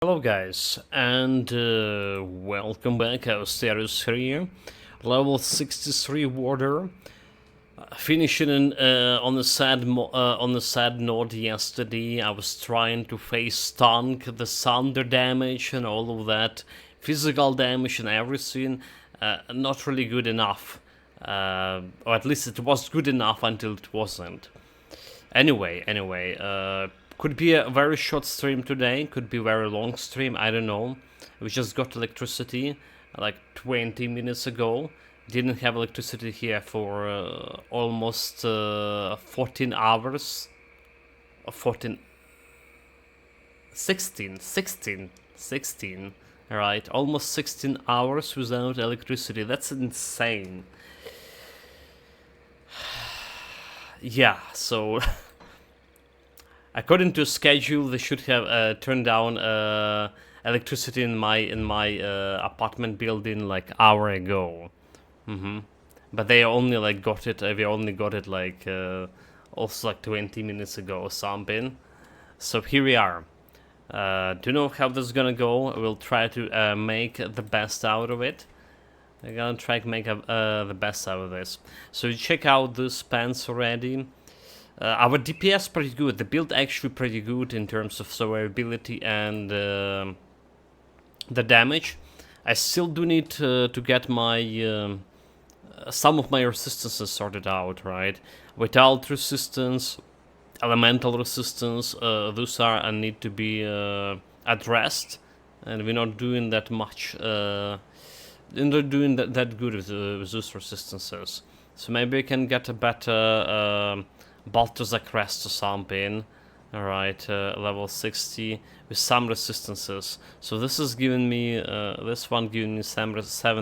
Hello guys, and welcome back. Our status here, level 63 water. Finishing on the sad note yesterday. I was trying to face tank the thunder damage and all of that, physical damage and everything. Not really good enough, or at least it was good enough until it wasn't. Anyway, could be a very short stream today, could be a very long stream, I don't know. We just got electricity like 20 minutes ago. Didn't have electricity here for almost 14 hours. 14... 16. Right, almost 16 hours without electricity. That's insane. Yeah, so according to schedule, they should have turned down electricity in my apartment building like hour ago. But they only like got it. We only got it like also like 20 minutes ago or something. So here we are. Do you know how this is gonna go? We'll try to make the best out of it. We're gonna try to make the best out of this. So you check out this pants already. Our DPS pretty good. The build actually pretty good in terms of survivability and the damage. I still do need to get my some of my resistances sorted out, right? Without resistance, elemental resistance, those are and need to be addressed, and we're not doing that much. And they're doing that good with those resistances. So maybe we can get a better Balthazar crest or something. Alright, level 60 with some resistances. So this is giving me, this one giving me 7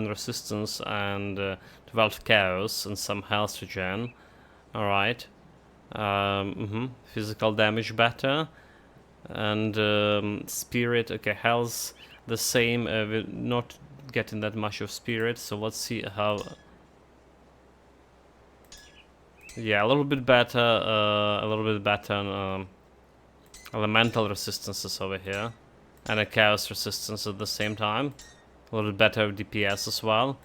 resistance and 12 chaos and some health regen. Alright. Physical damage better. And spirit, okay, health the same. We're not getting that much of spirit, so let's see how. Yeah, a little bit better elemental resistances over here, and a chaos resistance at the same time. A little bit better DPS as well,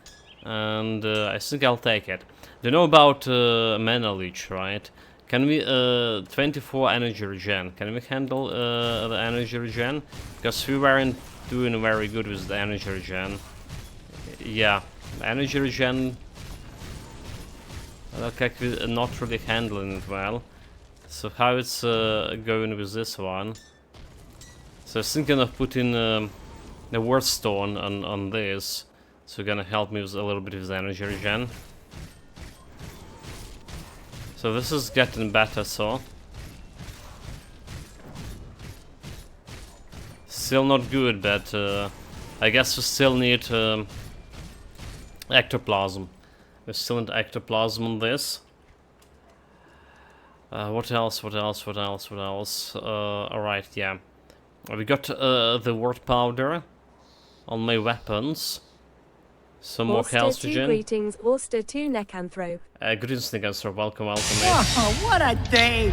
and I think I'll take it. Do you know about mana leech, right? Can we 24 energy regen? Can we handle the energy regen? Because we weren't doing very good with the energy regen. Yeah, energy regen. Look like we're not really handling it well. So how it's going with this one? So I was thinking of putting the word stone on this. So gonna help me with a little bit of the energy regen. So this is getting better, so. Still not good, but I guess we still need ectoplasm. We still need ectoplasm on this. What else? Alright, yeah. We got the word powder on my weapons. Some more health regen. Greetings, Auster 2 Necanthrope. Greetings, Necanthrope. Welcome, mate. Oh, what a day!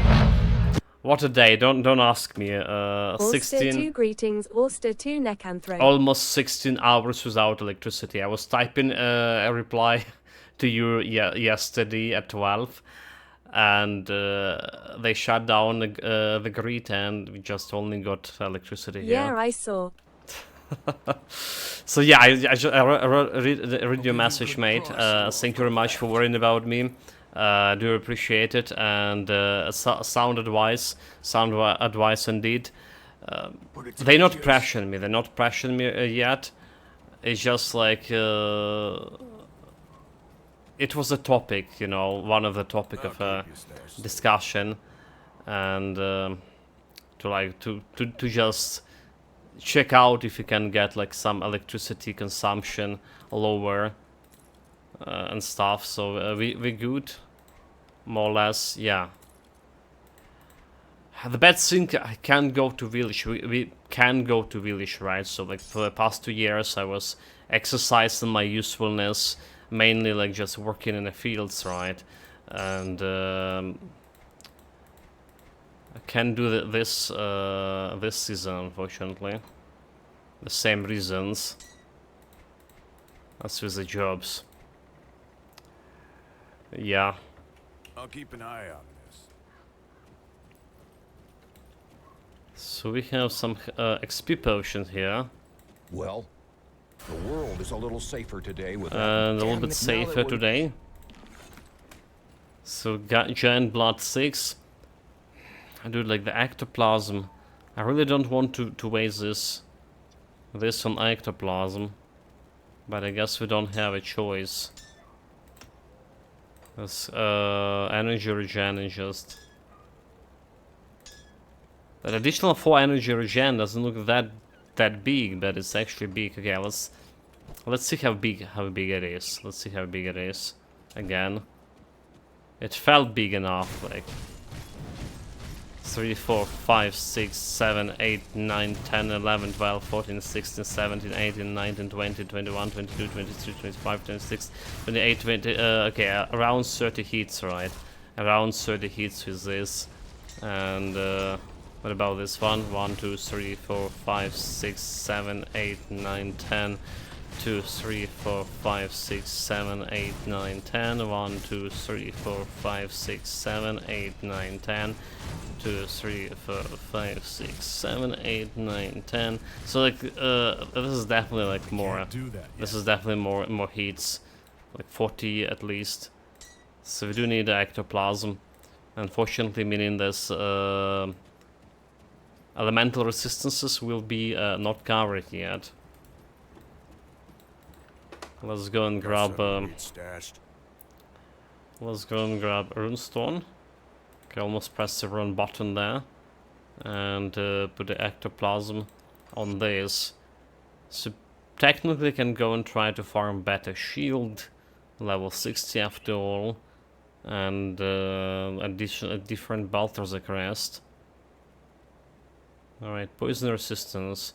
What a day! Don't ask me. 16. 2 greetings, Auster 2 Necanthrope. Almost 16 hours without electricity. I was typing a reply to you yesterday at 12, and they shut down the grid, and we just only got electricity here. Yeah, I saw. So yeah, I read your message, mate. Thank you very much for worrying about me. Do appreciate it, and sound advice indeed. They're not pressuring me. They're not pressuring me yet. It's just like it was a topic, you know, one of the topic of discussion, and to just check out if you can get like some electricity consumption lower and stuff. So we good, more or less, yeah. The bad thing, I can't go to village. We can go to village, right? So like for the past 2 years I was exercising my usefulness, mainly like just working in the fields, right? And I can't do this this season, unfortunately. the same reasons as with the jobs. Yeah. I'll keep an eye on this. So we have some XP potions here. Well, the world is a little safer today with that. And a little Damn bit it, safer now that today. So giant blood 6. I do like the ectoplasm. I really don't want to waste this on ectoplasm, but I guess we don't have a choice. This energy regen is just that additional 4 energy regen doesn't look that big, but it's actually big. Okay, let's see how big it is. Let's see how big it is again. It felt big enough, like 3, 4, 5, 6, 7, 8, 9, 10, 11, 12, 14, 16, 17, 18, 19, 20, 21, 22, 23, 25, 26, 28, 20, okay, around 30 hits, right? Around 30 hits with this. And what about this one? 1, 2, 3, 4, 5, 6, 7, 8, 9, 10. 2, 3, 4, 5, 6, 7, 8, 9, 10. 1, 2, 3, 4, 5, 6, 7, 8, 9, 10. 2, 3, 4, 5, 6, 7, 8, 9, 10. So like this is definitely like more. This is definitely more hits, like 40 at least. So we do need the ectoplasm. Unfortunately, meaning this elemental resistances will be not covered yet. Let's go and grab. Let's go and grab runestone. Okay, almost press the run button there, and put the ectoplasm on this. So technically, can go and try to farm better shield, level 60 after all, and a different Balthazar crest. All right, poison resistance.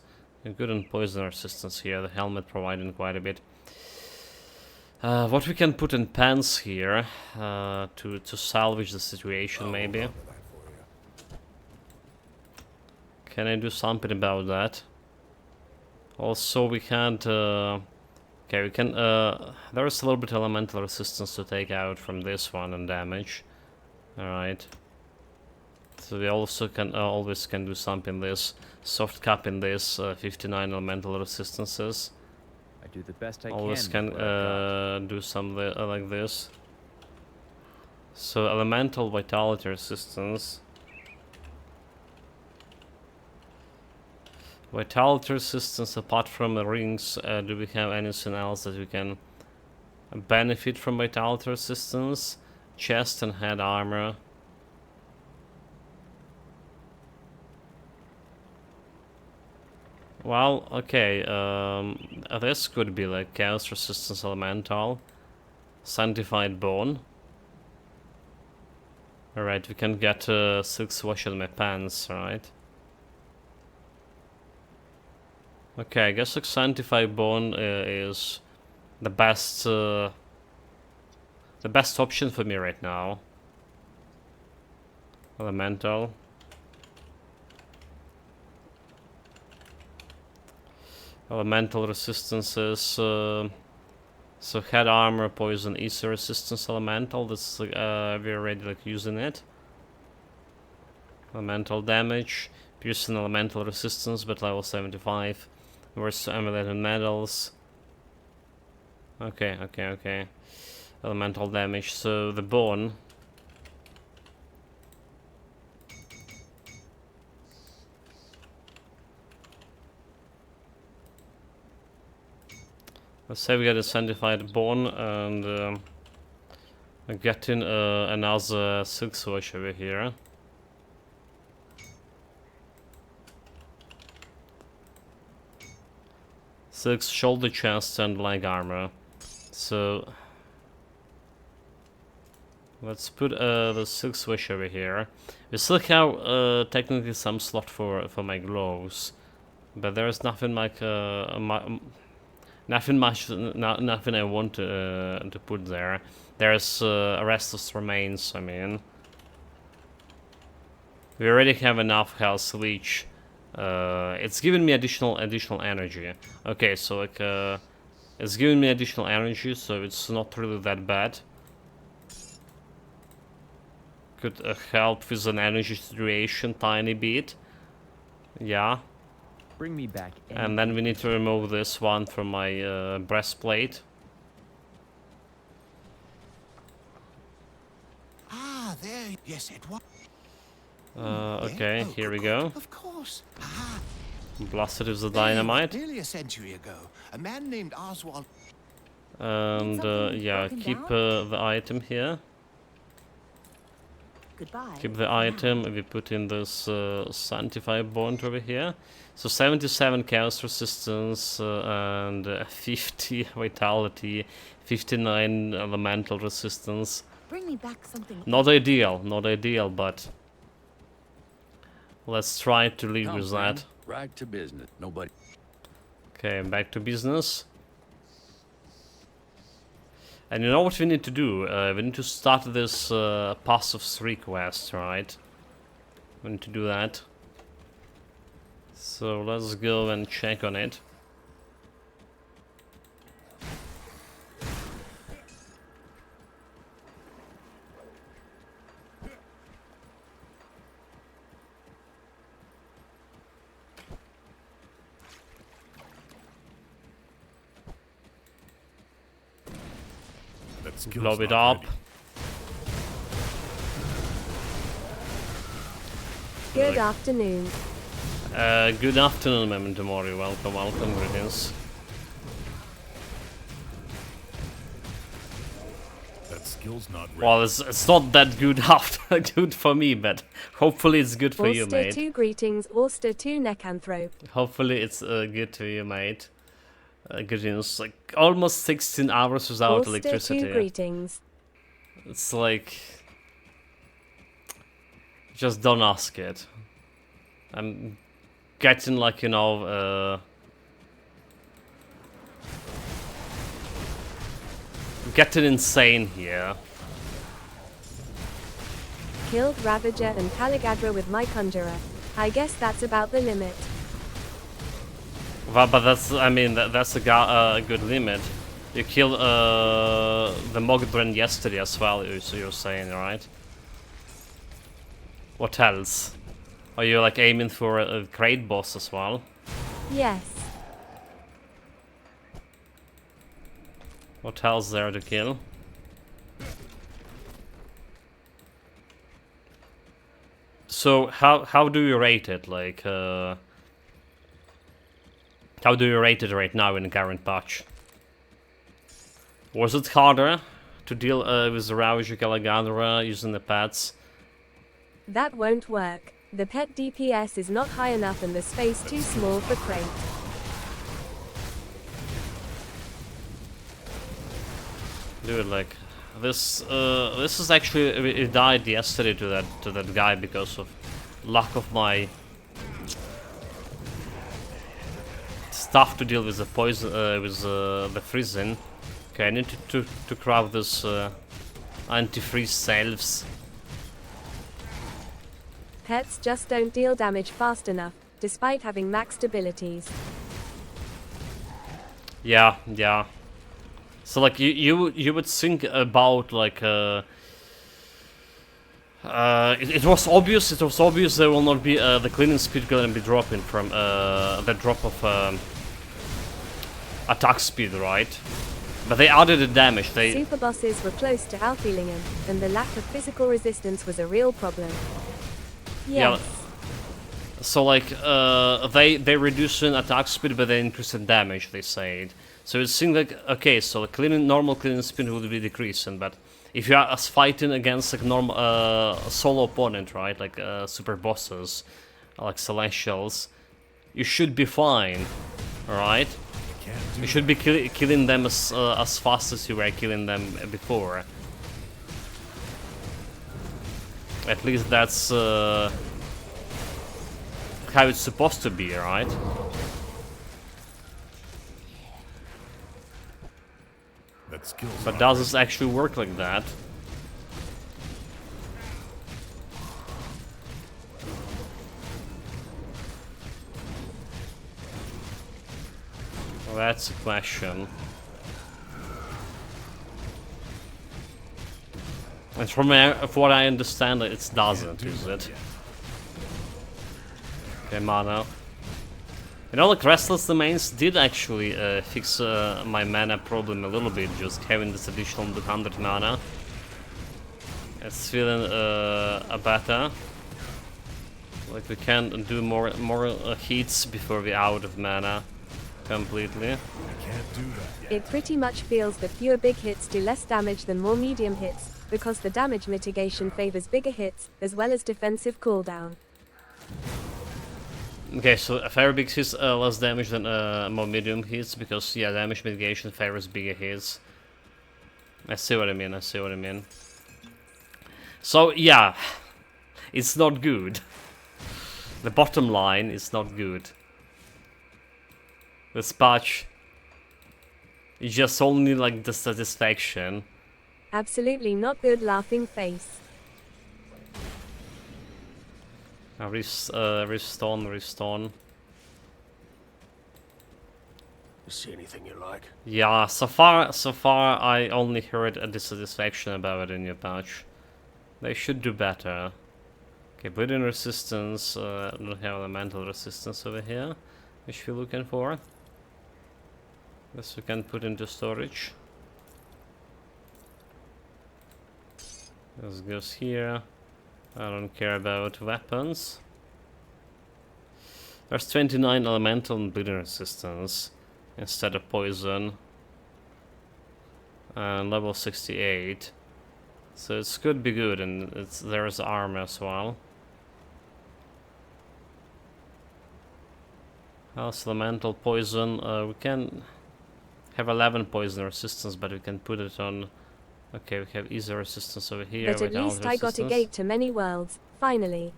Good on poison resistance here. The helmet providing quite a bit. What we can put in pens here to salvage the situation, maybe. Can I do something about that? Also, we can't. Okay, we can. There is a little bit elemental resistance to take out from this one and damage. All right. So we also can always can do something. This soft cap in this 59 elemental resistances. I do the best I Always can. do some like this. So elemental vitality resistance. Vitality resistance. Apart from the rings, do we have anything else that we can benefit from vitality resistance? Chest and head armor. Well, okay, this could be like Chaos Resistance Elemental. Sanctified Bone. Alright, we can get Silk Swash in my pants, right? Okay, I guess like Sanctified Bone is the best option for me right now. Elemental. Elemental resistances, so head armor, poison, ether resistance, elemental. This is we're already like using it. Elemental damage, piercing elemental resistance, but level 75. Versus emulated metals. Okay. Elemental damage. So the bone. Let's say we get a sanctified bone and getting another silk swash over here. Silk shoulder, chest, and leg armor. So let's put the silk swash over here. We still have technically some slot for my gloves, but there's nothing like nothing I want to put there. There's restless remains. I mean, we already have enough health leech It's giving me additional energy. Okay, so like it's giving me additional energy, so it's not really that bad. Could help with an energy situation tiny bit. Yeah. Bring me back. And then we need to remove this one from my breastplate. Ah, there. Yes, it was. Okay, Oh, here we good, go. Of course. Ah, Blast it with the there it was dynamite. nearly a century ago. A man named Oswald. And yeah, keep the item here. Goodbye. Keep the item. We put in this sanctified bond over here. So 77 chaos resistance and 50 vitality, 59 elemental resistance. Bring me back something. Not ideal, but let's try to live with that. Right to business. Nobody. Okay, back to business. And you know what we need to do? We need to start this Pass of 3 quest, right? We need to do that. So let's go and check on it. Blow it up. Good afternoon. Good afternoon, Memento Mori. Welcome, greetings. That skill's not ready. Well, it's not that good after good for me, but hopefully it's good for you, Auster mate. 2 greetings, Auster 2 Necanthrope. Hopefully it's good for you, mate. Greetings. Like almost 16 hours without Auster electricity. 2 greetings. It's like, just don't ask it. I'm getting like, you know, getting insane here. Killed Ravager and Caligadra with my Conjurer. I guess that's about the limit. Well, but that's, I mean, that's a good limit. You killed the Mogdren yesterday as well, so you're saying, right? What else? Are you like aiming for a great boss as well? Yes. What else there to kill? So how do you rate it? Like how do you rate it right now in the current patch? Was it harder to deal with the Ravager Caligadra using the pets? That won't work. The pet DPS is not high enough and the space too small for crate. Dude, like this is actually, it died yesterday to that guy because of lack of my stuff to deal with the poison, with the freezing. Okay, I need to craft this anti-freeze salves. Pets just don't deal damage fast enough, despite having maxed abilities. Yeah. So like you would think about like it was obvious there will not be the cleaning speed gonna be dropping from the drop of attack speed, right? But they added the damage. Super bosses were close to outfeeling him, and the lack of physical resistance was a real problem. Yes. Yeah. So like they reduce in attack speed, but they increase in damage. They said. So it seemed like okay. So the normal cleaning speed would be decreasing, but if you are fighting against like normal solo opponent, right, like super bosses, like celestials, you should be fine, all right? You should be killing them as fast as you were killing them before. At least that's how it's supposed to be, right? But does this actually work like that? That's a question. And from what I understand, it doesn't, is it? Okay, mana. You know, like Restless Domains did actually fix my mana problem a little bit, just having this additional 100 mana. It's feeling better. Like we can do more hits before we're out of mana completely. I can't do that yet. It pretty much feels that fewer big hits do less damage than more medium hits, because the damage mitigation favors bigger hits, as well as defensive cooldown. Okay, so a fair big hits less damage than more medium hits, because yeah, damage mitigation favors bigger hits. I see what I mean, I see what I mean. So yeah, it's not good. The bottom line is not good. This patch is just only like the satisfaction. Absolutely not good, laughing face. Restone. You see anything you like? Yeah, so far I only heard a dissatisfaction about it in your patch. They should do better. Okay, bleeding resistance, don't have elemental resistance over here, which we're looking for. This we can put into storage. This goes here. I don't care about weapons. There's 29 elemental and bleeding resistance instead of poison. And level 68. So it could be good, and there's armor as well. House elemental poison. We can have 11 poison resistance, but we can put it on. Okay, we have easy resistance over here. But at least I got a gate to many worlds, finally.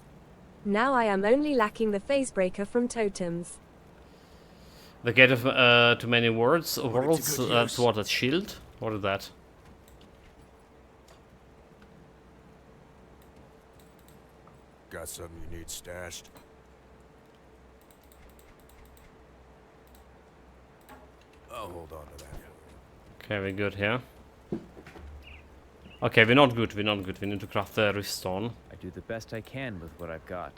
Now I am only lacking the phase breaker from totems. The gate of to many worlds. Worlds. good That's use. what, a shield? What is that? Got something you need stashed? I'll hold on to that. Okay, we're good here. Okay, we're not good. We're not good. We need to craft the restone. I do the best I can with what I've got.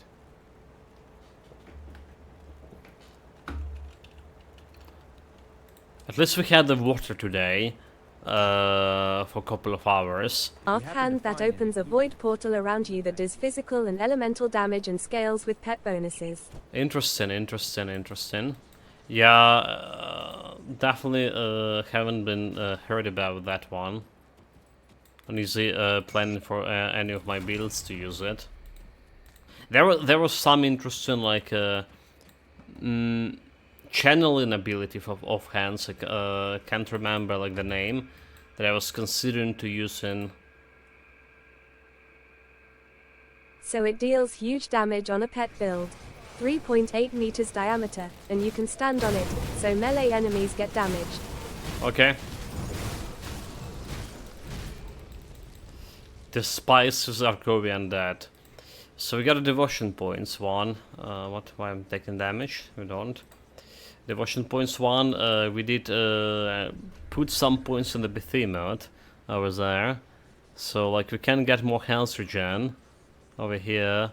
At least we had the water today for a couple of hours. Offhand, that opens a void portal around you that does physical and elemental damage and scales with pet bonuses. Interesting. Yeah, definitely haven't been heard about that one. I'm easy planning for any of my builds to use it. There was some interesting like channeling ability for offhands. Like, can't remember like the name that I was considering to use in. So it deals huge damage on a pet build. 3.8 meters diameter, and you can stand on it, so melee enemies get damaged. Okay. The spices are going dead. So we got a devotion points one. Why I'm taking damage? We don't. Devotion points one. We did put some points in the behemoth over there. So like we can get more health regen over here.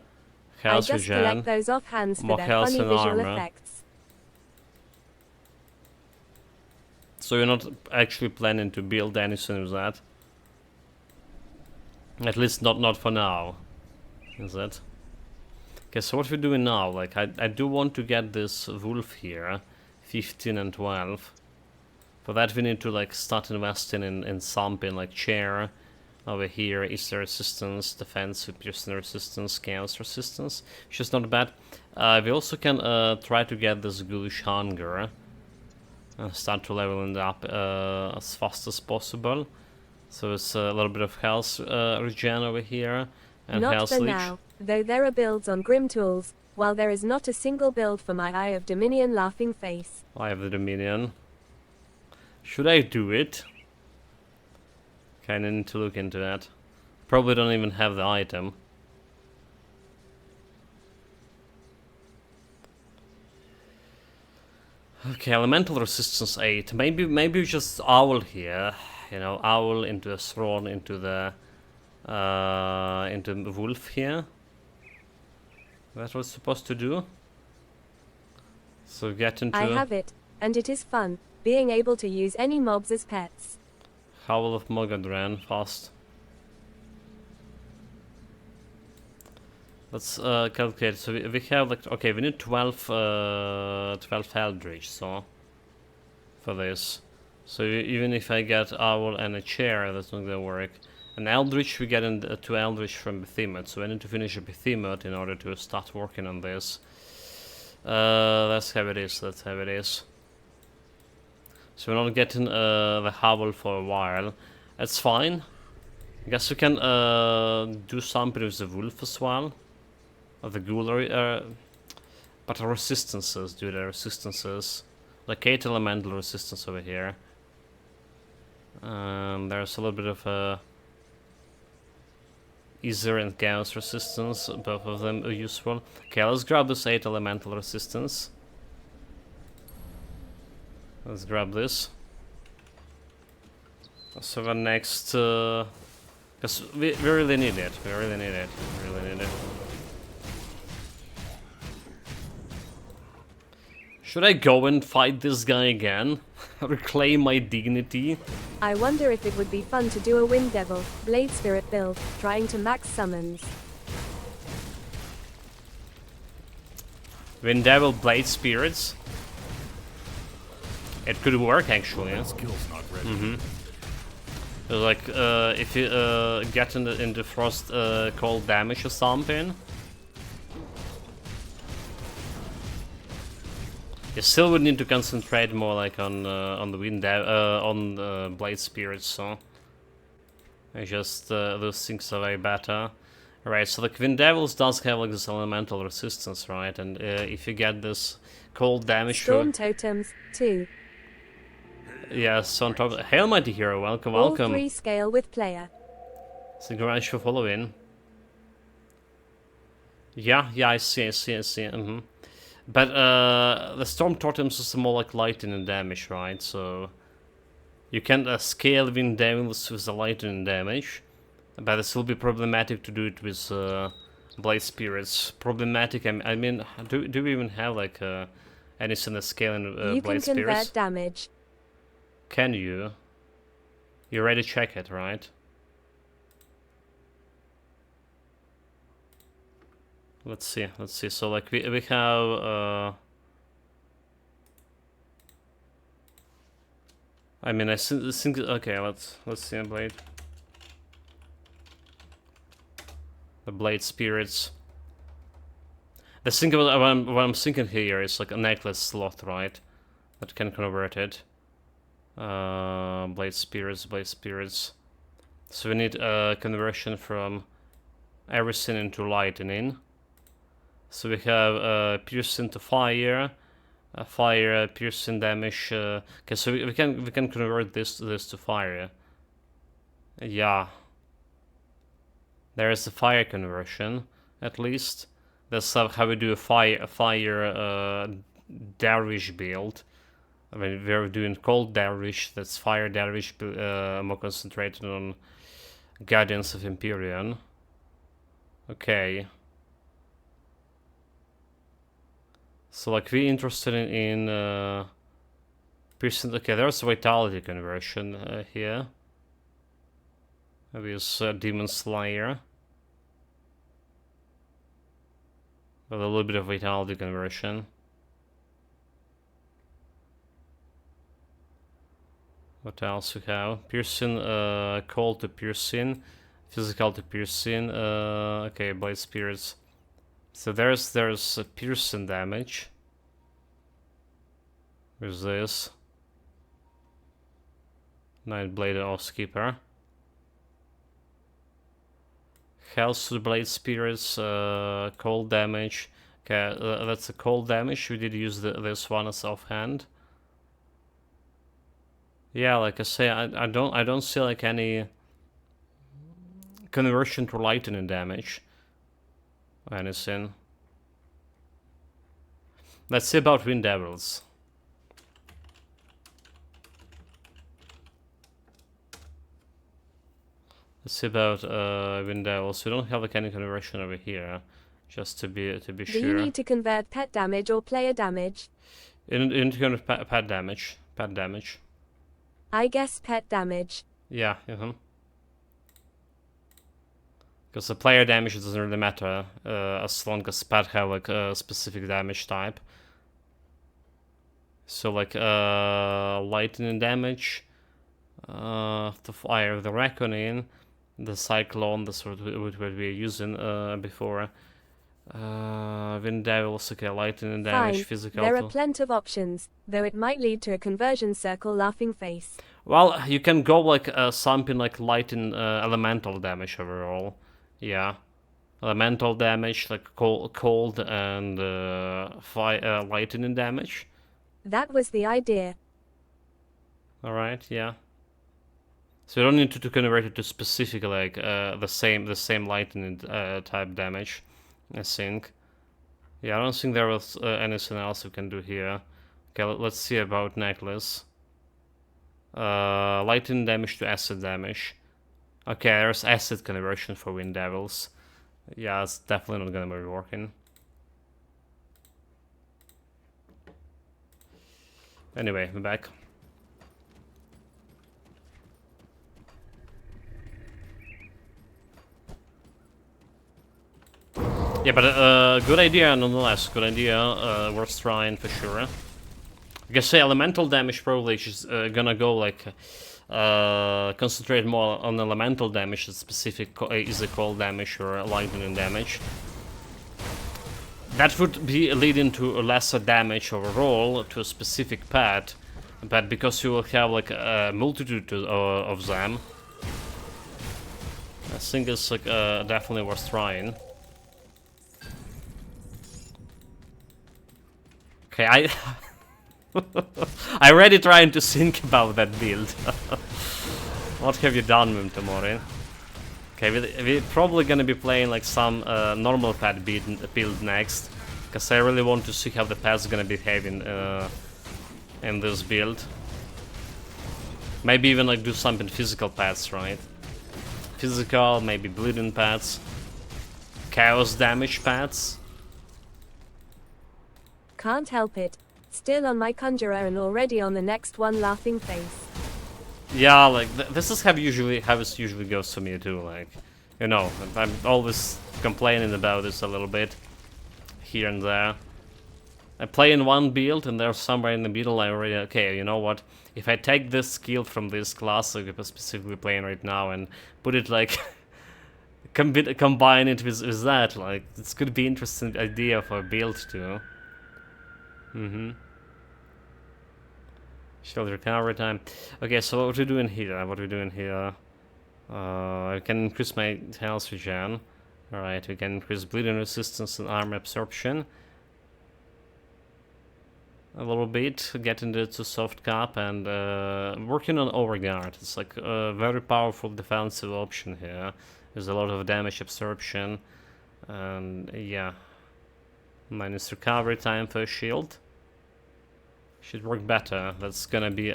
I Health just regen. collect those offhands for more their health funny and visual armor. effects. So you're not actually planning to build anything with that? At least not for now. Is it? Okay, so what we're doing now, like I do want to get this wolf here, 15 and 12. For that we need to like start investing in something like chair. Over here is the resistance, defense with piercing resistance, chaos resistance, which is not bad. We also can try to get this ghoulish hunger. Start to leveling it up as fast as possible. So it's a little bit of health regen over here. And Not health for leech. now, though there are builds on Grim Tools, while there is not a single build for my Eye of Dominion laughing face. I have the Dominion. Should I do it? Kinda need to look into that. Probably don't even have the item. Okay, elemental resistance 8. Maybe just owl here. You know, owl into a throne into the wolf here. That's what it's supposed to do. So get into I have it, and it is fun, being able to use any mobs as pets. Howl of Mogadran fast. Let's calculate. So we have like, okay, we need 12 Eldritch, so for this. So even if I get owl and a chair, that's not gonna work. An Eldritch, we get in 2 Eldritch from Behemoth, so I need to finish a Behemoth in order to start working on this. That's how it is. That's how it is. So we're not getting the howl for a while. That's fine. I guess we can do something with the wolf as well. Of the ghoul, but resistances, dude, the resistances. Like 8 elemental resistance over here. There's a little bit of Ether and Chaos resistance, both of them are useful. Okay, let's grab this 8 elemental resistance. Let's grab this. So the next, because we really need it, we really need it, we really need it. Should I go and fight this guy again? Reclaim my dignity? I wonder if it would be fun to do a Wind Devil, Blade Spirit build, trying to max summons. Wind Devil Blade Spirits? It could work actually. That skill's not ready. Like, if you get into frost cold damage or something. You still would need to concentrate more like on the Blade Spirits, so I just those things are way better. Right, so the Wind Devils does have like this elemental resistance, right? And if you get this cold damage, Storm Totems, 2. yeah, so on top. Hail, mighty hero, welcome, All welcome. 3 scale with player. Thank you very much for following. Yeah, I see. But the Storm Totems is more like lightning damage, right? So you can scale Wind Devils with the lightning damage, but it will be problematic to do it with Blade Spirits. Problematic. I mean, do we even have like anything that scaling You Blade can convert Spirits? damage. Can you? You already check it, right? Let's see. So like we have I mean, I think okay, let's see a blade. The Blade Spirits. The thing about what I'm thinking here is like a necklace slot, right? That can convert it. Blade Spirits. So we need a conversion from everything into lightning. So we have piercing to fire, fire piercing damage. Okay, so we can convert this to fire. Yeah, there is a fire conversion at least. That's how we do a fire Dervish build. I mean, we're doing cold Dervish. That's fire Dervish, more concentrated on Guardians of Empyrean. Okay. So like we interested in piercing. Okay, there's a vitality conversion here. With Demon Slayer. With a little bit of vitality conversion. What else we have? Piercing, cold to piercing, physical to piercing. Okay, Blade Spirits. So there's a piercing damage with this Nightblade Oathkeeper. Health to the Blade Spirits, cold damage. Okay, that's a cold damage. We did use this one as offhand. Yeah, like I say, I don't see like any conversion to lightning damage. Anything. Let's see about Wind Devils. Let's see about wind devils. We don't have like any conversion over here, just to be Do sure. you need to convert pet damage or player damage? In terms of pet damage. Pet damage. I guess pet damage. Yeah, because the player damage doesn't really matter as long as pet have like a specific damage type. So like lightning damage, the fire of the reckoning, the cyclone, that's what we were using before. Wind devils, okay, lightning damage, Fine. physical. There are plenty of options, though it might lead to a conversion circle laughing face. Well, you can go like something like lightning elemental damage overall. Yeah. Elemental damage, like cold and lightning damage. That was the idea. Alright, yeah. So you don't need to convert it to specific like the same lightning type damage, I think. Yeah, I don't think there was anything else we can do here. Okay, let's see about necklace. Lightning damage to acid damage. Okay, there's acid conversion for wind devils. Yeah, it's definitely not gonna be working. Anyway, we're back. Yeah, but good idea nonetheless. Good idea. Worth trying for sure. I guess say elemental damage probably is gonna go like concentrate more on elemental damage, the specific either cold damage or lightning damage. That would be leading to a lesser damage overall to a specific pet, but because you will have like a multitude of them, I think it's like definitely worth trying. Okay, I already trying to think about that build. What have you done, Mimtamori? Okay, we're probably gonna be playing like some normal pet build next, because I really want to see how the pet's gonna behave in this build. Maybe even like do something physical pets, right? Physical, maybe bleeding pets, chaos damage pets. Can't help it. Still on my conjurer and already on the next one laughing face. Yeah, like this is how it usually goes to me too. Like, you know, I'm always complaining about this a little bit here and there. I play in one build and there's somewhere in the middle I already okay. You know what? If I take this skill from this class, like I'm specifically playing right now, and put it like combine it with that, like this could be interesting idea for a build too. Shield recovery time. Okay, so what are we doing here? I can increase my health regen. Alright, we can increase bleeding resistance and armor absorption. A little bit, get into soft cap and working on overguard. It's like a very powerful defensive option here. There's a lot of damage absorption. And yeah. Minus recovery time for a shield. Should work better. That's gonna be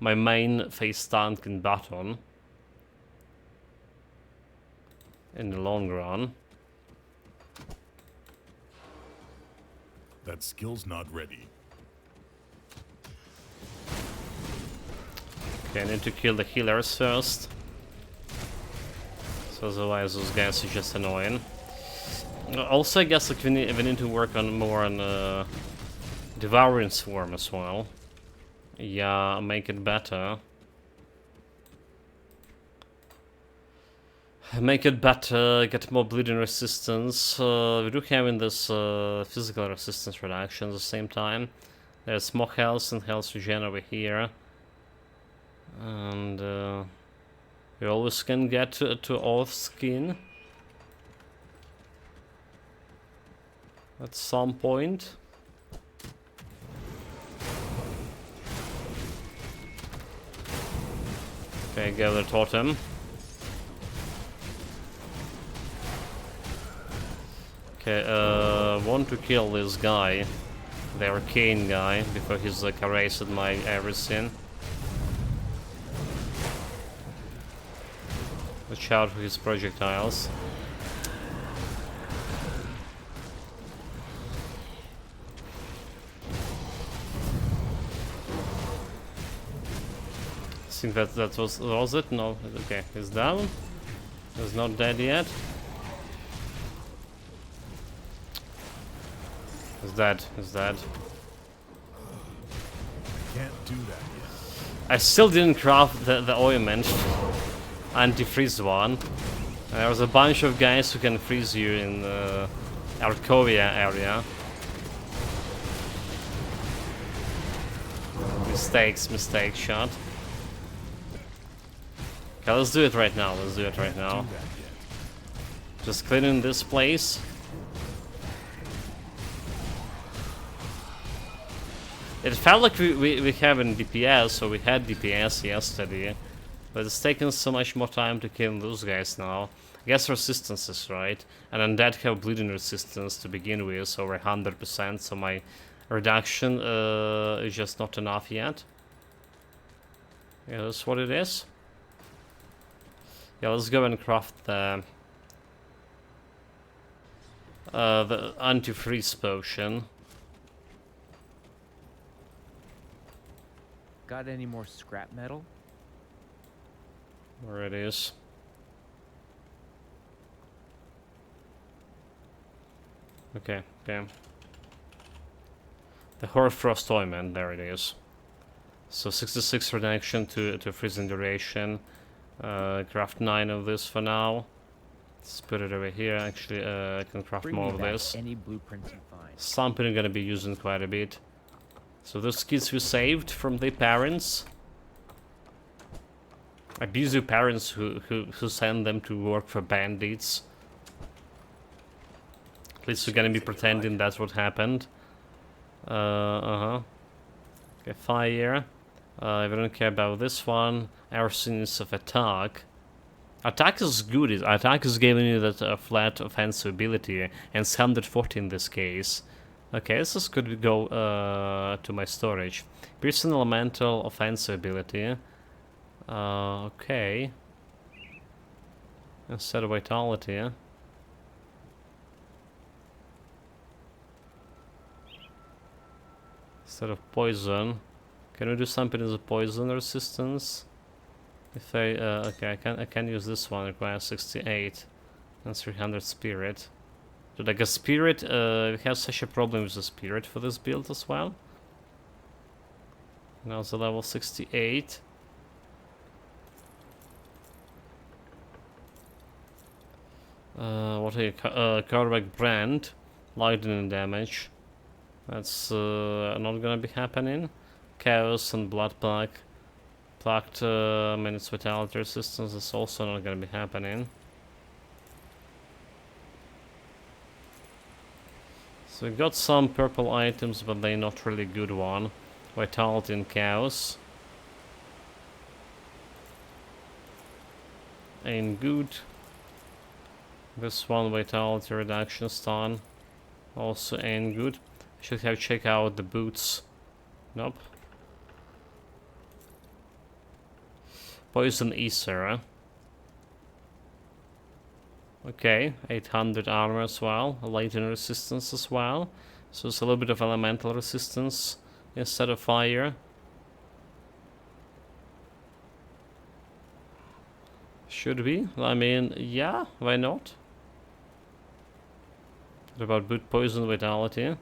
my main face tank in battle in the long run. That skill's not ready. Okay, I need to kill the healers first. So otherwise those guys are just annoying. Also, I guess like we need to work on more on Devouring Swarm as well. Yeah, make it better. Make it better, get more bleeding resistance. We do have in this physical resistance reduction at the same time. There's more health and health regen over here. And we always can get to off skin at some point. Okay, gather totem. Okay, want to kill this guy, the arcane guy, before he's like erased my everything. Watch out for his projectiles. I think that was it? No, okay, he's down. He's not dead yet. He's dead, he's dead. Can't do that yet. I still didn't craft the ointment. Anti-freeze one. There was a bunch of guys who can freeze you in the Arkovia area. Mistake shot. Okay, let's do it right now, let's do it right now. Do that yet. Just cleaning this place. It felt like we have in DPS, so we had DPS yesterday. But it's taken so much more time to kill those guys now. I guess resistance is right. And undead have bleeding resistance to begin with, so we're 100%, so my reduction is just not enough yet. Yeah, that's what it is. Yeah, let's go and craft the anti-freeze potion. Got any more scrap metal? Where it is. Okay. The Hoarfrost ointment, there it is. So 66 reduction to freezing duration. Craft 9 of this for now. Let's put it over here. Actually, I can craft Bring more me of back this. any blueprints you find. Something I'm gonna be using quite a bit. So those kids we saved from their parents. Abusive parents who send them to work for bandits. At least we're gonna be pretending that's what happened. Okay, fire. I don't care about this one. Arsons of attack. Attack is good. Attack is giving you that flat offensive ability, and it's 140 in this case. Okay, this is good. We go to my storage. Piercing elemental offensive ability. Okay. Instead of vitality. Instead of poison. Can we do something as a poison resistance? If I okay, I can use this one. Requires 68 and 300 spirit. So like a spirit, we have such a problem with the spirit for this build as well. Now it's a level 68. What are you? Carback brand, lightning damage. That's not gonna be happening. Chaos and blood plaque. Plaqued minutes vitality resistance is also not gonna be happening. So we got some purple items, but they're not really good one. Vitality and chaos. Ain't good. This one vitality reduction stun also ain't good. Should have checked out the boots. Nope. Poison Ether. Okay, 800 armor as well, lightning resistance as well. So it's a little bit of elemental resistance instead of fire. Should we? I mean, yeah, why not? What about boot poison vitality?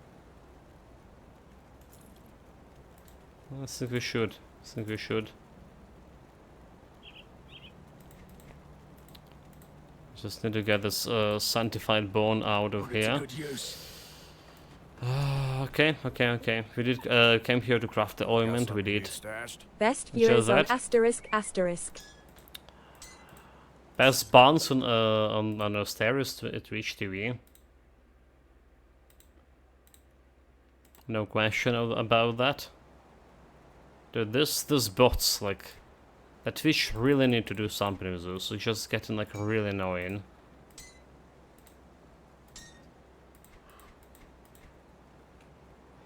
I think we should. Just need to get this sanctified bone out of here. Okay. We did came here to craft the ointment. We did. Best viewers on that. ****. Best bounce on Asterisk at Twitch TV. No question about that. Dude, this bots like that Twitch really need to do something with this. It's just getting like really annoying.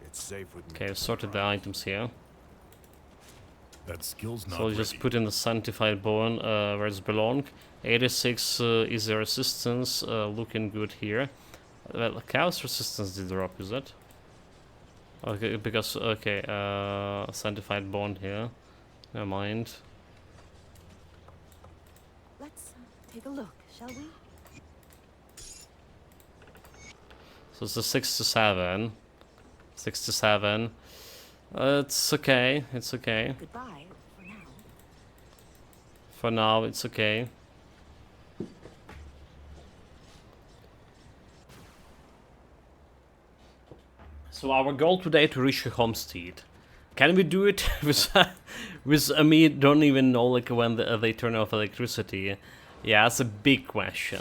It's safe with me. Okay, I've sorted the items here. That skill's not So I'll just ready. put in the sanctified bone where it's belong. 86 is the resistance, looking good here. Well, chaos resistance did drop, is it? Okay, because okay, sanctified bone here. Never mind. Let's take a look, shall we? So it's a 67. 67. It's okay. It's okay. Goodbye for now. For now, it's okay. So our goal today to reach a homestead. Can we do it with me? Don't even know like when they turn off electricity. Yeah, that's a big question.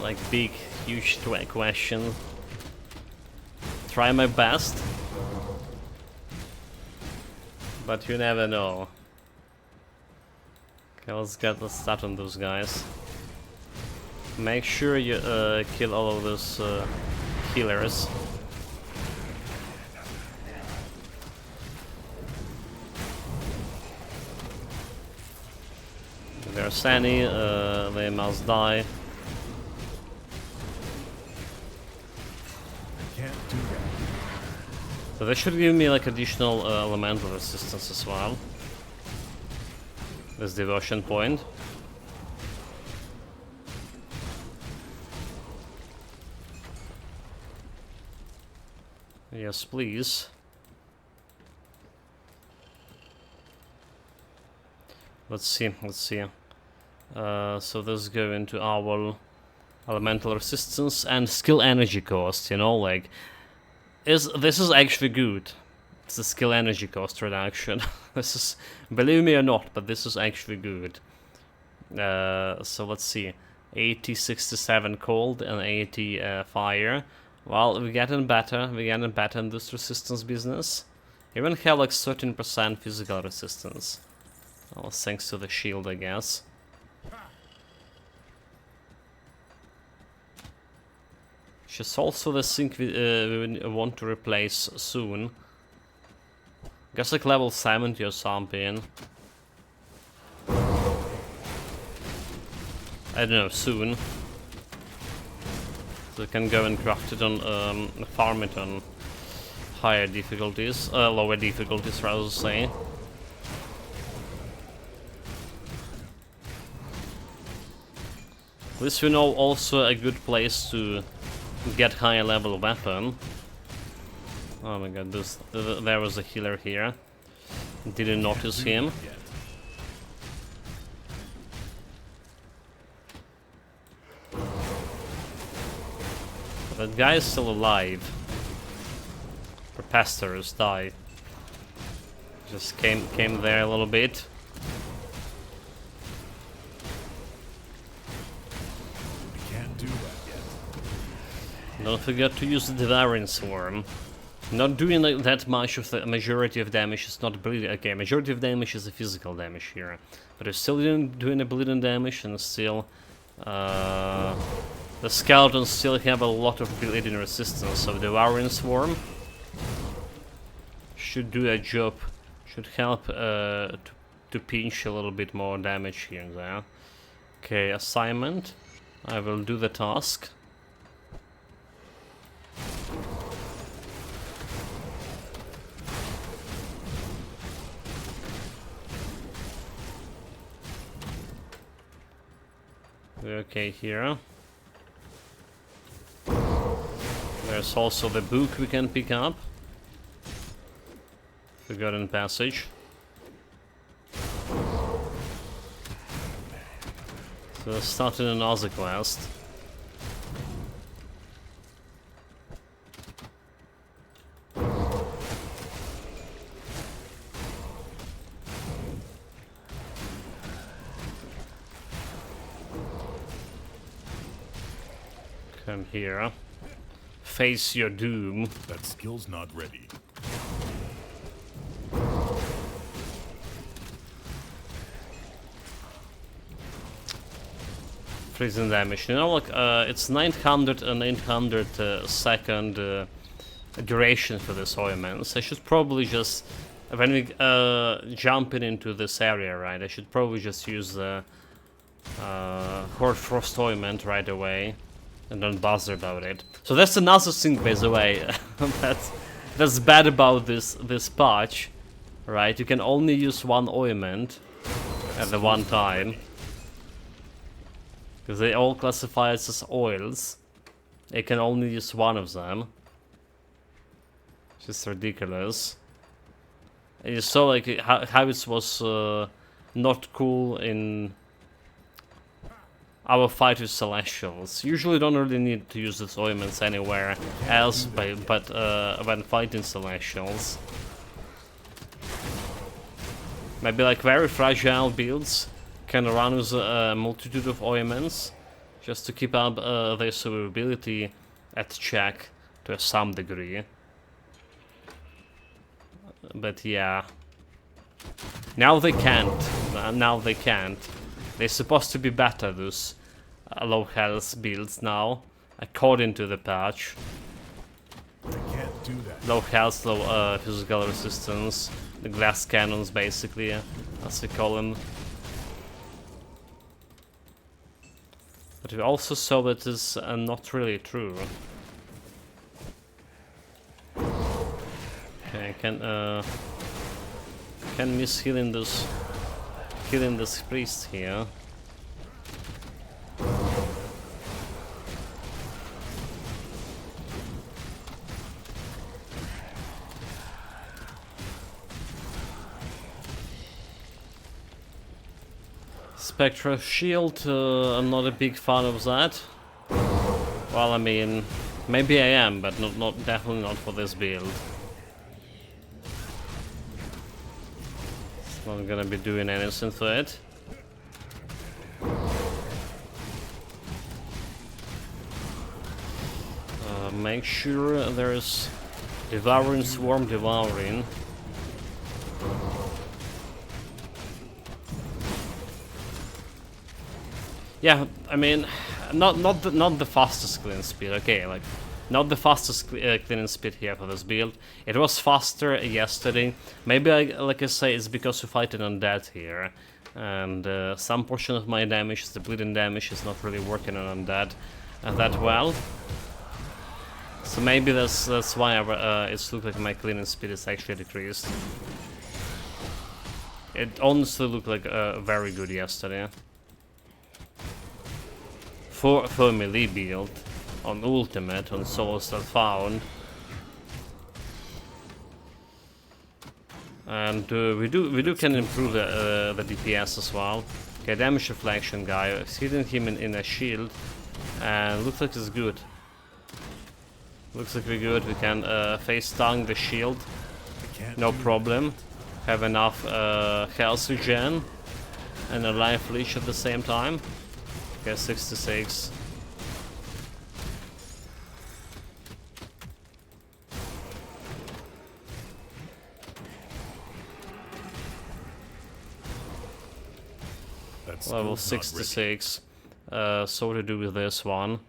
Like big, huge question. Try my best, but you never know. Okay, let's start on those guys. Make sure you kill all of those healers. There's any, they must die. Can't do that. So they should give me like additional elemental resistance as well. This devotion point. Yes, please. Let's see, let's see. So this go into our elemental resistance and skill energy cost, you know, like this is actually good. It's the skill energy cost reduction. This is, believe me or not, but this is actually good. So let's see. 80, 67 cold and 80 fire. Well, we're getting better. We're getting better in this resistance business. Even have like 13% physical resistance. Well, thanks to the shield, I guess. Which is also the thing we want to replace soon. Guess like level 70 or something. I don't know, soon. So we can go and craft it on, farm it on higher difficulties, lower difficulties rather to say. At least we know also a good place to get higher level weapon. Oh my god, there was a healer here. Didn't notice him. But that guy is still alive. Repastors die. Just came there a little bit. Can't do that yet. Don't forget to use the Devouring Swarm. Not doing like that much of the majority of damage is not bleeding. Okay, majority of damage is the physical damage here. But it's still doing a bleeding damage and still... the skeletons still have a lot of bleeding resistance, so Devouring Swarm should do a job. Should help to pinch a little bit more damage here and there. Okay, assignment. I will do the task. We're okay here. There's also the book we can pick up. Forgotten Passage. So starting another quest. Come here. Face your doom. That skill's not ready. Freezing damage. You know, like it's 900 and 800 second duration for this ointment. So I should probably just when we jumping into this area, right, I should probably just use the Horde Frost Ointment right away and don't bother about it. So that's another thing, by the way, that's bad about this patch, right? You can only use one ointment at the one time because they all classify as oils. You can only use one of them. It's just ridiculous. And you saw like how it was not cool in our fight with Celestials. Usually don't really need to use these ointments anywhere else, but when fighting Celestials. Maybe like very fragile builds can run with a multitude of ointments just to keep up their survivability at check to some degree. But yeah. Now they can't. Now they can't. They're supposed to be better, those low health builds now, according to the patch. I can't do that. Low health, low physical resistance. The glass cannons, basically, as we call them. But we also saw that is not really true. Okay, can miss killing this priest here. Spectral Shield, I'm not a big fan of that. Well, I mean, maybe I am, but not definitely not for this build. It's not gonna be doing anything to it. Make sure there's Devouring Swarm devouring. Yeah, I mean, not the fastest clean speed. Okay, like not the fastest cleaning speed here for this build. It was faster yesterday. Maybe, like I say, it's because we're fighting undead here, and some portion of my damage, the bleeding damage, is not really working on undead that well. So maybe that's why it's looked like my cleaning speed is actually decreased. It honestly looked like very good yesterday. For a melee build, on ultimate, on souls that found. And we do can improve the DPS as well. Okay, damage reflection guy, I've hidden him in a shield, and looks like it's good. Looks like we're good. We can face stun the shield, no problem. Have enough health regen and a life leech at the same time. Okay, 66. That's Level skill's not 66. So to do with this one.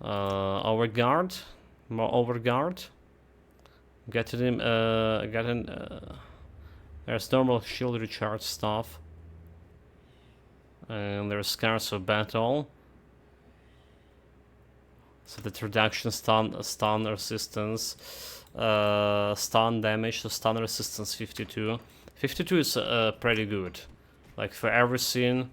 Overguard. More overguard. Getting him. There's normal shield recharge stuff. And there's Scars of Battle. So the reduction stun resistance, stun damage, so stun resistance 52. 52 is pretty good. Like for everything.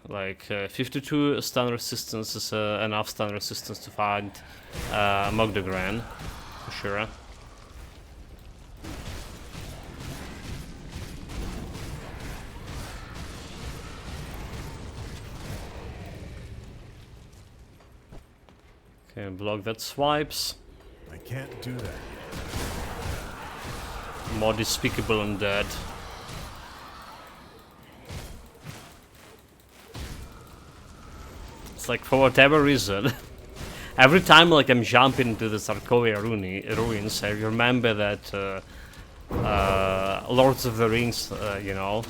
Like 52 stun resistance is enough stun resistance to fight Mogdogran, for sure. Okay, block that swipes. I can't do that. More despicable undead. It's like for whatever reason, every time like I'm jumping into the Sarkovia ruins, I remember that Lords of the Rings, you know,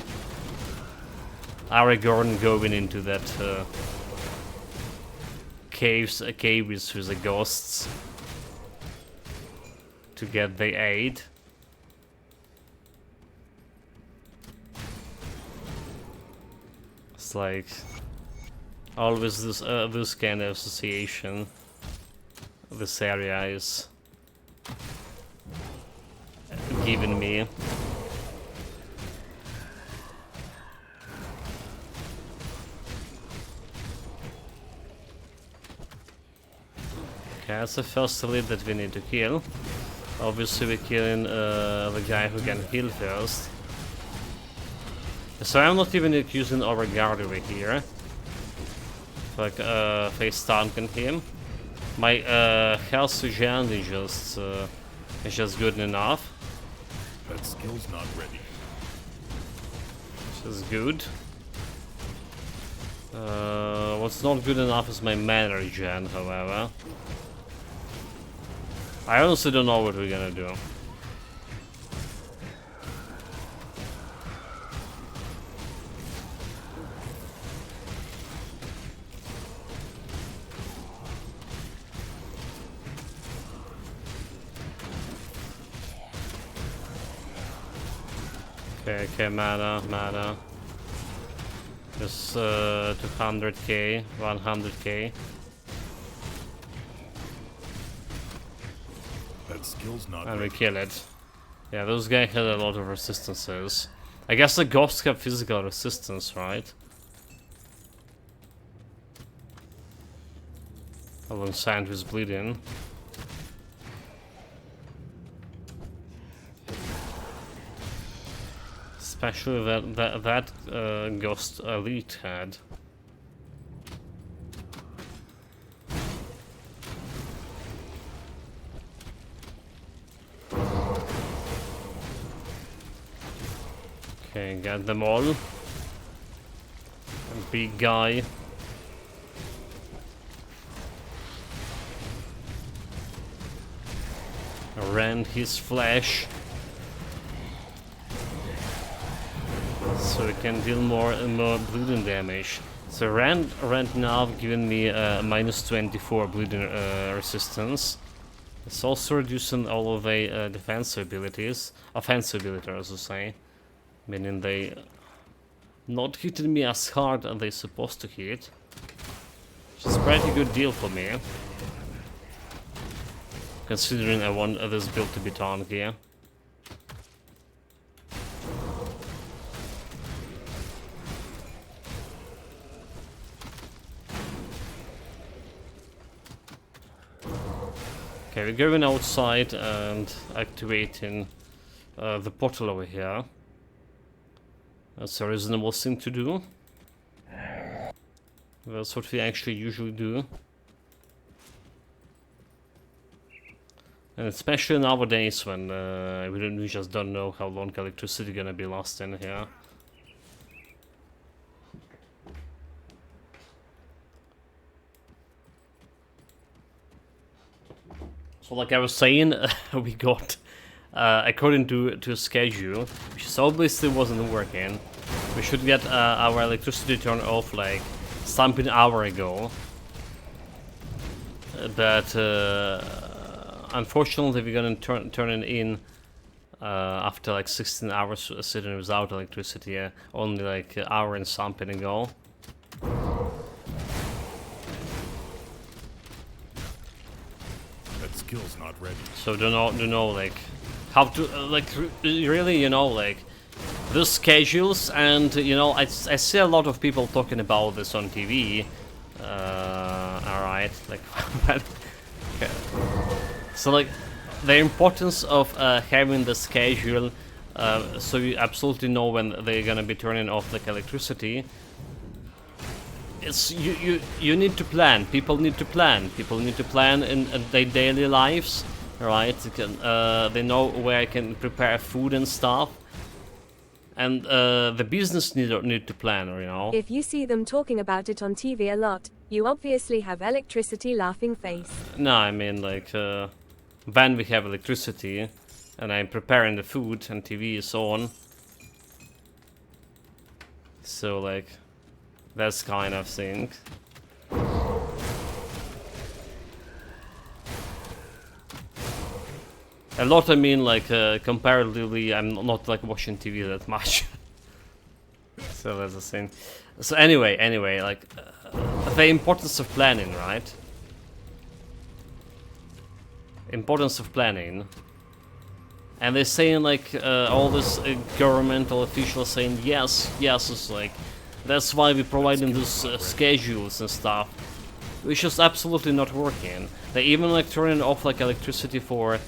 Aragorn going into that cave with the ghosts to get the aid. It's like always this kind of association. This area is giving me. Okay, that's the first elite that we need to kill. Obviously we're killing the guy who can heal first. So I'm not even using our guard over here. Like face tanking him. My health regen is just good enough. That skill's not ready. Which is good. What's not good enough is my mana regen, however. I honestly don't know what we're gonna do. Okay, mana. Just 200k, 100k. That skill's not And we ready. kill it. Yeah, those guys had a lot of resistances. I guess the ghosts have physical resistance, right? Alongside with bleeding. Especially that ghost elite had. Okay, got them all. A big guy. Rend his flesh. So we can deal more and more bleeding damage. So Rend now giving me minus 24 bleeding resistance. It's also reducing all of the defensive abilities, offensive abilities, I say. Meaning they not hitting me as hard as they're supposed to hit. Which is a pretty good deal for me. Considering I want this build to be tanky. Okay, we're going outside and activating the portal over here. That's a reasonable thing to do. That's what we actually usually do. And especially nowadays when we just don't know how long electricity gonna be lasting here. So like I was saying, we got, according to schedule, which obviously wasn't working, we should get our electricity turned off like something hour ago. But unfortunately we're gonna turn it in after like 16 hours sitting without electricity, only like an hour and something ago. That skill's not ready. So don't know like how to really, you know, like the schedules, and you know I see a lot of people talking about this on TV. Alright, like but, okay. So like the importance of having the schedule, so you absolutely know when they're gonna be turning off like electricity. It's you need to plan. People need to plan. People need to plan in their daily lives, right? They know where I can prepare food and stuff, and the business need to plan, you know. If you see them talking about it on TV a lot, you obviously have electricity laughing face. No, I mean like when we have electricity, and I'm preparing the food and TV is on. So like. That's kind of thing. A lot, I mean, like, comparatively, I'm not, like, watching TV that much. So that's the thing. So anyway, like, the importance of planning, right? Importance of planning. And they're saying, like, all this governmental officials saying, yes, it's like, that's why we're providing these schedules and stuff. Which is absolutely not working. They even, like, turning off, like, electricity for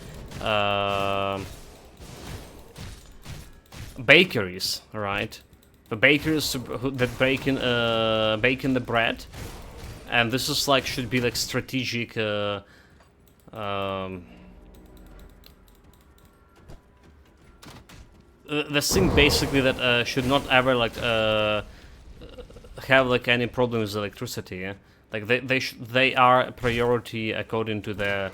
bakeries, right? The bakeries that baking the bread, and this is like should be like strategic. The thing basically that should not ever like have like any problems with electricity. Yeah? Like they are a priority according to the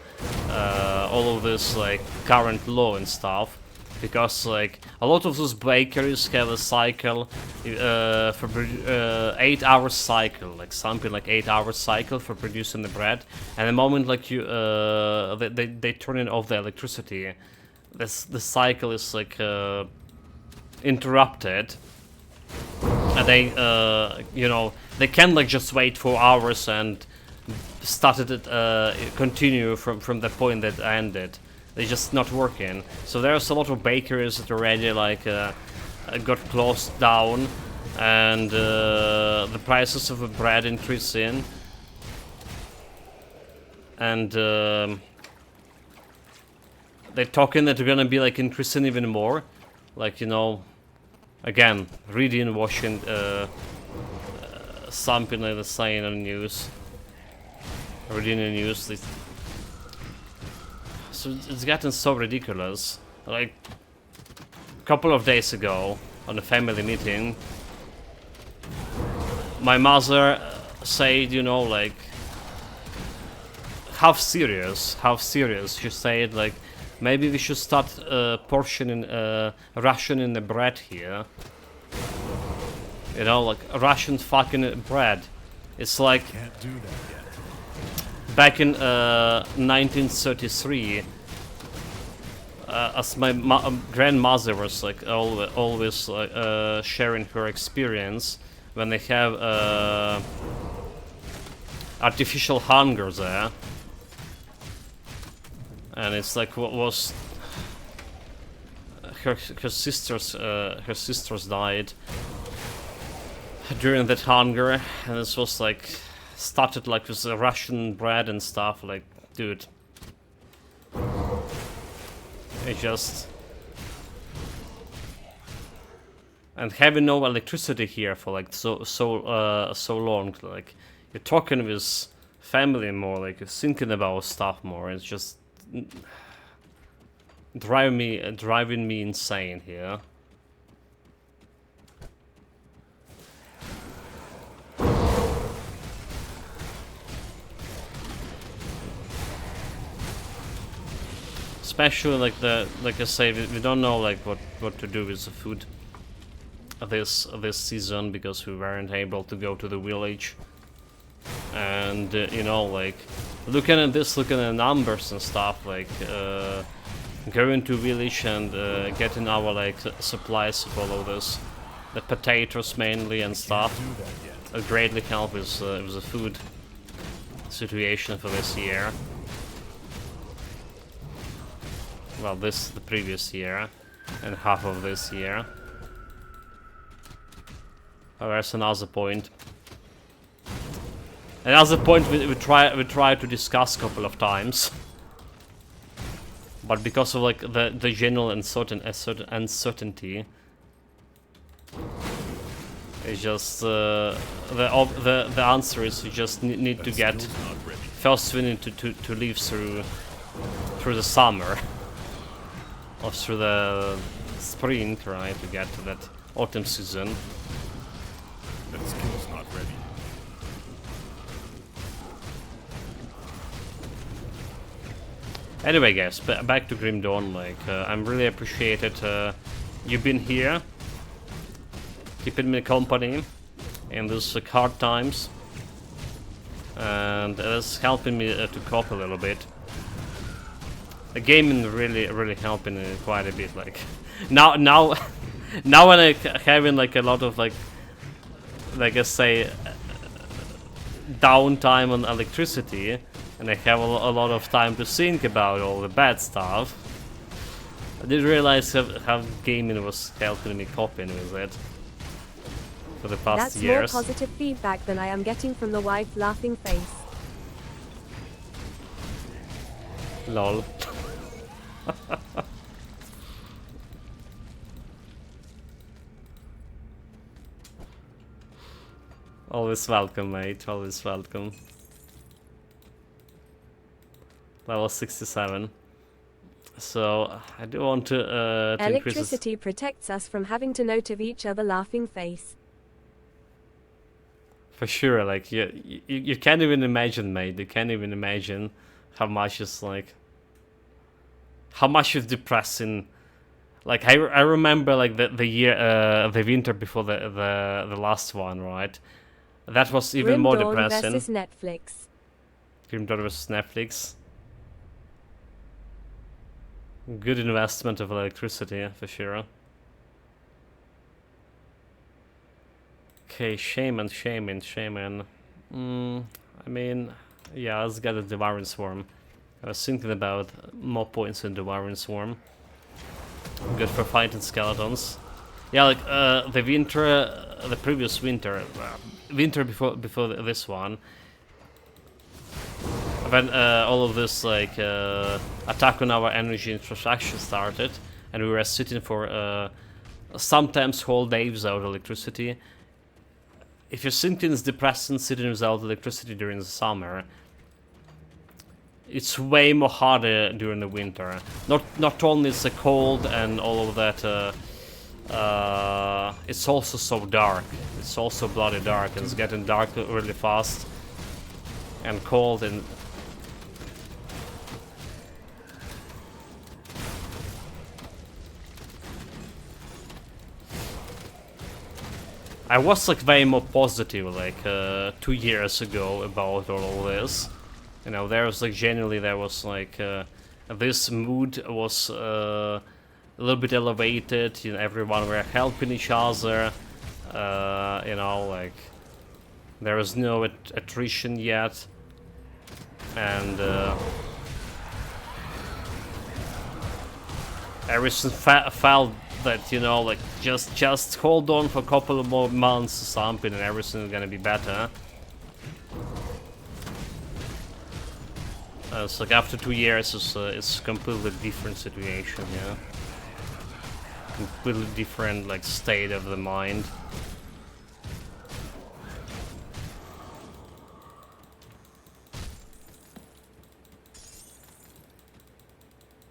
all of this like current law and stuff. Because like a lot of those bakeries have a cycle for 8-hour cycle, like something like 8-hour cycle for producing the bread. And the moment like you they turn it off the electricity, the cycle is like interrupted, and they you know they can't like just wait 4 hours and started it continue from the point that ended. They're just not working. So there's a lot of bakeries that already like got closed down, and the prices of the bread increasing, and they're talking that they're gonna be like increasing even more. Like, you know, again, reading, watching something like the saying on the news, reading the news. So it's gotten so ridiculous. Like a couple of days ago, on a family meeting, my mother said, you know, like, how serious, she said, like, maybe we should start portioning, rationing the bread here. You know, like, ration fucking bread. It's like, Can't do that yet. back in 1933, as my grandmother was like always sharing her experience when they have artificial hunger there, and it's like what was her sisters died during that hunger, and this was like started like with the Russian bread and stuff. Like, dude, it just, and having no electricity here for like so long, like you're talking with family more, like you're thinking about stuff more. It's just driving me insane here. Especially like like I say, we don't know like what to do with the food this season, because we weren't able to go to the village, and you know, like looking at the numbers and stuff, like going to village and getting our like supplies of all of this, the potatoes mainly and stuff, Do that yet. will greatly help with the food situation for this year. Well, the previous year, and half of this year. Oh, there's another point. Another point we try to discuss a couple of times, but because of like the general uncertainty, it's just the answer is we just need to get. Skill's not ready. First, we need to live through the summer. Or through the spring, right, to get to that autumn season. That skill's not ready. Anyway, guys, back to Grim Dawn. Like, I'm really appreciated you've been here, keeping me company in these hard times, and it's helping me to cope a little bit. The gaming really helping quite a bit. Like now now when I having like a lot of like I say downtime on electricity, and I have a lot of time to think about all the bad stuff. I didn't realize how gaming was helping me coping with it for the past That's years. more positive feedback than I am getting from the wife laughing face. Lol. Always welcome, mate. Always welcome. Level 67. So I do want to increase this. Electricity protects us from having to note of each other laughing face. For sure, like you can't even imagine, mate. You can't even imagine how much is like how much is depressing. Like I remember like the year the winter before the last one, right? That was even Grim more Dawn depressing. versus Netflix. Grim Dawn versus Netflix. Good investment of electricity, for sure. Okay, Shaman. I mean, yeah, let's get a Devouring Swarm. I was thinking about more points in Devouring Swarm. Good for fighting skeletons. Yeah, like the winter, the previous winter, winter before this one, when all of this like attack on our energy infrastructure started, and we were sitting for sometimes whole days without electricity. If you're thinking it's depressing sitting without electricity during the summer, it's way more harder during the winter. Not only is the cold and all of that, it's also so dark. It's also bloody dark, and it's getting dark really fast and cold. And I was like way more positive like 2 years ago about all of this. You know, there was like genuinely there was like this mood was a little bit elevated. You know, everyone were helping each other. You know, like there was no attrition yet, and everything felt that, you know, like just hold on for a couple of more months or something, and everything is gonna be better. It's like after 2 years, it's a completely different situation, yeah. Completely different, like, state of the mind.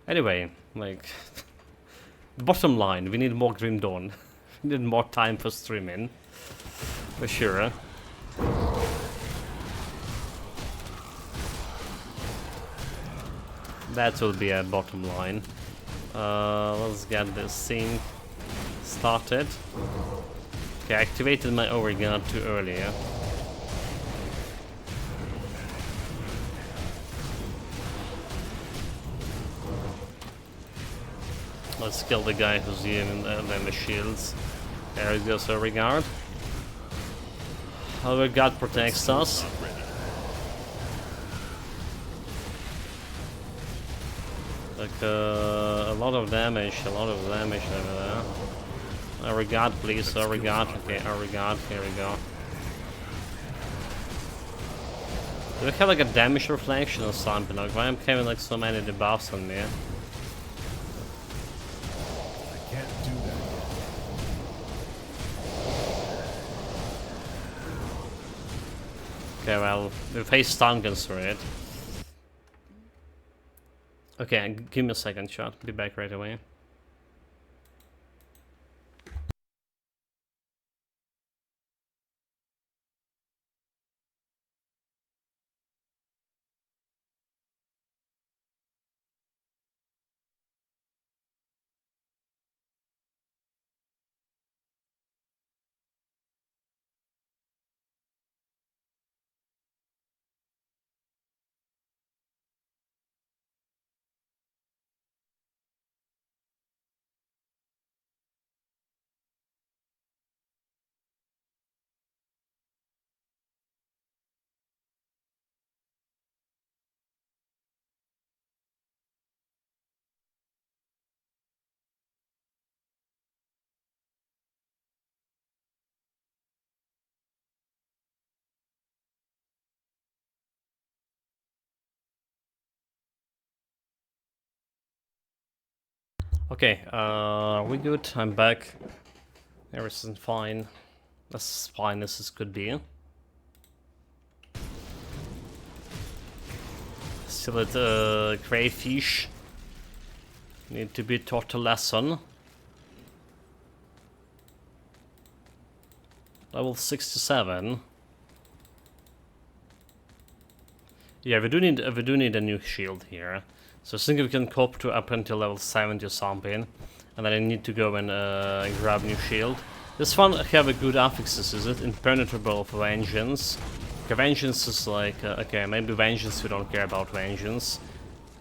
Anyway, like, the bottom line, we need more Grim Dawn. We need more time for streaming, for sure. That will be a bottom line. Let's get this thing started. Okay, I activated my overguard too early, yeah? Let's kill the guy who's using the shields. There he goes, overguard. Overguard protects us. Like a lot of damage over there. Overguard, please, overguard. Okay, overguard, here we go. Do we have like a damage reflection or something? Like, why am I having like so many debuffs on me? I can't do that yet. Okay, well, we face stun guns for it. Okay, give me a second shot. Be back right away. Okay, we good? I'm back. Everything's fine. As fine as it could be. Still at crayfish. Need to be taught a lesson. Level 67. Yeah, we do need a new shield here. So I think we can cope to up until level 70 or something, and then I need to go and grab new shield. This one have a good affixes, is it? Impenetrable for Vengeance. Okay, Vengeance is like, okay, maybe Vengeance, we don't care about Vengeance.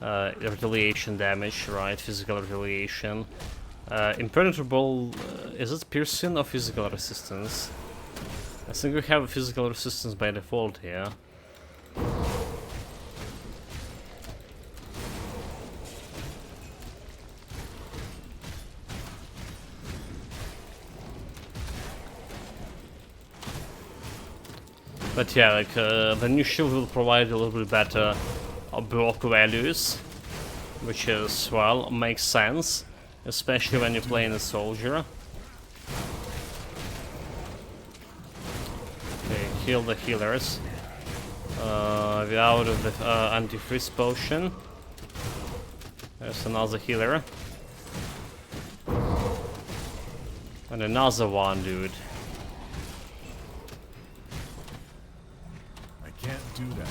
Retaliation damage, right? Physical retaliation. Impenetrable, is it piercing or physical resistance? I think we have a physical resistance by default here. But yeah, like the new shield will provide a little bit better block values, which is, well, makes sense, especially when you're playing a soldier. Okay, heal the healers. We're out of the anti-freeze potion. There's another healer. And another one, dude. Can't do that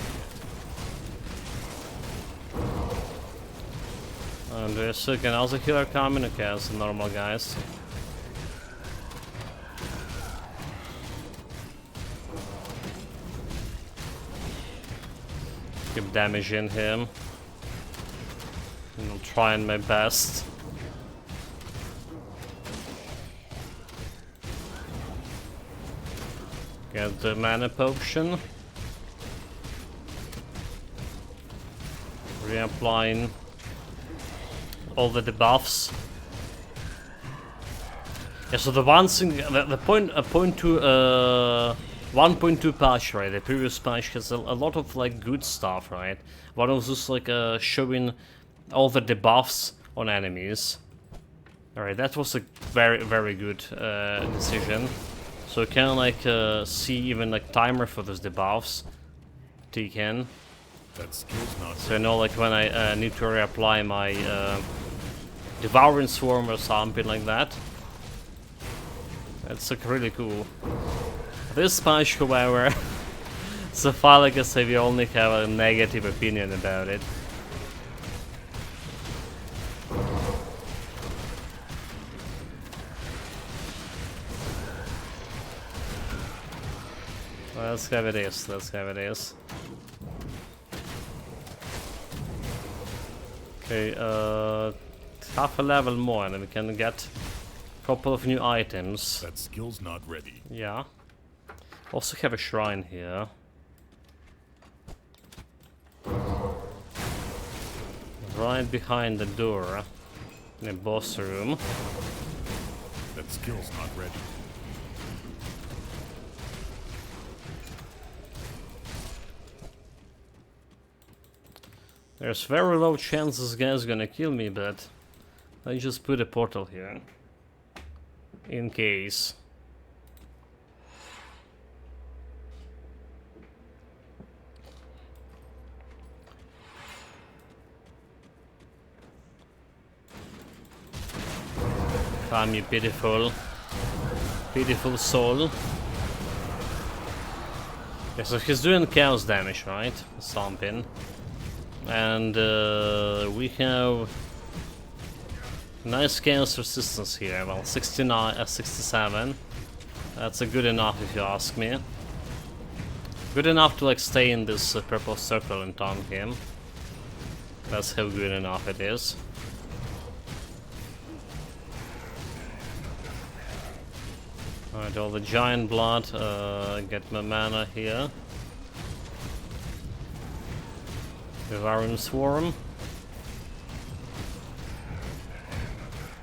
yet. And there's another healer coming. Okay, that's the normal guys. Keep damaging him. I'm trying my best. Get the mana potion. Reapplying all the debuffs. Yeah, so the one thing, the 1.2 patch, right? The previous patch has a lot of like good stuff, right? One was just like showing all the debuffs on enemies. Alright, that was a very good decision. So you can like see even like timer for those debuffs taken. That skill's not. So I know like when I need to reapply my Devouring Swarm or something like that. That's like really cool. This patch, however, so far like I say, we only have a negative opinion about it. Let's have it is, let's have it is. Okay, half a level more and we can get a couple of new items. That skill's not ready. Yeah. Also have a shrine here. Right behind the door. In the boss room. That skill's not ready. There's very low chance this guy's gonna kill me, but I just put a portal here. In case. Come, you pitiful soul. Yeah, so he's doing chaos damage, right? Something. And we have nice chaos resistance here. Well, 69, 67. That's a good enough if you ask me. Good enough to like stay in this purple circle and taunt him. That's how good enough it is. Alright, all the giant blood. Get my mana here. Devouring Swarm.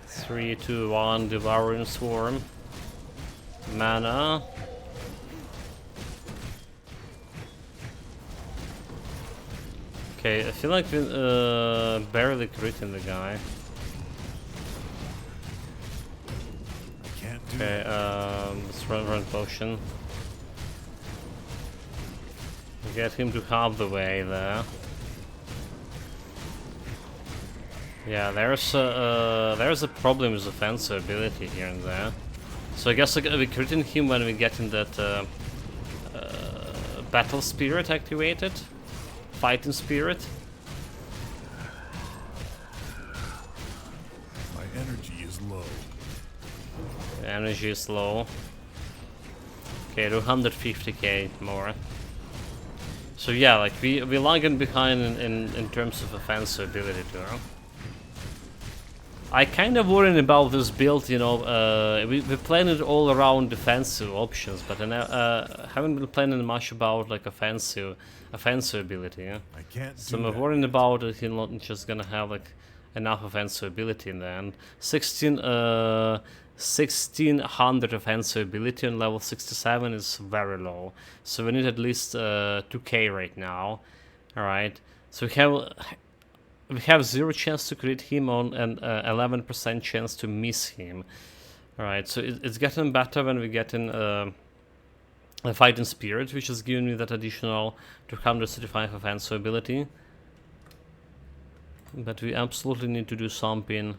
3, 2, 1, Devouring Swarm. Mana. Okay, I feel like we barely critting the guy. do Okay, that. let's run potion. Get him to half the way there. Yeah, there's a problem with offensive ability here and there. So I guess we critting him when we get in that battle spirit activated, fighting spirit. My energy is low. The energy is low. Okay, 250k more. So yeah, like we're lagging behind in terms of offensive ability too. I kind of worried about this build, you know. We planned it all around defensive options, but I haven't been planning much about like offensive ability. Yeah? I can't So do I'm that worried yet. about it. He's not just gonna have like enough offensive ability in the end. 1600 offensive ability on level 67 is very low. So we need at least 2k right now. All right. So we have 0 chance to crit him on and 11% chance to miss him. Alright, so it's getting better when we get in a fighting spirit, which is giving me that additional 235 offensive ability. But we absolutely need to do something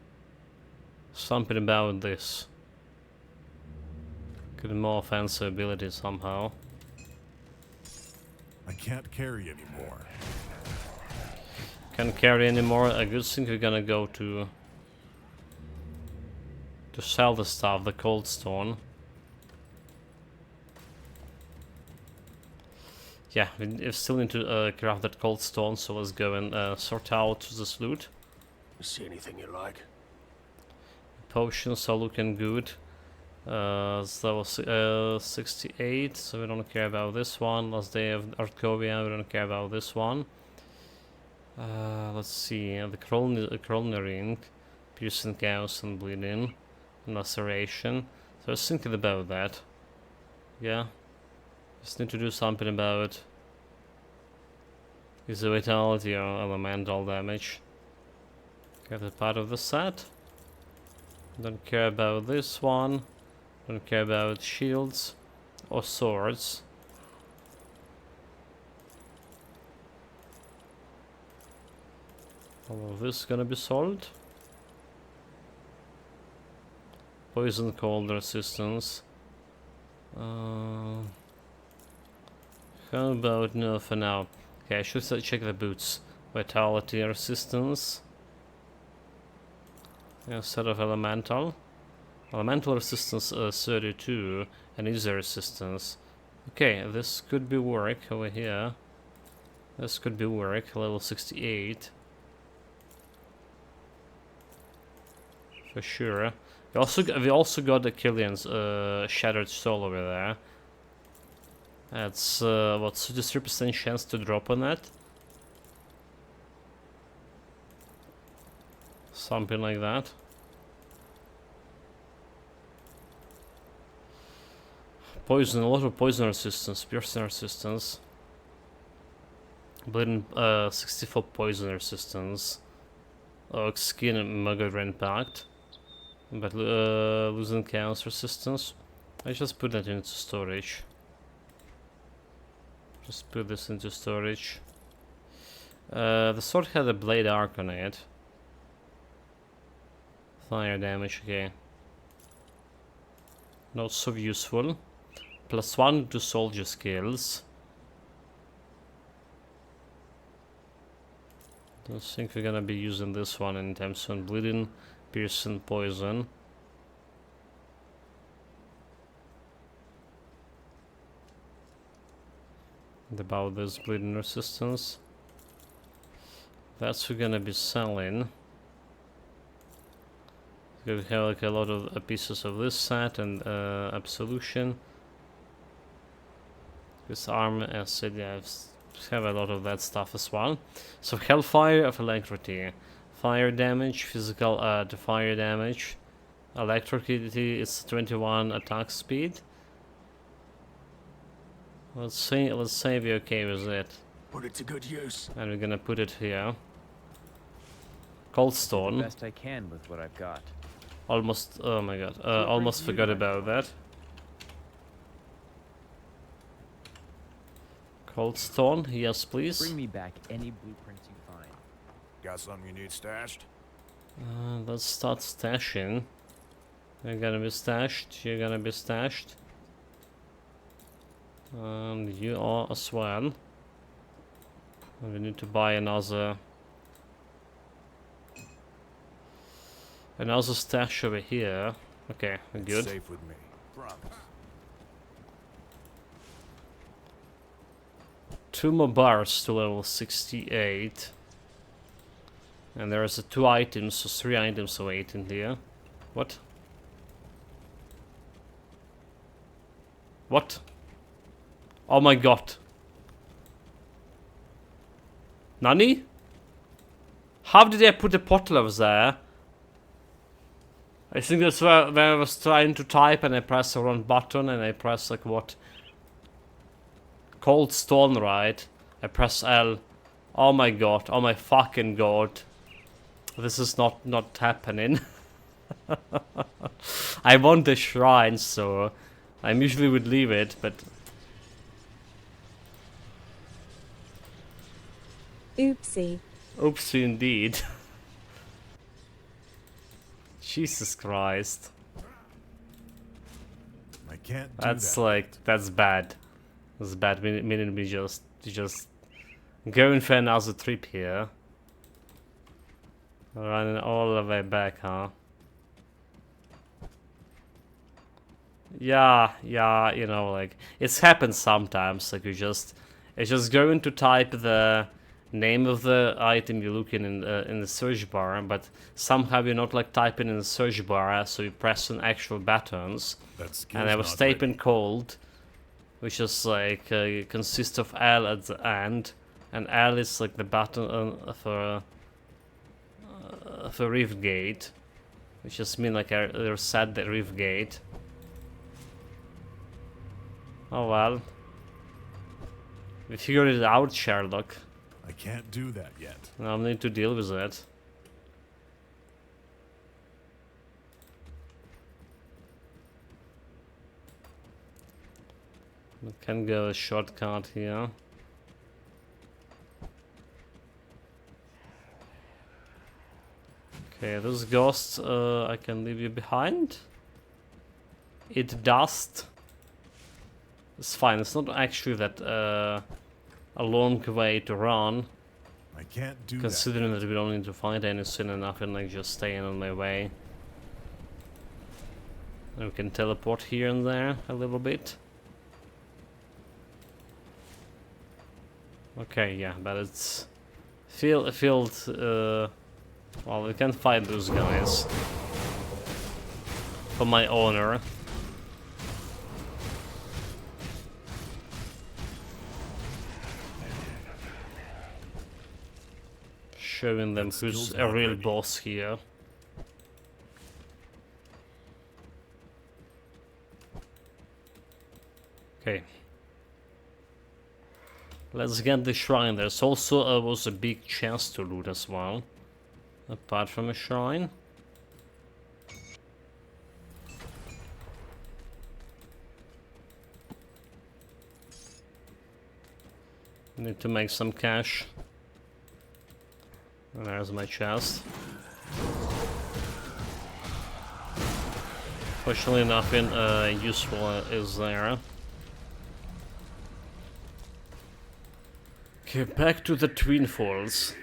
about this. Get more offensive ability somehow. I can't carry anymore. Can't carry anymore. I good think we're gonna go to sell the stuff, the cold stone. Yeah, we still need to craft that cold stone, so let's go and sort out this loot. See anything you like? Potions are looking good. It's level 68, so we don't care about this one. Last day of Arkovia, we don't care about this one. Let's see, the Krolny ring, piercing chaos and bleeding, laceration. So I was thinking about that. Yeah, just need to do something about is the vitality or elemental damage. Get a part of the set. Don't care about this one. Don't care about shields or swords. All of this gonna be sold. Poison cold resistance. How about no for now? Okay, I should check the boots. Vitality resistance. Instead of elemental. Elemental resistance 32 and easy resistance. Okay, this could be work over here. This could be work, level 68. For sure. We also got the Killian's Shattered Soul over there. That's what, 33% chance to drop on that? Something like that. Poison, a lot of poison resistance, piercing resistance. Bleeding 64 poison resistance. Oak skin and Mugger impact. But losing chaos resistance. I just put that into storage. Just put this into storage. The sword had a blade arc on it. Fire damage, okay. Not so useful. +1 to soldier skills. Don't think we're gonna be using this one in terms of bleeding, piercing, poison. And about this bleeding resistance. That's we're gonna be selling. We have like a lot of pieces of this set and absolution. This armor acid, yeah, have a lot of that stuff as well. So Hellfire of Electricity, fire damage, physical to fire damage, electricity is 21 attack speed. Let's say we're okay with it, Put it to good use. and we're gonna put it here. Cold The Stone. best I can with what I've got. Almost, oh my god, almost forgot about that. Cold stone, yes please. Bring me back any blueprints you find. Got something you need stashed? Let's start stashing. You're gonna be stashed, you're gonna be stashed. And you are as well. And we need to buy another stash over here. Okay, It's good. safe with me. Promise. 2 more bars to level 68. And there's 2 items, so 3 items waiting here. What? What? Oh my god. Nani? How did I put a portal over there? I think that's where I was trying to type and I pressed the wrong button and I pressed like what? Cold stone, right? I press L. Oh my god, oh my fucking god. This is not happening. I want the shrine, so I usually would leave it, but Oopsie. oopsie indeed. Jesus Christ. I can't do That's that. like, that's bad. That's bad. We just going for another trip here. Running all the way back, huh? Yeah, you know, like it's happened sometimes. Like it's just going to type the name of the item you're looking in the search bar, but somehow you're not like typing in the search bar, so you press on actual buttons. That skill's And I was not typing ready. cold, which is like consists of L at the end, and L is like the button for rift gate, which just mean like I reset the rift gate. Oh well, we figured it out, Sherlock. I can't do that yet. Now I need to deal with it. We can go a shortcut here. Okay, this ghost, I can leave you behind. It does. It's fine, it's not actually that a long way to run, I can't do considering that we don't need to find anything enough and like just staying on my way. And we can teleport here and there a little bit. Okay, yeah, but it's filled. Well, we can fight those guys for my honor. Showing them who's a real boss here. Okay. Let's get the shrine. There's also was a big chest to loot as well, apart from a shrine. Need to make some cash. And there's my chest. Fortunately, nothing useful is there. Okay, back to the Twin Falls.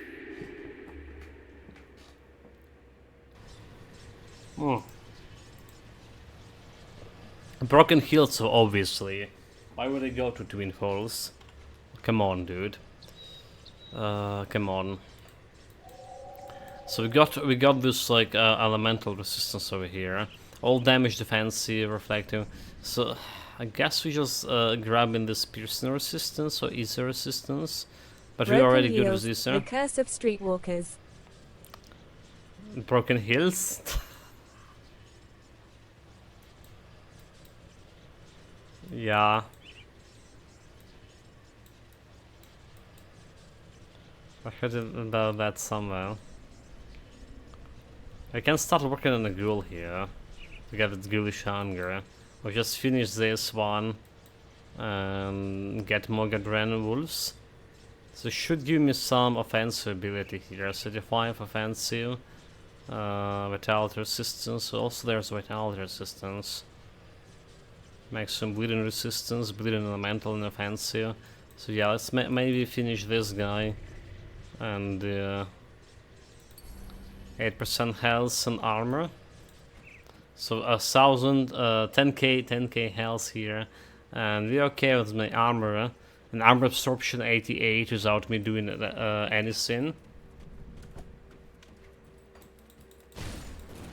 Oh. Broken Hills, so obviously. Why would I go to Twin Falls? Come on, dude. Come on. So we got this like elemental resistance over here. All damage, defensive, reflective. So I guess we just grabbing this piercing resistance or easy resistance. But we're already good with this, The curse of streetwalkers. Broken Hills. Yeah. I heard about that somewhere. I can start working on a ghoul here to get its ghoulish hunger. Or just finish this one and get Mogadren wolves. So it should give me some offensive ability here. 35 offensive, vitality resistance. Also there's vitality resistance. Maximum bleeding resistance, bleeding elemental and offensive. So yeah, let's maybe finish this guy. And 8% health and armor. So 10k health here. And we're okay with my armor. And armor absorption 88 without me doing anything.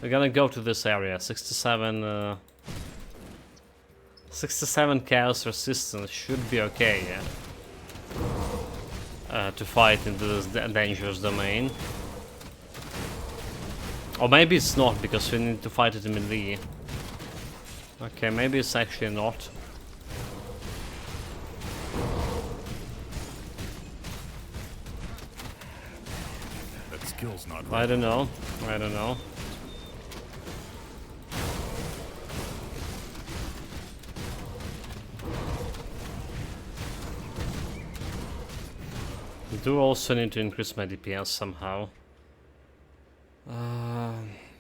We're gonna go to this area. 67 chaos resistance should be okay, yeah. To fight into this dangerous domain. Or maybe it's not, because we need to fight it in melee. Okay, maybe it's actually not. That skill's not I don't know. I don't know. I do also need to increase my DPS somehow.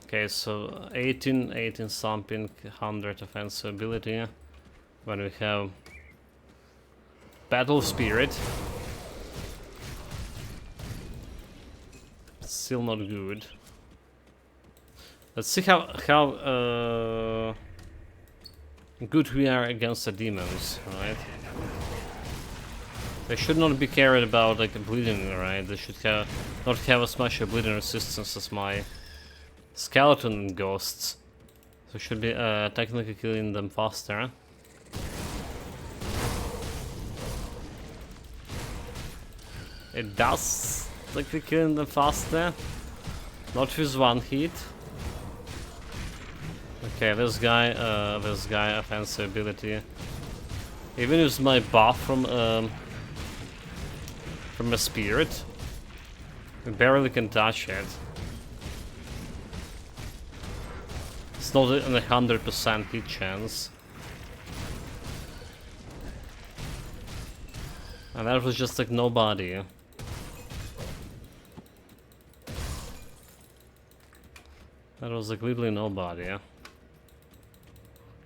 Okay, so 18 something, 100 offensive ability. When we have Battle Spirit. Still not good. Let's see how good we are against the demons, right? They should not be carried about like bleeding, right? They should not have as much bleeding resistance as my skeleton ghosts. So should be technically killing them faster. It does technically killing them faster. Not with one hit. Okay, this guy offensive ability. Even with my buff from a spirit, we barely can touch it. It's not a 100% hit chance. And that was just like nobody. That was like literally nobody.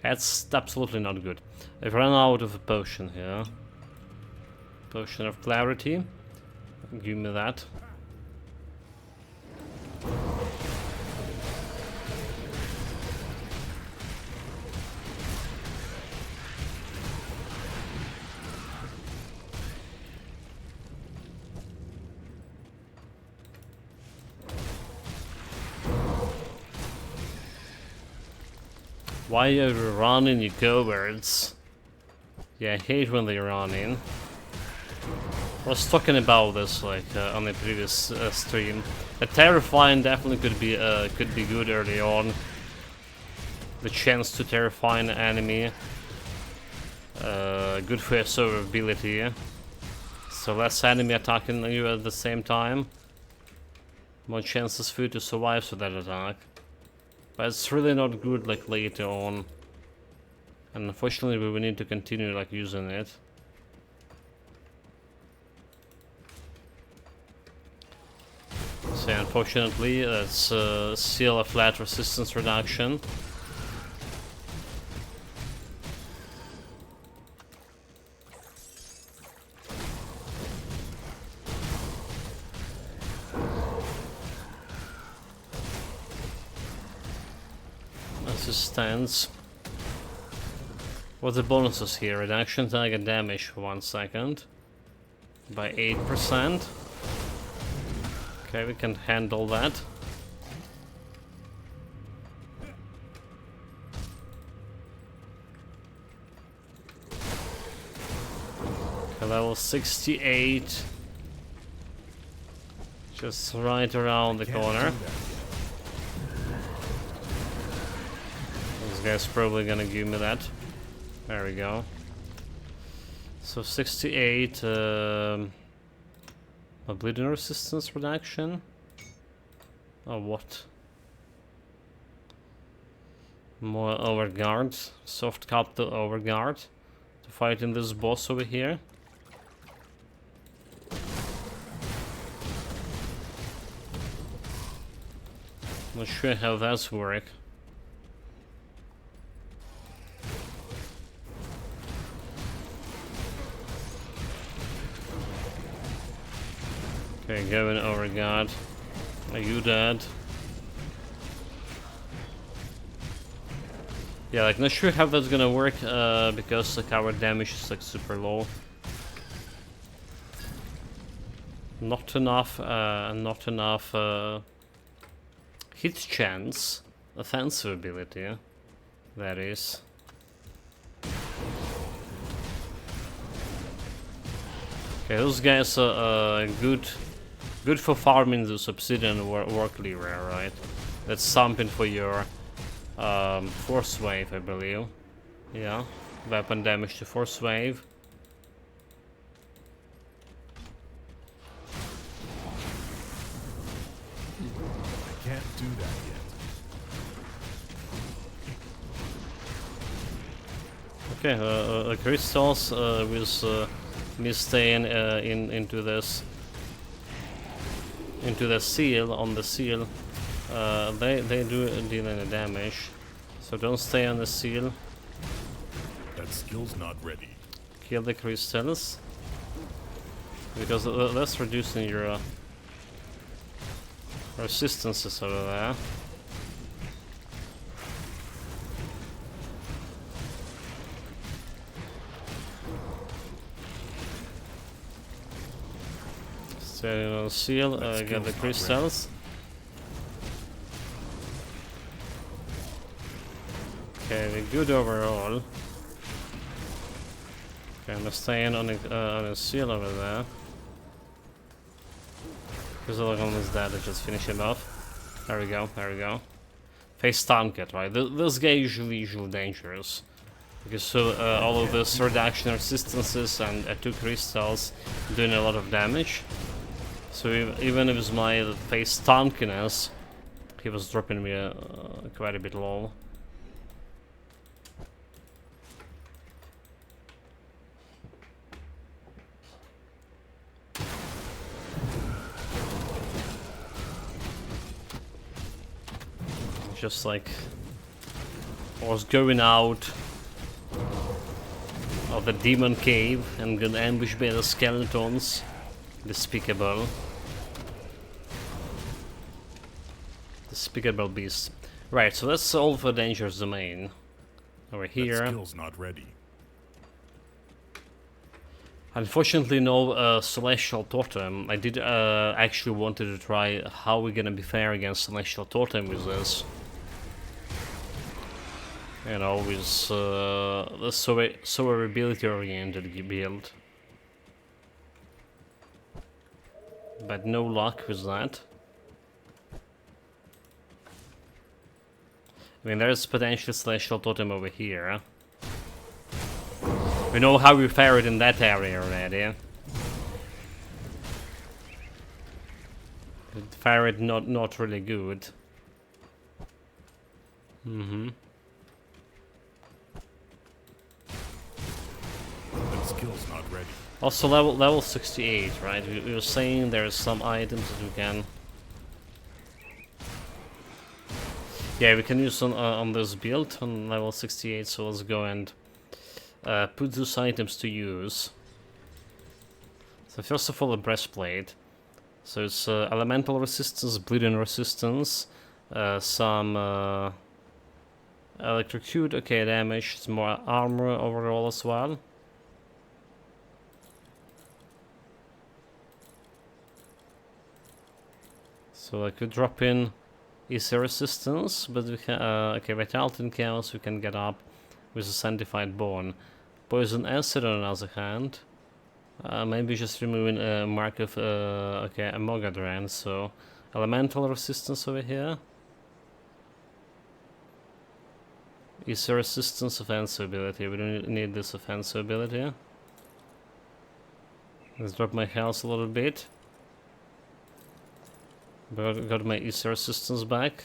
That's absolutely not good. I've run out of a potion here. Potion of clarity. Give me that. Why are you running, you cowards? Yeah, I hate when they run in. I was talking about this like on the previous stream. A terrifying definitely could be good early on. The chance to terrify an enemy. Good for your survivability. So less enemy attacking you at the same time. More chances for you to survive through that attack. But it's really not good like later on. And unfortunately we will need to continue like using it. So unfortunately it's still a flat resistance reduction. Stands. What's the bonuses here? Reduction target damage for 1 second by 8%. Okay, we can handle that. Okay, level 68. Just right around the corner. Guy's probably gonna give me that. There we go. So 68 a bleeding resistance reduction. Oh, what? More overguard, soft cap to overguard to fight in this boss over here. Not sure how that's work. Okay, going overguard. Are you dead? Yeah, like, not sure how that's gonna work, because the cover damage is like super low. Not enough, hit chance, offensive ability, that is. Okay, those guys are good for farming the obsidian work lever, right? That's something for your force wave, I believe. Yeah, weapon damage to force wave. I can't do that yet. Okay, crystals with me staying into the seal, on the seal. They do deal any damage, so don't stay on the seal. That skill's not ready. Kill the crystals, because that's reducing your resistances over there. Stay on the seal, get the crystals. Okay, we're good overall. Okay, I'm staying on a seal over there. Because the one is dead, let's just finish him off. There we go, there we go. Face Tomcat, right? This guy is usually dangerous. Because all of this reduction resistances and 2 crystals doing a lot of damage. So even if it's my face tankiness, he was dropping me quite a bit low. Just like I was going out of the demon cave and got ambushed by the skeletons. Despicable. Despicable beast. Right, so that's all for Dangerous Domain. Over here. That skill's not ready. Unfortunately, no Celestial Totem. I did actually wanted to try how we're gonna be fair against Celestial Totem with this. You know, with the survivability oriented build. But no luck with that. I mean, there's potential Celestial Totem over here. We know how we fared in that area already. We fared not really good. That skill's not ready. Also level 68, right? We were saying there's some items that we can... Yeah, we can use on this build on level 68, so let's go and put those items to use. So first of all, a breastplate. So it's elemental resistance, bleeding resistance, some electrocute, okay, damage, it's more armor overall as well. So I could drop in easy resistance, but we can, okay, Vitality and Chaos we can get up with a Sanctified Bone. Poison Acid on the other hand, maybe just removing a mark of, okay, a Mogadran, so Elemental Resistance over here. Easy Resistance, Offensive ability, we don't need this Offensive ability. Let's drop my health a little bit. Got my easy resistance back.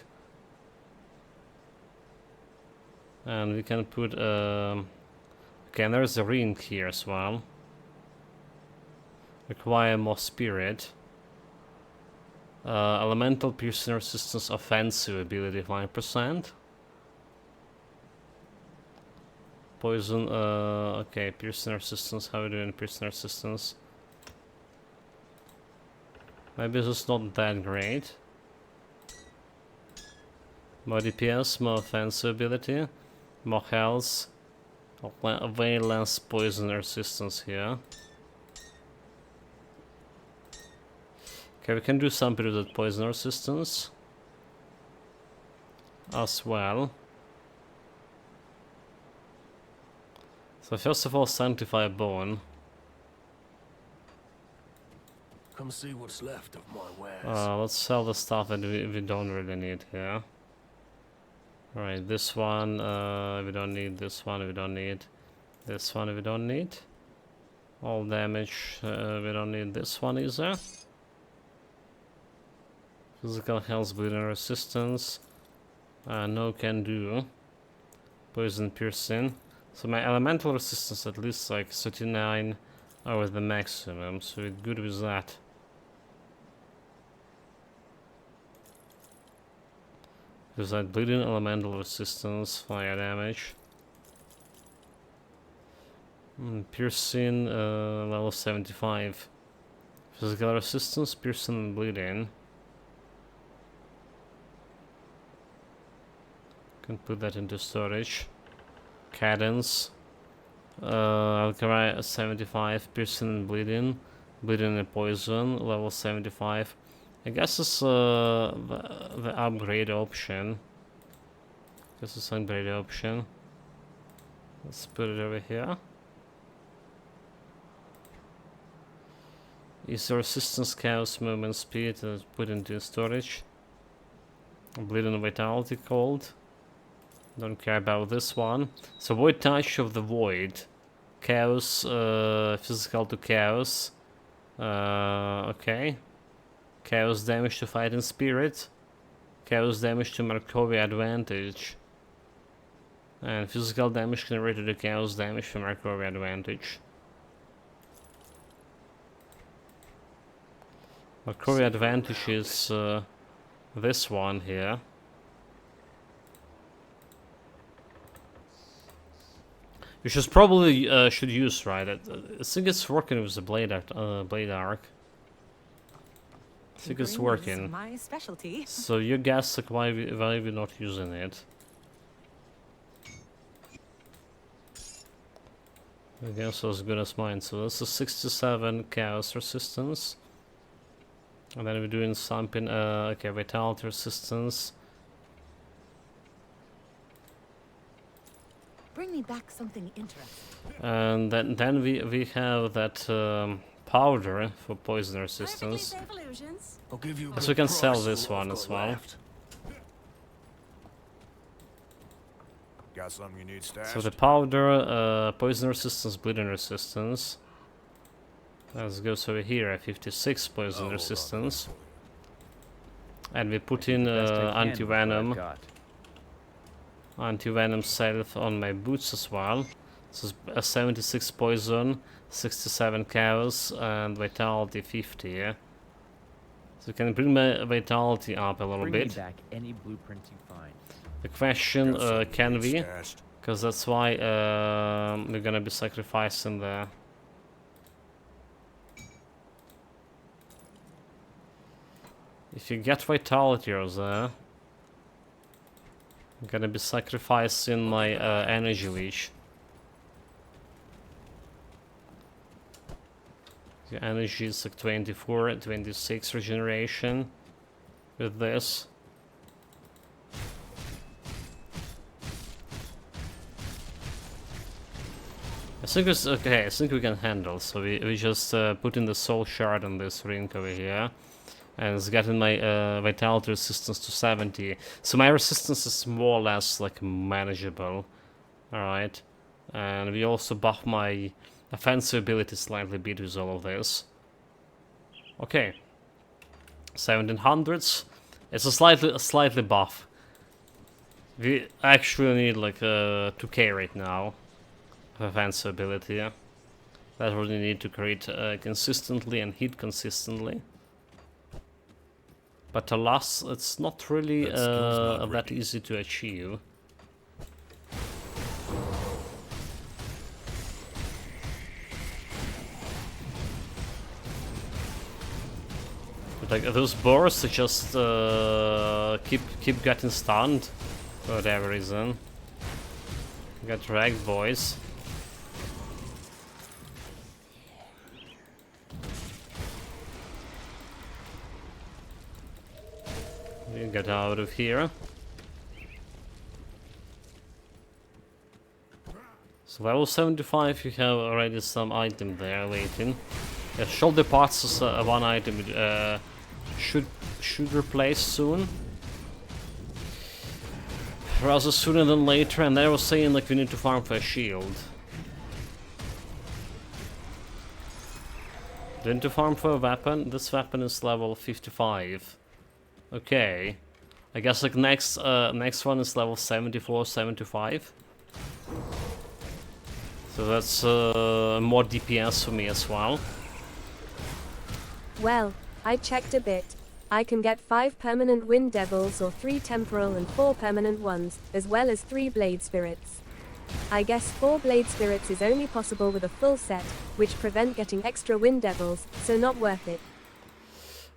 And we can put okay, and there's a ring here as well. Require more spirit. Elemental piercing resistance offensive ability 5%. Poison, okay, piercing resistance, how are we doing piercing resistance? Maybe this is not that great. More DPS, more offensive ability, more health, way less poison resistance here. Okay, we can do something with that poison resistance as well. So first of all, sanctify bone. Come see what's left of my wares. Let's sell the stuff that we don't really need here. Alright, this one we don't need, this one we don't need, this one we don't need. All damage, we don't need this one either. Physical health, bleeding resistance. No can do. Poison piercing. So my elemental resistance at least like 39 over the maximum, so we're good with that. Because that bleeding elemental resistance, fire damage. Piercing, level 75. Physical resistance, piercing and bleeding. Can put that into storage. Cadence. Alchemy 75, piercing and bleeding. Bleeding and poison, level 75. I guess it's the upgrade option. This is upgrade option. Let's put it over here. Is the resistance, chaos, movement, speed? Put into storage. Bleeding vitality cold. Don't care about this one. So void touch of the void. Chaos, physical to chaos. Okay. Chaos damage to fighting spirit. Chaos damage to Markovia advantage. And physical damage generated to chaos damage for Markovia advantage. Markovia advantage is this one here. You should probably should use, right? I think it's working with the blade arc. I think it's working. My specialty. So you guess like why we're not using it? I guess as good as mine. So this is 67 chaos resistance, and then we're doing something. Okay, vitality resistance. Bring me back something interesting. And then we have that powder for poison resistance. I'll give you a So good we can sell price for this what one I've as got well. left. Got something you need stashed? So the powder, poison resistance, bleeding resistance. Let's go over here at 56 poison resistance. And we put in anti-venom. Anti-venom self on my boots as well. So a 76 poison, 67 chaos, and vitality 50. Yeah? So you can bring my vitality up a little Bring bit. me back any blueprints you find. The question, Got something can you need we? stashed? Because that's why we're gonna be sacrificing the... If you get vitality or there, I'm gonna be sacrificing my energy leech. The energy is like 24, 26 regeneration with this. I think it's okay. I think we can handle. So we just put in the soul shard on this ring over here, and it's getting my vitality resistance to 70. So my resistance is more or less like manageable. All right, and we also buff my offensive ability slightly bit with all of this. Okay, 1700s. It's a slightly buff. We actually need like 2k right now of offensive ability. Yeah? That's what we need to create consistently and hit consistently. But alas, it's not really That skill's not that ready. easy to achieve. But like those boars, they just keep getting stunned for whatever reason. Get wrecked, boys. We get out of here. So level 75, you have already some item there waiting. Shoulder parts is one item should replace soon. Rather sooner than later, and I was saying like we need to farm for a shield. Do we need to farm for a weapon? This weapon is level 55. Okay. I guess like next one is level 74, 75. So that's more DPS for me as well. Well, I checked a bit. I can get 5 permanent wind devils or 3 temporal and 4 permanent ones, as well as 3 blade spirits. I guess 4 blade spirits is only possible with a full set, which prevent getting extra wind devils, so not worth it.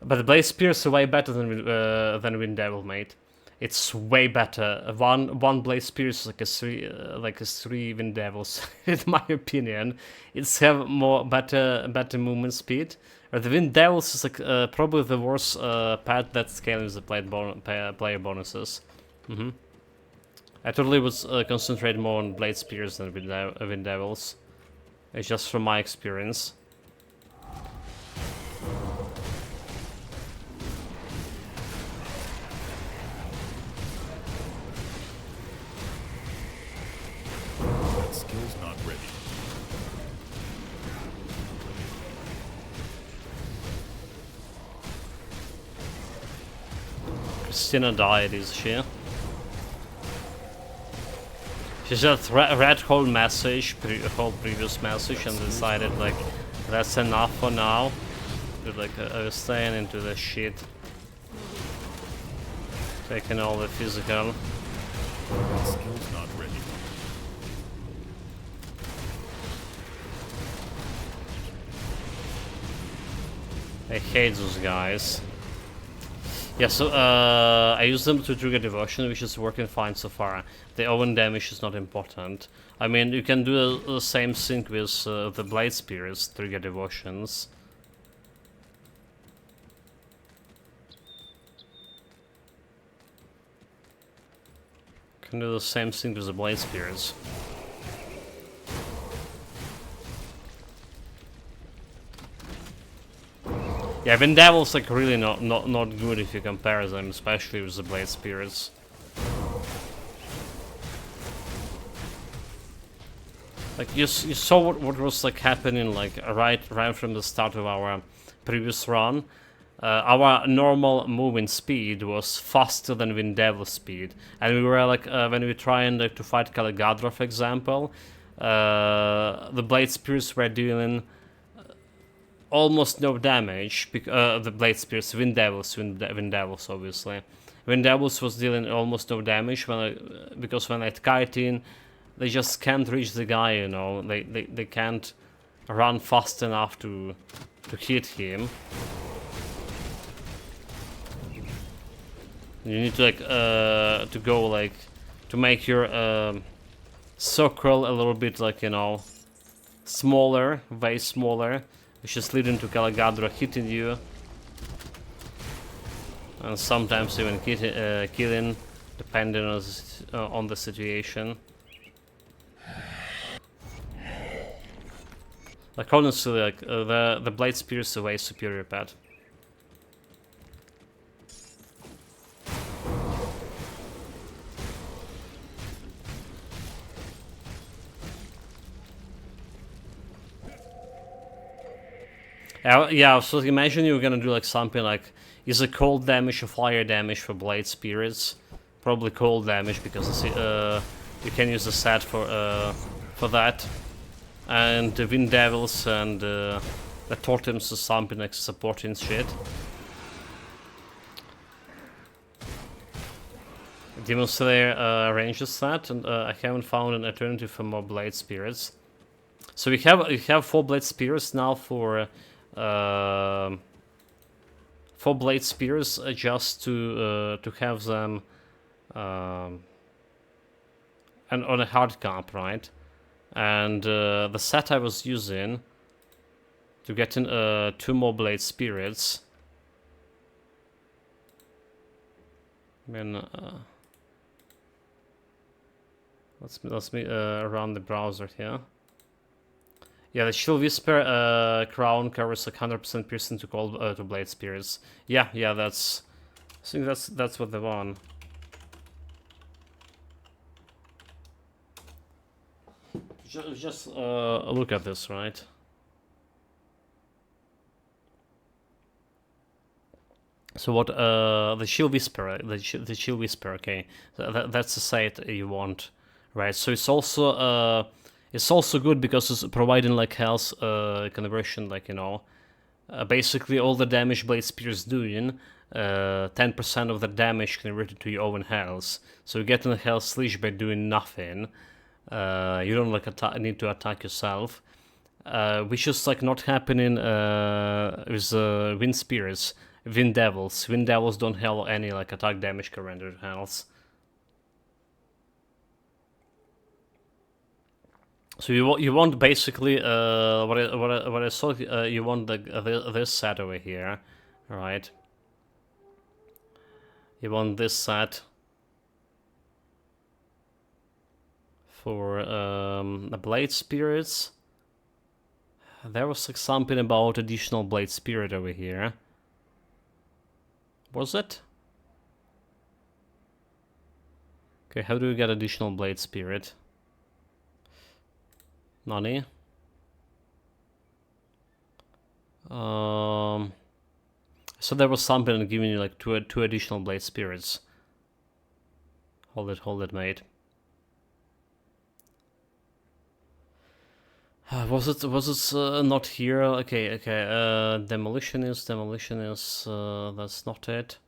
But the Blaze Spears are way better than Wind Devil, mate. It's way better. One Blaze Spear is like a three Wind Devils, in my opinion. It's have better movement speed. Or the Wind Devils is like probably the worst pet that scaling the player bonuses. I totally would concentrate more on Blade Spears than Wind Devils. It's just from my experience. That skill's not ready. Christina died, is she? She just read whole message, whole previous message, and decided like that's enough for now. But like I was staying into the shit, taking all the physical. That skill's not ready. I hate those guys. Yeah, so I use them to trigger devotion, which is working fine so far. The own damage is not important. I mean, you can do the same thing with the blade spears, trigger devotions. Can do the same thing with the blade spears. Yeah, Wind Devil's like really not good if you compare them, especially with the Blade Spears. Like you saw what was like happening like right from the start of our previous run. Our normal moving speed was faster than Wind Devil's speed, and we were like when we were trying like, to fight Caligadra, for example, the Blade Spears were dealing almost no damage, the Blade Spears, Wind Devils obviously. Wind Devils was dealing almost no damage because when I kite in, they just can't reach the guy, you know. They can't run fast enough to hit him. You need to like to go like to make your circle a little bit like, you know, smaller, way smaller. Which is leading to Caligadra hitting you, and sometimes even killing, depending on the situation. Like honestly, like the Blade Spear is a way superior pet. Yeah, so imagine you were gonna do like something like is a cold damage or fire damage for Blade Spirits, Probably cold damage because you can use the set for that. And the Wind Devils and the Totems or something like supporting shit. Demon Slayer Ranger set, and I haven't found an alternative for more Blade Spirits. So we have 4 Blade Spears now for 4 Blade Spears just to have them and on a hard camp, right? And the set I was using to get in 2 more Blade Spirits. I mean, let's me run the browser here. Yeah, the Chill Whisper crown covers like 100% piercing to cold to Blade Spirits. Yeah, that's. I think that's what they want. Just look at this, right? So what? The Chill Whisper, the Chill Whisper. Okay, so that's the site you want, right? So it's also good because it's providing like health conversion, like basically all the damage Blade Spear is doing. 10% of the damage converted to your own health. So you get in a health slash by doing nothing. You don't like need to attack yourself, which is like not happening with Wind Spears, Wind Devils. Wind Devils don't have any like attack damage rendered health. So you want basically what I saw you want this set over here, right? You want this set for the Blade Spirits. There was like something about additional Blade Spirit over here. Was it? Okay, how do we get additional Blade Spirit? Nani? So there was something giving you like two additional Blade Spirits. Hold it, mate. Was it not here? Okay. Demolition is. That's not it.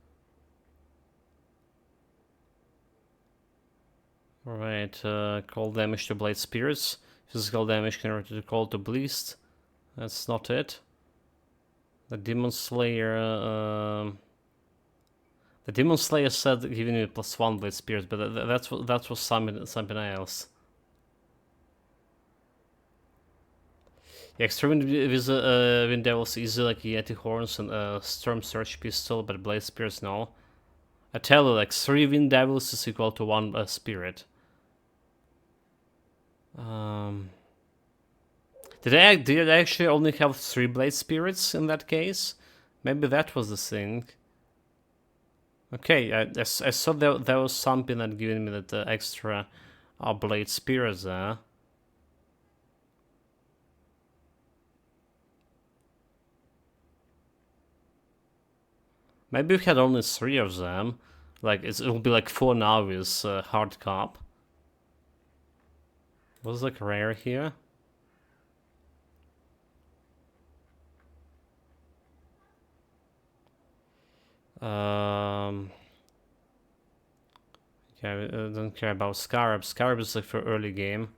Alright. Cold damage to Blade Spirits. Physical damage converted to cold to Bleast. That's not it. The Demon Slayer. The Demon Slayer said giving you +1 Blade Spirits, but that was something else. Yeah, extra wind with Wind Devils easy like Yeti Horns and Storm Surge Pistol, but Blade Spears no. I tell you, like 3 Wind Devils is equal to 1 Spirit. Did I actually only have 3 Blade Spirits in that case? Maybe that was the thing. Okay, I saw there was something that giving me that extra Blade Spears there. Maybe we had only 3 of them. Like it will be like 4 now with hard cop. Was like rare here. Okay, I don't care about Scarab. Scarab is like for early game.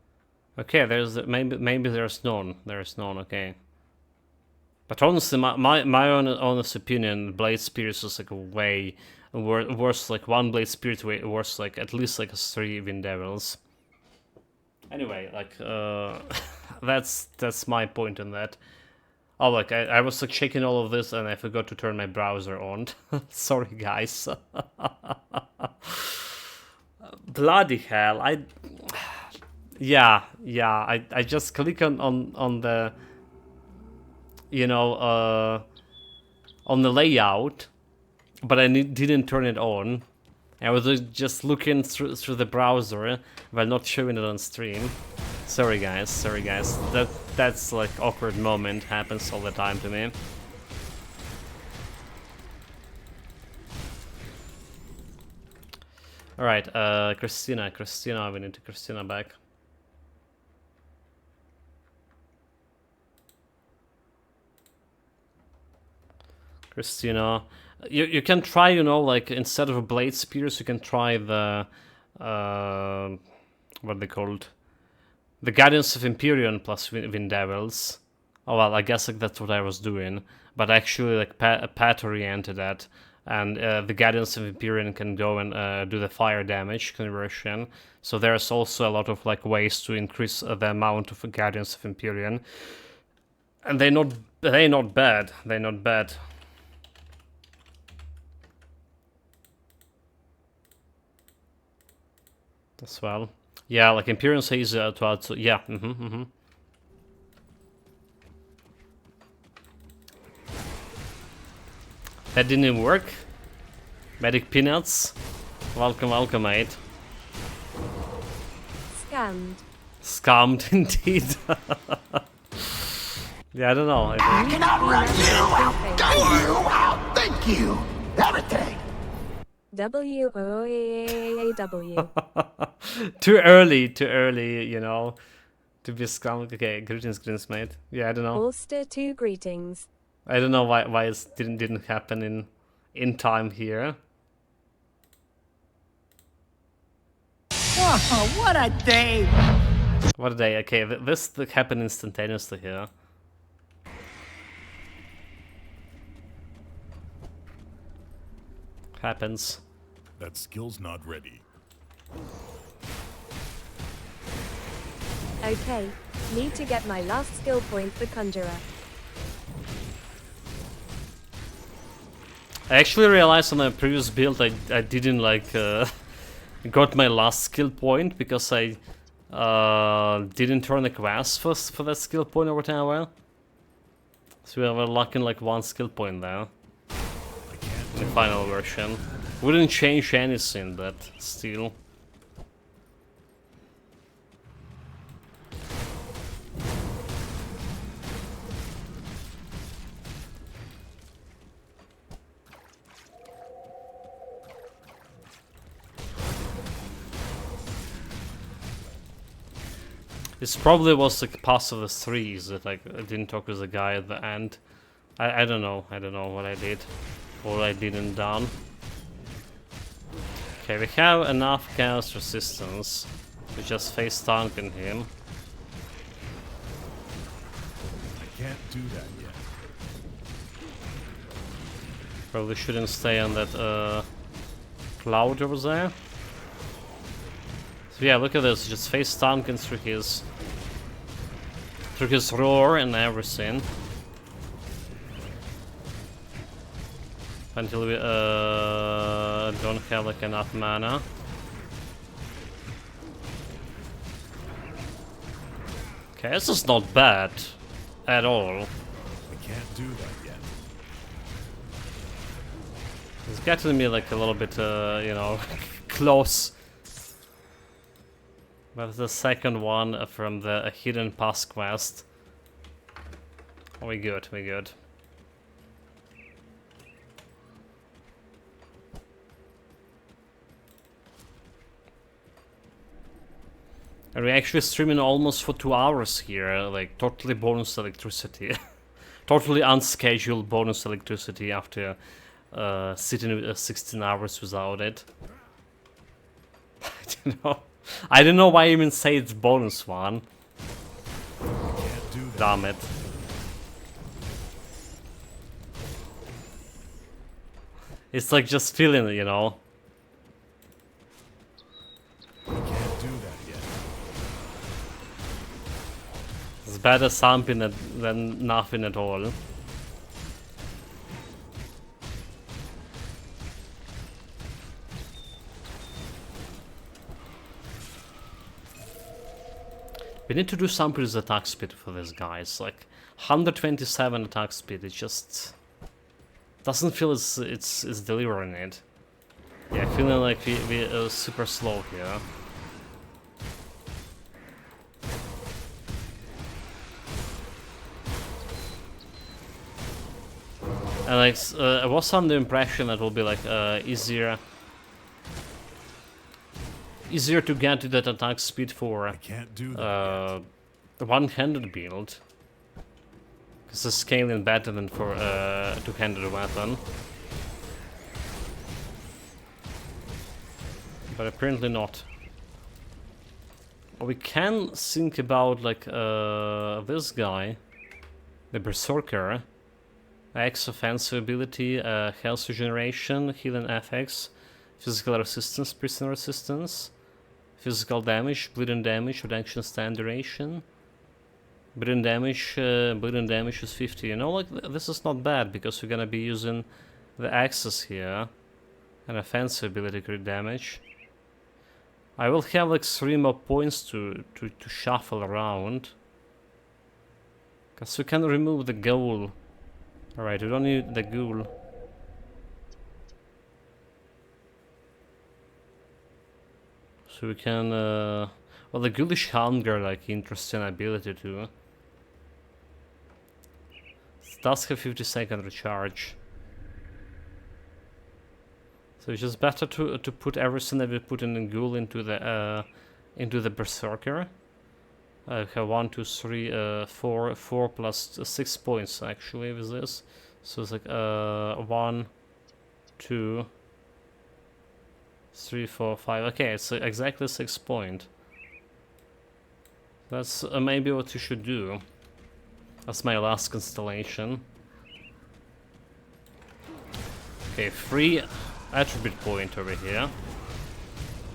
Okay, there's maybe there's none. There's none. Okay. But honestly, my honest opinion, Blade Spears is like way worse. Like 1 Blade Spirit way worse. Like at least like 3 Wind Devils. Anyway, like that's my point on that. Oh, like I was like checking all of this and I forgot to turn my browser on. Sorry, guys. Bloody hell! I just click on the on the layout, but I didn't turn it on. I was just looking through the browser while not showing it on stream. Sorry guys. That's like awkward moment, happens all the time to me. Alright, Christina, we need to Christina back. Christina, you can try, you know, like instead of blade spears, you can try the what are they called? The Guardians of Empyrean plus Wind Devils. Oh well, I guess like that's what I was doing, but actually like Pat oriented that, and the Guardians of Empyrean can go and do the fire damage conversion. So there's also a lot of like ways to increase the amount of Guardians of Empyrean, and they're not bad. They're not bad. As well. Yeah, like Empyrean says to add, so yeah, That didn't even work. Medic Peanuts. Welcome, mate. Scammed. Scammed indeed. Yeah, I don't know. I cannot run you out. Thank you. Everything. W-O-A-W. Too early, you know, to be scammed. Okay, greetings, mate. Yeah, I don't know. Ulster 2 greetings. I don't know why it didn't happen in time here. Oh, what a day! What a day. Okay, this happened instantaneously here. Happens. That skill's not ready. Okay, need to get my last skill point for Conjurer. I actually realized on the previous build I didn't like got my last skill point because I didn't turn the quest for that skill point or whatever. So we were lacking like one skill point there. In the final version. Wouldn't change anything, but still. This probably was like pass of the threes that like I didn't talk with the guy at the end. I don't know what I did or I didn't done. Okay, we have enough chaos resistance to just face tanking him. I can't do that yet. Probably shouldn't stay on that cloud over there. So yeah, look at this, just face tanking through his roar and everything. Until we don't have like enough mana. Okay, this is not bad at all. I can't do that yet. It's getting me like a little bit, you know, close. But the second one from the Hidden Pass quest. Oh, we good. And we're actually streaming almost for 2 hours here, like totally bonus electricity. Totally unscheduled bonus electricity after sitting 16 hours without it. I don't know why I even say it's bonus one. Can't do that. Damn it. It's like just feeling it, you know. I can't do that yet. It's better something than nothing at all. We need to do something with attack speed for this guy. It's like 127 attack speed. It just doesn't feel it's delivering it. Yeah, feeling like we are super slow here. And like I was under the impression that it will be like easier easier to get to that attack speed for I can't do that yet. the one-handed build. Because the scaling better than for a two-handed weapon. But apparently not. We can think about like this guy, the Berserker. X offensive ability, health regeneration, healing FX, physical resistance, prisoner resistance, physical damage, bleeding damage, reduction stand duration. Bleeding damage is 50. You know, like this is not bad because we're gonna be using the axes here, and offensive ability crit damage. I will have like 3 more points to shuffle around. Cause we can remove the goal. Alright, we don't need the ghoul. So we can, well, the ghoulish hunger, like, interesting ability too. It does have 50-second recharge. So it's just better to put everything that we put in the ghoul into the berserker. I have 1, 2, 3, 4 plus 6 points actually with this. So it's like 1, 2, 3, 4, 5. Okay, it's exactly 6 points. That's maybe what you should do. That's my last constellation. Okay, 3 attribute point over here.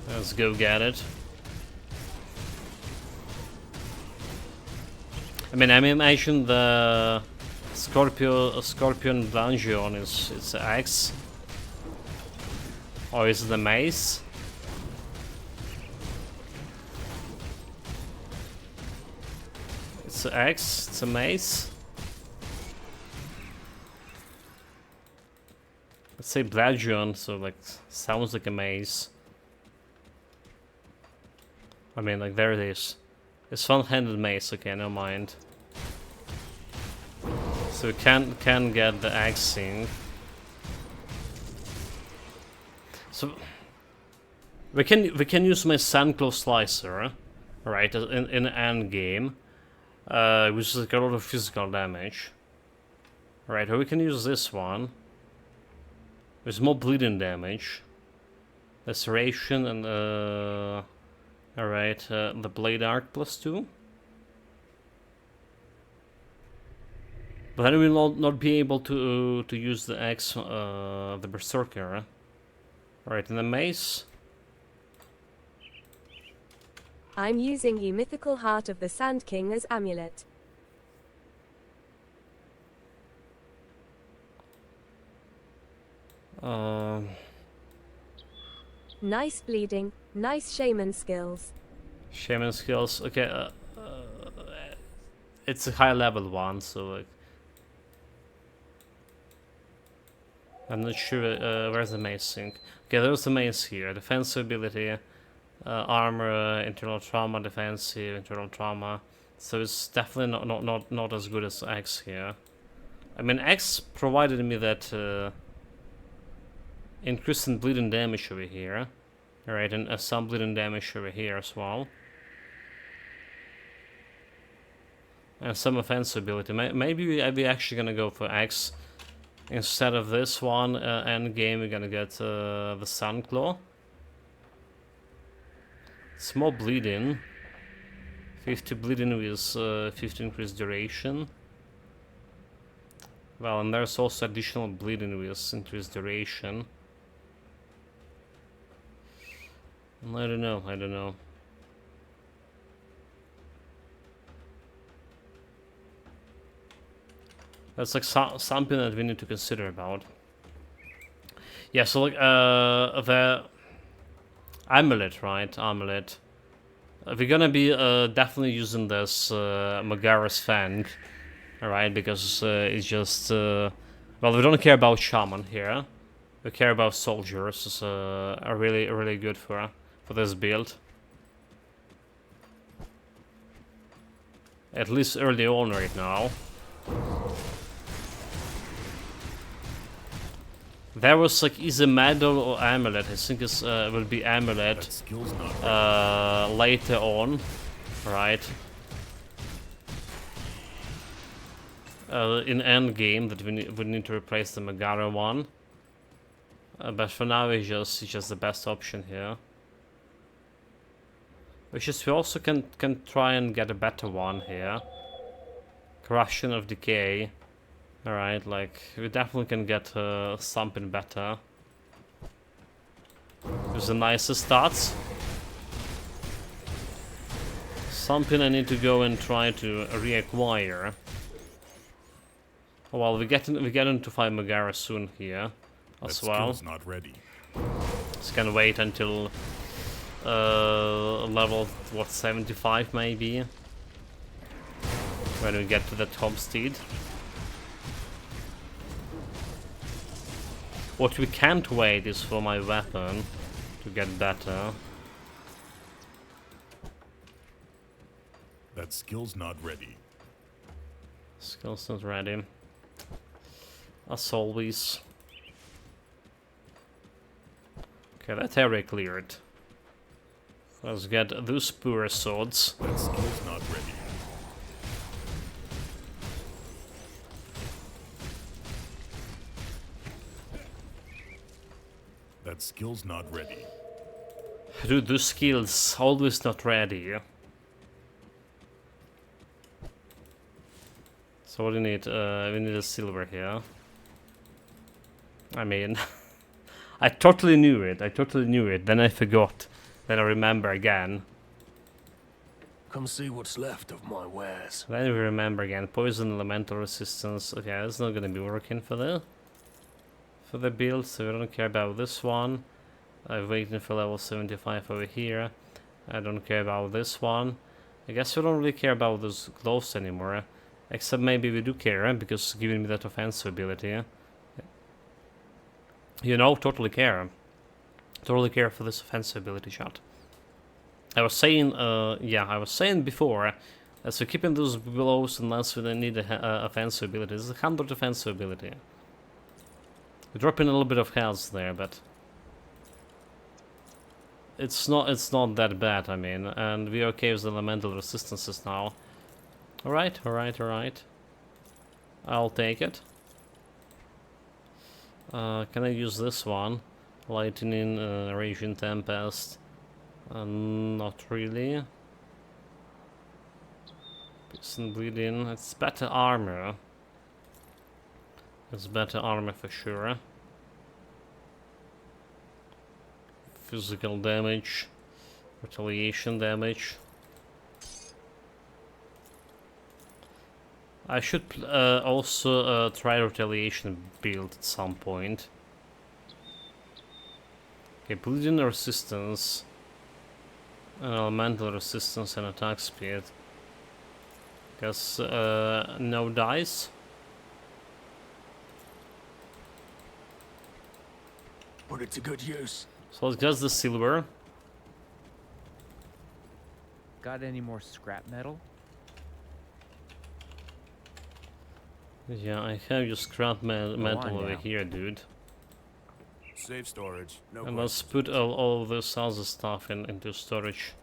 Let's go get it. I mean, I imagine the Scorpion Dungeon is it's X. Or is it the mace? It's a X, it's a mace. Let's say Bludgeon, so like sounds like a mace. I mean, like there it is. It's one-handed mace, okay, no mind. So we can get the axe thing. So we can use my Sandclaw Slicer, right, in the end game, which is like a lot of physical damage. Right, or we can use this one. There's more bleeding damage, laceration, and alright, the Blade Arc +2. But then we will not be able to use the X, the Berserker. Alright, and the Mace. I'm using the Mythical Heart of the Sand King as amulet. Nice bleeding, nice shaman skills. Shaman skills, okay, it's a high level one, so like... I'm not sure where's the mace thing. Okay, there's the mace here. Defensive ability, armor, internal trauma, defensive, internal trauma. So it's definitely not as good as X here. I mean, X provided me that increase in bleeding damage over here. Alright, and some bleeding damage over here as well. And some offensive ability. Maybe we're actually gonna go for X. Instead of this one, end game, we're gonna get the Sunclaw. It's more bleeding. 50 bleeding with 50 increased duration. Well, and there's also additional bleeding with increased duration. I don't know. That's like something that we need to consider about. Yeah, so like the amulet, right? Amulet. We're gonna be definitely using this Magara's Fang, alright? Because it's just well, we don't care about shaman here. We care about soldiers. It's are really good for this build. At least early on right now. There was like either medal or amulet. I think it will be That amulet skill's not ready. later on, right? In end game that we need to replace the Megara one. But for now it's just the best option here. Which is we also can try and get a better one here. Corruption of Decay. Alright, like we definitely can get something better. With the nicest stats. Something I need to go and try to reacquire. Well, we get into 5 Megara soon here as That well. skill's not ready. Just can wait until level what 75 maybe when we get to the top steed. What we can't wait is for my weapon to get better. That skill's not ready. Skill's not ready. As always. Okay, that area cleared. Let's get those poor swords. That skill's not ready. That skill's not ready. Dude, those skills always not ready. So what do you need? We need a silver here. I mean, I totally knew it. Then I forgot. Then I remember again. Come see what's left of my wares. Then we remember again. Poison, elemental resistance. Okay, that's not gonna be working for the build, so we don't care about this one. I'm waiting for level 75 over here. I don't care about this one. I guess we don't really care about those gloves anymore. Except maybe we do care, because it's giving me that offensive ability. You know, totally care. Totally care for this offensive ability shot. I was saying, I was saying before, as we're keeping those gloves unless we don't need a offensive ability. This is 100 offensive ability. We're dropping a little bit of health there, but it's not that bad, I mean, and we're okay with the elemental resistances now. Alright. I'll take it. Can I use this one? Lightning, Raging Tempest. Not really. Piston Bleeding. It's better armor. It's better armor for sure. Physical damage. Retaliation damage. I should also try retaliation build at some point. Okay, bleeding resistance, and elemental resistance and attack speed. Guess no dice. Put it to good use. So let's guess the silver. Got any more scrap metal? Yeah, I have your scrap metal over now. here, dude. Safe storage. No And let's put all of this other stuff into storage.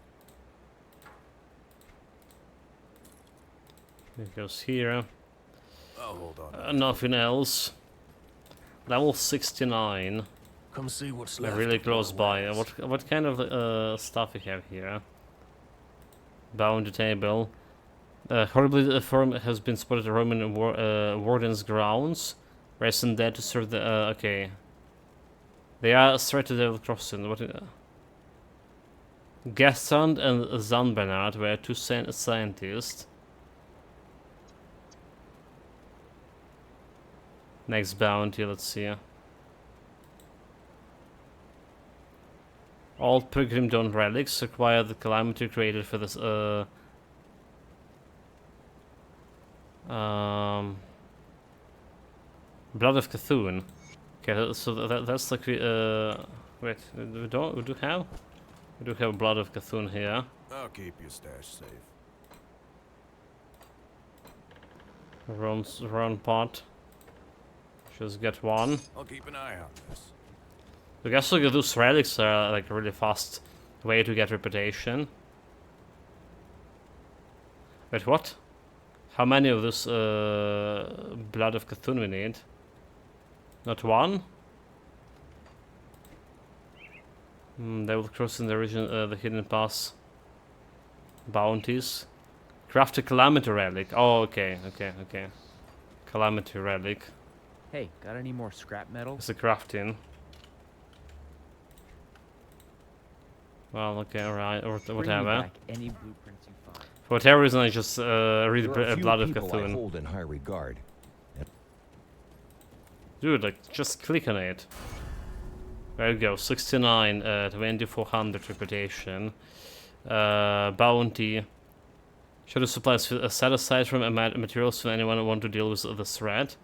It goes here. I'll hold on. Nothing else. Level 69. Come see what's We're left. really of close my by. wares. What kind of stuff we have here? Bounty table. Horribly deformed has been spotted roaming Warden's grounds. Recent dead to serve the. Okay. They are straight to Devil Crossing. What? Gaston and Zanbernard were two scientists. Next bounty, let's see. All Pilgrim Dawn relics require the calamity created for this. Blood of Cthulhu. Okay, so that's like we. Wait, we do have Blood of Cthulhu here. I'll keep your stash safe. Round pot. Just get one. I'll keep an eye on this. I guess like those relics are like a really fast way to get reputation. Wait, what? How many of this Blood of Cthulhu we need? Not one? They will cross in the region, the hidden pass. Bounties. Craft a Calamity Relic. Oh, okay. Calamity Relic. Hey, got any more scrap metal? It's a crafting. Well, okay, alright, or Bring me whatever. back any blueprints you find. For whatever reason, I just read There are a few Blood of people I Cthulhu. hold in high regard. Dude, like, just click on it. There you go, 69, 2400 reputation. Bounty. Should the supplies set aside from materials for anyone who want to deal with the threat?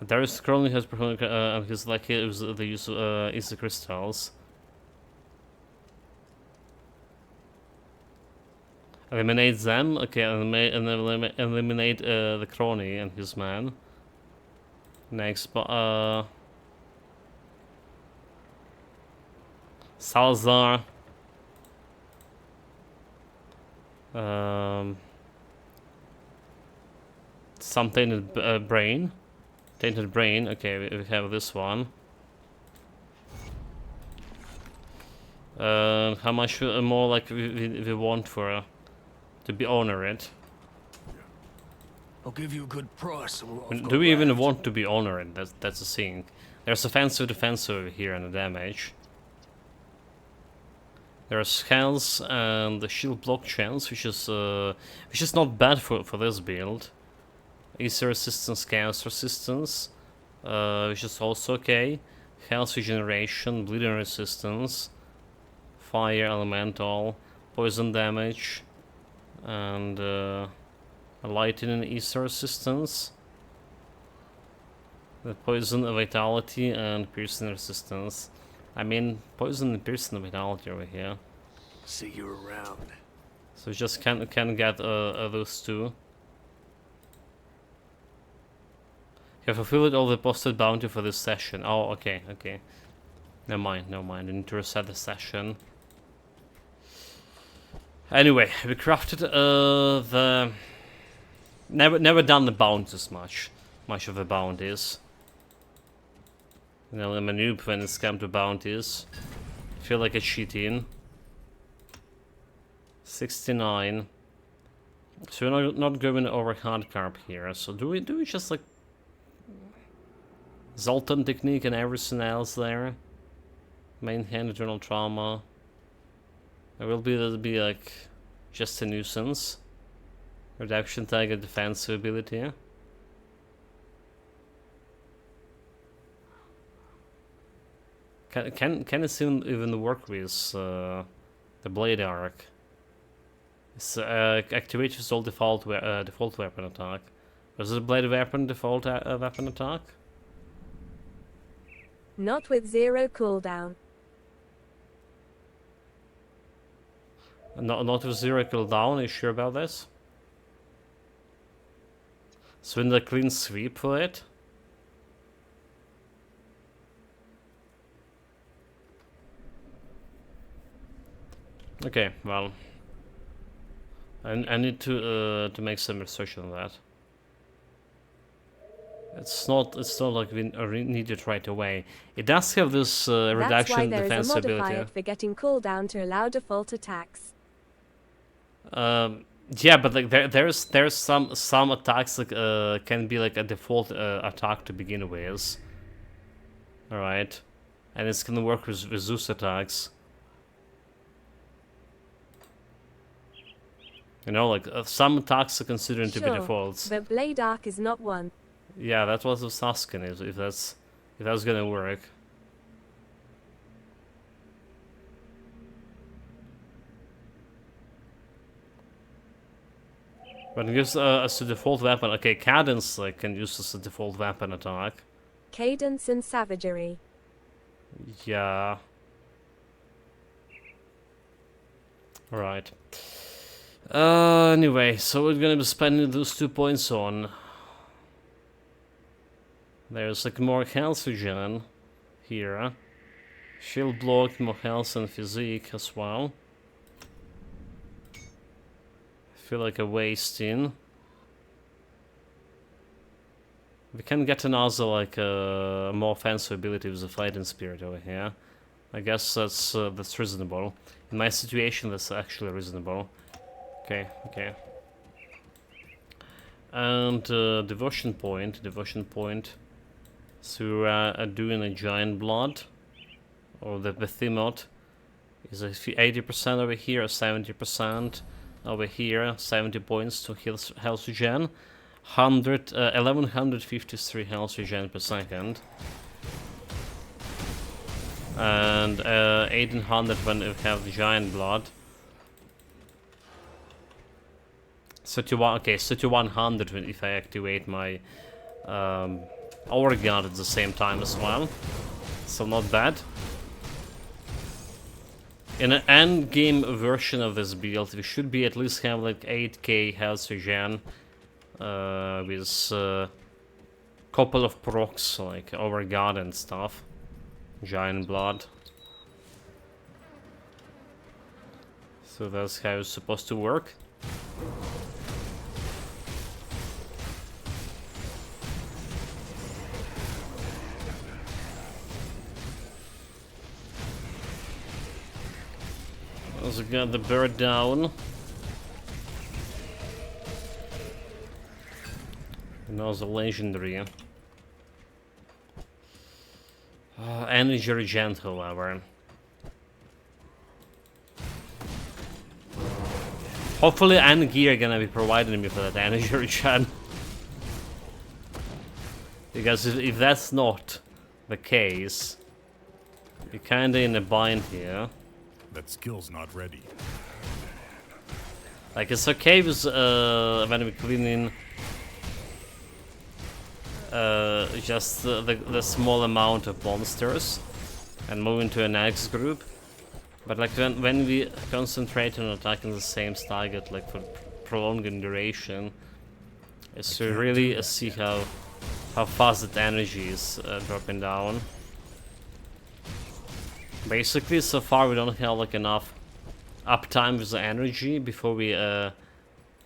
Darius Crowley has performed his lucky it was the use of easy crystals. Eliminate them. Okay, eliminate the crony and his man. Next, Salazar. Some tainted brain. Tainted brain. Okay, we have this one. How much more like we want for to be honored? I'll give you a good price. Do we even want to be honored? That's the thing. There's offensive, defensive over here and the damage. There's health and the shield block chance, which is not bad for this build. Easy resistance, chaos resistance, which is also okay. Health regeneration, bleeding resistance, fire elemental, poison damage, and lightning and easy resistance. The poison, vitality, and piercing resistance. I mean, poison and piercing vitality over here. See you around. So we just can get those two. You have fulfilled all the posted bounty for this session. Oh, okay. Never mind. I need to reset the session. Anyway, we crafted the... Never done the bounties much of the bounties. You know, I'm a noob when it's come to bounties. I feel like a cheating. 69. So we're not going over hard carb here. So do we just like Zoltan technique and everything else there? Main hand, eternal trauma. That'll be like just a nuisance. Reduction target defensive ability. Can it even work with the blade arc? It's activates all default weapon attack. Was it blade weapon default weapon attack? Not with 0 cooldown. Not with 0 cooldown. Are you sure about this? So in the clean sweep for it. Okay, well, I need to make some research on that. It's not like we need it right away. It does have this reduction That's why defense there is a modifier ability. for getting cooldown to allow default attacks. Yeah, but like there's some attacks like can be like a default attack to begin with. All right, and it's gonna work with Zeus attacks. You know, like some attacks are considered to be defaults. But blade arc is not one. Yeah, that's what I was asking, if that's gonna work. But it gives us a default weapon. Okay, Cadence like can use as a default weapon attack. Cadence and savagery. Yeah. Right. Anyway, so we're gonna be spending those 2 points on. There's like more health regen here. Shield block, more health and physique as well. I feel like a wasting. We can get another like more offensive ability with the fighting spirit over here. I guess that's reasonable. In my situation, that's actually reasonable. Okay, okay. And devotion point. So we're doing a giant blood, or the behemoth is a 80% over here, 70% over here, 70 points to health regen, 1153 health regen per second, and 1800 when we have the giant blood. 31, okay, 3100 if I activate my Overguard at the same time as well, so not bad. In an end game version of this build, we should be at least have like 8k health regen with couple of procs like Overguard and stuff, giant blood. So that's how it's supposed to work. Also got the bird down. Another legendary. Energy regen, however. Hopefully and gear gonna be provided me for that energy regen. Because if that's not the case, you're kinda in a bind here. That skill's not ready. Like, it's okay with when we clean in just the small amount of monsters and move into an X group, but like when we concentrate on attacking the same target like for prolonged duration, it's to really see how fast that energy is dropping down. Basically, so far we don't have like enough uptime with the energy before we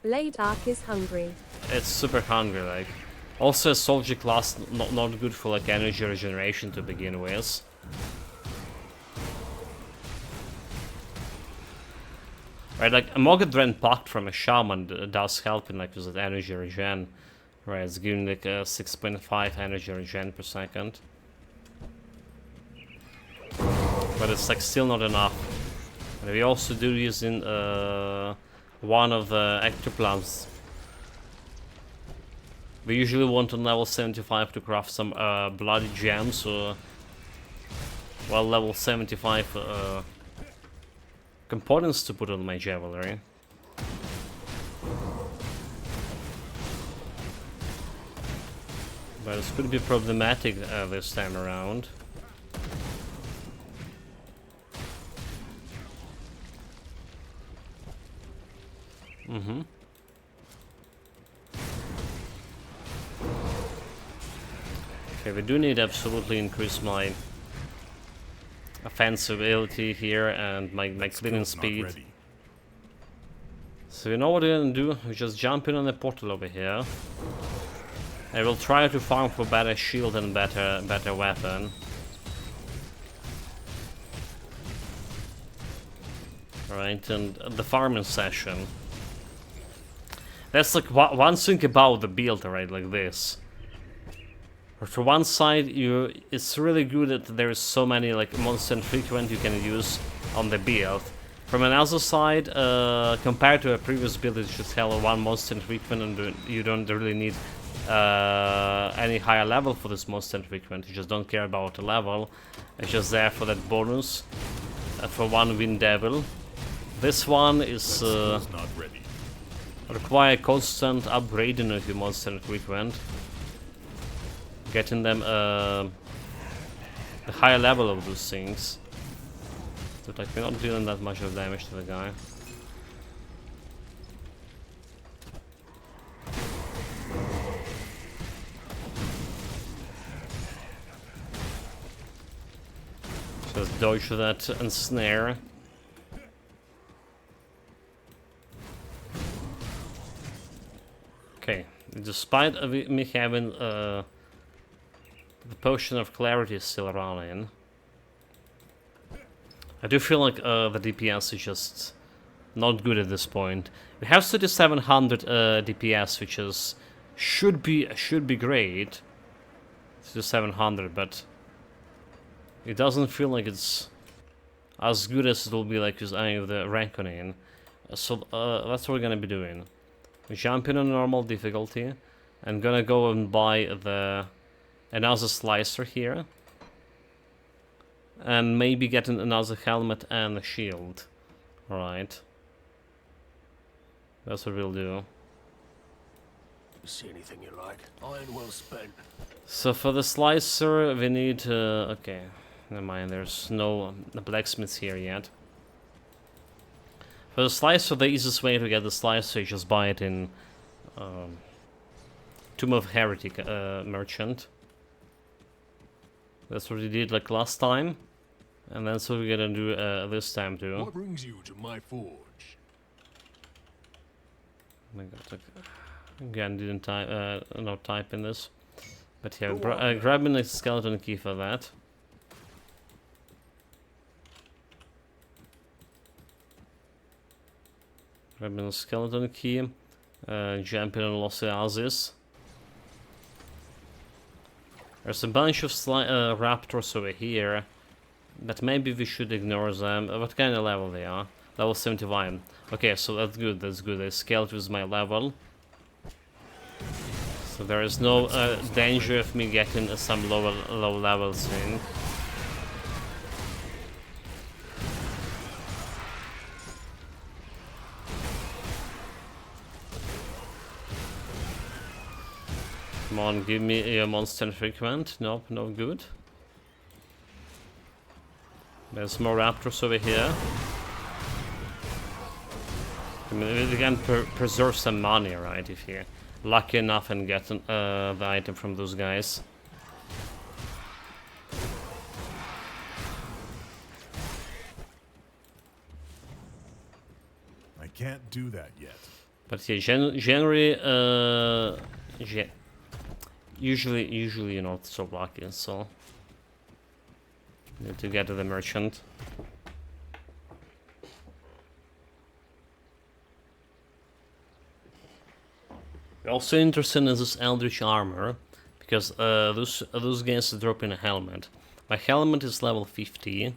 Blade Arc is hungry. it's super hungry, like. Also a soldier class not good for like energy regeneration to begin with. Right, like a Mogadren Pact from a shaman does help in like with that energy regen. Right, it's giving like a 6.5 energy regen per second. But it's like still not enough. And we also do using one of the ectoplants. We usually want on level 75 to craft some bloody gems, or well, level 75 components to put on my javelry. But it's could be problematic this time around. Okay, we do need to absolutely increase my offensive ability here and my cleaning speed. So you know what we're gonna do? We just jump in on the portal over here. I will try to farm for better shield and better weapon. Right, and the farming session. That's like one thing about the build, right? Like this. For one side, it's really good that there is so many like monster infrequent you can use on the build. From another side, compared to a previous build, it just have one monster infrequent, and you don't really need any higher level for this monster infrequent. You just don't care about the level. It's just there for that bonus for one Wind Devil. This one is Not ready. require constant upgrading of your monster infrequent. Getting them a higher level of those things. So like we're not dealing that much of damage to the guy. dodge that ensnare. Okay, despite of me having the potion of clarity still running, I do feel like the DPS is just not good at this point. We have 3700 DPS, which is should be great. 3700, but it doesn't feel like it's as good as it will be like with any of the ranking. So that's what we're gonna be doing. Jump in on normal difficulty, and gonna go and buy another slicer here, and maybe get another helmet and a shield. All right, that's what we'll do. See anything you like? Iron well spent. So for the slicer, we need okay. Never mind. There's no blacksmiths here yet. For the slicer, the easiest way to get the slicer is just buy it in Tomb of Heretic merchant. That's what we did like last time, and that's what we're gonna do this time too. What brings you to my forge? Oh my god, again didn't type not type in this, but yeah, grabbing a skeleton key for that. Grabbing a skeleton key, jumping on Los Oasis. There's a bunch of raptors over here, but maybe we should ignore them. What kind of level they are? Level 71. Okay, so that's good, that's good. I scaled with my level. So there is no danger of me getting some low levels in. Come on, give me a monster frequent. Nope, no good. There's more raptors over here. I mean, we can preserve some money, right, if you're lucky enough and get the item from those guys. I can't do that yet. But yeah, generally, usually you're not so lucky, so need to get to the merchant. We're also interested in this eldritch armor, because those guys drop in a helmet. My helmet is level 50.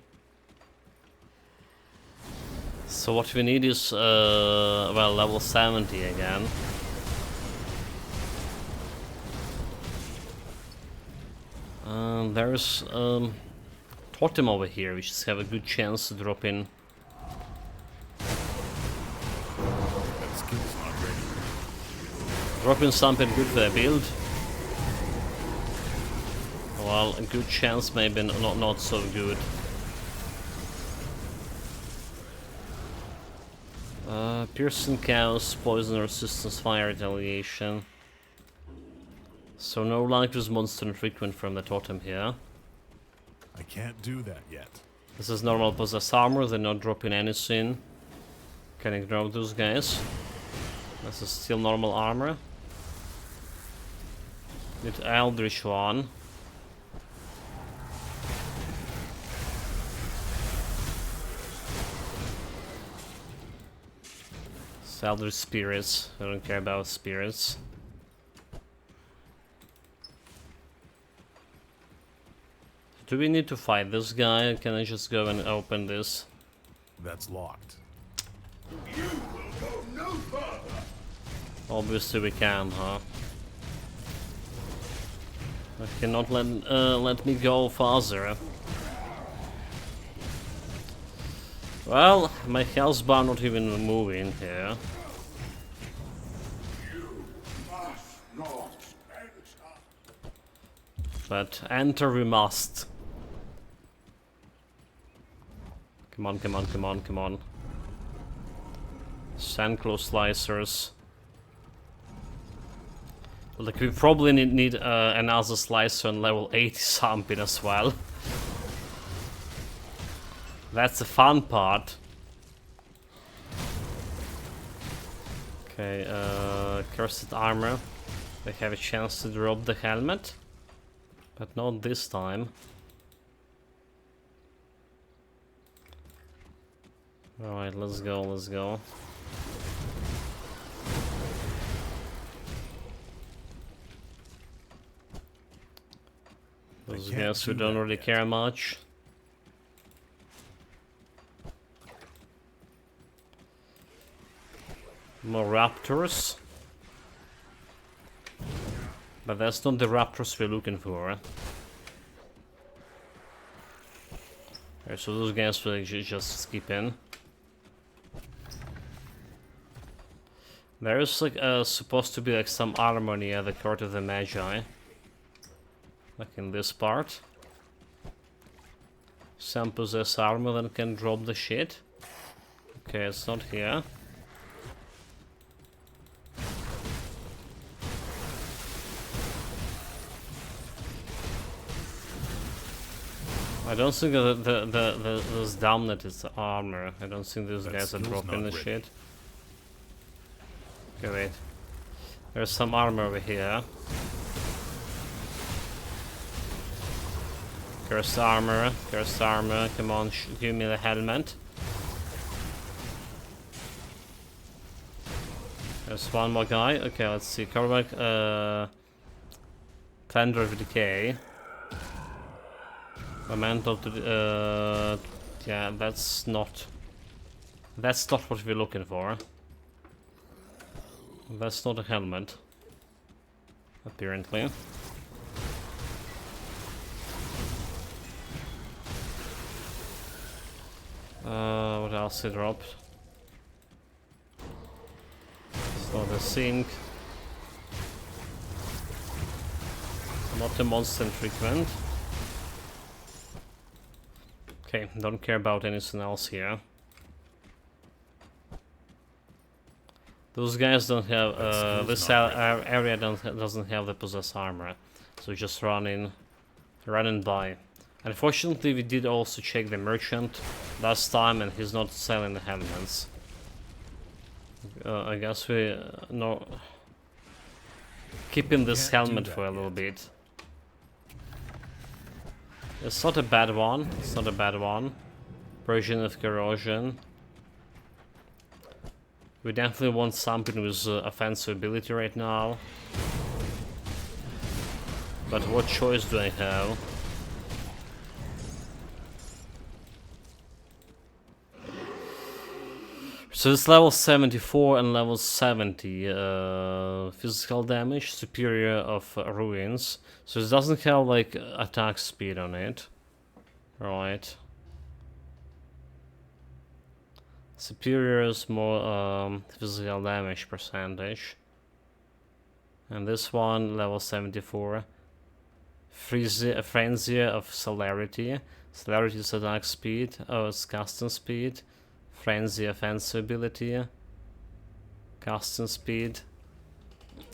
So what we need is well, level 70 again. There's totem over here, which just have a good chance to drop in. That skill's not ready. Drop in something good for the build. Well, a good chance, maybe not so good. Piercing cows, poison resistance, fire retaliation. So no luck with monster infrequent from the totem here. I can't do that yet. This is normal possess armor, they're not dropping anything. Can ignore those guys. This is still normal armor. Need Eldritch one. Eldritch spirits, I don't care about spirits. Do we need to fight this guy? Can I just go and open this? That's locked. You will go no further. Obviously we can, huh? I cannot let me go faster. Well, my health bar not even moving here. You must not enter. But enter we must. Come on, come on, come on, come on. Sandclaw slicers. Like, we probably need another slicer on level 80 something as well. That's the fun part. Okay, cursed armor. They have a chance to drop the helmet, but not this time. Alright, let's go, let's go. Those guys who don't really care much. More raptors. But that's not the raptors we're looking for. Okay, so those guys will just skip in. There is like supposed to be like some armor near the court of the Magi. Like in this part. Some possess armor that can drop the shit. Okay, it's not here. I don't think those damned is armor. I don't think those guys are dropping the shit. Okay, wait. There's some armor over here. Cursed armor, come on, give me the helmet. There's one more guy. Okay, let's see. Cover back, Thunder of Decay. Memento to yeah, that's not what we're looking for. That's not a helmet, apparently. What else he dropped? It's not a sink. Not a monster treatment. Okay, don't care about anything else here. Those guys don't have, this area doesn't have the possessed armor, so just running by. Unfortunately, we did also check the merchant last time, and he's not selling the helmets. I guess we no keeping this helmet for a little bit. It's not a bad one. It's not a bad one. Version of corrosion. We definitely want something with offensive ability right now. But what choice do I have? So it's level 74 and level 70 physical damage, superior of ruins. So it doesn't have like attack speed on it. Right. Superior is more physical damage percentage. And this one, level 74. Frenzy of Celerity. Celerity is attack speed. Oh, it's casting speed. Frenzy offensive ability. Casting speed.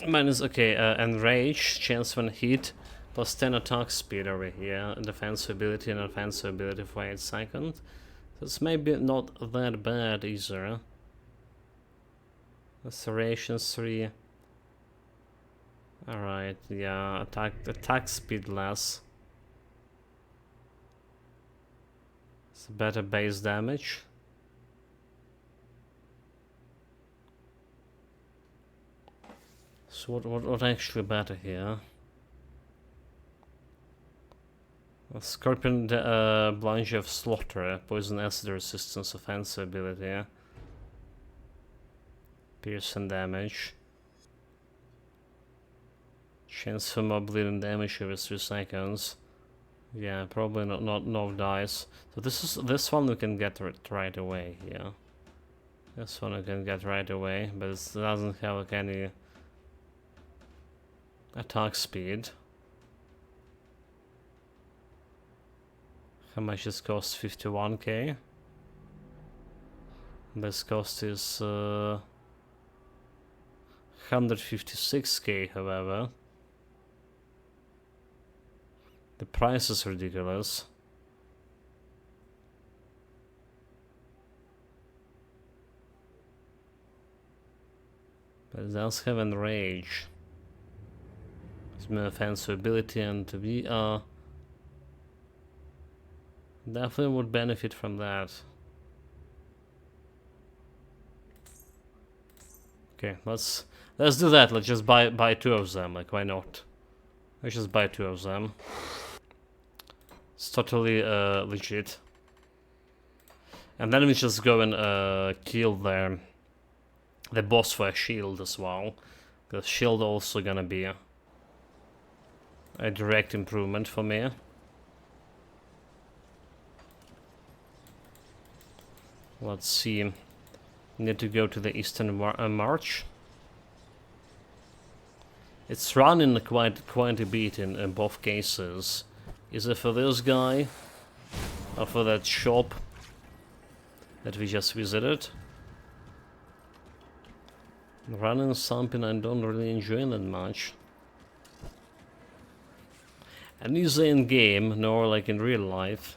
Minus, okay, and rage, chance when hit, plus 10 attack speed over here. Defensive ability and offensive ability for 8 seconds. So it's maybe not that bad either. Lacerations 3. Alright, yeah, attack speed less. It's better base damage. So what actually better here? A Scorpion Blanche of Slaughter, Poison Acid Resistance, Offensive Ability, Piercing Damage, Chance for more bleeding damage over 3 seconds. Yeah, probably not no dice. So this one we can get right away. Yeah, this one we can get right away, but it doesn't have like any attack speed. How much this costs? 51k. This cost is 156k, however. The price is ridiculous. But it does have enrage. It's more offensive ability, and we definitely would benefit from that. Okay, let's do that. Let's just buy 2 of them. Like, why not? Let's just buy 2 of them. It's totally legit. And then we just go and kill the boss for a shield as well. The shield also gonna be a direct improvement for me. Let's see. Need to go to the Eastern March. It's running quite a bit in both cases. Is it for this guy or for that shop that we just visited? Running something I don't really enjoy that much. And neither in game nor like in real life.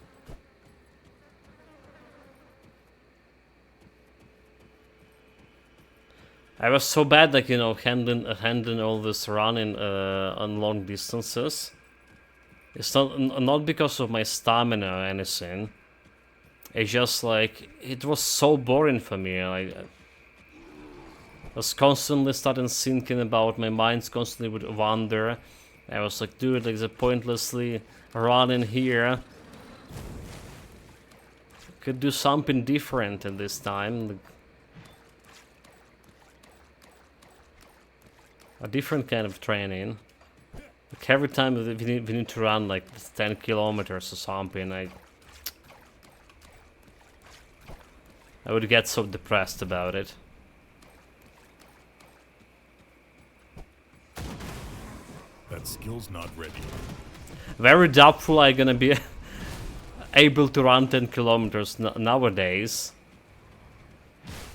I was so bad, like, you know, handling all this running on long distances. It's not because of my stamina or anything. It's just like it was so boring for me. Like, I was constantly starting thinking about, my mind's constantly would wander. I was like, dude, like, the pointlessly running here. Could do something different at this time. Like, a different kind of training. Like, every time we need to run like 10 kilometers or something, I would get so depressed about it. That skill's not ready. Very doubtful I'm gonna be able to run 10 kilometers nowadays.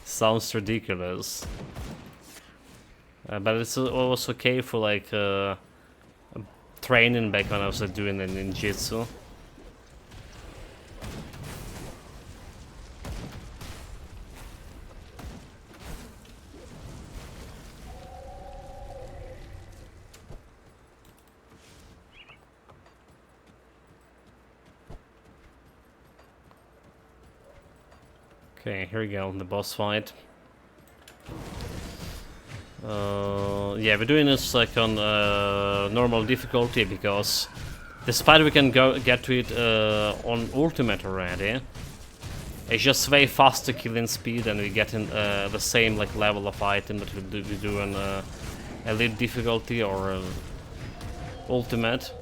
Sounds ridiculous. But it's always okay for like training back when I was doing the ninjutsu. Okay, here we go, the boss fight. Yeah, we're doing this like on normal difficulty because despite we can get to it on ultimate already, it's just way faster killing speed, and we get in the same like level of item that we do on elite difficulty or ultimate.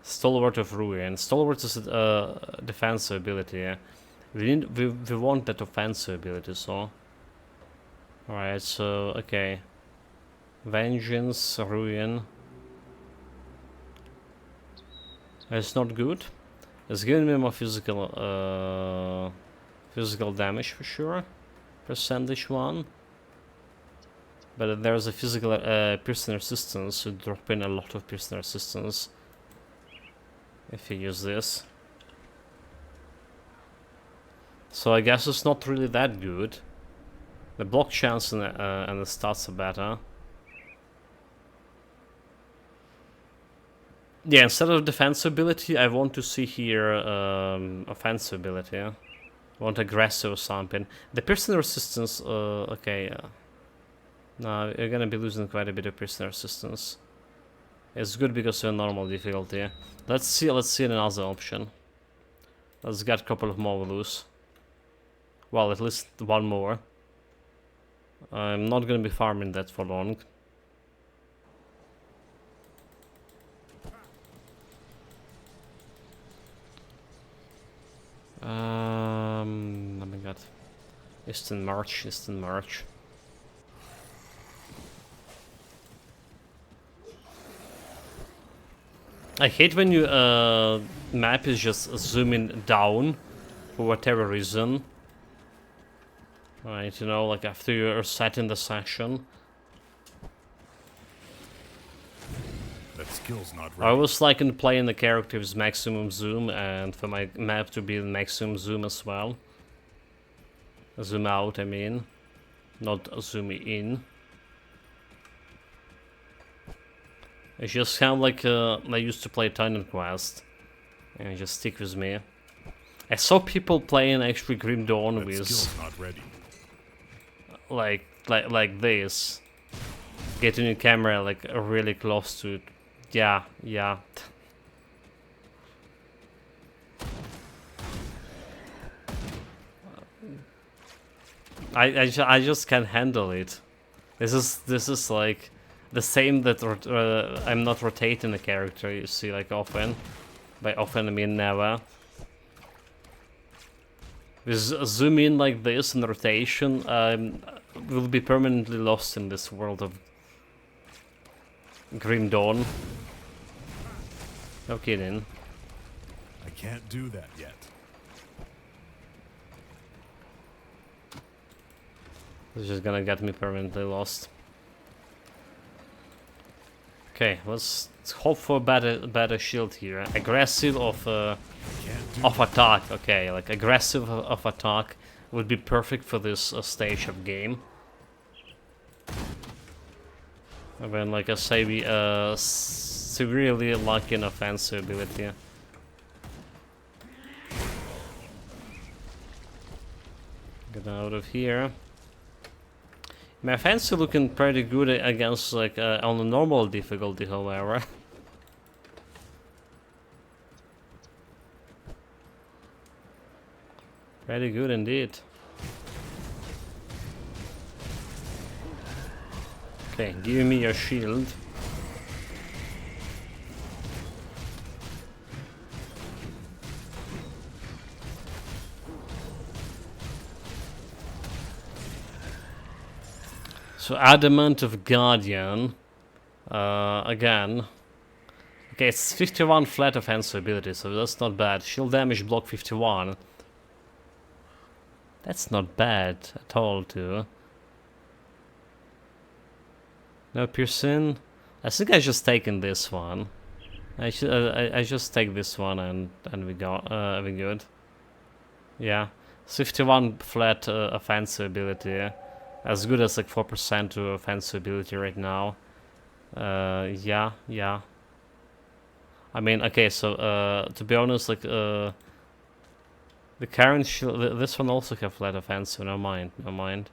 Stalwart of Ruin. Stalwart is a defensive ability. Yeah? We want that offensive ability, so. Alright, so, okay. Vengeance, Ruin. It's not good. It's giving me more physical damage for sure. Percentage one. But there's a physical piercing resistance, so drop in a lot of piercing resistance if you use this. So I guess it's not really that good. The block chance and the stats are better. Yeah, instead of defensive ability, I want to see here offensive ability. I want aggressive or something. The piercing resistance, okay, no, you're gonna be losing quite a bit of piercing resistance. It's good because of normal difficulty. Let's see another option. Let's get a couple of more loose. Well, at least one more. I'm not gonna be farming that for long. Oh my god. Eastern March. I hate when you map is just zooming down for whatever reason. Right, you know, like after you're setting the session. That skill's not I ready. always like in playing the characters maximum zoom, and for my map to be maximum zoom as well. Zoom out, I mean. not zoom in. It's just sound like I used to play Titan Quest, and just stick with me. I saw people playing actually Grim Dawn That with skill's not ready. like this, getting your camera like really close to it. Yeah, yeah. I just can't handle it. This is like the same that I'm not rotating the character. You see, like often. By often I mean never. With zoom in like this and rotation, will be permanently lost in this world of Grim Dawn. No kidding. I can't do that yet. It's just gonna get me permanently lost. Okay, let's hope for a better shield here. Aggressive of attack. Okay, like aggressive of attack would be perfect for this stage of game. And then, like I say, we severely lucky in offensive ability. Get out of here. My fancy looking pretty good against like on the normal difficulty, however. Pretty good indeed. Okay, give me your shield. So Adamant of Guardian, again. Okay, it's 51 flat offensive ability, so that's not bad. Shield damage block 51. That's not bad at all, too. No piercing. I think I just taken this one. I just take this one and we good. Yeah, 51 flat offensive ability. As good as like 4% to offensive ability right now. Yeah. I mean, okay, so to be honest, like the current shield, this one also have flat offensive. No mind.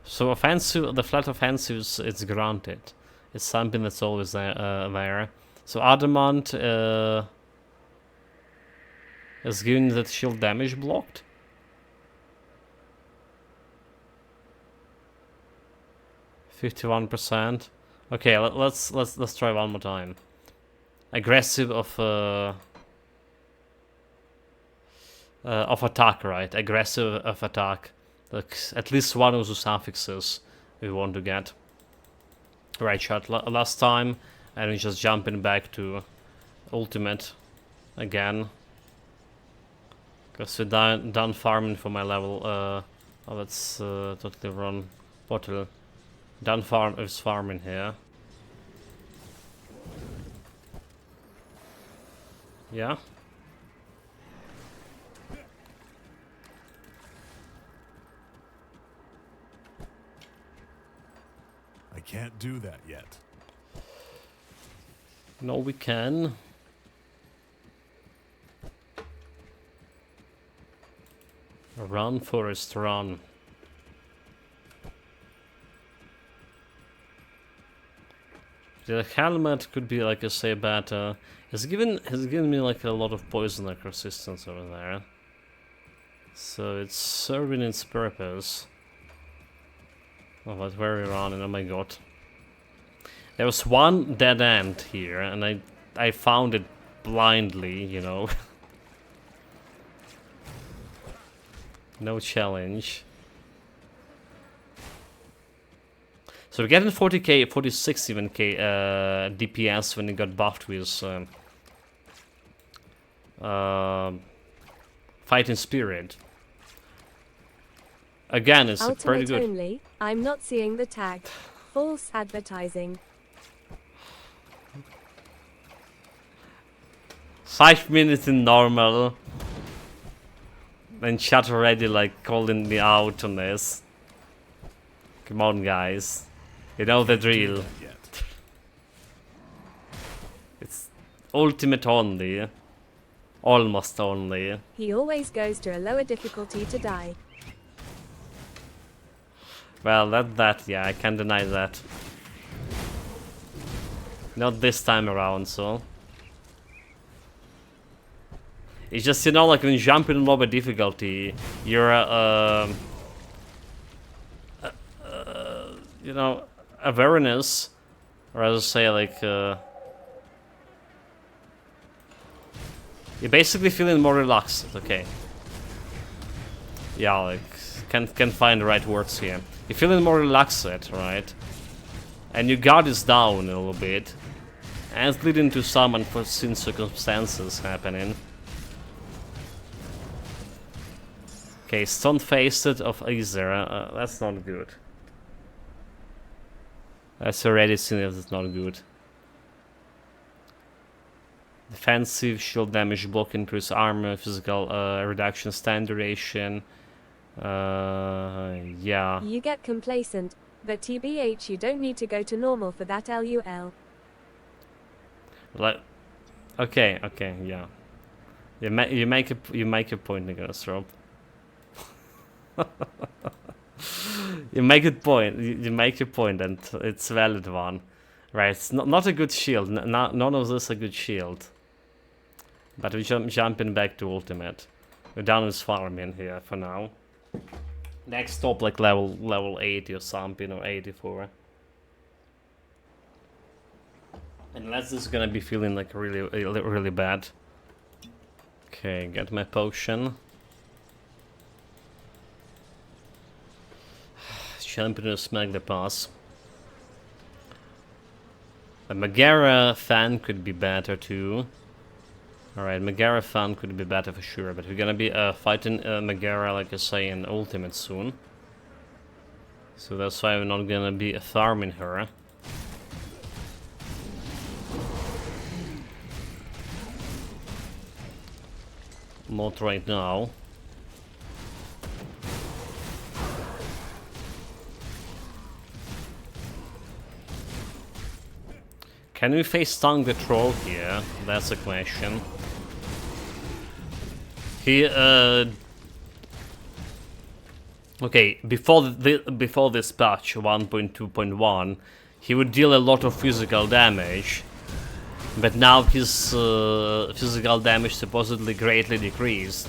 So offensive, the flat offensive, it's granted. It's something that's always there. So Adamant is giving that shield damage blocked. %. Okay, let's try one more time. Aggressive of attack, right? Aggressive of attack. Like at least one of the suffixes we want to get. Right shot last time, and we're just jumping back to ultimate again. Because we're done farming for my level. Oh, that's totally wrong. Bottle. Done farming here. Yeah. I can't do that yet. No, we can. Run, Forest, run. The helmet could be like I say better. Has given me like a lot of poison like resistance over there. So it's serving its purpose. Oh, but where are we running? Oh my god. There was one dead end here, and I found it blindly, you know. No challenge. So we're getting 40k, 46 even k DPS when it got buffed with Fighting Spirit. Again, it's Ultimate pretty good. only. I'm not seeing the tag. False advertising. 5 minutes in normal. And chat already like calling me out on this. Come on, guys. You know the drill. Not yet. It's ultimate only. Almost only. He always goes to a lower difficulty to die. Well, yeah, I can't deny that. Not this time around, so. It's just, you know, like when you jump in lower difficulty, your, you know, awareness, or as I say, like, you're basically feeling more relaxed, okay. Yeah, like, can't find the right words here. You're feeling more relaxed, right? And your guard is down a little bit. And it's leading to some unforeseen circumstances happening. Okay, stone-faced of Aether, that's not good. That's already seen if it's not good. Defensive, shield damage, block, increase armor, physical reduction, stand duration. Yeah. You get complacent, but TBH you don't need to go to normal for that LUL. Like, okay, yeah. You make a point, Nicholas, Rob. You make a point. You make a point, and it's a valid one, right? It's not a good shield. None of this a good shield. But we're jumping back to ultimate. We're done with farming here for now. Next stop like level 80 or something, or 84. Unless this is gonna be feeling like really bad. Okay, get my potion. Champion smack the pass. A Megara fan could be better too. Alright, Megara fan could be better for sure, but we're gonna be fighting Megara, like I say, in ultimate soon. So that's why we're not gonna be farming her. Not right now. Can we face Stung the Troll here? That's a question. He okay, before this patch 1.2.1, he would deal a lot of physical damage, but now his physical damage supposedly greatly decreased.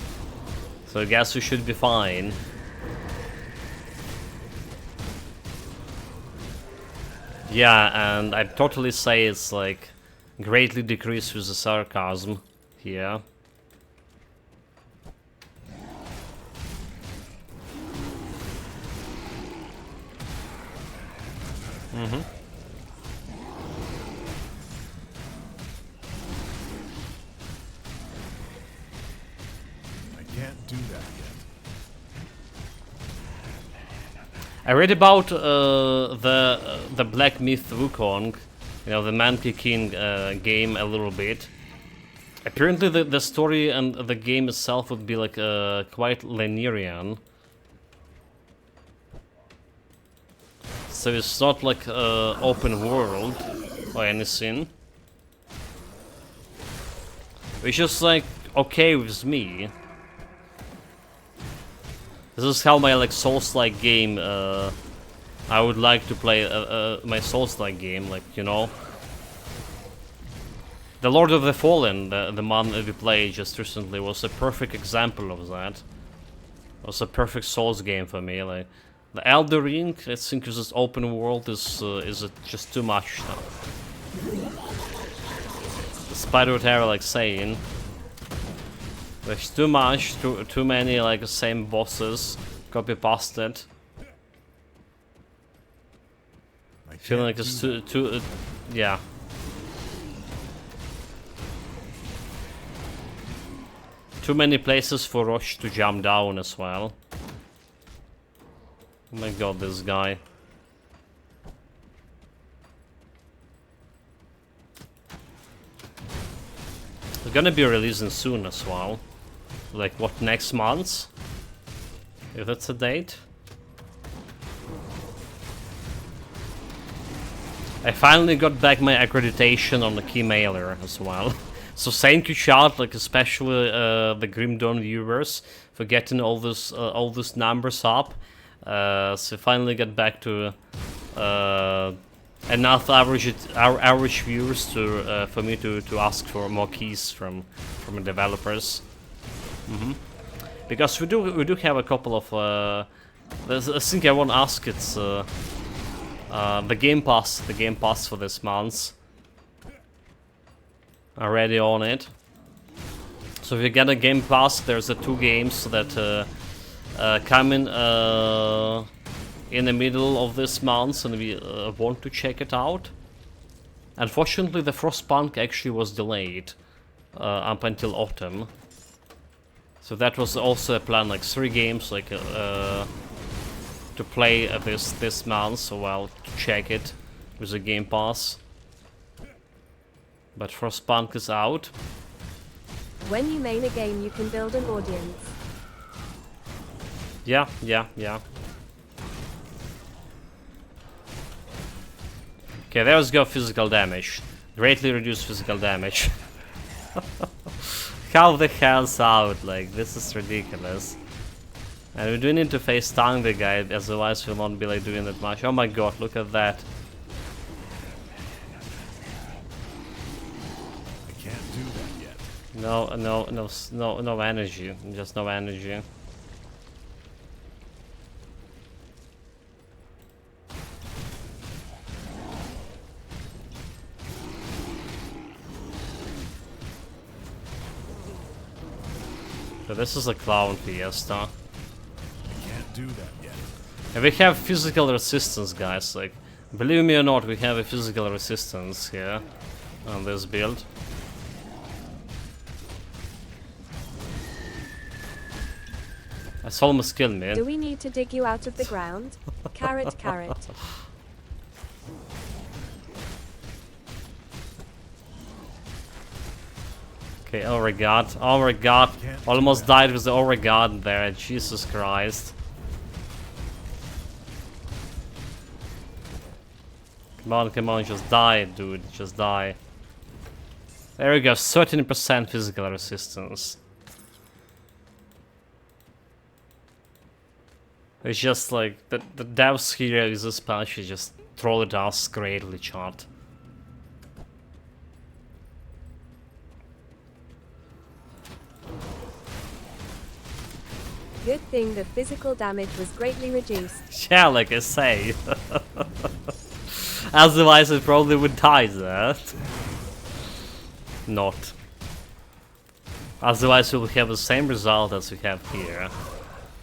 So I guess we should be fine. Yeah, and I'd totally say it's like greatly decreased with the sarcasm here. Mm-hmm. I can't do that yet. I read about the Black Myth Wukong, you know, the Monkey King game a little bit. Apparently the story and the game itself would be like quite linear. So it's not like open world or anything. It's just like okay with me. This is how my like Souls-like game. I would like to play my Souls-like game, like, you know. The Lord of the Fallen, the one that we played just recently, was a perfect example of that. It was a perfect Souls game for me. Like the Elder Ring, I think this open world is just too much now. Despite what I like saying. There's too much, too many like the same bosses, copy pasted. Feeling like it's too yeah. Too many places for Roche to jump down as well. Oh my god, this guy. It's gonna be releasing soon as well. Like what, next month? If that's a date? I finally got back my accreditation on the key mailer as well. So thank you, chat, like especially the Grim Dawn viewers for getting all these numbers up. So finally got back to enough average viewers to for me to ask for more keys from the developers. Because we do have a couple of there's a thing I want to ask. It's the Game Pass for this month. Already on it. So if you get a Game Pass, there's the 2 games that come in the middle of this month, and we want to check it out. Unfortunately, the Frostpunk actually was delayed up until autumn. So that was also a plan, like 3 games, like to play this month. So I'll check it with the Game Pass. But Frostpunk is out. When you main a game, you can build an audience. Yeah. Okay, there's go physical damage. Greatly reduced physical damage. How the hell's out? Like, this is ridiculous. And we do need to face Tang the guy, otherwise we'll not be like doing that much. Oh my god, look at that. I can't do that yet. No energy. Just no energy. So this is a clown fiesta. I can't do that yet. And we have physical resistance, guys. Like, believe me or not, we have a physical resistance here on this build. That's almost killed me. Do we need to dig you out of the ground? Carrot, carrot. Okay, Oregard. Oregard. Almost died with the Oregard there. Jesus Christ. Come on, just die, dude. Just die. There we go, 13% physical resistance. It's just like, the devs here is this patch, just troll it us greatly, chat. Good thing the physical damage was greatly reduced. Yeah, like I say. Otherwise it probably would die there. Not. Otherwise we'll have the same result as we have here.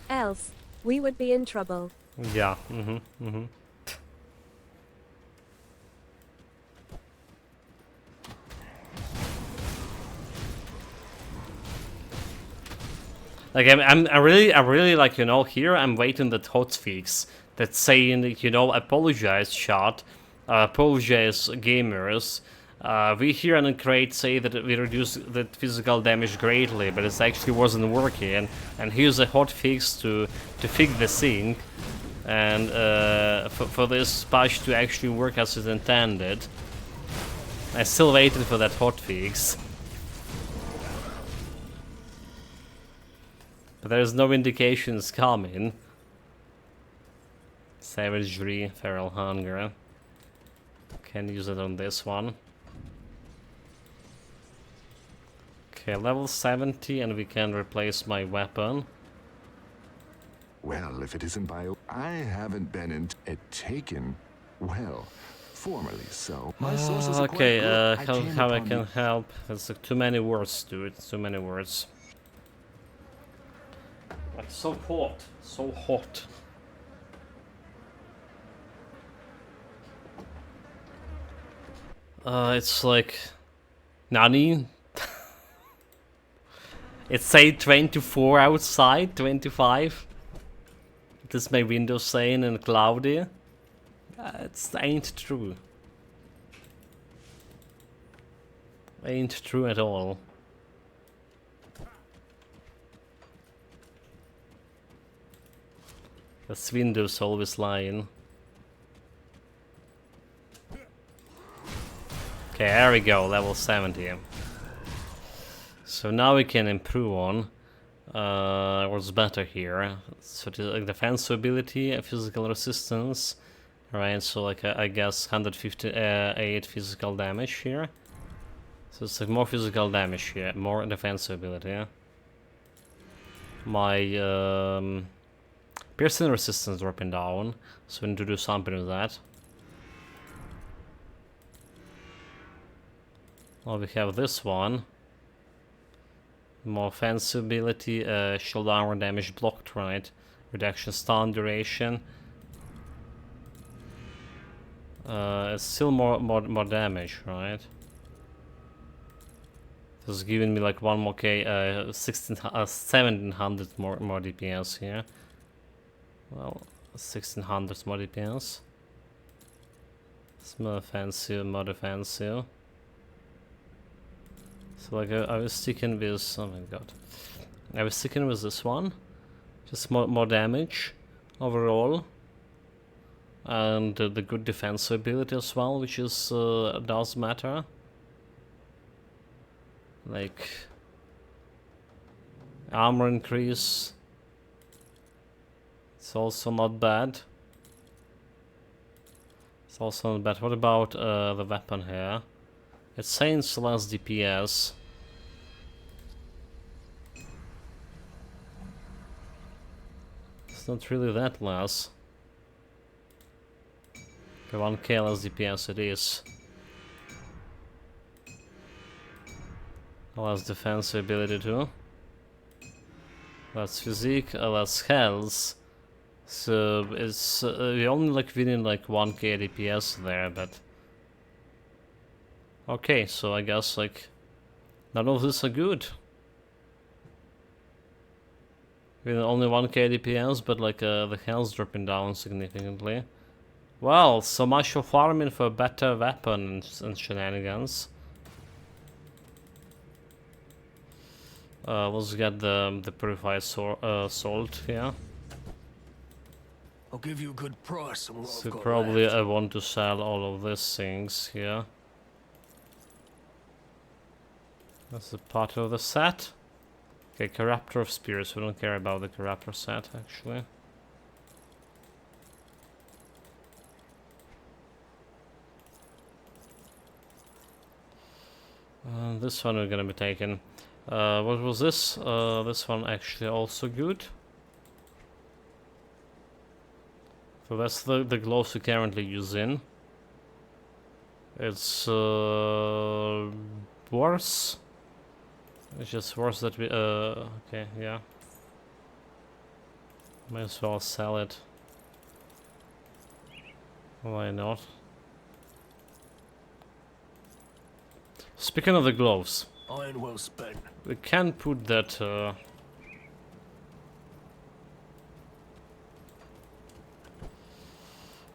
Else, we would be in trouble. Yeah, Like I really like, you know, here I'm waiting that hotfix that's saying, you know, apologize chat, apologize gamers. We here in Crate say that we reduced the physical damage greatly, but it actually wasn't working. And here's a hotfix to fix the thing, and for this patch to actually work as it intended. I'm still waiting for that hotfix. But there's no indications coming. Savagery, Feral Hunger. Can use it on this one. Okay, level 70 and we can replace my weapon. Well, if it isn't bio, I haven't been in taken. Well, formally so. My sources are quite Okay, good. how I can help? It's like too many words, dude. Too many words. Like so hot, so hot. It's like Nani. It's say 24 outside, 25. This is my window saying and cloudy. It ain't true. Ain't true at all. This window's always lying. Okay, there we go, level 70. So now we can improve on what's better here. So like defense ability, physical resistance, right? So like I guess 158 physical damage here. So it's like more physical damage here, more defense ability. Yeah? My piercing resistance dropping down, so we need to do something with that. Well, we have this one. More offensive ability, shield armor damage blocked, right? Reduction stun duration. It's still more damage, right? This is giving me like 1 more K, 1700 more DPS here. Well, 1600 more DPS. It's more offensive, more defensive. So like I was sticking with, oh my god, I was sticking with this one, just more damage overall, and the good defense ability as well, which is does matter. Like armor increase, it's also not bad. It's also not bad. What about the weapon here? It's saying it's less DPS. It's not really that less. Okay, 1K less DPS it is. Less defense ability too. Less physique, less health. So it's we only like winning like 1K DPS there, but okay, so I guess like none of this are good. With only 1K DPS, but like the health dropping down significantly. Well, so much for farming for a better weapon and shenanigans. Let's get the purified salt here. I'll give you a good price on what So I've got probably left. I want to sell all of these things here. That's a part of the set. Okay, Corruptor of Spirits. We don't care about the Corruptor set, actually. This one we're gonna be taking. What was this? This one actually also good. So that's the gloves we're currently using. It's worse. It's just worse that we okay, yeah. Might as well sell it. Why not? Speaking of the gloves, Iron well spent. we can put that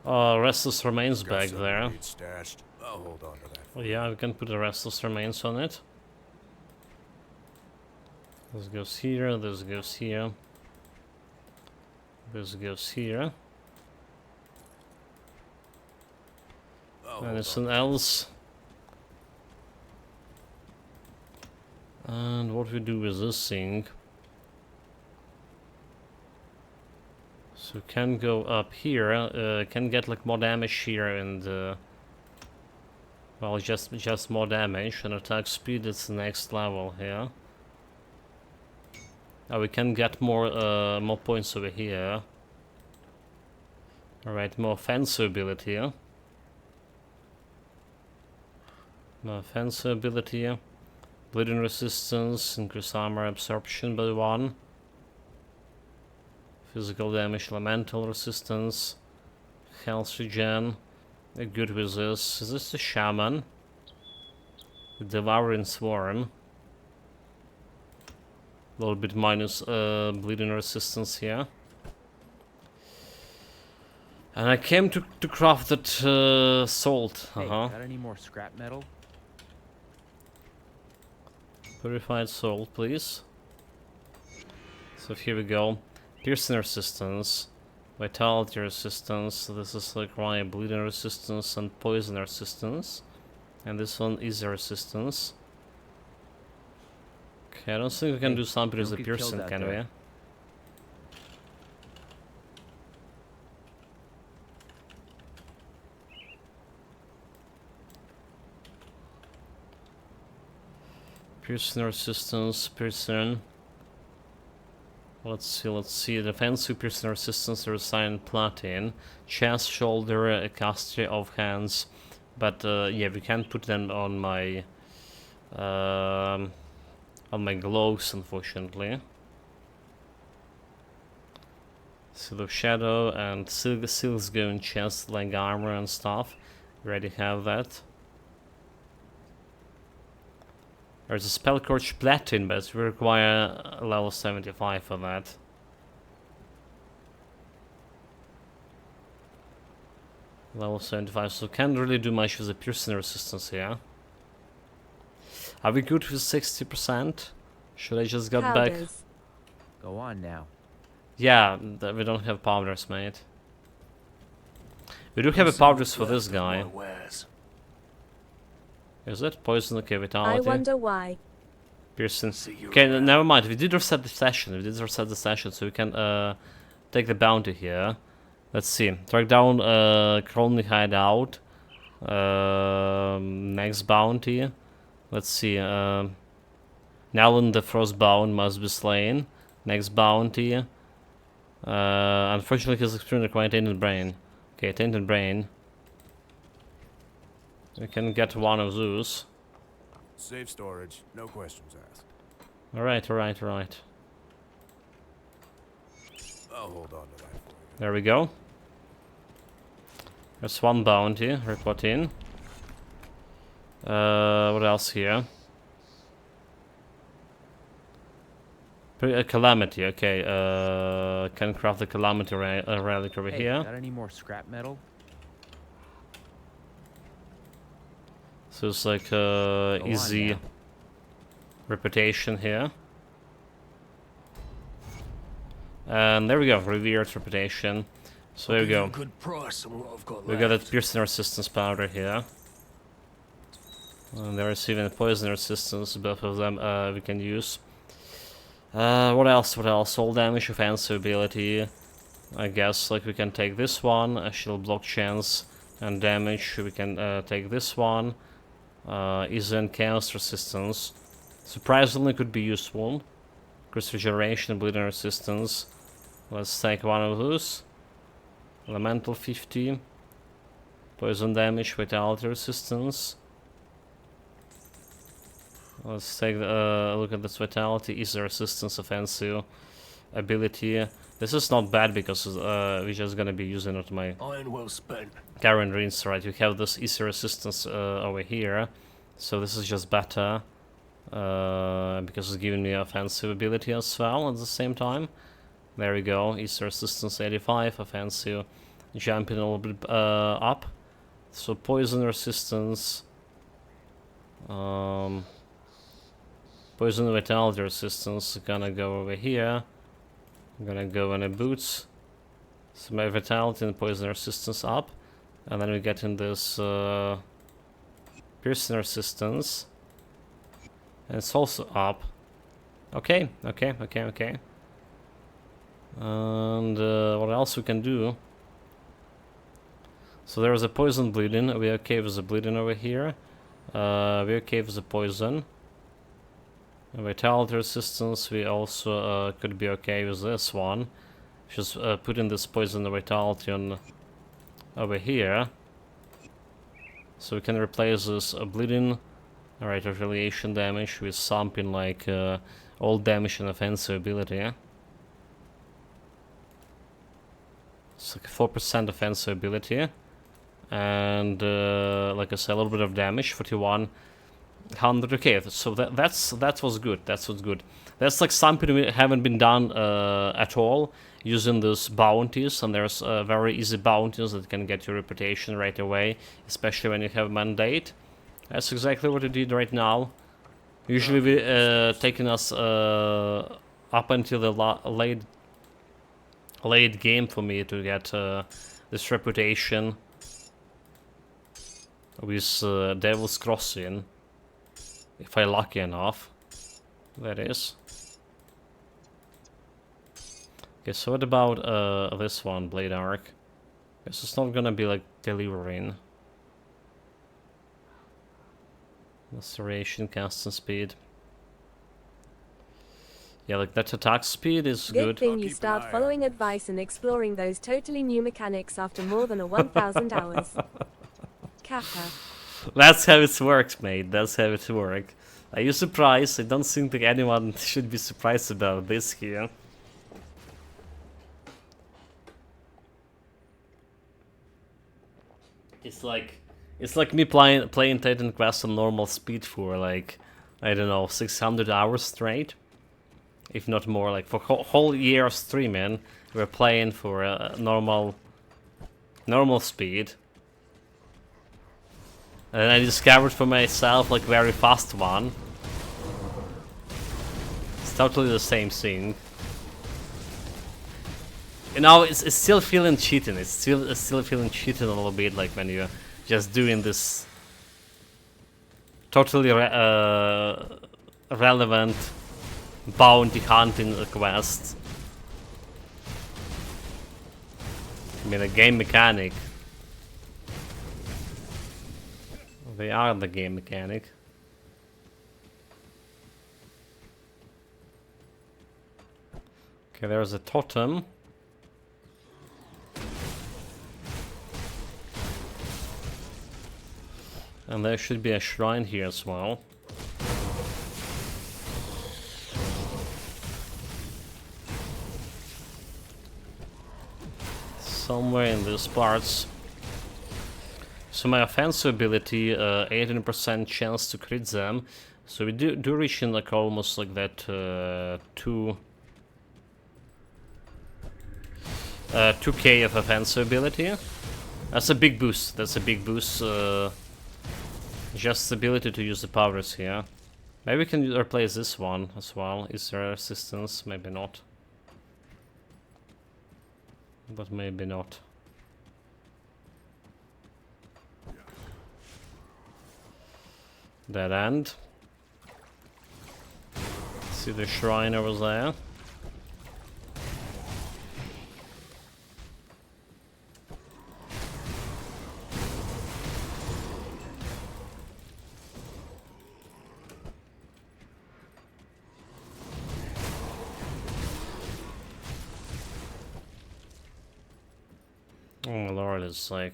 restless remains Got back some there. meat stashed. I'll hold on to that. Oh, yeah, we can put the restless remains on it. This goes here, this goes here. This goes here. I'll hold Anything on. else? And what we do with this thing? So can go up here, can get like more damage here and well, just more damage, and attack speed is the next level here. We can get more points over here. Alright, more offensive ability here. More offensive ability here. Bleeding resistance, increase armor absorption by 1. Physical damage, elemental resistance, health regen. Good with this. Is this the shaman? The devouring swarm. A little bit minus bleeding resistance here. And I came to craft that salt. Hey, got any more scrap metal? Purified salt, please. So here we go. Piercing resistance, vitality resistance. So this is like right, bleeding resistance and poison resistance. And this one is a resistance. Okay, I don't think we can Hey, do something with don't the get killed piercing, out can we? there. Piercing resistance, piercing. Let's see. Defensive piercing resistance to resign platin. Chest, shoulder, a castry of hands. But yeah, we can't put them on my gloves, unfortunately. Seal of Shadow and Seals go in chest, like armor and stuff. We already have that. There's a spell Scorch Platin, but we require a level 75 for that. Level 75, so can't really do much with the piercing resistance here. Are we good with 60%? Should I just get back? Powders. Go on now. Yeah, we don't have powders, mate. We do have a powders for this guy. Is it? Poison, okay, I vitality. wonder why. Piercing. Okay, never mind. We did reset the session. So we can take the bounty here. Let's see. Track down Crowley Hideout. Next bounty. Let's see. Nalin the Frostbound must be slain. Next bounty. Unfortunately, he's experiencing quite tainted brain. Okay, tainted brain. We can get one of those. Safe storage, no questions asked. Alright. I'll hold on to that for you. There we go. There's one bounty. Report in. What else here? A calamity. Okay. Can craft the calamity relic over Hey, here. got any more scrap metal? So it's like on easy now. reputation here. And there we go. Revered reputation. So there we go. Good price on what I've got We got that piercing resistance powder here. And they're receiving a poison resistance, both of them we can use. What else? All damage, offensive ability. I guess like we can take this one, a shield block chance and damage. We can take this one. Isn't chaos resistance. Surprisingly could be useful. Increased regeneration, bleeding resistance. Let's take one of those. Elemental 50. Poison damage, vitality resistance. Let's take a look at this vitality. Is the resistance offensive ability? This is not bad because we're just gonna be using it my iron well spent. Karen Reins, right? You have this easy resistance over here, so this is just better because it's giving me offensive ability as well at the same time. There we go. Easy resistance 85, offensive jumping a little bit up. So poison resistance. Poison vitality resistance gonna go over here. I'm gonna go in the boots. So my vitality and poison resistance up. And then we get in this piercing resistance. And it's also up. Okay. And what else we can do? So there's a poison bleeding. We're okay with the bleeding over here. We're okay with the poison. Vitality resistance, we also could be okay with this one. Just putting this poison vitality on over here. So we can replace this bleeding, alright, retaliation damage with something like all damage and offensive ability. It's like 4% offensive ability. And like I said, a little bit of damage, 4100. Okay, so that was good. That's like something we haven't been done at all using these bounties, and there's very easy bounties that can get your reputation right away, especially when you have mandate. That's exactly what we did right now. Usually we taking us up until the late game for me to get this reputation. with Devil's Crossing. If I'm lucky enough. That is. Okay, so what about this one, Blade Arc? Guess it's not gonna be like delivering. Restoration, casting speed. Yeah, like that attack speed is Good good. thing I'll you keep an start eye following advice and exploring those totally new mechanics after more than a 1,000 hours. Kappa. That's how it works, mate. That's how it works. Are you surprised? I don't think that anyone should be surprised about this here. It's like me playing Titan Quest on normal speed for like, I don't know, 600 hours straight, if not more. Like for whole year of streaming, we're playing for normal speed. And then I discovered for myself like very fast one. It's totally the same thing. You know, it's still feeling cheating. It's still feeling cheating a little bit, like when you're just doing this totally relevant bounty hunting quest. I mean, a game mechanic. They are the game mechanic. Okay, there's a totem. And there should be a shrine here as well. Somewhere in these parts. So my offensive ability, 18% chance to crit them. So we do reach in like almost like that 2k of offensive ability. That's a big boost. That's a big boost. Just the ability to use the powers here. Maybe we can replace this one as well. Is there resistance? Maybe not. But maybe not. Dead end. See the shrine over there. Oh my lord, it's like...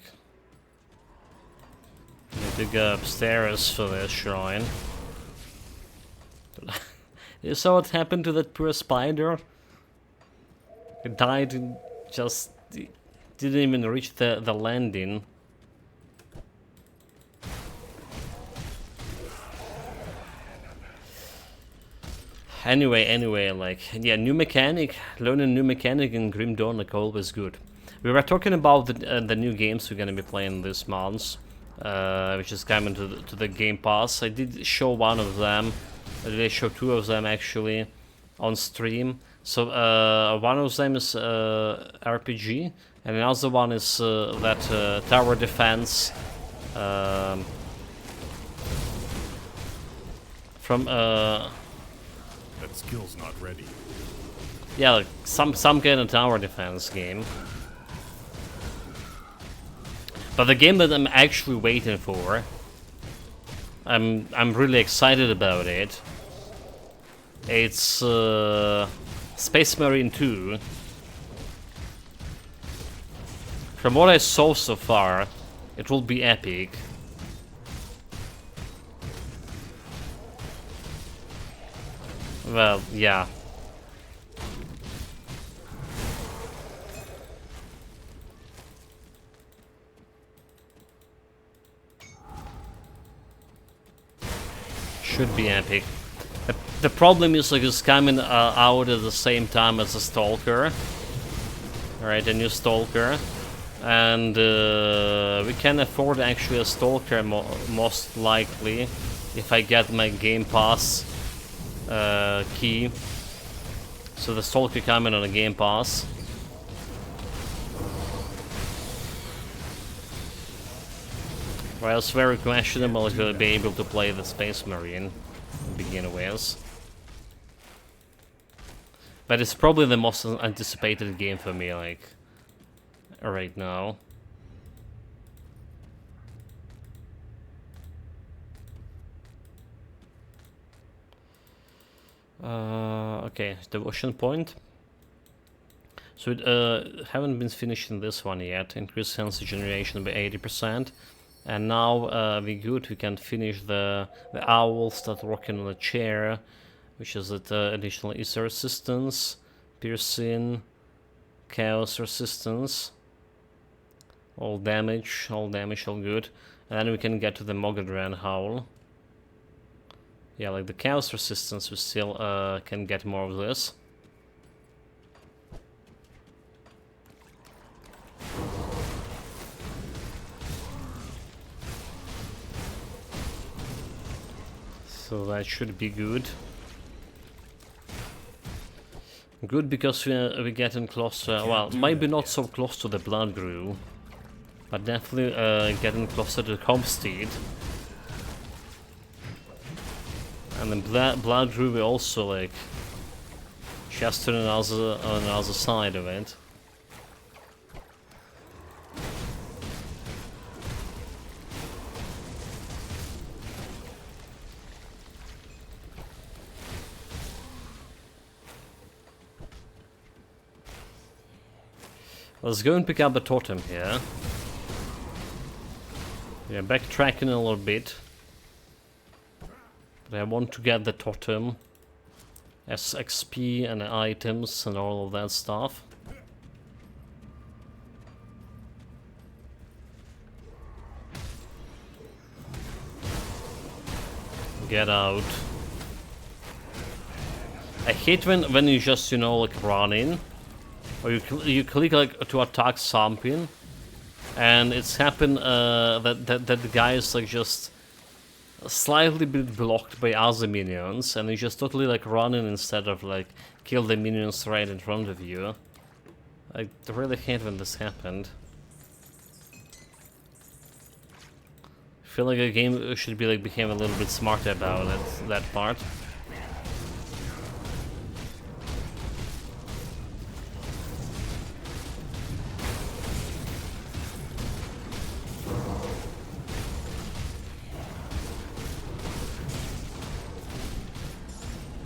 I need to go upstairs for this shrine. You saw what happened to that poor spider? It died and just... didn't even reach the landing. Anyway, like, yeah, new mechanic, learning new mechanic in Grim Dawn, like, always good. We were talking about the new games we're gonna be playing this month, which is coming to the Game Pass. I did show one of them. I did show two of them actually on stream. So one of them is RPG, and another one is that tower defense from That skill's not ready. yeah, like some kind of tower defense game. But the game that I'm actually waiting for, I'm really excited about it. It's Space Marine 2. From what I saw so far, it will be epic. Well, yeah. Should be epic. The problem is like it's coming out at the same time as a Stalker. Alright, a new Stalker. And we can afford actually a Stalker most likely if I get my Game Pass key. So the Stalker coming on a Game Pass. Well, it's very questionable if you'll be able to play the Space Marine to begin with. But it's probably the most anticipated game for me, like, right now. Okay, devotion point. So haven't been finishing this one yet. Increase sense generation by 80%. And now we good. We can finish the owl. Start working on the chair, which is at additional ether resistance, piercing, chaos resistance, all damage, all good. And then we can get to the Mogadran howl. Yeah, like the chaos resistance, we still can get more of this. So that should be good. Good because we're getting closer, well, maybe not so close to the blood grew, but definitely getting closer to Homestead. And then blood grew we also like just on another side of it. Let's go and pick up the totem here. Yeah, backtracking a little bit. But I want to get the totem as XP and items and all of that stuff. Get out. I hate when you just, you know, like run in. Or you click like to attack something, and it's happened that the guy is like just slightly bit blocked by other minions, and you just totally like running instead of like kill the minions right in front of you. I really hate when this happened. I feel like a game should be like became a little bit smarter about it, that part.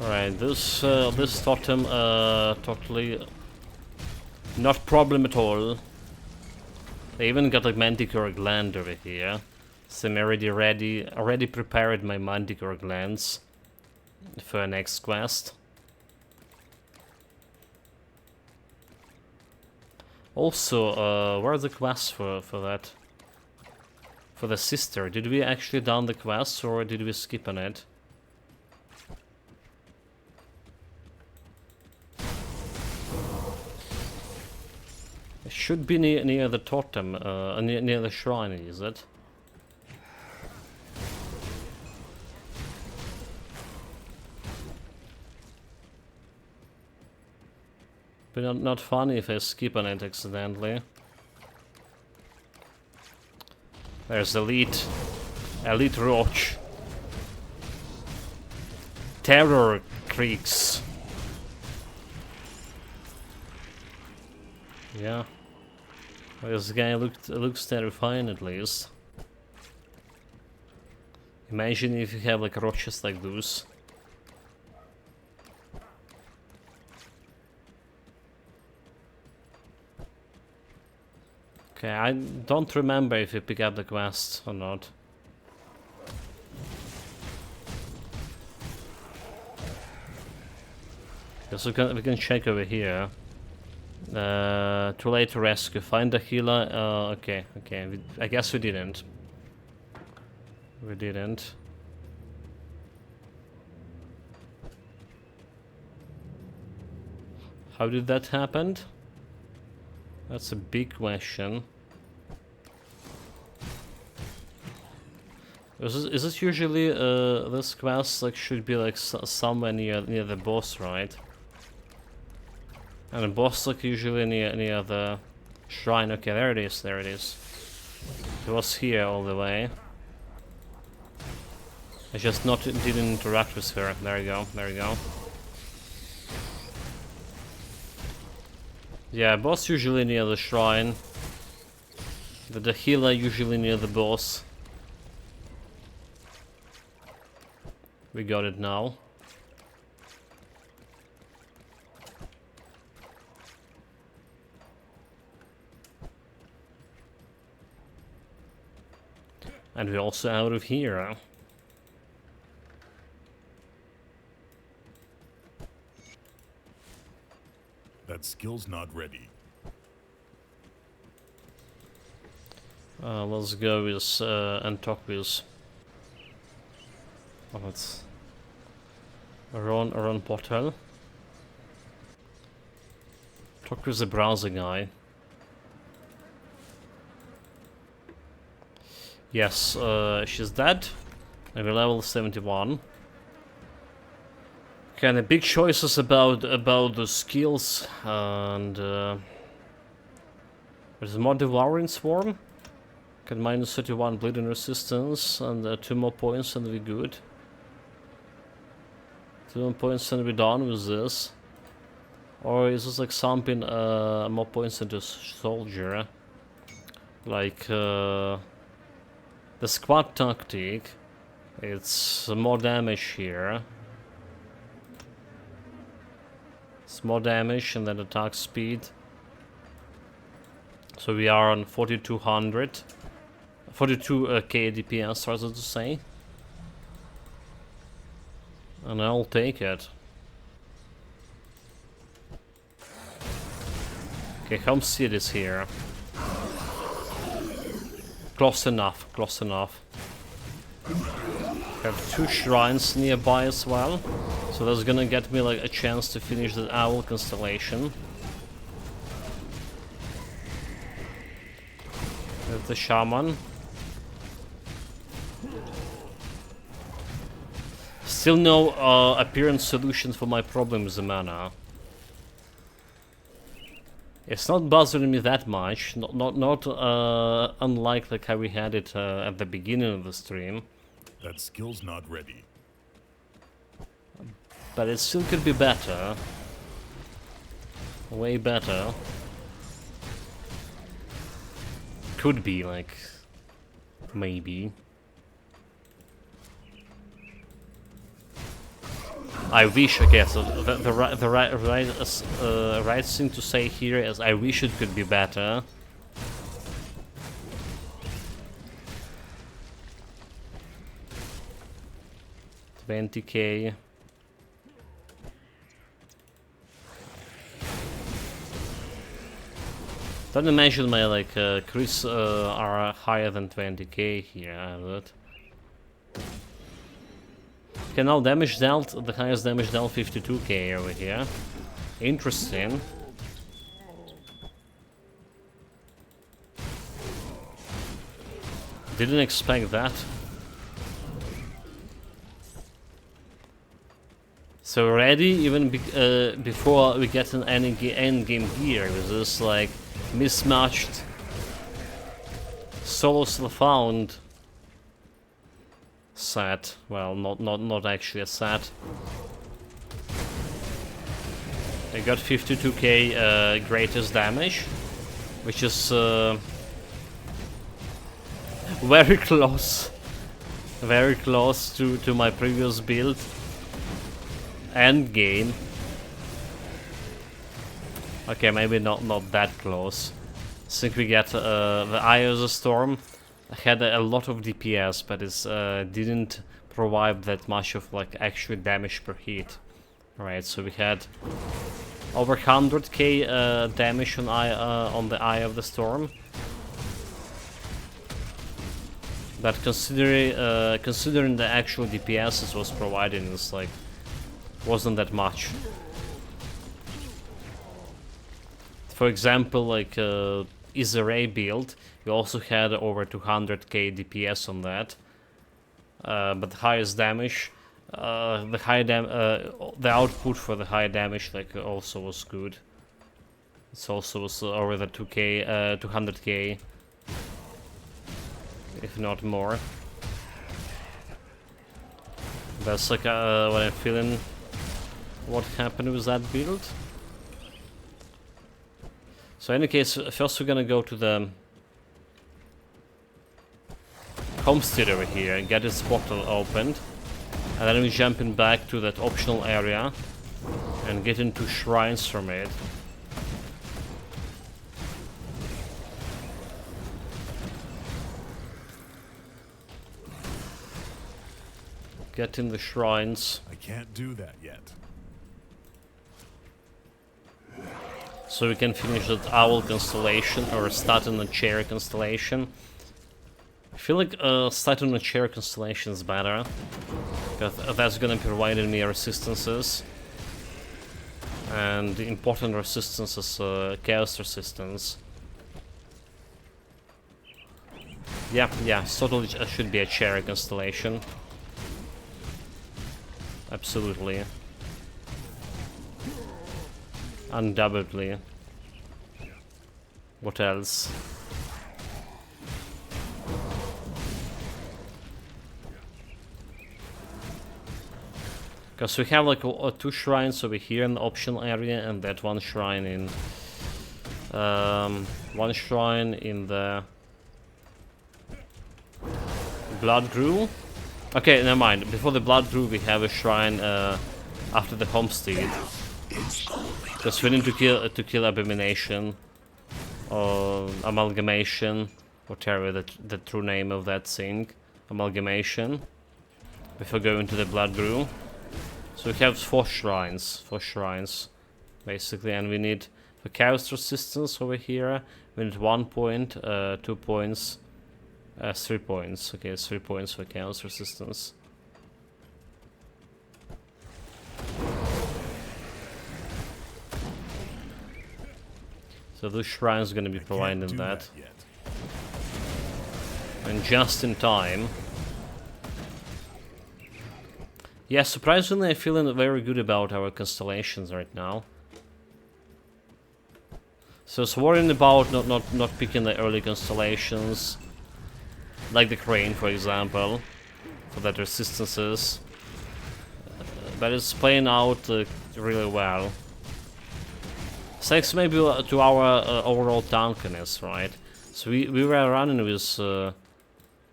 Alright, this totem totally not problem at all. I even got like Manticore gland over here. So I'm already prepared my Manticore glands for next quest. Also, where are the quests for that? For the sister, did we actually done the quest or did we skip on it? It should be near the totem, near the shrine, is it? But not funny if I skip on it accidentally. There's Elite Roach. Terror Creeks. Yeah. Well, this guy looks terrifying at least. Imagine if you have like roaches like those. Okay, I don't remember if you pick up the quest or not. Guess we can check over here. Too late to rescue. Find the healer. Okay. I guess we didn't. We didn't. How did that happen? That's a big question. Is it usually this quest like should be like somewhere near the boss, right? And the boss like usually near the shrine. Okay, there it is. It was here all the way. I just didn't interact with her. There you go, there you go. Yeah, boss usually near the shrine. The healer usually near the boss. We got it now. And we're also out of here. That skill's not ready. Let's go with and talk with. Oh, let's run portal. Talk with the browser guy. Yes, she's dead. And we're level 71. Kind of big choices about the skills, and there's more devouring swarm. Can minus 31 bleeding resistance and 2 more points and we're good. 2 more points and we're done with this. Or is this like something more points into soldier? Like the squad tactic. It's more damage here. It's more damage and then attack speed. So we are on 4200. 42k DPS, rather to say. And I'll take it. Okay, home city's here. Close enough, close enough. Have 2 shrines nearby as well. So that's gonna get me like a chance to finish the owl constellation. There's the shaman. Still no appearance solution for my problem with the mana. It's not bothering me that much, not unlike like how we had it at the beginning of the stream. That skill's not ready. But it still could be better. Way better. Could be, like, maybe. I wish, okay, so the right thing to say here is I wish it could be better. $20k. Don't imagine my like crits are higher than 20k here, I have it. Okay, now damage dealt, the highest damage dealt 52k over here. Interesting. Didn't expect that. So ready even before we get an end game gear with this like mismatched solo still found set. Well, not actually a set. I got 52k greatest damage, which is very close to my previous build. End game. Okay, maybe not that close. I think we get the Eye of the Storm. Had a lot of DPS, but it didn't provide that much of like actual damage per hit. Right, so we had over 100k damage on the Eye of the Storm. But considering the actual DPS it was providing, it's like wasn't that much. For example, like Isare build, you also had over 200k DPS on that, but the highest damage, the output for the high damage like also was good. It's also was over the 200k, if not more. That's like what I'm feeling. What happened with that build? So in any case, first we're gonna go to the homestead over here and get this portal opened, and then we jump in back to that optional area and get into shrines from it. Get in the shrines. I can't do that yet. So we can finish that owl constellation or start on the chair constellation. I feel like start on the chair constellation is better, because that's gonna provide me resistances. And the important resistance is chaos resistance. Yeah, totally should be a chair constellation. Absolutely. Undoubtedly. What else? Because we have like two shrines over here in the optional area, and that one shrine in the Blood Grew. Okay, never mind. Before the Blood Grew, we have a shrine after the homestead. Because we need to kill Abomination or Amalgamation, whatever the true name of that thing, Amalgamation, before going to the Blood Grew. So we have four shrines, basically, and we need for chaos resistance over here. We need 1 point, 2 points, 3 points. Okay, 3 points for chaos resistance. So those shrines are going to be providing that. And just in time. Yeah, surprisingly, I'm feeling very good about our constellations right now. So it's worrying about not picking the early constellations, like the Crane, for example, for that resistances. But it's playing out really well. Thanks maybe to our overall tankiness, right? So we were running with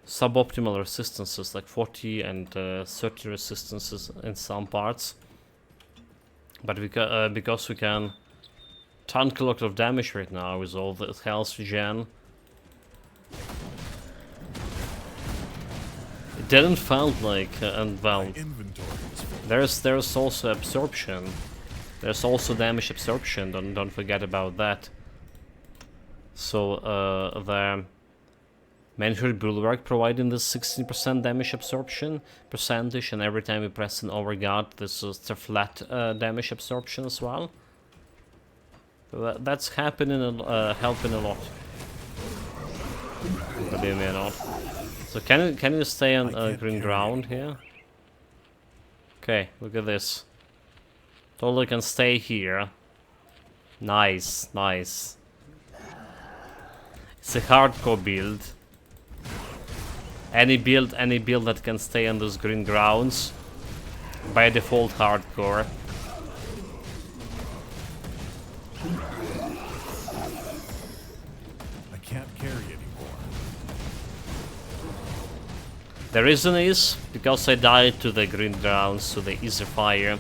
suboptimal resistances, like 40 and 30 resistances in some parts. But because we can tank a lot of damage right now with all the health regen, it didn't felt like, and well, there's also absorption. There's also damage absorption, don't forget about that. So the Manhur Bulwark providing this 16% damage absorption percentage, and every time we press an overguard, this is the flat damage absorption as well. So that's happening, helping a lot. Believe me or not. So can you stay on green ground here? Okay, look at this. Totally can stay here. Nice, nice. It's a hardcore build. Any build that can stay on those green grounds, by default hardcore. I can't carry anymore. The reason is because I died to the green grounds, to the easy fire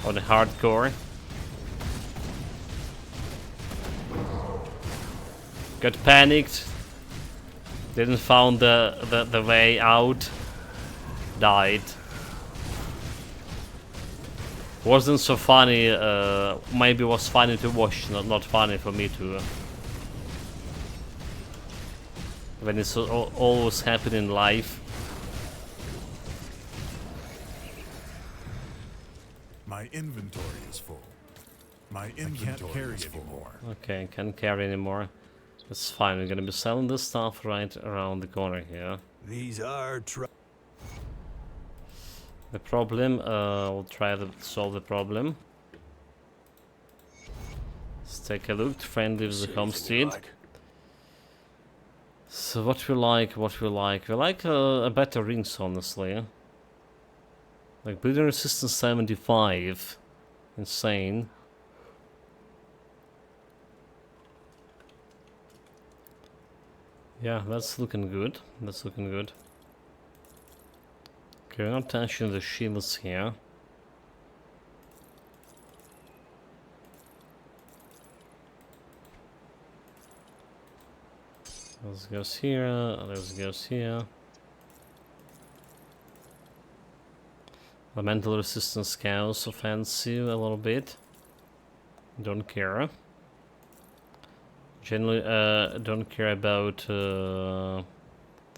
on the hardcore. Got panicked. Didn't found the way out. Died. Wasn't so funny. Maybe was funny to watch, not funny for me to. When it's always happening live. My inventory is full. My inventory is full. Okay, can't carry anymore. That's fine. We're gonna be selling this stuff right around the corner here. These are The problem, we'll try to solve the problem. Let's take a look. Friendly with the homestead. So what we like, we like a better rings, honestly. Like bleeding resistance 75. Insane. Yeah, that's looking good. That's looking good. Okay, we're not touching the shields here. This goes here, this goes here. Elemental resistance cows offensive a little bit. Don't care. Generally, don't care about the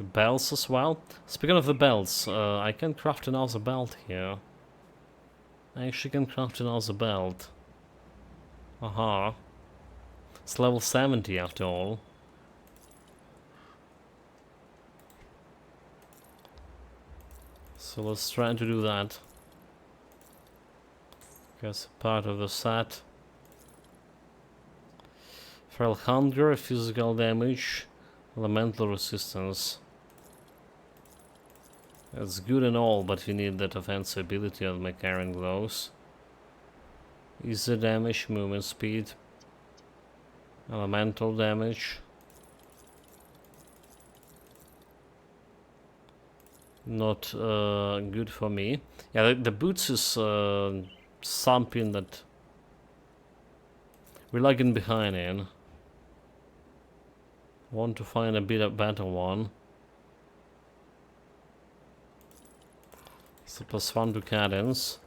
belts as well. Speaking of the belts, I can craft another belt here. I actually can craft another belt. Aha. It's level 70 after all. So let's try to do that. Guess part of the set. Feral hunger, physical damage, elemental resistance. That's good and all, but we need that offensive ability of my Karen gloves. Easy damage, movement speed, elemental damage. Not good for me. Yeah, the boots is something that we're lagging behind in. Want to find a bit better one. So +1 to cadence.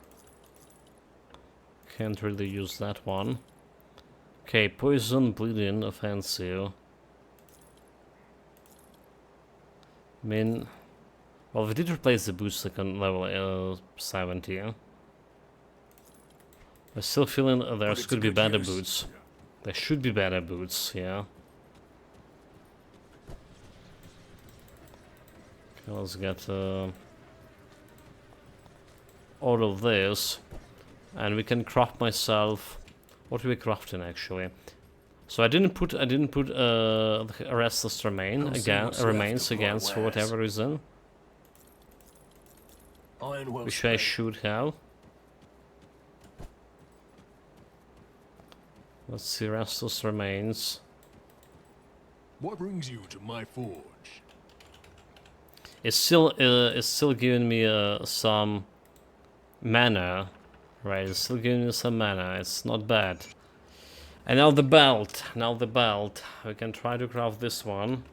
Can't really use that one. Okay, poison, bleeding, offensive. I mean, well, we did replace the boots like on level 70. I'm still feeling there could be better boots. There should be better boots, yeah. Okay, let's get all of this, and we can craft myself. What are we crafting actually? So I didn't put the restless remains against for whatever reason. Which I should have. Let's see, restless remains. What brings you to my forge? It's still giving me some mana, right? It's still giving me some mana. It's not bad. And now the belt. Now the belt. We can try to craft this one.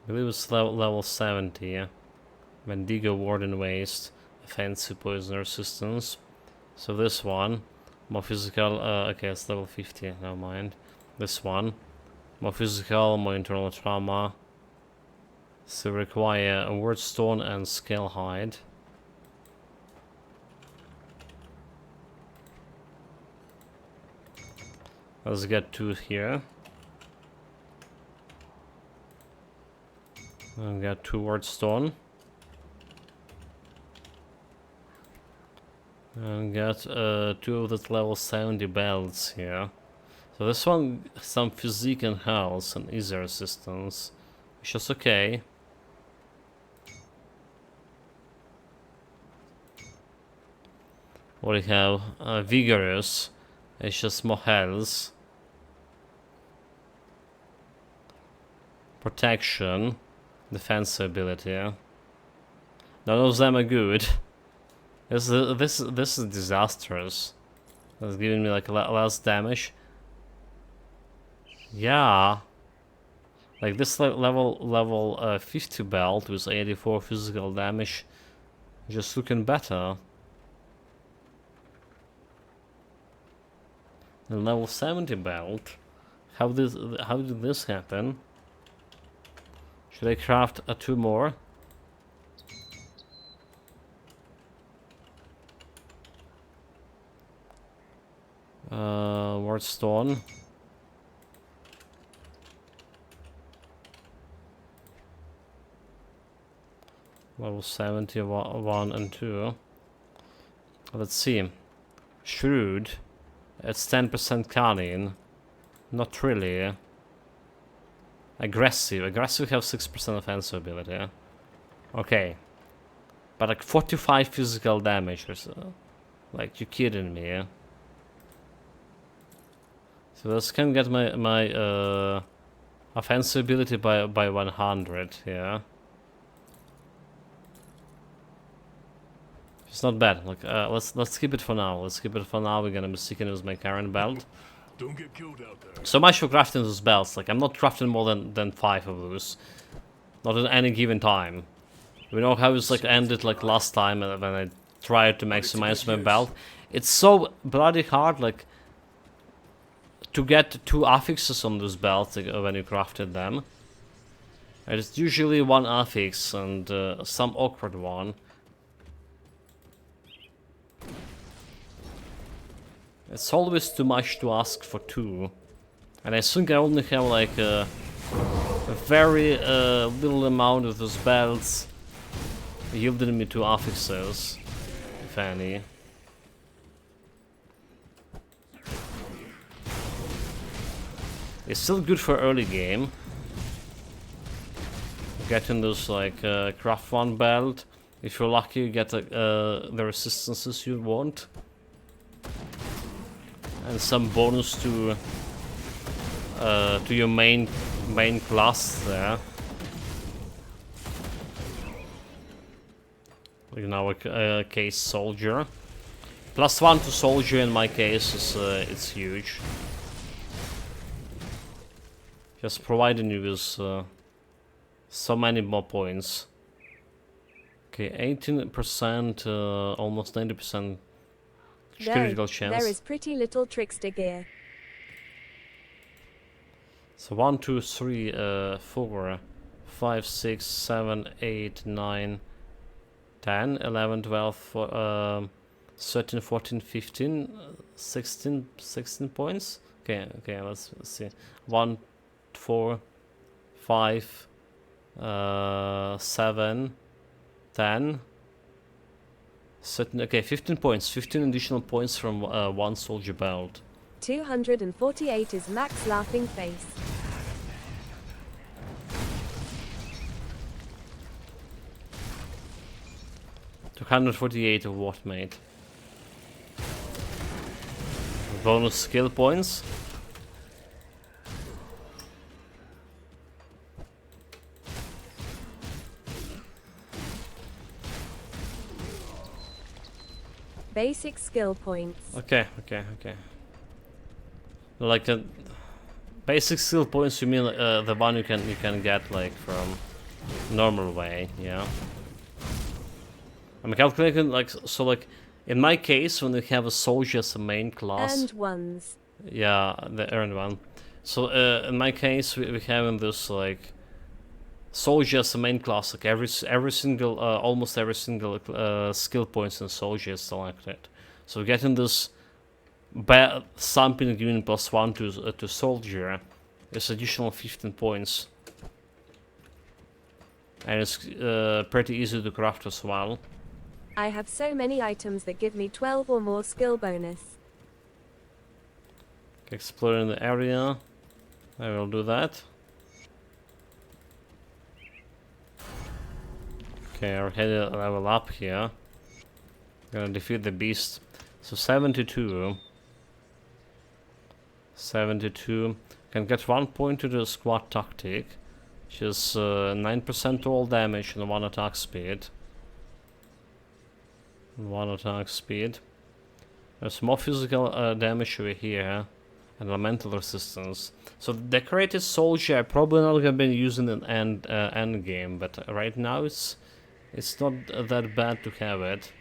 I believe it's level 70. Yeah? Wendigo Warden Waste, offensive poison resistance. So this one, more physical. Okay, it's level 50. Never mind. This one, more physical, more internal trauma. So require a word stone and scale hide. Let's get 2 here. And got 2 word stone. And got 2 of the level 70 belts here. So this one, some physique and health and easy resistance, which is okay. What do we have? Vigorous. It's just more health. Protection. Defense ability. None of them are good. This is disastrous. That's giving me like less damage. Yeah. Like this level 50 belt with 84 physical damage, just looking better. The level 70 belt. How did this happen? Should I craft 2 more? Word stone. Level 70, 1 and 2. Let's see. Shrewd. It's 10% cunning. Not really. Aggressive. Aggressive have 6% offensive ability. Okay. But like 45 physical damage or so. Like, you kidding me, yeah? So this can get my offensive ability by 100, yeah. It's not bad. Like, let's keep it for now. Let's keep it for now. We're gonna be sticking with my current belt. Don't get killed out there. So much for crafting those belts. Like, I'm not crafting more than 5 of those. Not at any given time. We know how it's like ended like last time when I tried to maximize my belt. It's so bloody hard, like, to get 2 affixes on those belts like, when you crafted them. And it's usually 1 affix and some awkward one. It's always too much to ask for 2. And I think I only have like a very little amount of those belts yielding me 2 affixes, if any. It's still good for early game. Getting those like craft 1 belt. If you're lucky, you get the resistances you want. And some bonus to your main class there. Like in our case, soldier. +1 to soldier in my case is it's huge. Just providing you with so many more points. Okay, 18%, almost 90% critical chance. There is pretty little trickster gear. So 1, 2, 3, 4, 5, 6, 7, 8, 9, 10, 11, 12, 13, 14, 15, 16 points. Okay, let's see. 1, 4, 5, 7, 10. Okay, 15 points. 15 additional points from 1 soldier belt. 248 is max laughing face. $248 of what, mate? Bonus skill points. Basic skill points. Okay. Like basic skill points, you mean the one you can get like from normal way, yeah. I'm calculating like so like in my case when we have a soldier as a main class. And ones. Yeah, the earned one. So in my case we have in this like soldier as a main class, like every single almost every single skill points in soldier is selected. So getting this something giving +1 to soldier is additional 15 points. And it's pretty easy to craft as well. I have so many items that give me 12 or more skill bonus. Exploring the area. I will do that. Okay, our head level up here. Gonna defeat the beast. So 72. 72. Can get 1 point to the squad tactic, which is 9% all damage and 1 attack speed. 1 attack speed. There's more physical damage over here and elemental resistance. So the decorated soldier I probably not gonna be using in end game, but right now it's not that bad to have it.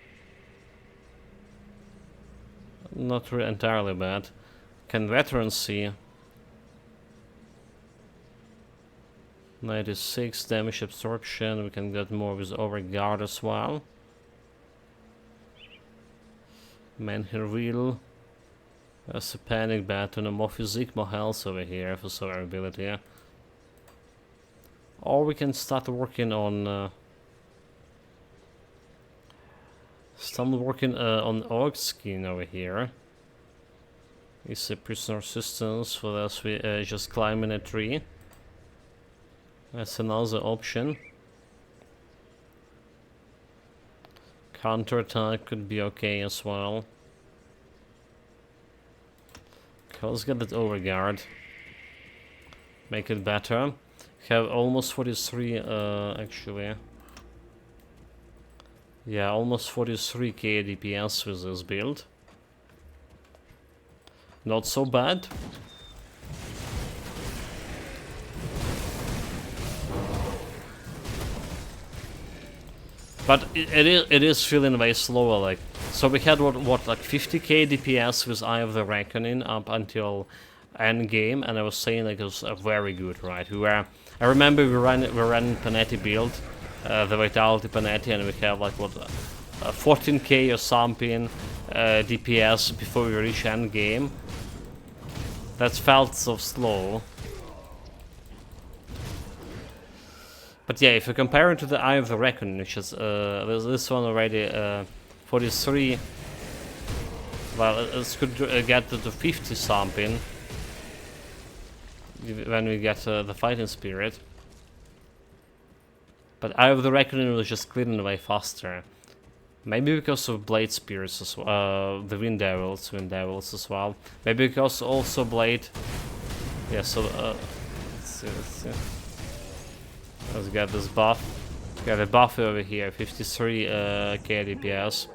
Not really entirely bad. Can veteran see? 96 damage absorption. We can get more with overguard as well. Menhir wheel. There's a panic baton, more physique, more health over here for survivability. Or we can start working on on orc skin over here. It's a prisoner resistance. For this we just climb in a tree. That's another option. Counter attack could be okay as well. Okay, let's get that overguard. Make it better. Have almost 43 actually. Yeah, almost 43k DPS with this build. Not so bad. But it is feeling way slower, like, so we had what like 50k DPS with Eye of the Reckoning up until end game, and I was saying like it was very good, right? I remember we ran Panetti build, the Vitality Panetti, and we have like what 14k or something DPS before we reach end game. That felt so slow. But yeah, if you compare it to the Eye of the Reckoning, which is this one already 43, well, it could get to 50 something when we get the Fighting Spirit. But Eye of the Reckoning was just clearing away faster. Maybe because of Blade Spirits as well, the Wind Devils as well. Maybe because also Blade. Yeah, so let's see. Let's get this buff. We have a buff over here, 53 k DPS.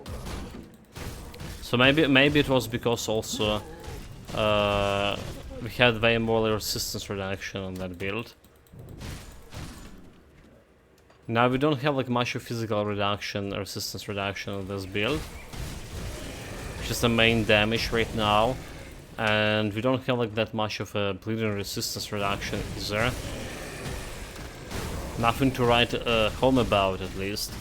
So maybe it was because also we had way more resistance reduction on that build. Now we don't have like much of physical reduction, resistance reduction on this build. Which is the main damage right now. And we don't have like that much of a bleeding resistance reduction either. Nothing to write home about, at least.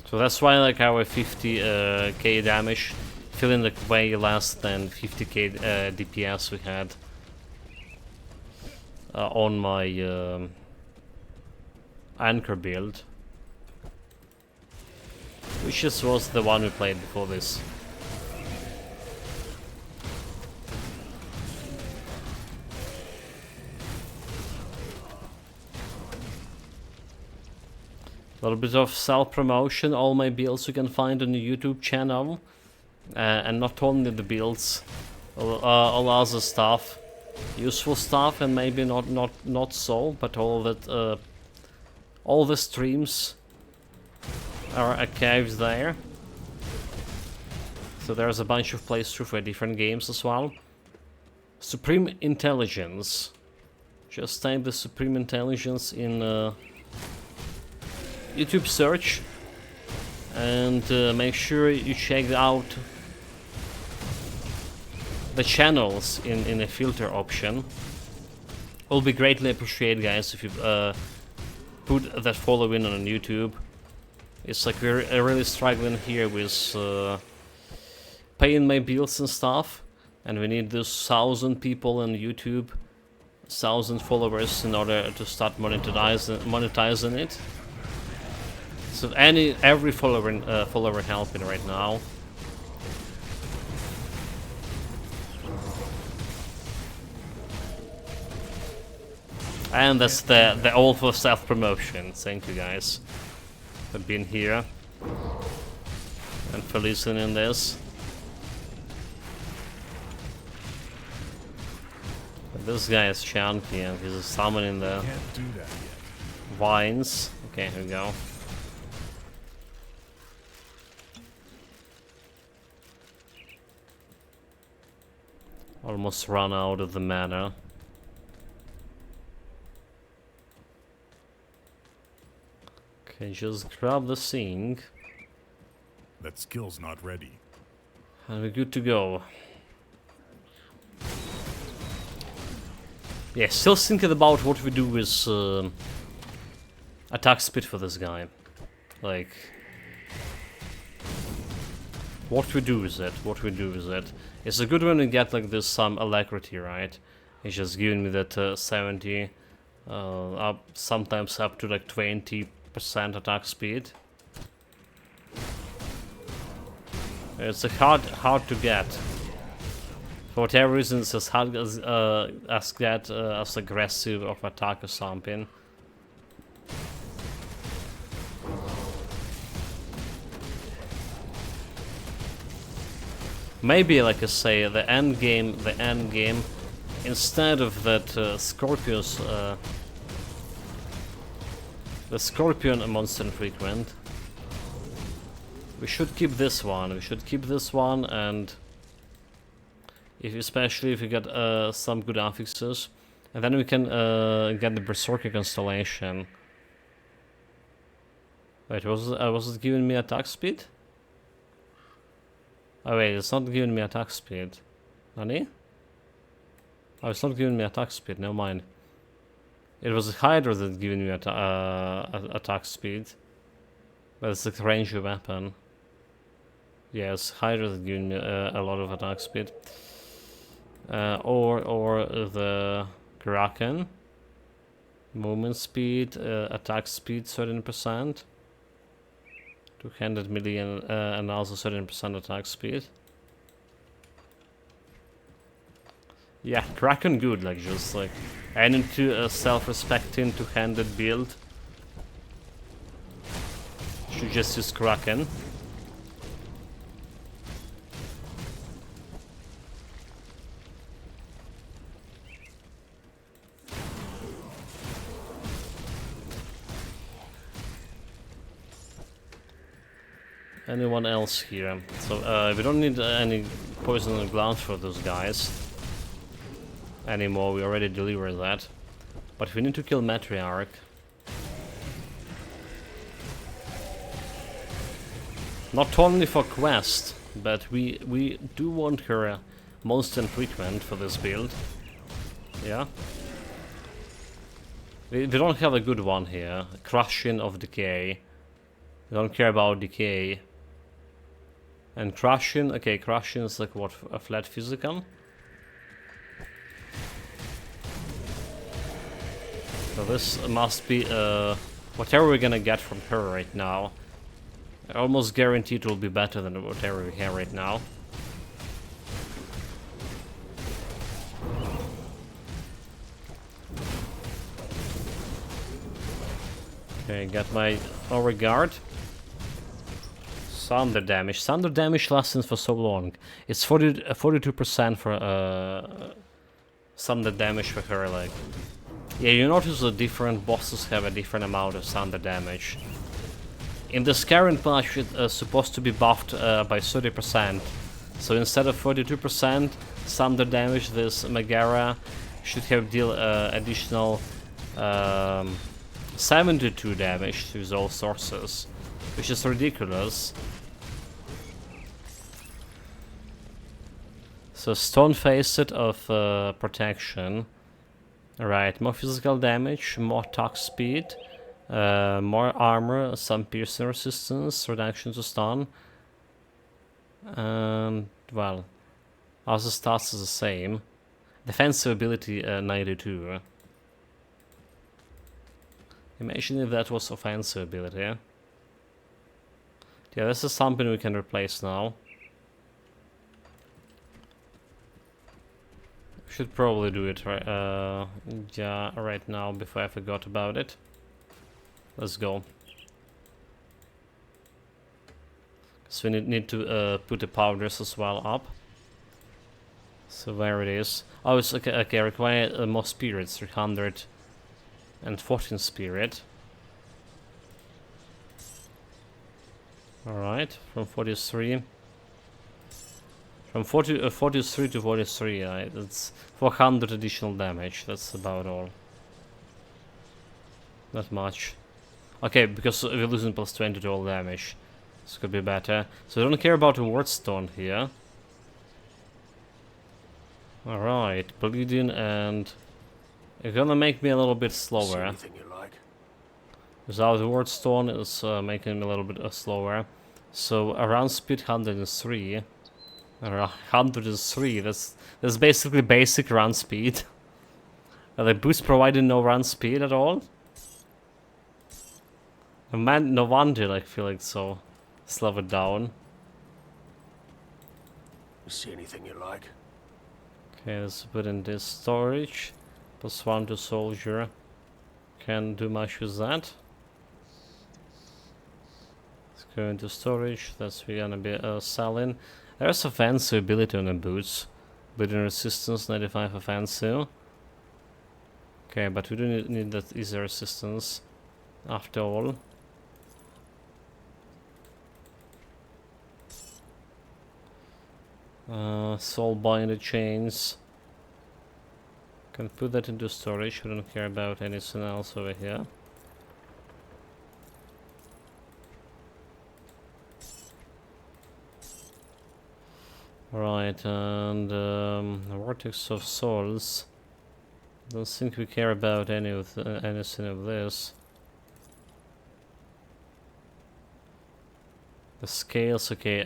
So that's why like our 50k damage feeling like way less than 50k DPS we had on my anchor build. Which just was the one we played before this. A little bit of self-promotion, all my builds you can find on the YouTube channel. And not only the builds, all other stuff. Useful stuff and maybe not so, but all that all the streams are archives there. So there's a bunch of playthrough for different games as well. Supreme Intelligence. Just type the Supreme Intelligence in YouTube search and make sure you check out the channels in a filter option. Will be greatly appreciated, guys, if you put that following on YouTube. It's like we're really struggling here with paying my bills and stuff, and we need those 1,000 people on YouTube, 1,000 followers in order to start monetizing it. So every follower helping right now. And that's the all for self-promotion. Thank you guys for being here and for listening this. But this guy is chunky and he's summoning the Can't do that yet. vines. Okay, here we go. Almost run out of the mana. Okay, just grab the thing. That skill's not ready. And we're good to go. Yeah, still thinking about what we do with attack speed for this guy. Like, what we do with it. It's a good when we get like this some alacrity, right? It's just giving me that 70, up sometimes up to like 20% attack speed. It's a hard to get For whatever reason, it's as aggressive of attack or something. Maybe, like I say, the end game, instead of that the Scorpion monster infrequent, we should keep this one. We should keep this one, and especially if we get some good affixes, and then we can get the Berserker constellation. Wait, was it giving me attack speed? Oh wait, it's not giving me attack speed. Nani? Oh, it's not giving me attack speed, never mind. It was Hydra that giving me attack speed. But it's a ranged weapon. Yes, Hydra that giving me a lot of attack speed. Or the Kraken. Movement speed, attack speed 13%. 200 million and also 13% attack speed. Yeah, Kraken good, like just like and into a self-respecting two-handed build. Should just use Kraken. Anyone else here? So we don't need any poison and glance for those guys anymore. We already delivered that. But we need to kill Matriarch. Not only for quest, but we do want her most infrequent for this build. Yeah. We don't have a good one here. Crushing of Decay. We don't care about Decay. And Crushing, okay, Crushing is like what, a flat physical? So this must be whatever we're gonna get from her right now. I almost guarantee it will be better than whatever we have right now. Okay, got my overguard. Thunder damage. Thunder damage lasts for so long. It's 42% for thunder damage for her, like. Yeah, you notice that different bosses have a different amount of thunder damage. In this current patch, it's supposed to be buffed by 30%. So instead of 42% thunder damage, this Megara should have deal additional 72 damage to all sources, which is ridiculous. So Stone Facet of protection. Alright, more physical damage, more attack speed, more armor, some piercing resistance, reduction to stun. And, well, other stats is the same. Defensive ability 92. Imagine if that was offensive ability. Yeah, this is something we can replace now. Should probably do it right, yeah, right now before I forgot about it. Let's go. So we need to put the powders as well up. So where it is? Oh, it's okay. Okay, require more spirits. 314 spirit. All right, from 43. From 43 to 43, it's 400 additional damage. That's about all. Not much. Okay, because we're losing plus 20 to all damage. This could be better. So I don't care about the ward stone here. Alright, bleeding, and it's gonna make me a little bit slower. Anything you like. Without the ward stone, it's making me a little bit slower. So around speed 103. 103, that's basically basic run speed. Are the boosts providing no run speed at all? Man, no wonder I feel like so slow it down. You see anything you like? Okay, let's put in this storage. +1 to soldier. Can't do much with that. Let's go into storage. That's we're gonna be selling. There's a fancy ability on the boots. Building resistance 95 offensive. Okay, but we don't need that easy resistance after all. Soul binder chains. Can put that into storage. We don't care about anything else over here. Right, and Vortex of Souls. Don't think we care about anything of this. The scales, okay.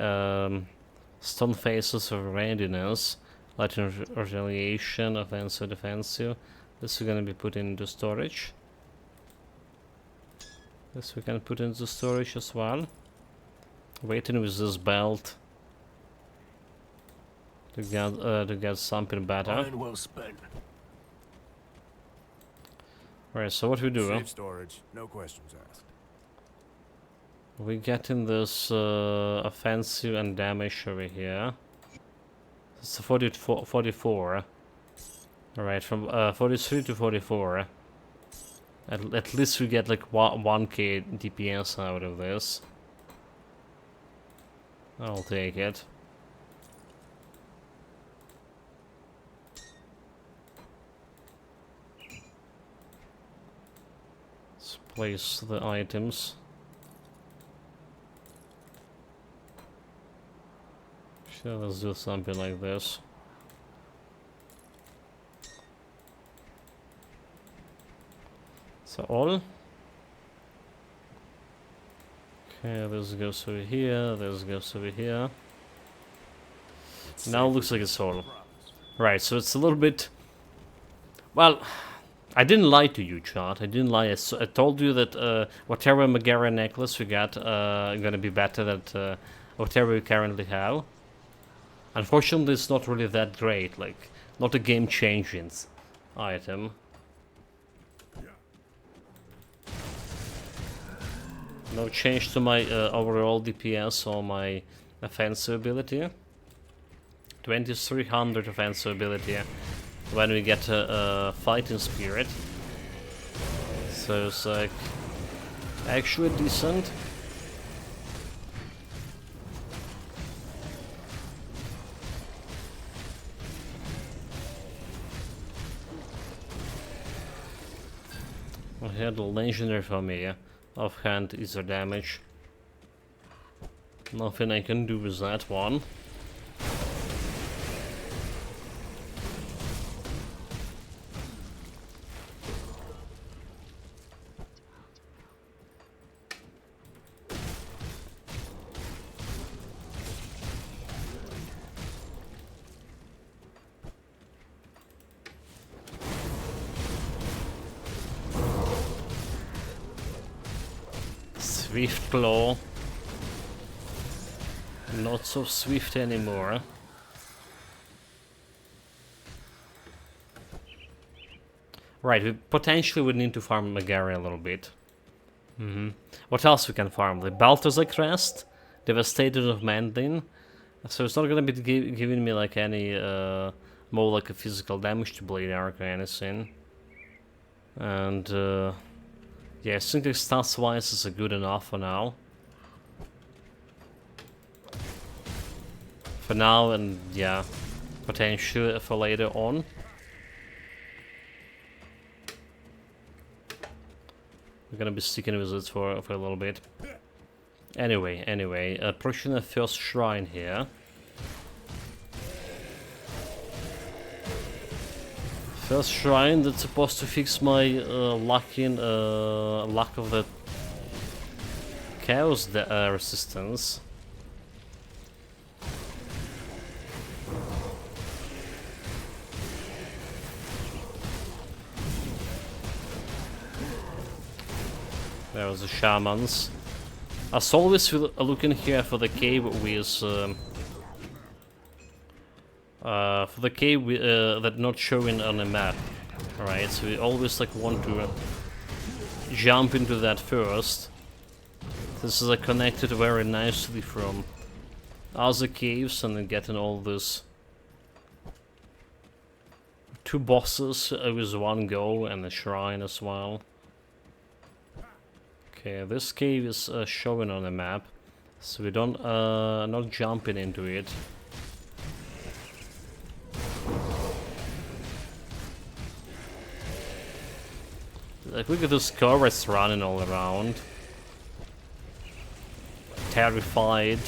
Stone faces of readiness, light retaliation, offensive, defensive. This is gonna be put into storage. This we can put into storage as well. Waiting with this belt to get something better. Iron well spent. Right, so what we do? Safe storage, no questions asked. We get in this offensive and damage over here. It's a 44. Alright, from 43 to 44. At least we get like 1k DPS out of this. I'll take it. Let's place the items. Sure, let's do something like this. So all. Okay, this goes over here, this goes over here. Now it looks like it's all. Right, so it's a little bit... Well, I didn't lie to you, chat. I didn't lie. I told you that whatever Megara necklace we got gonna be better than whatever we currently have. Unfortunately, it's not really that great, like, not a game-changing item. No change to my overall DPS or my offensive ability. 2300 offensive ability when we get a fighting spirit. So it's like, actually decent. I had a legendary for me, offhand ether damage. Nothing I can do with that one. Swift Claw. Not so swift anymore. Right, we potentially would need to farm Megara a little bit. What else we can farm? The Balthazar Crest, Devastator of Mandin. So it's not gonna be giving me like any more like a physical damage to Blade Arc or anything. And yeah, I think like stats wise is good enough for now. For now, and yeah, potentially for later on. We're gonna be sticking with it for a little bit. Anyway, approaching the first shrine here. First shrine that's supposed to fix my lack of the chaos resistance. There was the shamans. As always, looking here for the cave with For the cave that not showing on the map, right? So we always like want to jump into that first. This is like connected very nicely from other caves and then getting all this 2 bosses with 1 go and a shrine as well. Okay, this cave is showing on the map, so we don't not jumping into it. Like, look at those covers running all around. Terrified.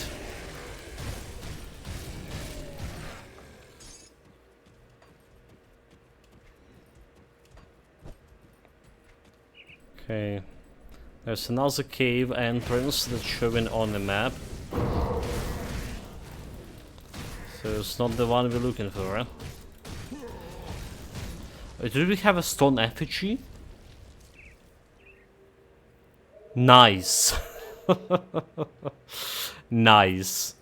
Okay. There's another cave entrance that's showing on the map. So it's not the one we're looking for. Do we have a stone effigy? Nice. Nice.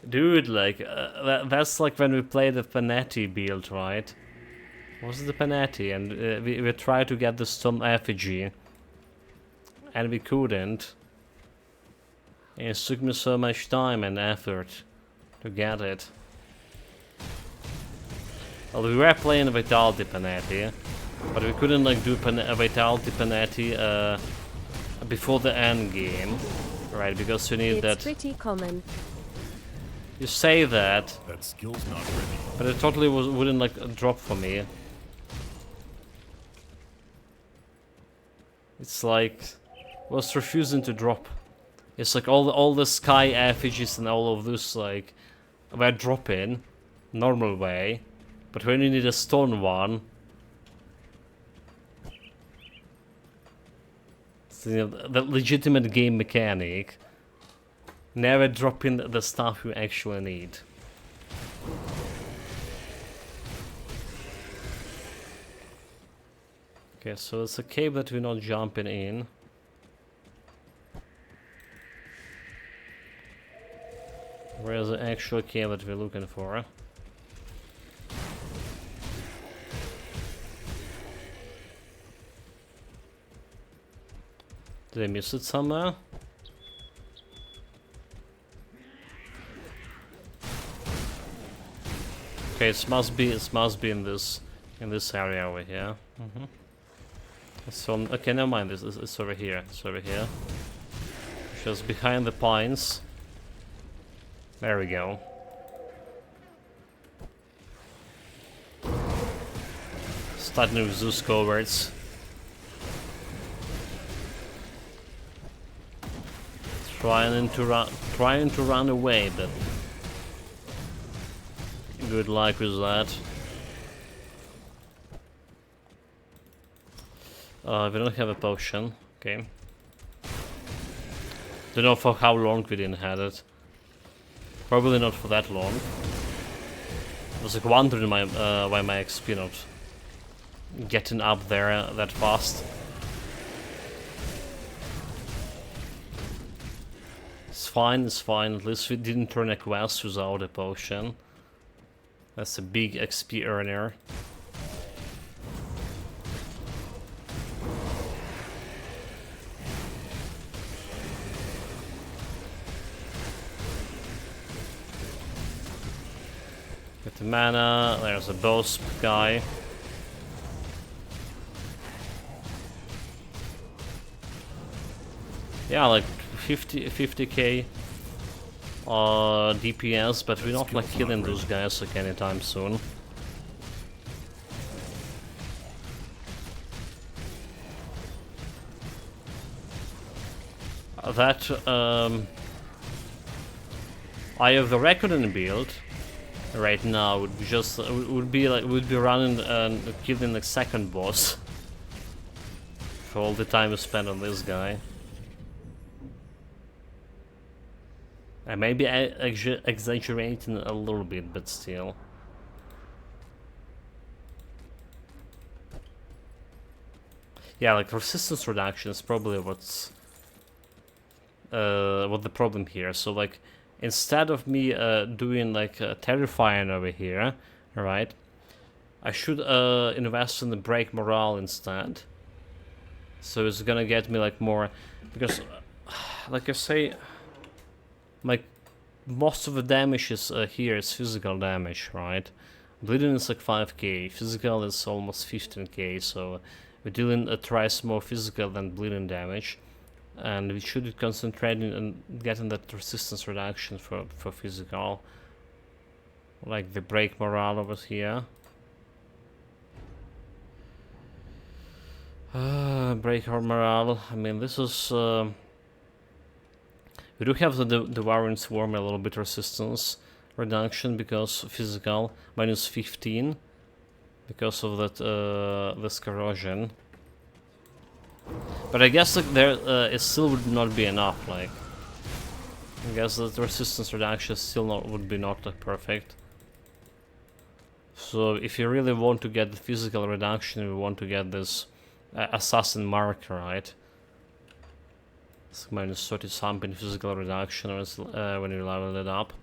Dude, like, that's like when we played the Panetti build, right? Was it the Panetti? And we tried to get the stone effigy. And we couldn't. And it took me so much time and effort to get it. Well, we were playing Vitality Panetti, but we couldn't like do Vitality Panetti before the end game, right? Because you need that. It's pretty common. You say that, That skill's not ready. but it totally wouldn't like drop for me. It's like was refusing to drop. It's like all the sky effigies and all of this like were dropping normal way, but when you need a stone one. The legitimate game mechanic, never dropping the stuff you actually need. Okay, so it's a cave that we're not jumping in. Where's the actual cave that we're looking for? Did I miss it somewhere? Okay, it must be in this area over here. So okay, never mind. It's over here. It's over here. Just behind the pines. There we go. Starting with those coverts. Trying to run away, but good luck with that. We don't have a potion. Okay. Don't know for how long we didn't have it. Probably not for that long. I was like wondering why my XP not getting up there that fast. It's fine. At least we didn't turn a quest without a potion. That's a big XP earner. Get the mana, there's a boss guy. Yeah, like 50k DPS, but we're not like killing those guys like anytime soon. I have the reckoning build right now would be just would be running and killing the second boss for all the time we spent on this guy. I may be exaggerating a little bit, but still. Yeah, like resistance reduction is probably what's what the problem here. So like instead of me doing like terrifying over here, alright, I should invest in the break morale instead. So it's gonna get me like more, because like I say, like most of the damage is here is physical damage, right? Bleeding is like 5k, physical is almost 15k, so we're dealing thrice more physical than bleeding damage. And we should be concentrating on getting that resistance reduction for physical. Like the break morale over here. Break our morale. I mean, this is... we do have the Devouring Swarm a little bit resistance reduction because physical minus 15 because of that this corrosion. But I guess like, there it still would not be enough. Like I guess that resistance reduction still would be not like perfect. So if you really want to get the physical reduction, we want to get this assassin mark, right? It's minus 30 something physical reduction when you level it up.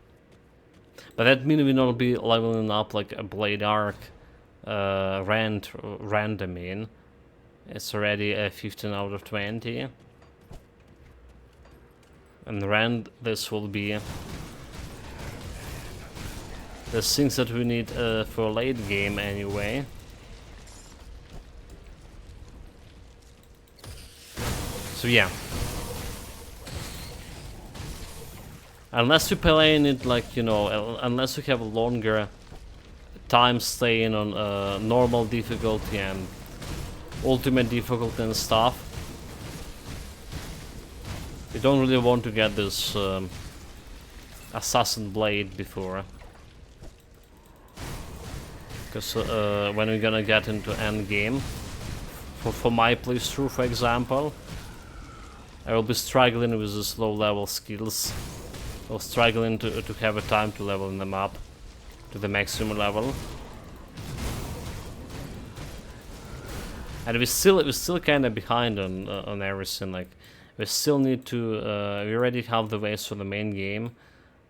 But that means we not be leveling up like a Blade Arc rand I mean. It's already a 15 out of 20. And rand this will be the things that we need for late game anyway. So yeah. Unless you're playing it like, you know, unless you have a longer time staying on normal difficulty and ultimate difficulty and stuff, you don't really want to get this assassin blade before. Because when we're gonna get into end game, for my playthrough for example, I will be struggling with these low level skills. Or struggling to have a time to level them up to the maximum level. And we're still kind of behind on everything. Like we still need to we already have the ways for the main game,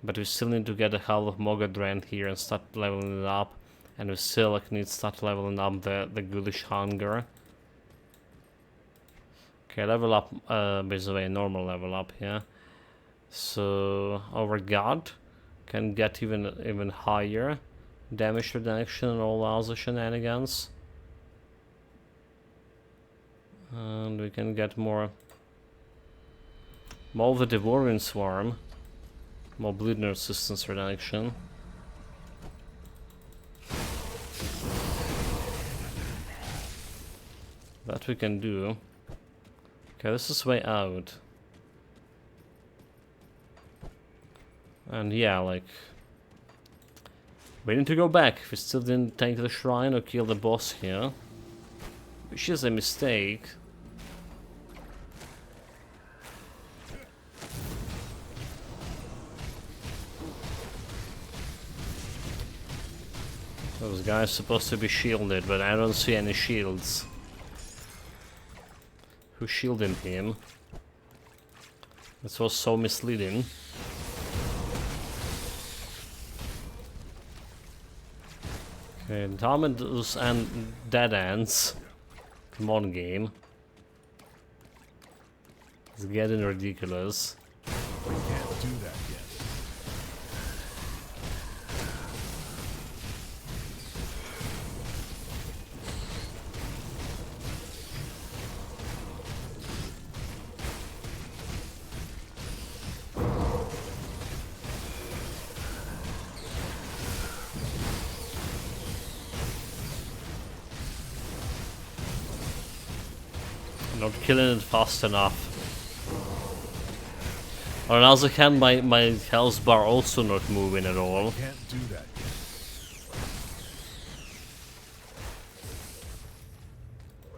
but we still need to get a Howl of Mogadrand here and start leveling it up. And we still like need to start leveling up the Ghoulish Hunger. Okay, level up by the way, normal level up here. So our god can get even higher damage reduction and all other shenanigans. And we can get more of the Devouring Swarm, more bleeding resistance reduction. That we can do. Okay, this is way out. And yeah, like, we need to go back. We still didn't take the shrine or kill the boss here, which is a mistake. Those guys supposed to be shielded, but I don't see any shields. Who shielded him? This was so misleading. Okay, Dominus and dead ends. Come on, game. It's getting ridiculous. We can't do that yet. Not killing it fast enough. On the other hand, my health bar also not moving at all. Can't do that yet.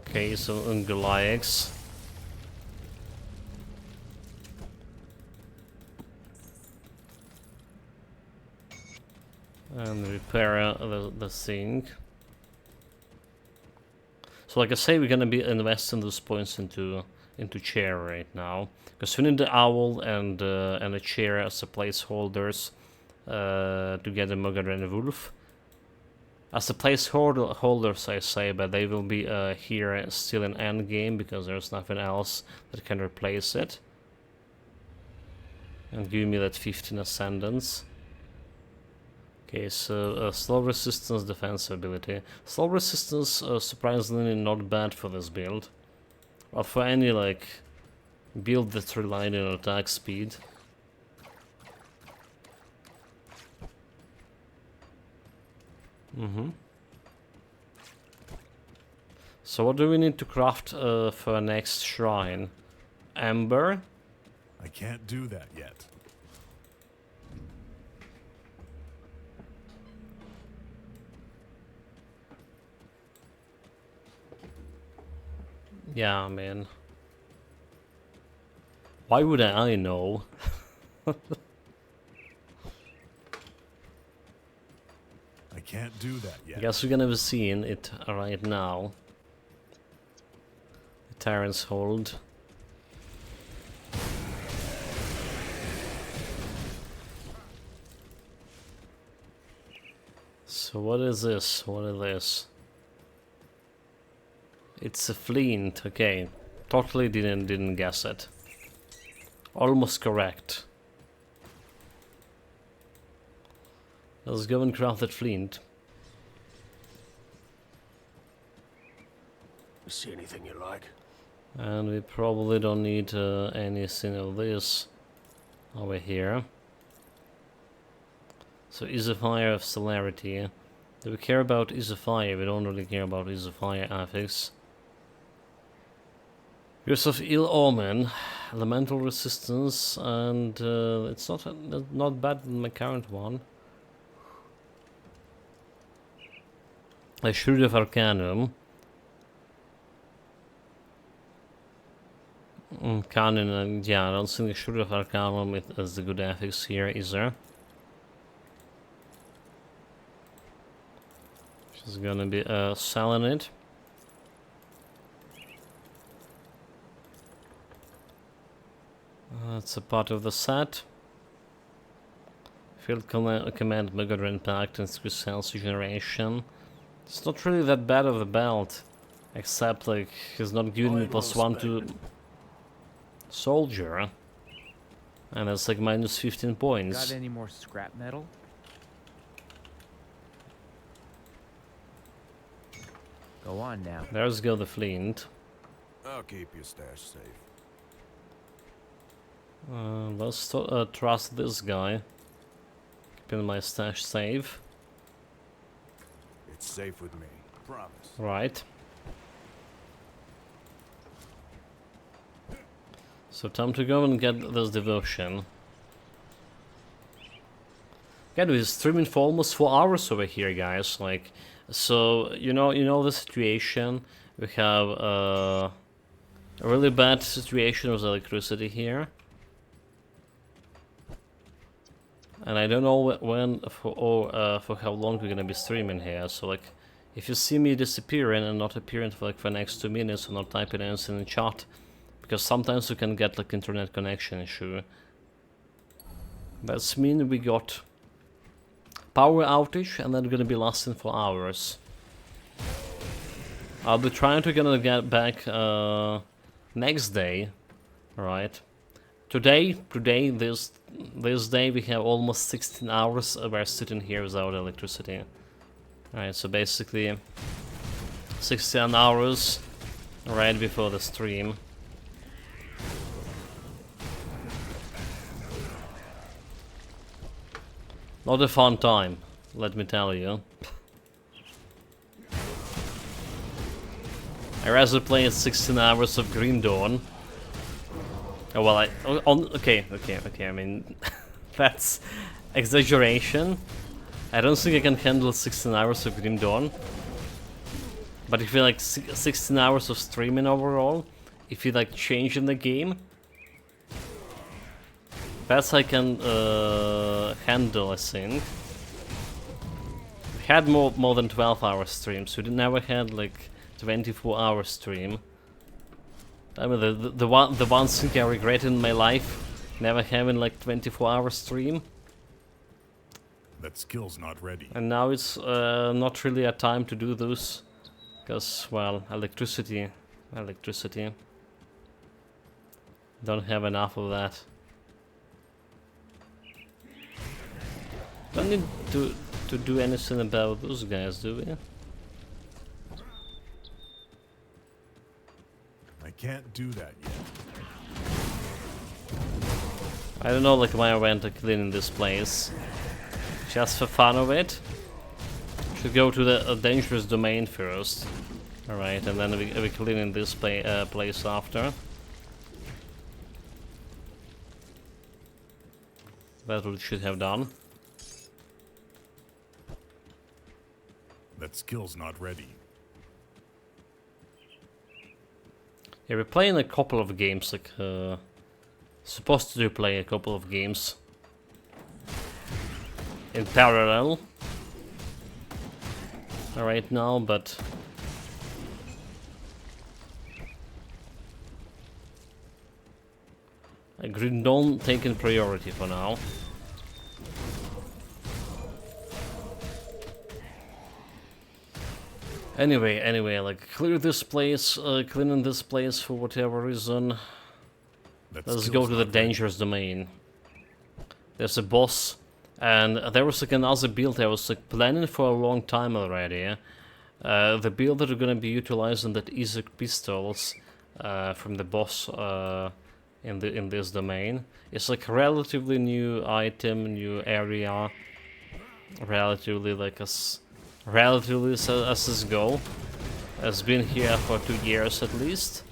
Okay, so Goliaths. And repair the thing. So like I say, we're gonna be investing those points into into chair right now, because we need the owl and a chair as a placeholders to get the Mogadren Wolf. As a placeholders, I say, but they will be here still in endgame because there's nothing else that can replace it. And give me that 15 ascendance. Okay, so slow resistance, defense ability. Slow resistance, surprisingly not bad for this build. Or for any, like, build that's relying on attack speed. So what do we need to craft for our next shrine? Ember? I can't do that yet. Yeah, man. Why would I know? I can't do that I yet. guess we're gonna be seeing it right now. The Tyrant's Hold. So what is this? What is this? It's a flint. Okay, totally didn't guess it. Almost correct. Let's go and craft that flint. See anything you like? And we probably don't need anything of this over here. So Isofire of Celerity. Do we care about Isofire? We don't really care about Isofire affix. Curse of Ill Omen, Elemental Resistance, and it's not bad than my current one. A Shroud of Arcanum. Canon, yeah, I don't think the Shroud of Arcanum is the good affix here, is there? She's gonna be selling it. That's a part of the set. Field Command Megadren Pact and Cells Generation. It's not really that bad of a belt, except like he's not giving me +1 to Soldier, and that's like minus 15 points. Got any more scrap metal? Go on now. There's go the flint. I'll keep your stash safe. Let's trust this guy. Keeping my stash safe. It's safe with me. Promise. Right. So time to go and get this devotion. God, we're streaming for almost 4 hours over here, guys. Like, so you know the situation. We have a really bad situation with electricity here, and I don't know when for how long we're gonna be streaming here. So like, if you see me disappearing and not appearing for like the next 2 minutes or not typing anything in chat, because sometimes you can get like internet connection issue. That's mean we got power outage and then gonna be lasting for hours. I'll be trying to get back next day, right? Today, this day we have almost 16 hours we're sitting here without electricity. Alright, so basically 16 hours right before the stream. Not a fun time, let me tell you. I rather play 16 hours of Green Dawn. Oh well, okay, I mean, that's exaggeration. I don't think I can handle 16 hours of Green Dawn. But if you like 16 hours of streaming overall, if you like change in the game, that's I can handle, I think. We had more than 12-hour streams. We never had like 24-hour stream. I mean, the one thing I regret in my life, never having like 24-hour stream, That skill's not ready. and now it's not really a time to do those, because well, electricity. Don't have enough of that. Don't need to do anything about those guys, do we? I can't do that yet. I don't know, like, why I went to clean this place. Just for fun of it. Should go to the dangerous domain first. Alright, and then we clean in this place after. That's what we should have done. That skill's not ready. Yeah, we're playing a couple of games, like, supposed to play a couple of games in parallel right now, but Green Dawn taking priority for now. Anyway, like, clear this place, cleaning this place for whatever reason. That Let's skill's go to the not ready. dangerous domain. There's a boss, and there was like another build I was like planning for a long time already. The build that we're gonna be utilizing, that Isaac pistols from the boss in this domain. It's like a relatively new item, new area, relatively like relatively as CSGO. Has been here for 2 years at least.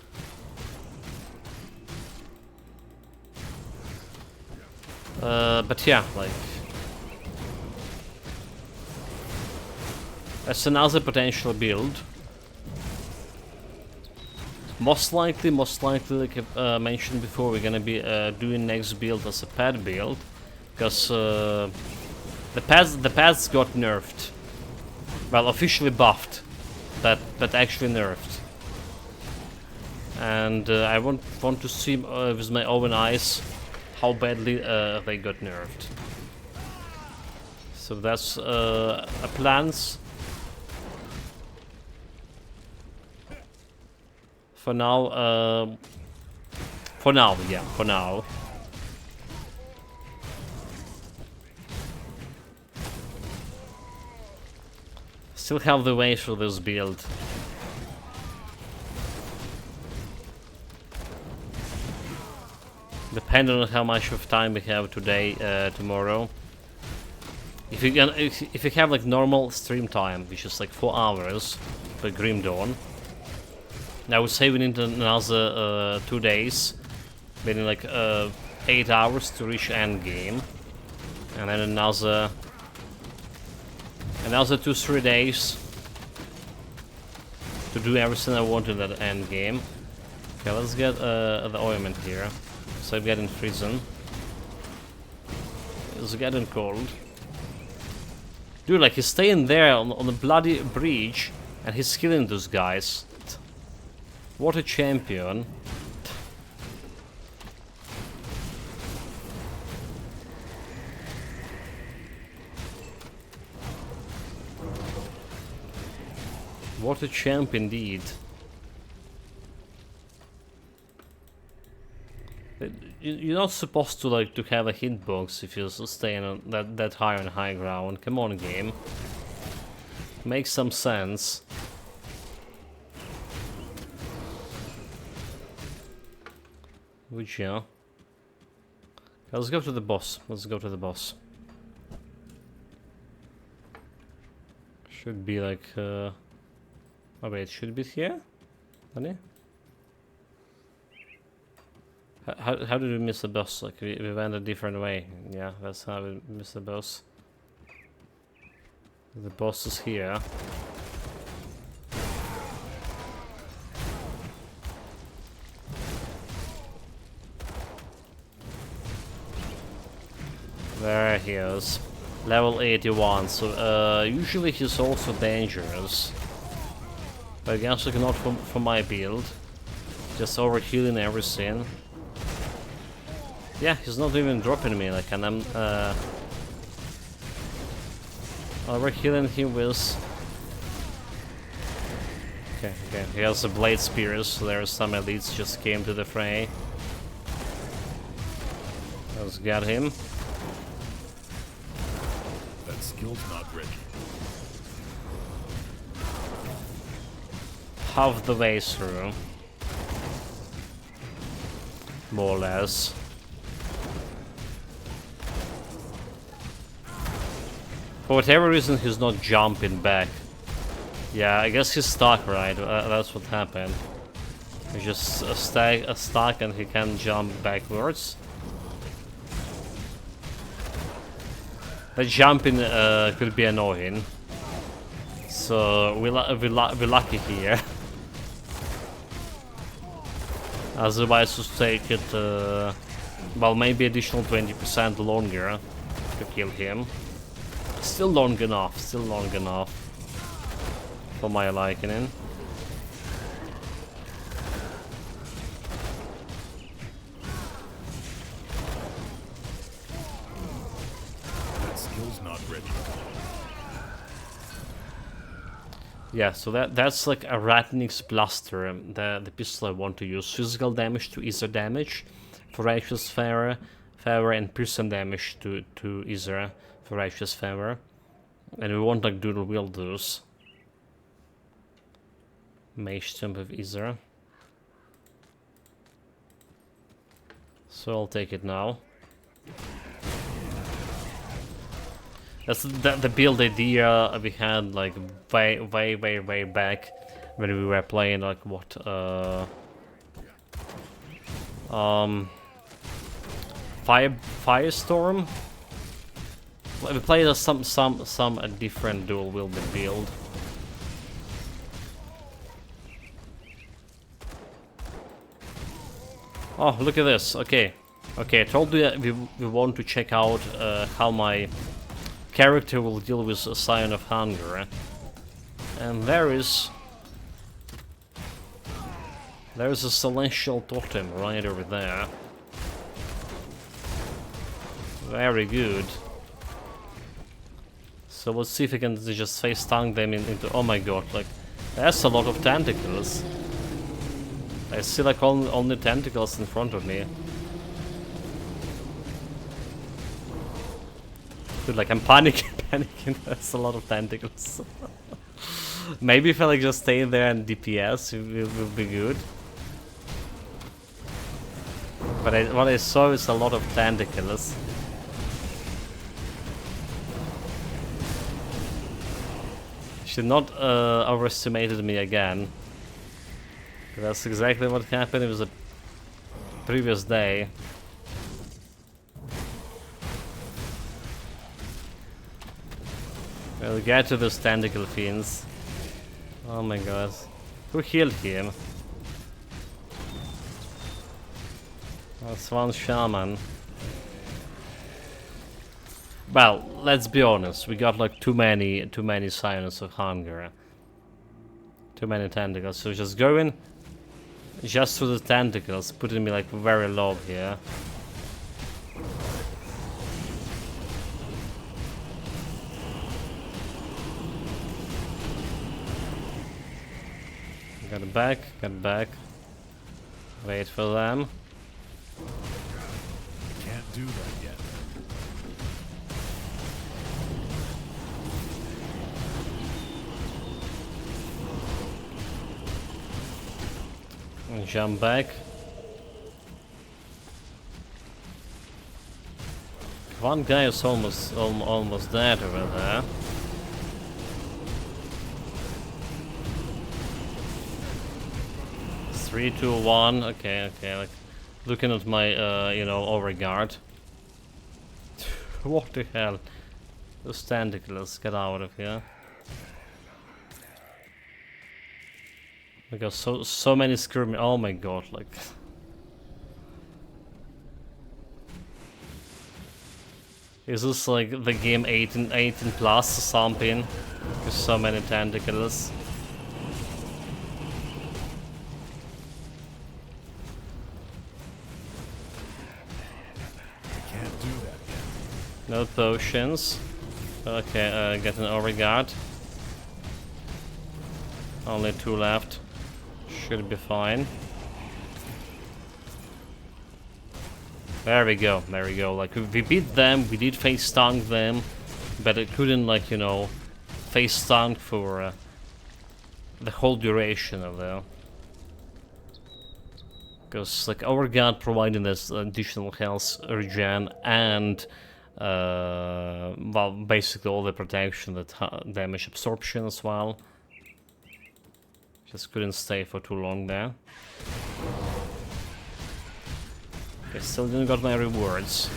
But yeah, like, that's another potential build. Most likely, like I mentioned before, we're gonna be doing next build as a pad build, because the pads got nerfed. Well, officially buffed, but actually nerfed. And I want to see with my own eyes how badly they got nerfed. So that's a plans. For now, for now. Still have the way through this build. Depending on how much of time we have today, tomorrow. If you have like normal stream time, which is like 4 hours for Grim Dawn, I would say we need another 2 days, meaning like 8 hours to reach end game, and then another 2-3 days to do everything I want in that end game. Okay, let's get the ointment here. So I'm getting freezing. It's getting cold. Dude, like, he's staying there on the bloody bridge and he's killing those guys. What a champion. What a champ indeed. You're not supposed to like to have a hitbox if you're staying on that high on high ground. Come on, game. Makes some sense. Which, yeah. Let's go to the boss. Let's go to the boss. Should be like oh wait, should be here? Honey? How did we miss the boss? Like, we went a different way. Yeah, that's how we missed the boss. The boss is here. There he is. Level 81. So, usually he's also dangerous. But I guess like not for my build. Just overhealing everything. Yeah, he's not even dropping me, like, and I'm overhealing him with... Okay, he has a blade spears, so there's some elites just came to the fray. Let's get him. That skill's not ready. Half the way through. More or less. For whatever reason, he's not jumping back. Yeah, I guess he's stuck, right? That's what happened. He's just stuck and he can't jump backwards. The jumping could be annoying. So we're lucky here. Otherwise, to take it, well, maybe additional 20% longer to kill him. Still long enough for my liking. That skill's not ready. Yeah, so that's like a Ratnik's Blaster, the pistol I want to use. Physical damage to Ether damage for Righteous Favor, and piercing damage to Ether for Righteous Favor. And we want like dual wield those. Mage Stump of Ether. So I'll take it now. That's the build idea we had like way back when we were playing like what Firestorm. We played a a different dual wielded build. Oh, look at this. Okay, I told you that we want to check out how my character will deal with a Scion of Hunger, and there is a celestial totem right over there. Very good. So let's see if we can just face tank them into. Oh my god! Like that's a lot of tentacles. I see like only tentacles in front of me. Dude, like I'm panicking. That's a lot of tentacles. Maybe if I like just stay there and DPS, it will be good. But what I saw is a lot of tentacles. Should not overestimated me again. That's exactly what happened. It was a previous day. We'll get to those tentacle fiends. Oh my god. Who healed him? That's one shaman. Well, let's be honest. We got like too many Scions of Hunger. Too many tentacles. So just going just through the tentacles, putting me like very low here. Get back. Wait for them. Can't do that yet. And jump back. One guy is almost dead over there. Three, two, one. Okay. Like looking at my overguard. What the hell? Those tentacles, get out of here. We got so many skirmish. Oh my god! Like, is this like the game 18 plus or something? With so many tentacles. No potions. Okay, get an overguard. Only 2 left. Should be fine. There we go, there we go. Like, we beat them, we did face tank them, but it couldn't, like, you know, face tank for the whole duration of the... Because, like, our god providing this additional health regen and, well, basically all the protection, that damage absorption as well. Just couldn't stay for too long there. Okay, still didn't got my rewards.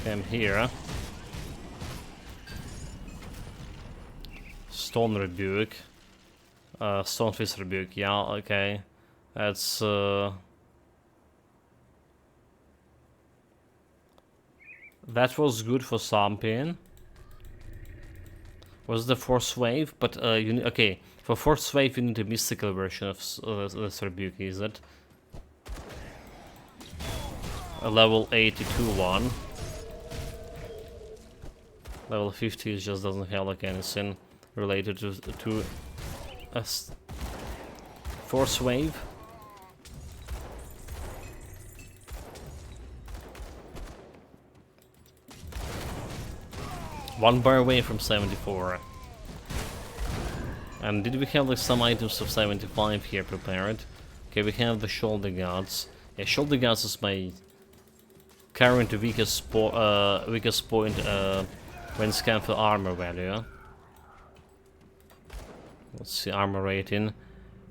Okay, I'm here. Stone Rebuke. Stone Fist Rebuke, yeah, okay. That's that was good for Sampin. Was the Force Wave, but okay, for Force Wave you need a mystical version of this Rebuke, is it? A level 82 one. Level 50 just doesn't have like anything related to a Force Wave. One bar away from 74. And did we have like some items of 75 here prepared? Okay, we have the shoulder guards. Yeah, shoulder guards is my current weakest point when scanned for armor value. Let's see, armor rating.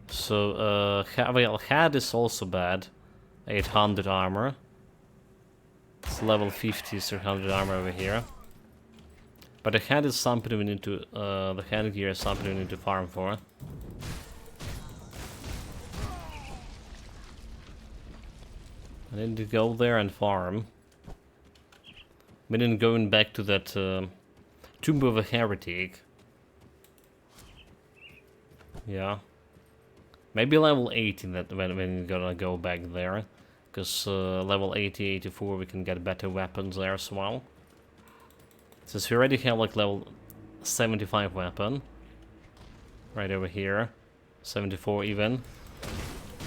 So, well, head is also bad. 800 armor. It's level 50, 300 armor over here. But the head is something we need to, the headgear is something we need to farm for. I need to go there and farm. We didn't going back to that Tomb of a Heretic. Yeah. Maybe level 80 that when we're gonna go back there. Because level 80, 84 we can get better weapons there as well. Since we already have like level 75 weapon. Right over here. 74 even.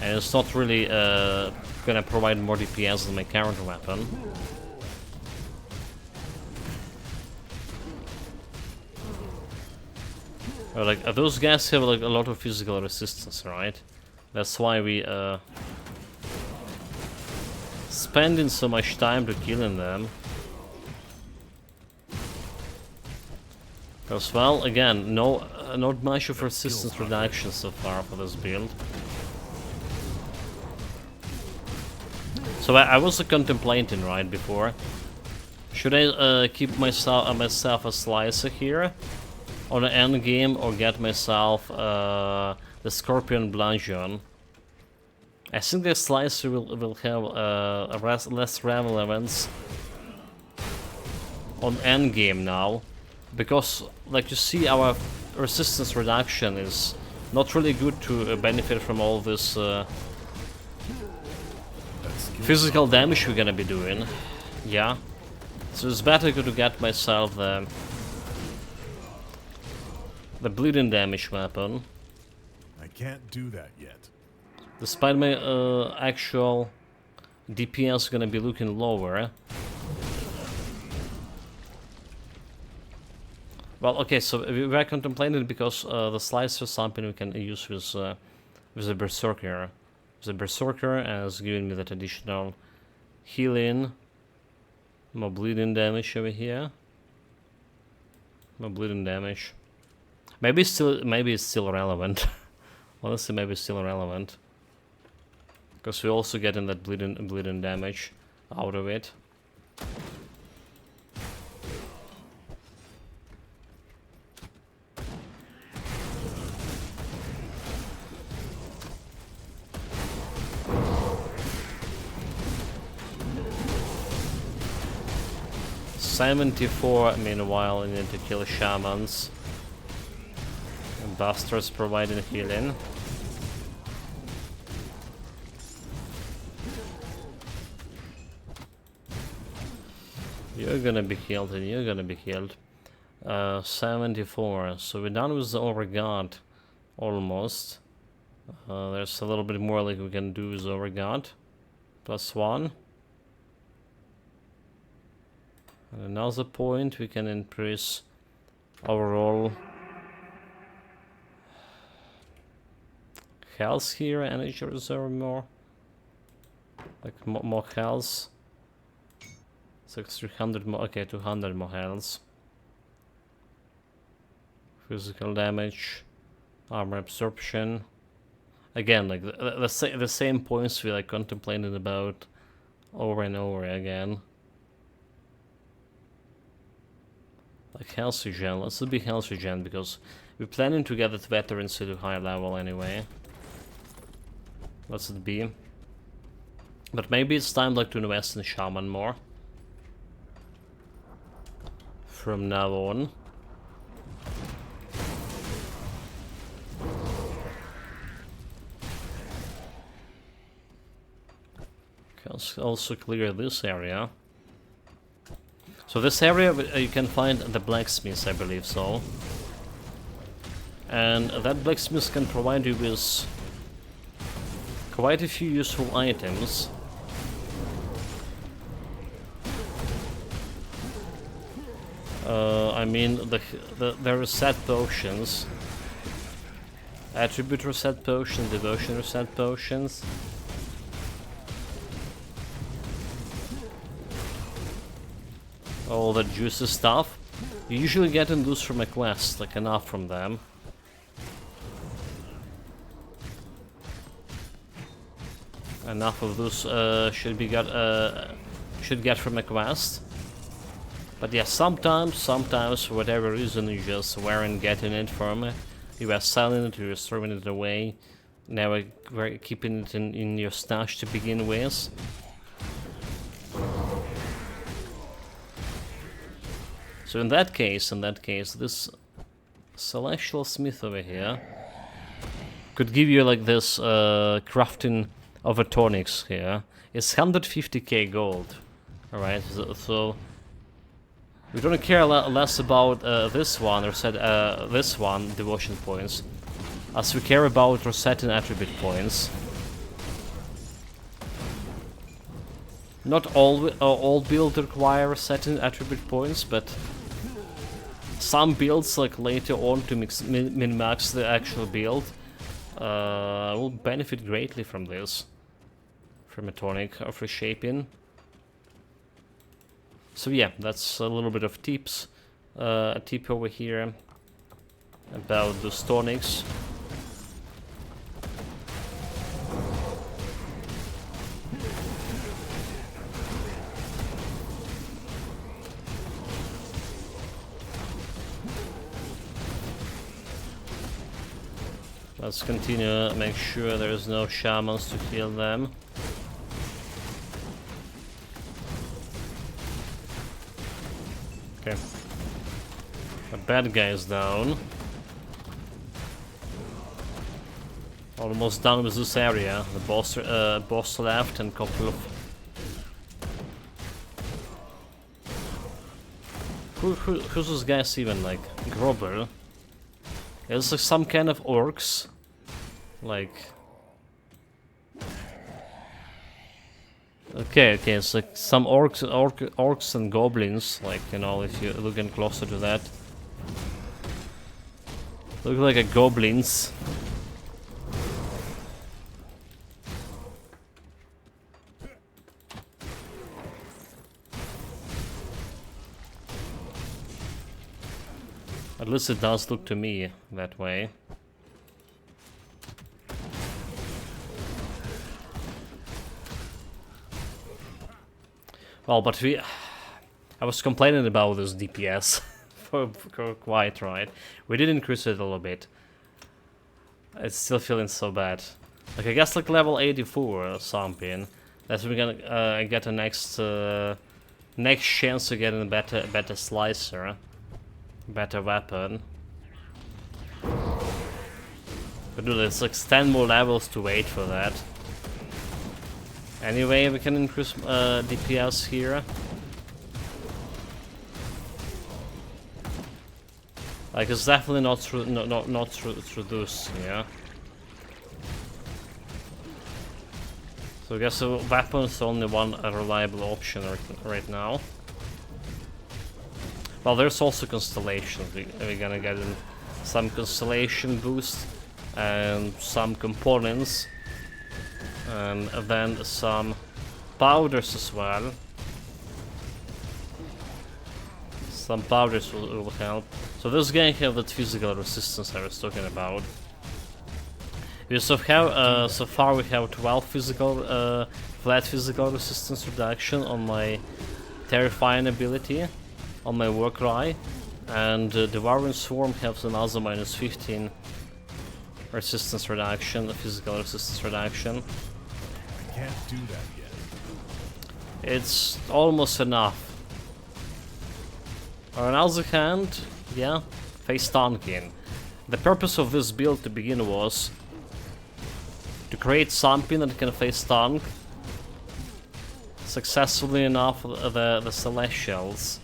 And it's not really gonna provide more DPS than my current weapon. But like those guys have like a lot of physical resistance, right? That's why we spending so much time to killing them. Because, well, again, not much of resistance reduction so far for this build. So I was contemplating right before. Should I keep myself a slicer here on the end game, or get myself the Scorpion Bludgeon? I think the slicer will have less relevance on end game now. Because, like you see, our resistance reduction is not really good to benefit from all this physical damage we're gonna be doing. Yeah. So it's better to get myself the bleeding damage weapon. I can't do that yet. Despite my actual DPS gonna be looking lower. Well, okay, so we were contemplating because the slicer is something we can use with the Berserker. The Berserker has given me that additional healing, more bleeding damage over here. More bleeding damage. Maybe it's still relevant. Honestly, maybe it's still relevant. Because we're also getting that bleeding damage out of it. $74, meanwhile, I need to kill shamans. And bastards providing healing. You're gonna be healed and you're gonna be healed. 74. So we're done with the Overguard. Almost. There's a little bit more like we can do with Overguard. +1. And another point we can increase overall health here, energy reserve more. Like more health. It's like 300 more, okay, 200 more health. Physical damage, armor absorption. Again, like the same points we like contemplated about over and over again. Like health regen, let's do health regen because we're planning to get the veterans to higher level anyway. Let's it be. But maybe it's time like to invest in shaman more. From now on. Let's also clear this area. So this area you can find the blacksmith, I believe so. And that blacksmith can provide you with quite a few useful items. I mean, the reset potions. Attribute reset potions, devotion reset potions. All the juicy stuff. You usually get in those from a quest, like enough from them. Enough of those should get from a quest. But yeah, sometimes for whatever reason you just weren't getting it from it. You were selling it, you were throwing it away. Never were keeping it in your stash to begin with. So in that case, this Celestial Smith over here could give you like this crafting of a tonics here. It's 150k gold. Alright, so we don't care less about this one, or said this one, devotion points, as we care about resetting attribute points. Not all builds require resetting attribute points, but some builds, like later on to min-max the actual build, will benefit greatly from this. From a tonic of reshaping. So yeah, that's a little bit of tips. A tip over here about the tonics. Let's continue, make sure there's no shamans to kill them. Okay. A bad guy is down. Almost done with this area. The boss left and couple of... Who's this guy even, like, Grobber? It's like some kind of orcs. Like... Okay, it's like some orcs and goblins, like, you know, if you're looking closer to that. Look like a goblins. At least it does look to me that way. Well, but I was complaining about this DPS for quite right. We did increase it a little bit. It's still feeling so bad. Like, I guess like level 84 or something. That's when we're gonna get a next chance to get a better slicer. Better weapon. But dude, it's like 10 more levels to wait for that. Anyway, we can increase DPS here. Like it's definitely not through not through this, yeah. So I guess the weapon is only one reliable option right now. Well, there's also constellations. We're gonna get in some constellation boost and some components, and then some powders as well. Some powders will help. So this guy have that physical resistance I was talking about. So far we have 12 physical, flat physical resistance reduction on my terrifying ability, on my Warcry, and Devouring Swarm has another minus 15 resistance reduction, physical resistance reduction. I can't do that yet. It's almost enough. On the other hand, yeah, face tanking. The purpose of this build to begin was to create something that can face tank successfully enough the Celestials.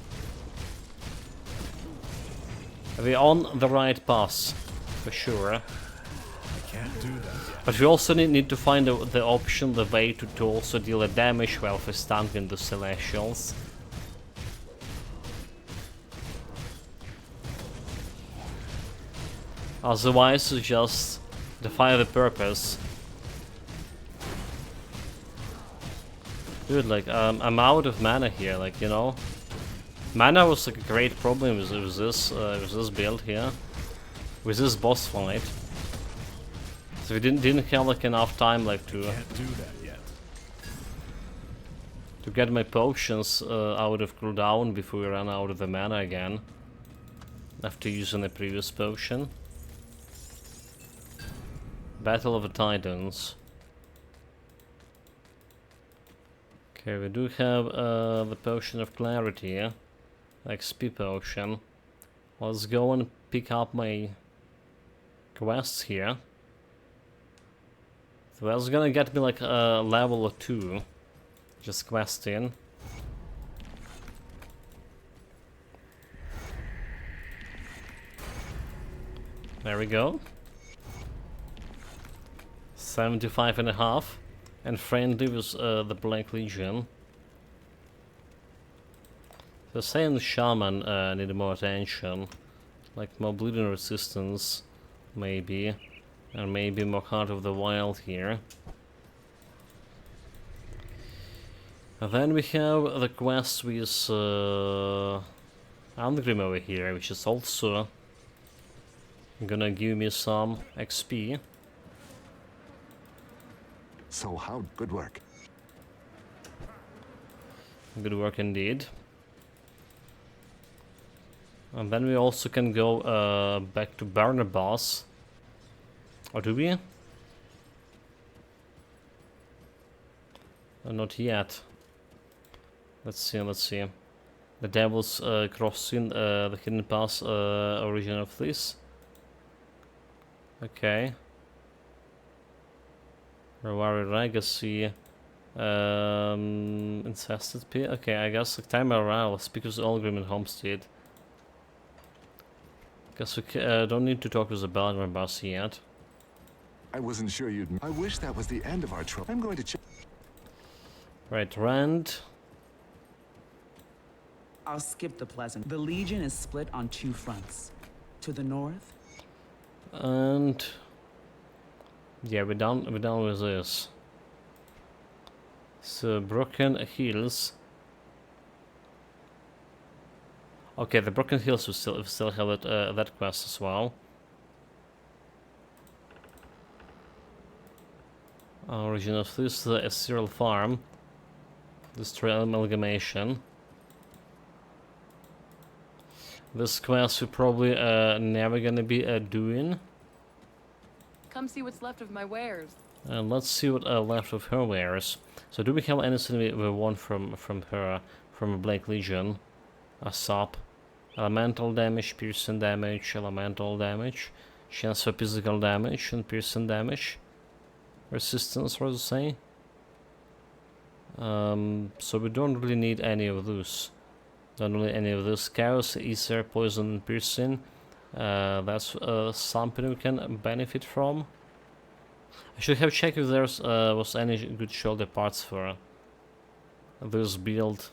We're on the right path, for sure. I can't do that yet. But we also need to find the option, the way to also deal a damage while face tanking the Celestials. Otherwise, it's just defy the purpose. Dude, like, I'm out of mana here, like, you know. Mana was like a great problem with this build here, with this boss fight. So we didn't have like enough time, like, to Can't do that yet. to get my potions out of cooldown before we ran out of the mana again. After using the previous potion. Battle of the Titans. Okay, we do have the Potion of Clarity, XP potion. Let's go and pick up my quests here. So that's gonna get me like a level or 2. Just questing. There we go. 75.5, and friendly with the Black Legion. The Saiyan Shaman need more attention, like more bleeding resistance, maybe, and maybe more Heart of the Wild here. And then we have the quest with Angrim over here, which is also gonna give me some XP. So how good work. Good work indeed. And then we also can go back to Barnabas. Or do we? Not yet. Let's see. The Devil's Crossing, the Hidden Pass, Origin of this. Okay. Rewari Legacy, Infested Pit. Okay, I guess like time around. Speakers Algrim and Homestead. Guess we don't need to talk with the Belgian boss yet. I wasn't sure you'd... I wish that was the end of our trouble. I'm going to check... Right, Rand. I'll skip the pleasant. The Legion is split on 2 fronts. To the north. And... yeah, we're done with this. So, Broken Hills. Okay, the Broken Hills we still have it, that quest as well. Origin of this, the Ethereal Farm. Destroy Amalgamation. This quest we're probably never gonna be doing. Come see what's left of my wares. And let's see what left of her wares. So do we have anything we want from her, from Black Legion? A sop. Elemental damage, piercing damage, elemental damage. Chance for physical damage and piercing damage. Resistance, what to say. So we don't really need any of those. Don't really any of those. Chaos, Ether, Poison, and Piercing. That's something we can benefit from. I should have checked if there's was any good shoulder parts for this build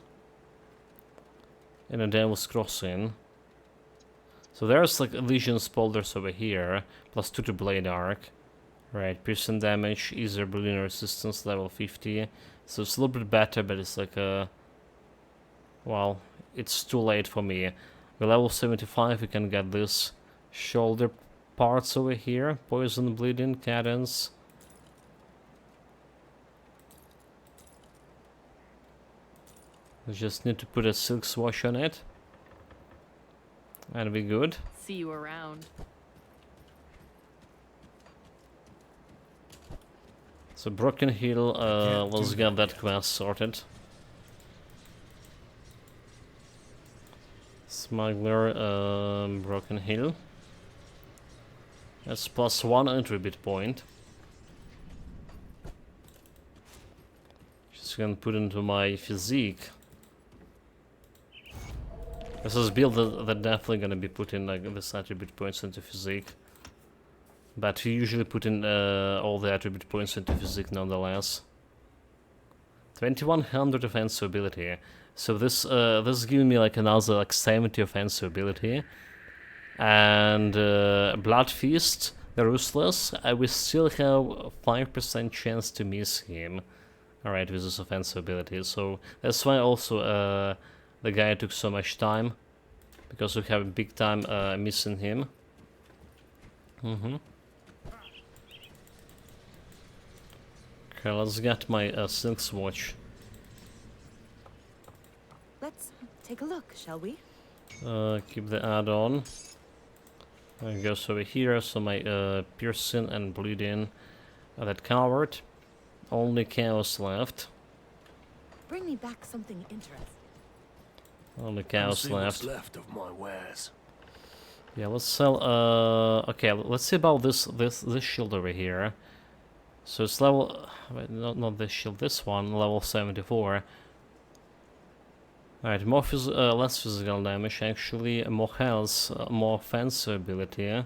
in a Devil's Crossing. So there's like Legion Spolders over here, plus 2 to Blade Arc. Right, piercing damage, easier bleeding resistance, level 50. So it's a little bit better, but it's like a... Well, it's too late for me. With level 75 we can get this shoulder parts over here. Poison, bleeding, cadence. We just need to put a silk swash on it. And be good. See you around. So Broken Hill, let's get that quest sorted. Smuggler, Broken Hill. That's plus 1 attribute point. Just gonna put into my physique. This is build that definitely gonna be putting like this attribute points into physique. But we usually put in all the attribute points into physique nonetheless. 2100 offensive ability. So this is giving me like another like 70 offensive ability. And Blood Feast, the Ruthless, I will still have 5% chance to miss him. Alright, with this offensive ability. So that's why also the guy took so much time. Because we have a big time missing him. Okay, let's get my silk swatch. Let's take a look, shall we? Keep the add-on. It goes over here, so my piercing and bleeding that covered. Only chaos left. Bring me back something interesting. Only chaos See what's left. left of my wares. Yeah, let's sell. Okay, let's see about this shield over here. So it's level. Wait, not this shield. This one, level 74. Alright, more less physical damage actually, more health, more offensive ability.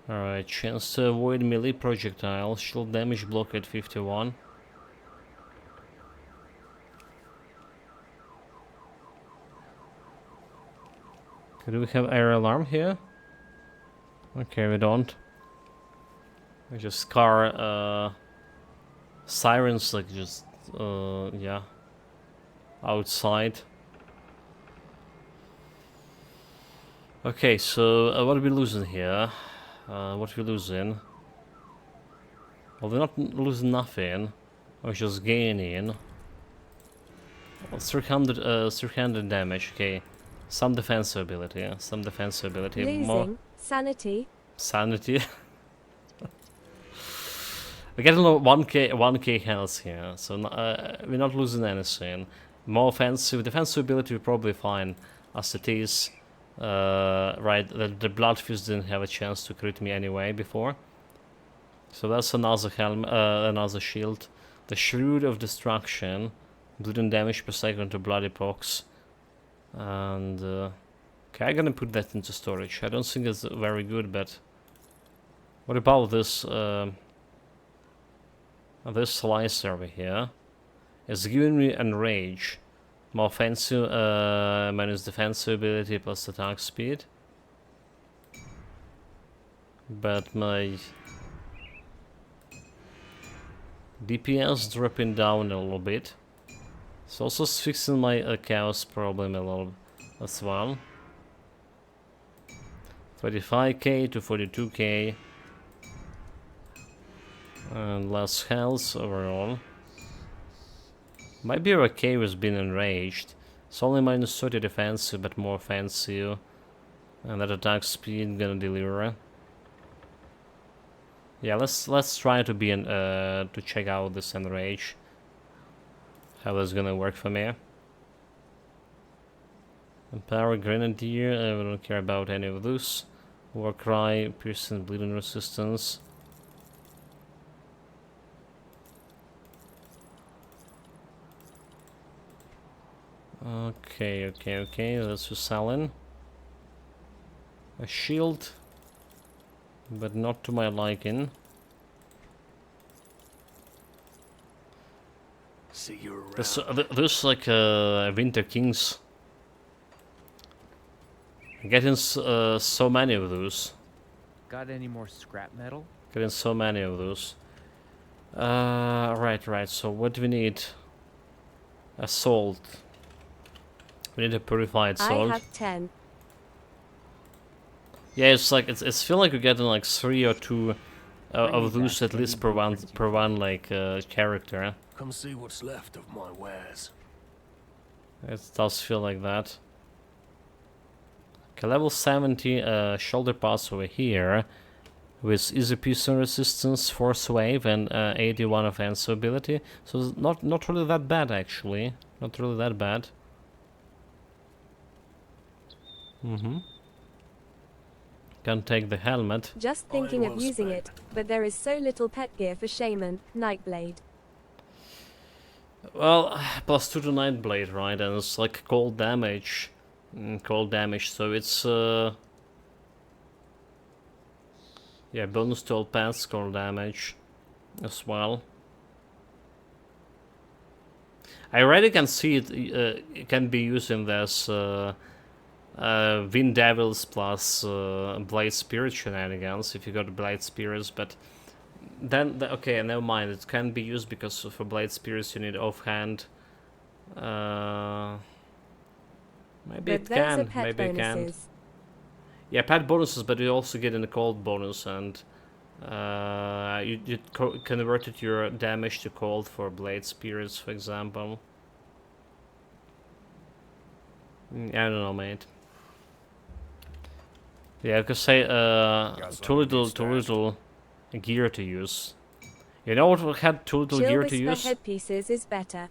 Alright, chance to avoid melee projectiles, shield damage block at 51. Do we have air alarm here? Okay, we don't. We just scar sirens like just yeah. Outside. Okay, so what are we losing here? What are we losing? Well, we're not losing nothing. We're just gaining. Well, 300 damage. Okay, some defensive ability. Yeah? Some defensive ability. Losing More sanity. sanity. We're getting 1k health here, so we're not losing anything. More offensive, defensive ability we're probably fine as it is. Right, the Blood Fist didn't have a chance to crit me anyway before. So that's another helm, another shield. The Shroud of Destruction, bleeding damage per second to bloody pox. And okay, I'm gonna put that into storage. I don't think it's very good, but what about this? This slicer over here is giving me Enrage. More offensive, minus defensive ability plus attack speed. But my DPS dropping down a little bit. It's also fixing my chaos problem a little as well. 35k to 42k. And less health overall. Might be okay with being enraged. It's only minus 30 defensive, but more offensive. And that attack speed gonna deliver. Yeah, let's try to be to check out this enrage. How that's gonna work for me. Empower Grenadier. We don't care about any of this. Warcry, piercing, bleeding resistance. Okay, that's for selling. A shield, but not to my liking. See you around. There's like Winter Kings. Getting so many of those. Got any more scrap metal? Getting so many of those. Right. So what do we need? A salt. We need a purified salt. I have 10. Yeah, it's like it's feel like you're getting like 3 or 2 of those at least per one like character. Come see what's left of my wares. It does feel like that. Okay, level 70 shoulder pass over here with easy piercing resistance, force wave, and 81 offensive ability. So it's not really that bad actually. Not really that bad. Can take the helmet. Just thinking of using it, but there is so little pet gear for Shaman, Nightblade. Well, +2 to Nightblade, right? And it's like cold damage. Cold damage, so it's yeah, bonus to all pets, cold damage as well. I already can see it can be used in this Wind Devils plus Blade Spirit shenanigans if you got Blade Spirits, but then okay, never mind. It can be used because for Blade Spirits you need offhand. Maybe it can. Maybe it can. Yeah, pet bonuses, but you also get in the cold bonus, and you converted your damage to cold for Blade Spirits, for example. I don't know, mate. Yeah, I could say too little gear to use. You know what had too little gear to use? Headpieces is better.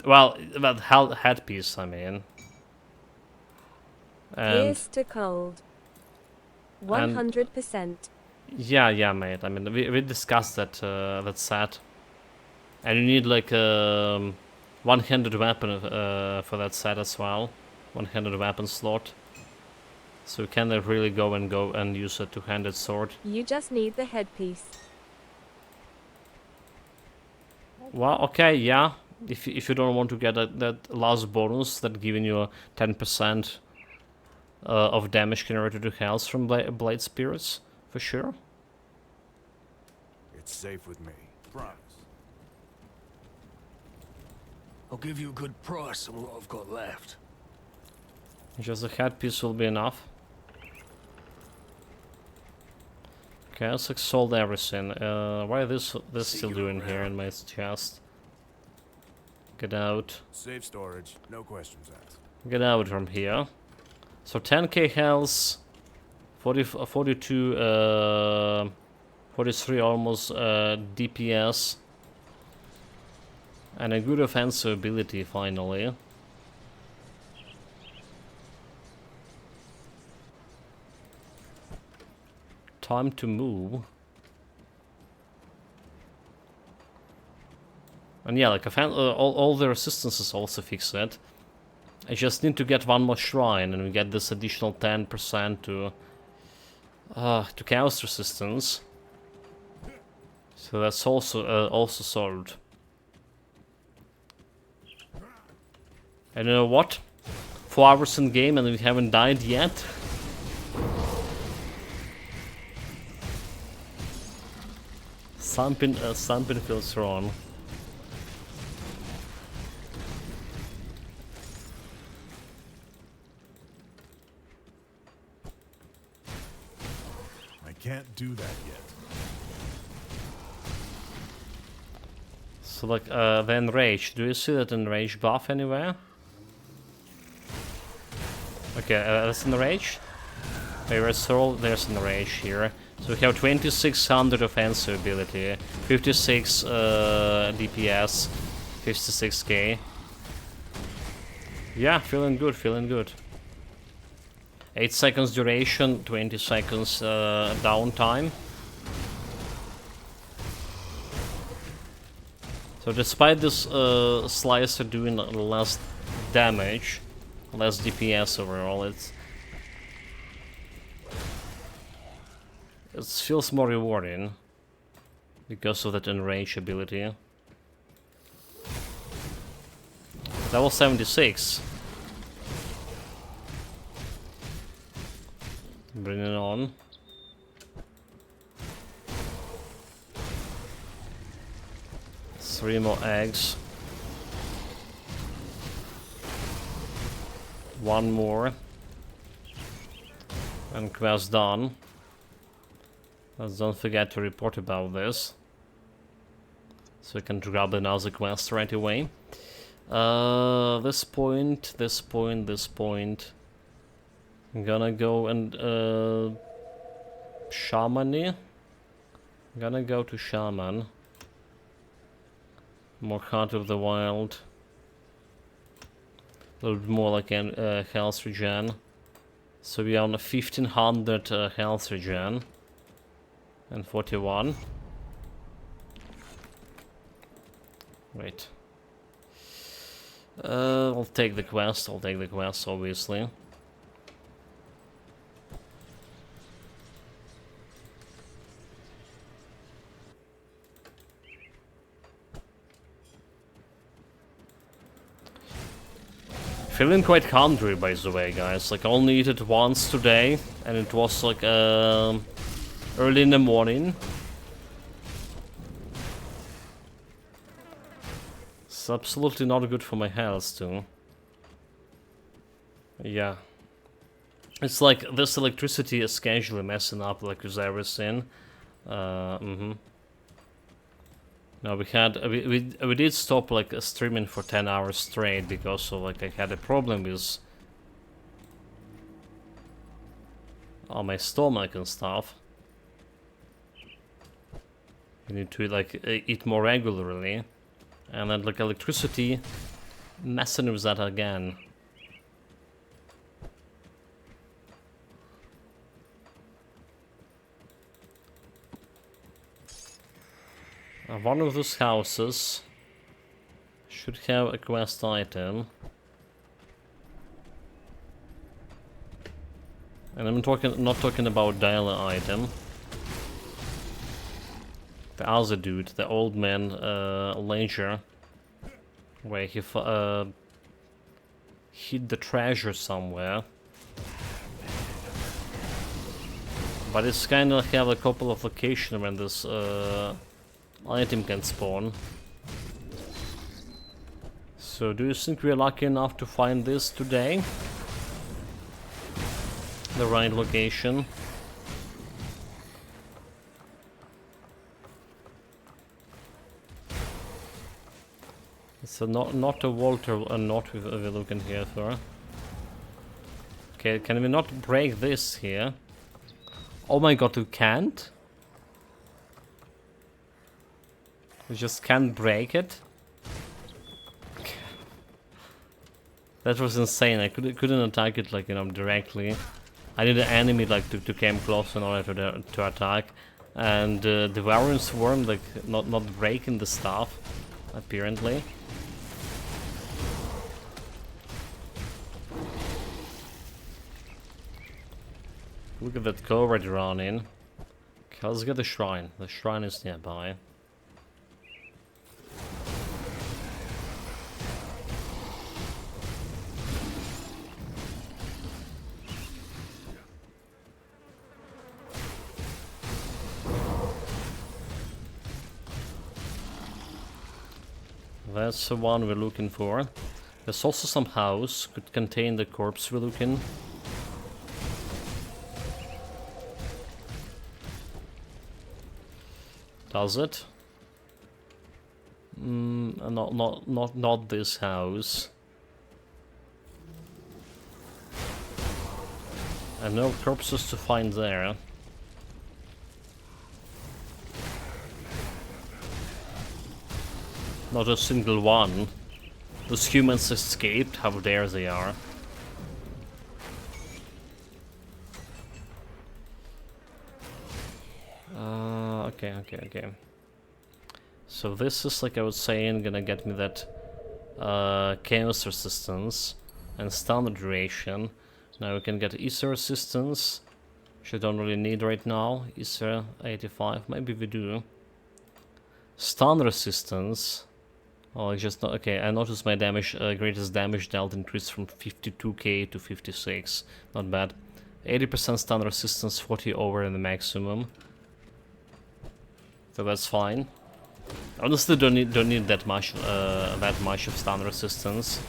Well, that headpiece, I mean. And Pierce to cold. 100%. Yeah, mate. I mean, we discussed that that set, and you need like a one-handed weapon for that set as well, one-handed weapon slot. So you can really go and use a two-handed sword. You just need the headpiece. Well, okay, yeah. If you don't want to get that last bonus that giving you 10% of damage converted to health from Blade Spirits, for sure. It's safe with me. Promise. I'll give you a good price on what I've got left. Just a headpiece will be enough. Okay, let's like sold everything. Why is this still doing here in my chest? Get out. Safe storage, no questions asked. Get out from here. So 10k health, 42, 43 almost DPS, and a good offensive ability finally. Time to move. And yeah, like all the resistances also fix it. I just need to get one more shrine, and we get this additional 10% to chaos resistance. So that's also solved. And you know what? 4 hours in game and we haven't died yet. Something feels wrong. Can't do that yet. So like the enrage. Do you see that enrage buff anywhere? Okay, that's enrage. There's enrage here. So we have 2600 offensive ability, 56 DPS, 56k. Yeah, feeling good. 8 seconds duration, 20 seconds downtime. So despite this slicer doing less damage, less DPS overall. It feels more rewarding because of that enrage ability. Level 76. Bring it on. Three more eggs. One more. And quest done. Let's don't forget to report about this. So we can grab another quest right away. This point, this point, this point. I'm gonna go and Shaman-y. I'm gonna go to Shaman. More Heart of the Wild. A little bit more like a health regen. So we are on a 1500 health regen. And 41. Wait. I'll take the quest, obviously. Feeling quite hungry, by the way, guys. Like, I only eat it once today, and it was like early in the morning. It's absolutely not good for my health, too. Yeah. It's like this electricity is casually messing up, like, with everything. No, we did stop like streaming for 10 hours straight because of like I had a problem with my stomach and stuff. You need to like eat more regularly, and then like electricity messing with that again. One of those houses should have a quest item. And I'm not talking about daily item. The other dude, the old man, Langer, where he hid the treasure somewhere. But it's kind of have a couple of locations when this item can spawn. So do you think we're lucky enough to find this today? The right location? So not a Walter and not we're looking here for. Okay, can we not break this here? Oh my god, we can't? We just can't break it? That was insane. I couldn't attack it like, you know, directly. I need an enemy like to come close in order to attack. And the Devouring Swarm like not breaking the stuff, apparently. Look at that covert running. Okay, let's get the shrine. The shrine is nearby. That's the one we're looking for. There's also some house, could contain the corpse we're looking. Does it? Not this house. And no corpses to find there. Not a single one. Those humans escaped, how dare they are. Okay. So this is, like I was saying, gonna get me that chaos resistance. and standard duration. Now we can get Ether resistance, which I don't really need right now. Ether 85, maybe we do. Stun resistance. Oh, it's just not okay. I noticed my damage, greatest damage dealt increased from 52k to 56. Not bad. 80% stun resistance, 40 over in the maximum. So that's fine. Honestly, don't need that much of stun resistance.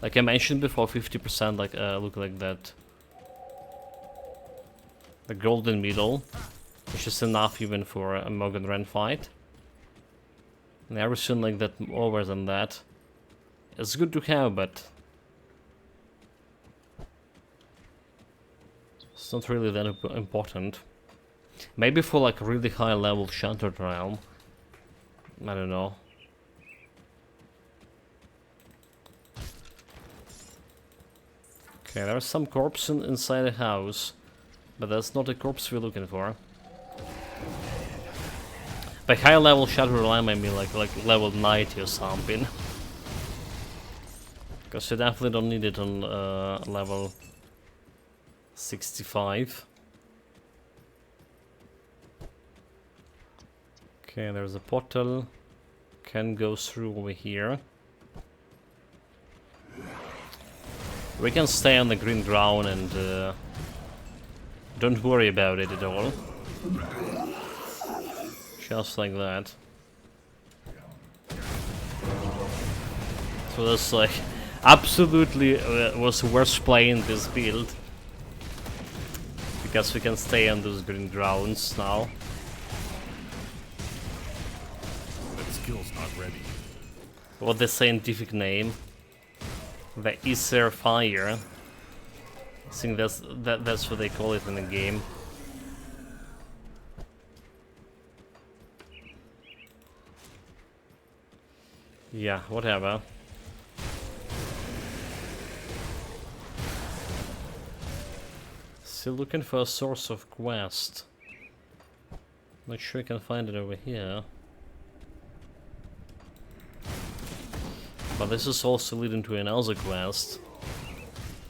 Like I mentioned before, 50% like look like that. The golden middle, which is enough even for a Morgan Ren fight. Never seen like that over than that. It's good to have, but it's not really that important. Maybe for like really high level Shattered Realm. I don't know. Okay, there's some corpse inside the house, but that's not the corpse we're looking for. By high level Shattered Realm I mean like level 90 or something. Because you definitely don't need it on level 65. Okay, there's a portal. Can go through over here. We can stay on the green ground and don't worry about it at all. Just like that. So that's like absolutely was worth playing this build because we can stay on those green grounds now. That skill's not ready. What the scientific name? The Ether Fire. I think that's what they call it in the game. Yeah, whatever. Still looking for a source of quest. Not sure I can find it over here. But this is also leading to another quest.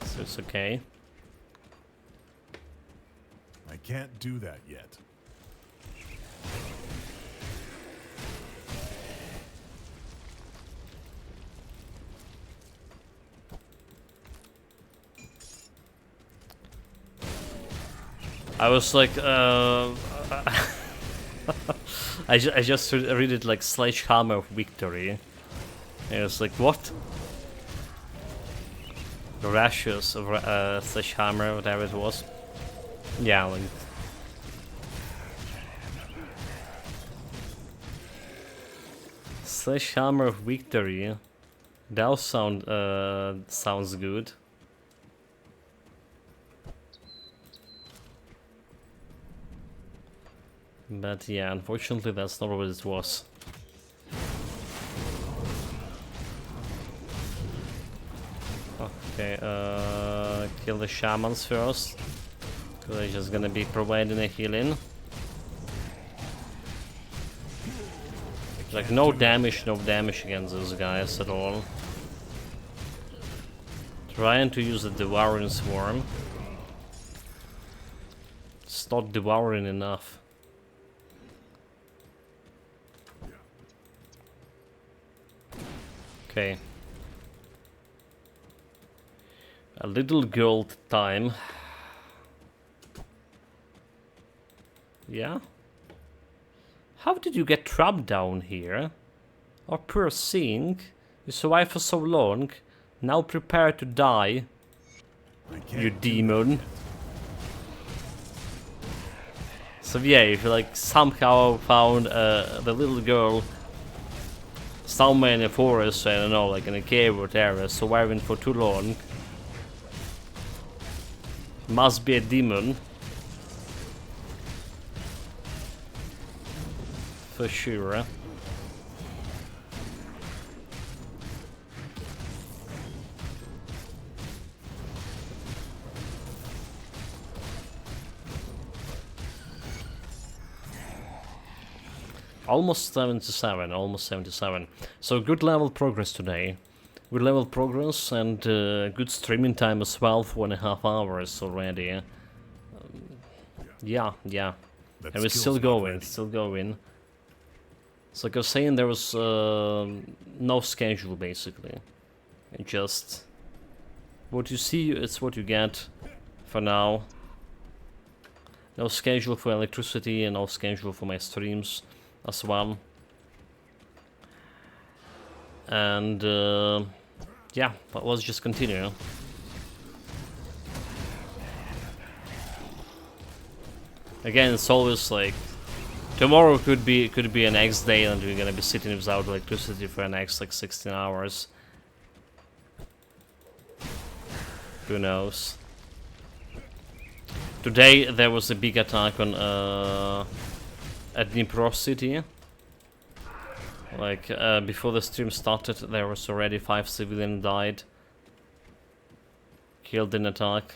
So it's okay. I can't do that yet. I was like, I just read it like Sledgehammer of Victory. And it's like, what? The rashes of Sledgehammer, whatever it was. Yeah, like... Sledgehammer of Victory. That sounds good. But yeah, unfortunately that's not what it was. Okay, kill the shamans first. Cause they're just gonna be providing a healing. Like no damage against those guys at all. Trying to use the devouring swarm. It's not devouring enough. Okay. A little gold time. Yeah? How did you get trapped down here? Oh, poor thing. You survived for so long. Now prepare to die. You demon. So yeah, if you like somehow found the little girl somewhere in the forest, I don't know, like in a cave or whatever, surviving for too long. Must be a demon. For sure. Almost 77, almost 77. So good level progress today. Good level progress and good streaming time as well, 4.5 hours already. Yeah. That And we're skill's still not going, ready. still going. So like I was saying, there was no schedule basically. It just what you see, it's what you get for now. No schedule for electricity and no schedule for my streams as well. And yeah, but let's just continue. Again, it's always like tomorrow could be a next day, and we're gonna be sitting without electricity for the next like 16 hours. Who knows? Today there was a big attack on at Dnipro city. Like before the stream started, there was already 5 civilians died, killed in attack.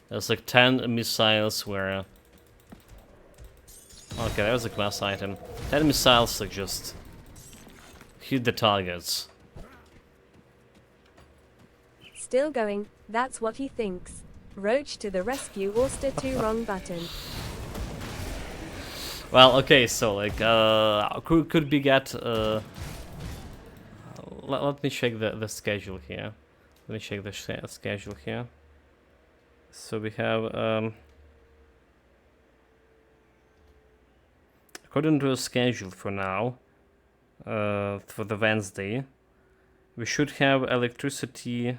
There's like 10 missiles were. Okay, that was a class item. 10 missiles like just hit the targets. Still going, that's what he thinks. Roach to the rescue, Auster 2 wrong button. Well, okay, so like could we get let me check the schedule here. Let me check the schedule here. So we have according to the schedule for now, for the Wednesday, we should have electricity.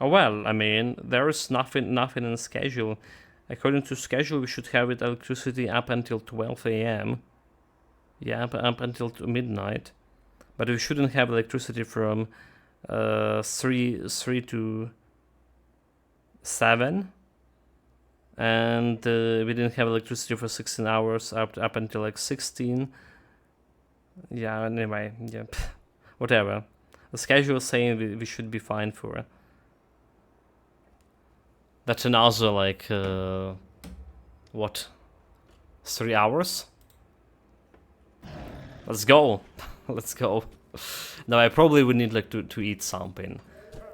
Oh well, I mean, there is nothing in the schedule. According to schedule, we should have it electricity up until 12 a.m. Yeah, up until midnight. But we shouldn't have electricity from 3 to 7. And we didn't have electricity for 16 hours up until like 16. Yeah, anyway, yeah, whatever. The schedule is saying we should be fine for it. That's another like what? 3 hours? Let's go. Let's go. Now I probably would need like to eat something,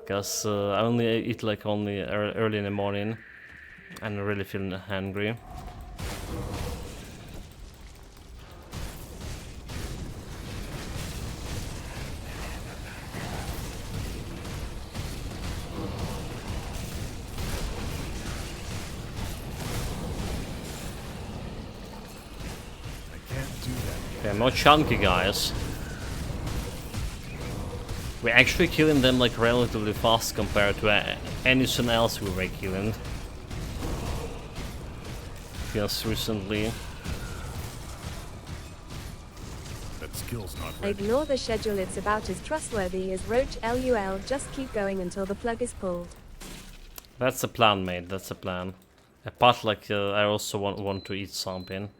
because I only eat like only early in the morning, and I'm really feeling hungry. Yeah, more chunky guys. We're actually killing them like relatively fast compared to anything else we were killing just recently. That skill's not ready. Ignore the schedule, it's about as trustworthy as Roach LUL, just keep going until the plug is pulled. That's a plan, mate, that's a plan. Apart like I also want to eat something.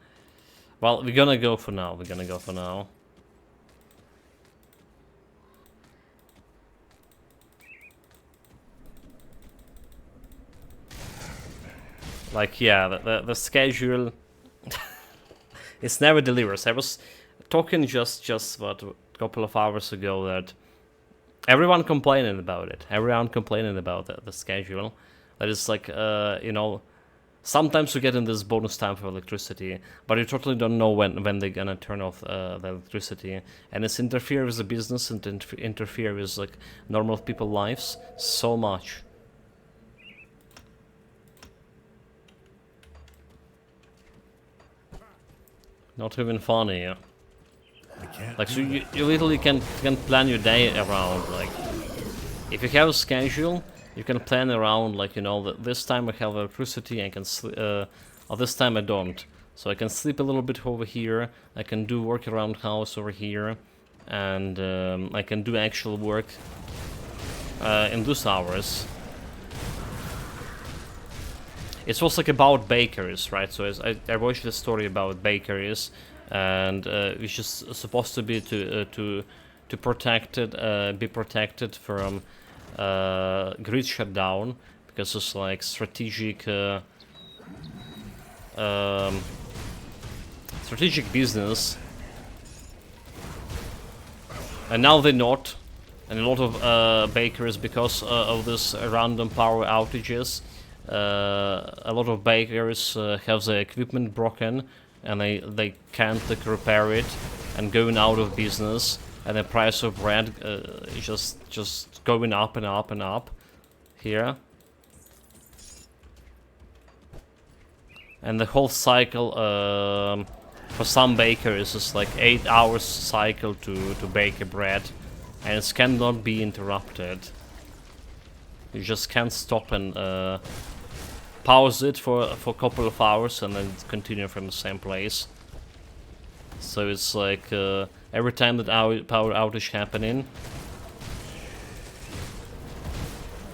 Well, we're gonna go for now, Like, yeah, the schedule it's never delivers. I was talking just what, a couple of hours ago that everyone complaining about it. Everyone complaining about the schedule. That is like, you know, sometimes you get in this bonus time for electricity, but you totally don't know when they're gonna turn off the electricity, and it's interfere with the business and interfere with like normal people's lives so much. Not even funny. Like, so you literally can plan your day around, like, if you have a schedule, you can plan around, like, you know, this time I have electricity, I can sleep, or this time I don't. So I can sleep a little bit over here, I can do work around house over here, and I can do actual work in those hours. It was like about bakeries, right? So I watched the story about bakeries, and it's just supposed to be to protected, be protected from grid shutdown, because it's like strategic strategic business. And now they're not. And a lot of bakers, because of this random power outages, a lot of bakers have their equipment broken, and they can't like, repair it, and going out of business, and the price of bread is just going up and up and up here. And the whole cycle for some bakers is like 8 hours cycle to bake a bread, and it cannot be interrupted. You just can't stop and pause it for a couple of hours and then continue from the same place. So it's like every time that power outage happening,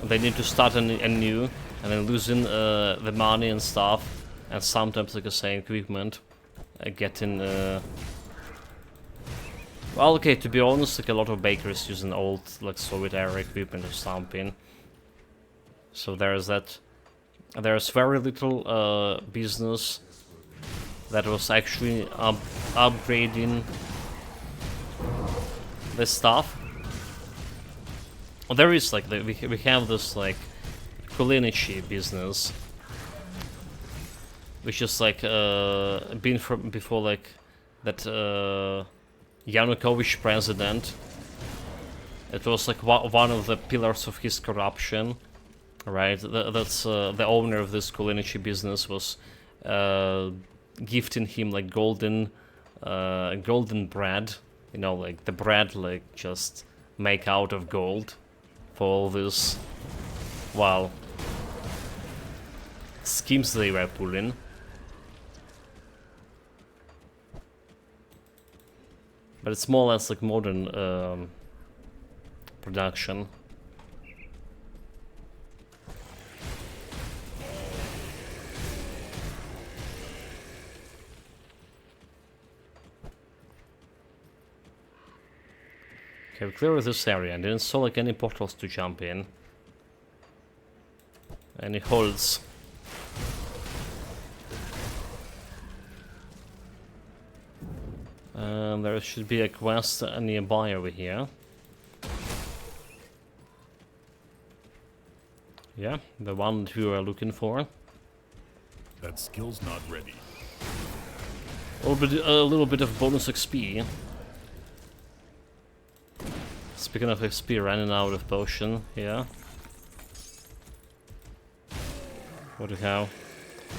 they need to start anew, and then losing the money and stuff, and sometimes like the same equipment getting well, okay, to be honest, like a lot of bakers using old like Soviet era equipment or something. So there's that. There's very little business that was actually upgrading this stuff. There is like we have this like culinary business, which is like been from before like that Yanukovych president. It was like one of the pillars of his corruption, right? That's the owner of this culinary business was gifting him like golden bread, you know, like the bread like just make out of gold for all this, well, schemes they were pulling. But it's more or less like modern production. Okay, we cleared this area and didn't saw like any portals to jump in. Any holes. There should be a quest nearby over here. Yeah, the one that we were looking for. That skill's not ready. A little bit of bonus XP. Speaking of XP, running out of potion here. What do we have?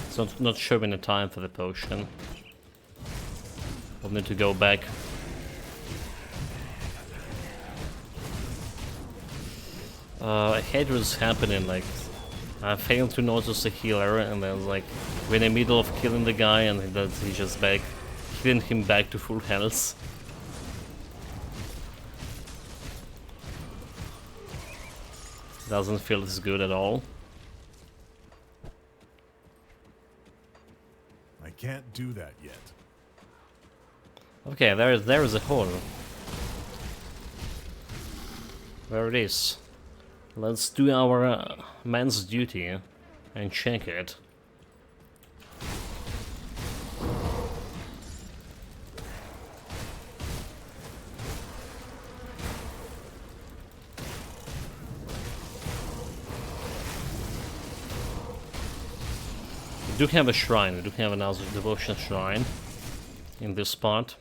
It's not showing the time for the potion. We'll need to go back. I hate what's happening, like I failed to notice the healer, and then like we're in the middle of killing the guy and he's just back, healing him back to full health. Doesn't feel as good at all. I can't do that yet. Okay, there is a hole. There it is. Let's do our man's duty and check it. We do have a shrine, we do have another devotion shrine in this spot.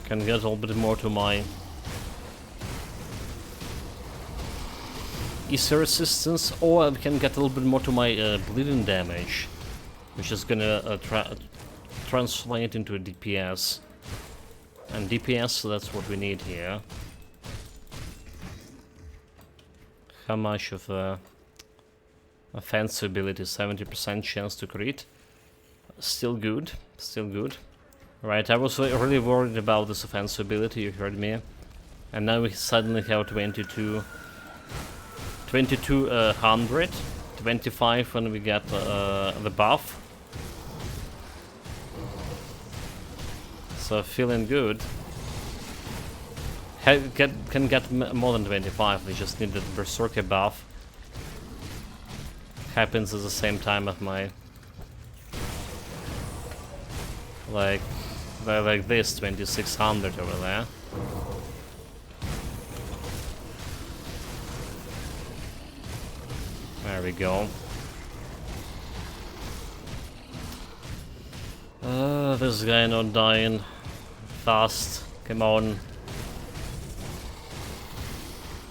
Can get a little bit more to my Easter resistance, or I can get a little bit more to my bleeding damage, which is gonna translate into a DPS. And DPS, so that's what we need here. How much of offensive ability? 70% chance to crit. Still good, still good. Right, I was really worried about this offensive ability, you heard me. And now we suddenly have 2200, 25 when we get the buff. So feeling good. Can get more than 25, we just need the Berserker buff. Happens at the same time as my... like this, 2600 over there. we go. This guy not dying fast. Come on.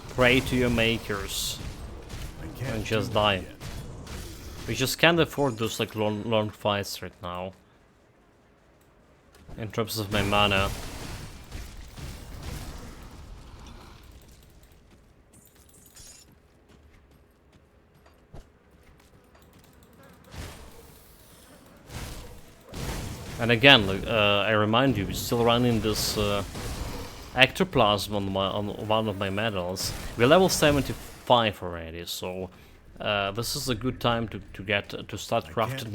Pray to your makers and just die. We just can't afford those like long fights right now. In terms of my mana. And again, I remind you, we're still running this ectoplasm on one of my medals. We're level 75 already, so this is a good time to start crafting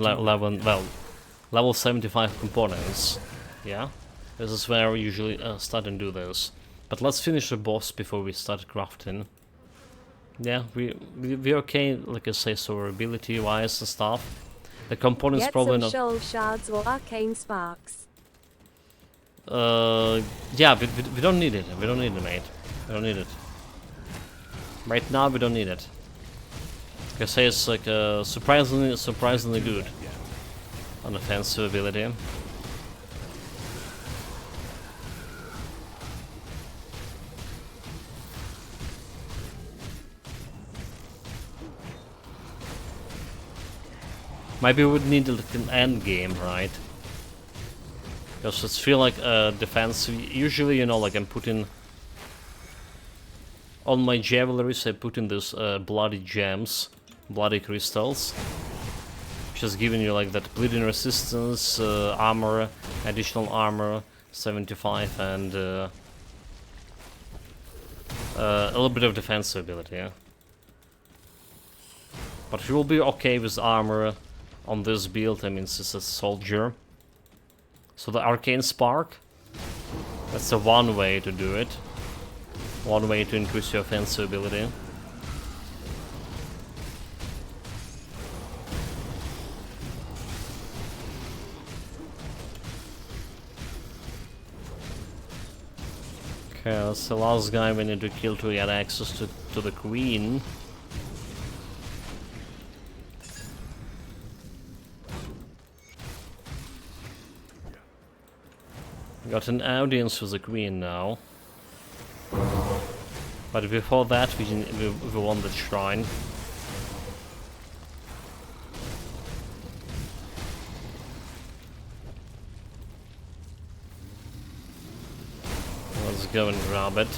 level 75 components. Yeah, this is where we usually start and do this. But let's finish the boss before we start crafting. Yeah, we're okay, like I say, so ability wise and stuff. The components Get probably some not. shoal shards or arcane sparks. Yeah, we don't need it. We don't need it, mate. We don't need it. Right now, we don't need it. Like I say, it's like surprisingly good on offensive ability. Maybe we would need like an end game, right? Because it's feel like defense. Usually, you know, like I'm putting on my javelries, I put in this bloody gems, bloody crystals, just giving you like that bleeding resistance, armor, additional armor, 75, and a little bit of defensive ability. Yeah? But we will be okay with armor on this build. I mean, this is a soldier. So the arcane spark, that's the one way to do it. One way to increase your offensive ability. Okay, that's the last guy we need to kill to get access to the queen. Got an audience with the queen now. But before that, we want the shrine. Let's go and grab it.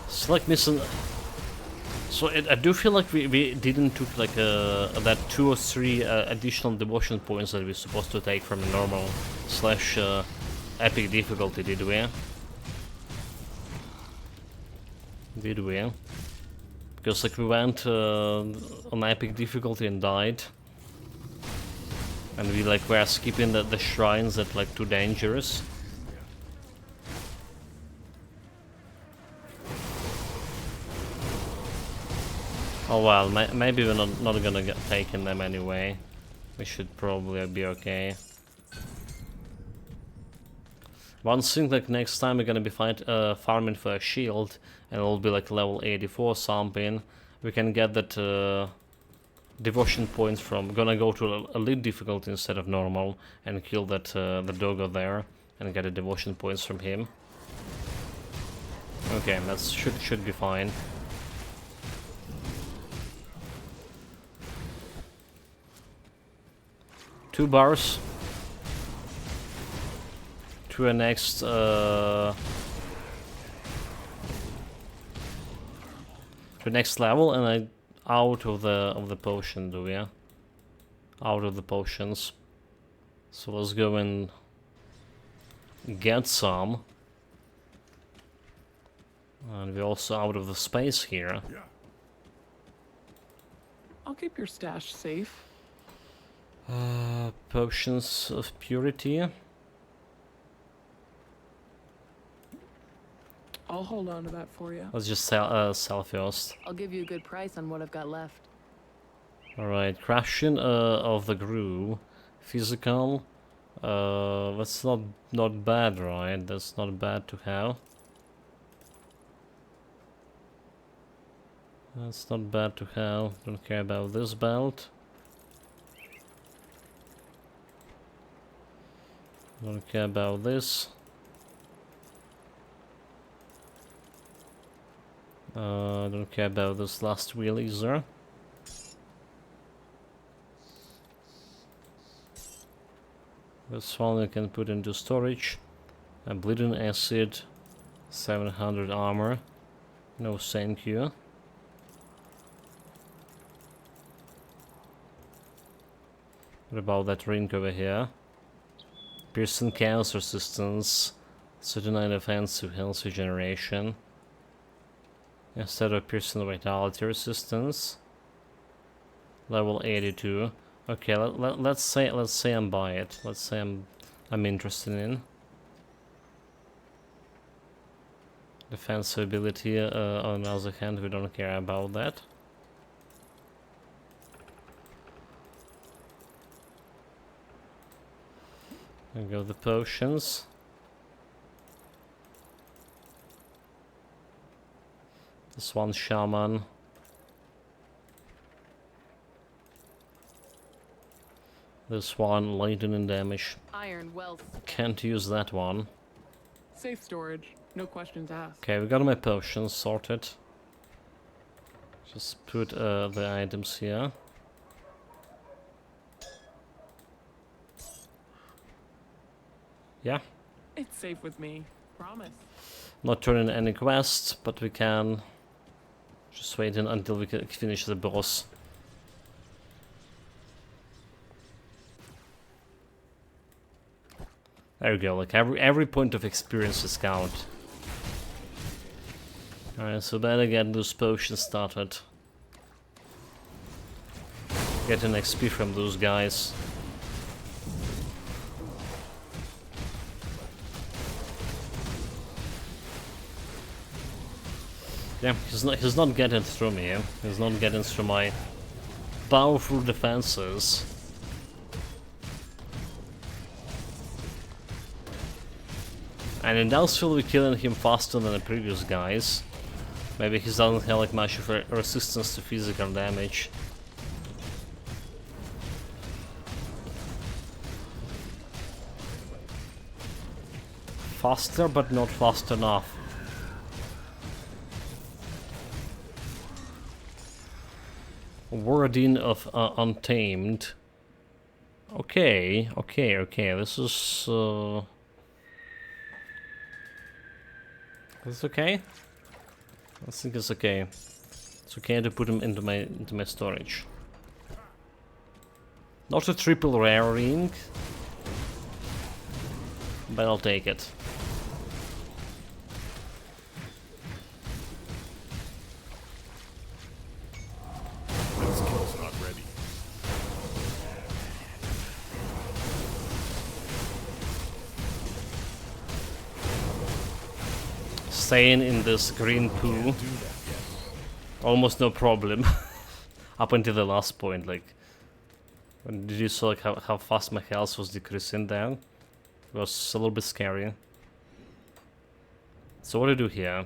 It's like missing. So I do feel like we didn't took like that 2 or 3 additional devotion points that we're supposed to take from a normal / epic difficulty, did we? Did we? Because like we went on epic difficulty and died, and we like were skipping the shrines that like too dangerous. Oh well, maybe we're not gonna get taken them anyway. We should probably be okay. One thing, like next time we're gonna be farming for a shield, and it'll be like level 84 something. We can get that devotion points from. Gonna go to elite difficulty instead of normal and kill that the doggo there and get the devotion points from him. Okay, that should be fine. Two bars to a next level, and I out of the potion, do we? Out of the potions. So let's go and get some. And we're also out of the space here. I'll keep your stash safe. Potions of purity. I'll hold on to that for you. Let's just sell first. I'll give you a good price on what I've got left. Alright, crashing of the groove. Physical. That's not bad, right? That's not bad to have. That's not bad to have. Don't care about this belt. Don't care about this. Don't care about this last wheel either. This one we can put into storage. A bleeding acid, 700 armor. No thank you. What about that ring over here? Piercing chaos resistance, 39 offensive health regeneration. Instead of piercing vitality resistance. Level 82. Okay, let's say I'm buy it. Let's say I'm interested in. Defensive ability, on the other hand, we don't care about that. There go the potions. This one shaman. This one lightning damage. Iron wealth. Can't use that one. Safe storage. No questions asked. Okay, we got my potions sorted. Just put the items here. Yeah. It's safe with me. Promise. Not turning any quests, but we can just wait until we can finish the boss. There we go, like every point of experience is count. Alright, so better get those potions started. Get an XP from those guys. Yeah, he's not getting through me. He's not getting through my powerful defenses. And it does feel we're killing him faster than the previous guys. Maybe he doesn't have like much of a resistance to physical damage. Faster, but not fast enough. Wording of Untamed. Okay, this is... Is it okay? I think it's okay. It's okay to put them into my storage. Not a triple rare ring, but I'll take it. That skill's not ready. Staying in this green poo. Almost no problem. Up until the last point, like... Did you see like how fast my health was decreasing there? It was a little bit scary. So what do I do here?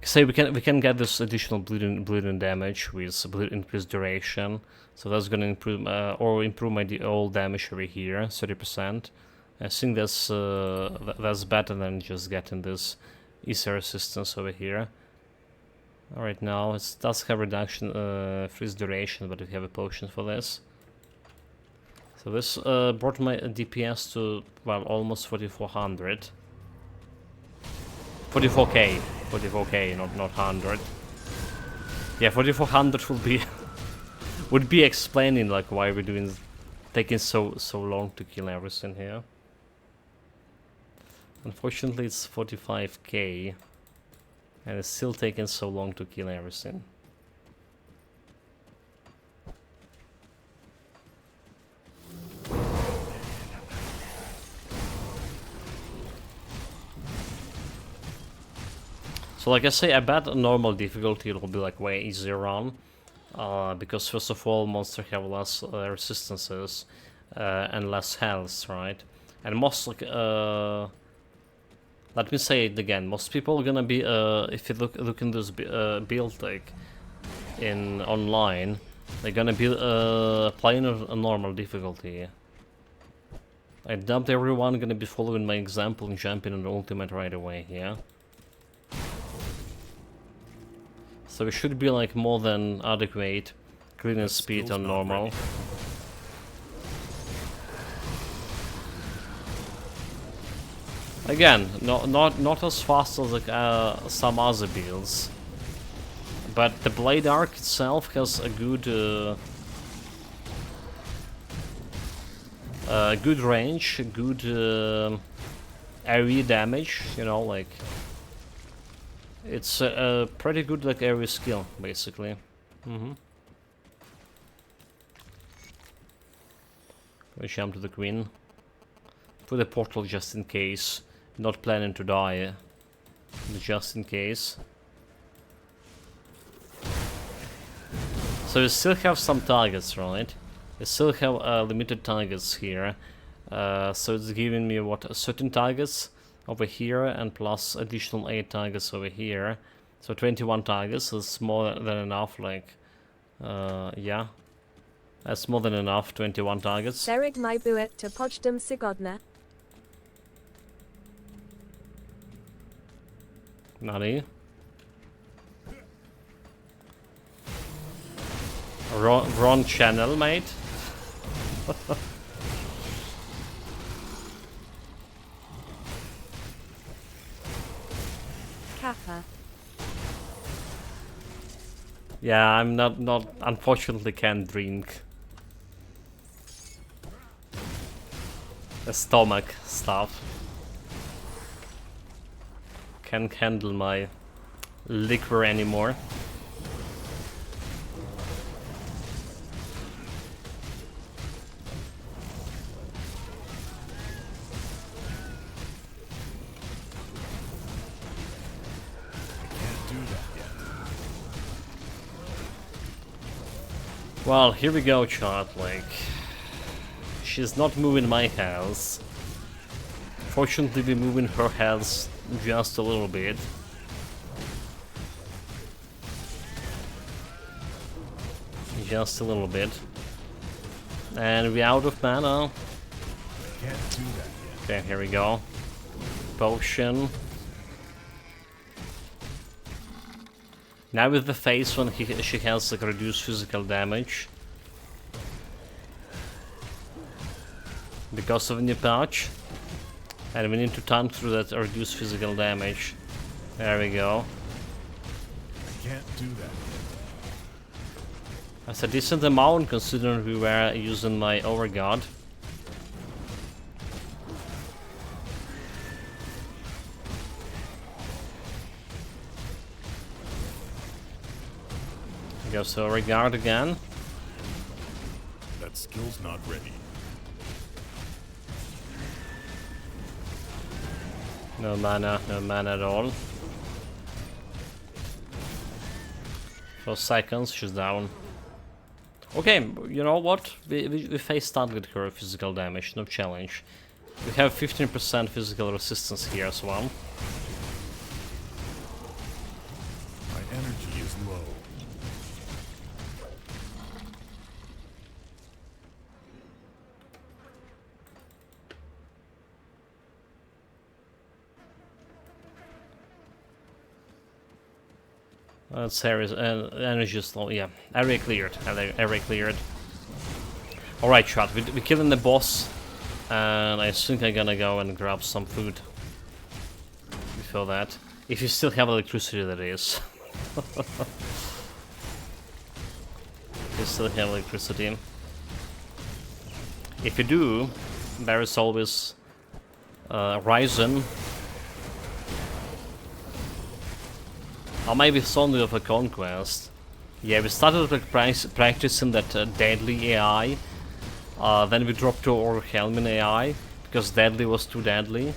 Say we can get this additional bleeding damage with increased duration. So that's gonna improve my old damage over here, 30%. I think that's better than just getting this easy resistance over here. Alright, now it does have reduction freeze duration, but we have a potion for this. So this brought my DPS to, well, almost 4400. 44k, not 100. Yeah, 4400 would be explaining like why we're taking so long to kill everything here. Unfortunately, it's 45k, and it's still taking so long to kill everything. So like I say, I bet on normal difficulty it will be like way easier run. Because first of all, monsters have less resistances and less health, right? And most like let me say it again. Most people are gonna be if you look in this build like in online, they're gonna be playing a normal difficulty. I doubt everyone gonna be following my example and jumping on the ultimate right away here. So it should be like more than adequate cleaning speed on normal. Again, not as fast as like, some other builds, but the blade arc itself has a good range, good area damage. You know, like it's a pretty good like area skill, basically. We jump to the queen. Put a portal just in case. Not planning to die, just in case. So you still have some targets, right? You still have limited targets here. So it's giving me what, certain targets over here and plus additional 8 targets over here. So 21 targets is more than enough, like, yeah. That's more than enough, 21 targets. Serig my buet to Potsdam Sigodna. Nani? Wrong channel, mate. Kappa. Yeah, I'm not unfortunately can't drink. The stomach stuff. Can't handle my liquor anymore. Well, here we go, chat. Like, she's not moving my health. Fortunately, we're moving her health just a little bit. Just a little bit. And we're out of mana. Can't do that yet. Okay, here we go. Potion. Now with the face when she has like reduced physical damage. Because of the new patch. And we need to tank through that reduced physical damage. There we go. I can't do that. That's a decent amount considering we were using my overguard. Goes to overguard again. That skill's not ready. No mana at all. For seconds, she's down. Okay, you know what? We face target her physical damage, no challenge. We have 15% physical resistance here as well. My energy is low. Energy is low, yeah. Area cleared, area cleared. Alright, chat, we're killing the boss. And I think I'm gonna go and grab some food. Before that. If you still have electricity, that is. You still have electricity. If you do, there is always Ryzen. Or maybe Song of a Conquest. Yeah, we started like practicing that deadly AI. Then we dropped to our Helmin AI because deadly was too deadly.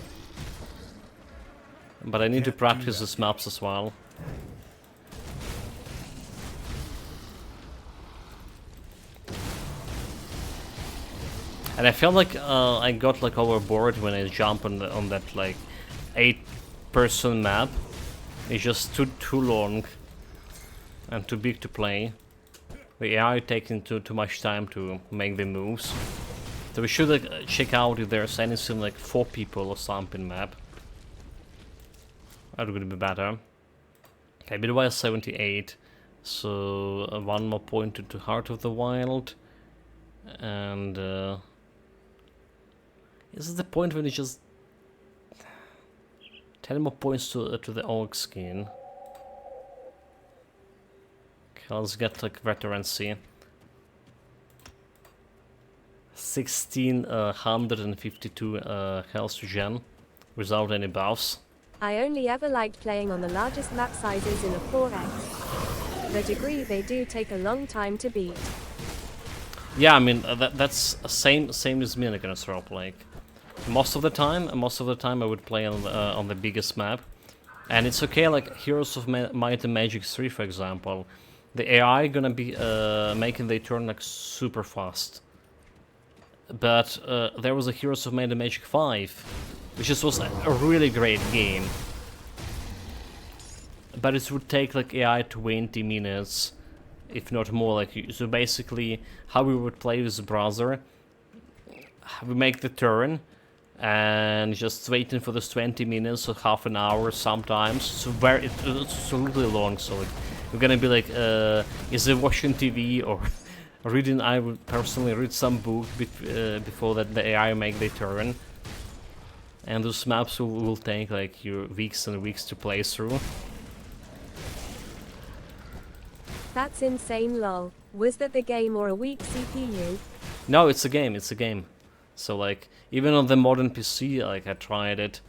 But I need to practice these maps as well. And I felt like I got like overboard when I jumped on that like 8-person map. It's just too long and too big to play. The AI taking too much time to make the moves. So we should like check out if there's anything like 4 people or something map. That would be better. Okay, Midway 78. So one more point into Heart of the Wild. And is this the point when it's just 10 more points to the Orc skin? Okay, let's get like veterancy. 1652 health regen without any buffs. I only ever liked playing on the largest map sizes in a 4x. But agree they do take a long time to beat. Yeah, I mean that's same as me in a rope. Like most of the time I would play on the biggest map, and it's okay. Like Heroes of Might and Magic 3, for example, the AI gonna be making their turn like super fast. But there was a Heroes of Might and Magic 5, which just was a really great game. But it would take like AI 20 minutes, if not more. Like so, basically, how we would play with the browser, we make the turn, and just waiting for this 20 minutes or half an hour sometimes. So it's really long. So like, we're gonna be like, is it watching TV or reading? I would personally read some book before that the AI make their turn. And those maps will take like you weeks and weeks to play through. That's insane, lol. Was that the game or a weak CPU? No, it's a game, it's a game. So like, even on the modern PC, like I tried it,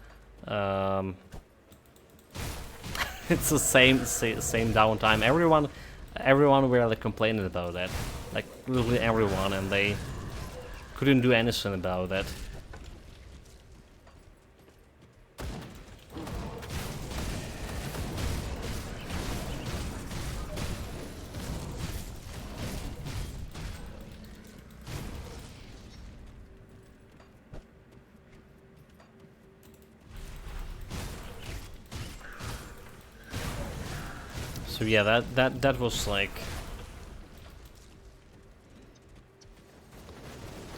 it's the same downtime. Everyone were like complaining about that, like literally everyone, and they couldn't do anything about that. So yeah, that was like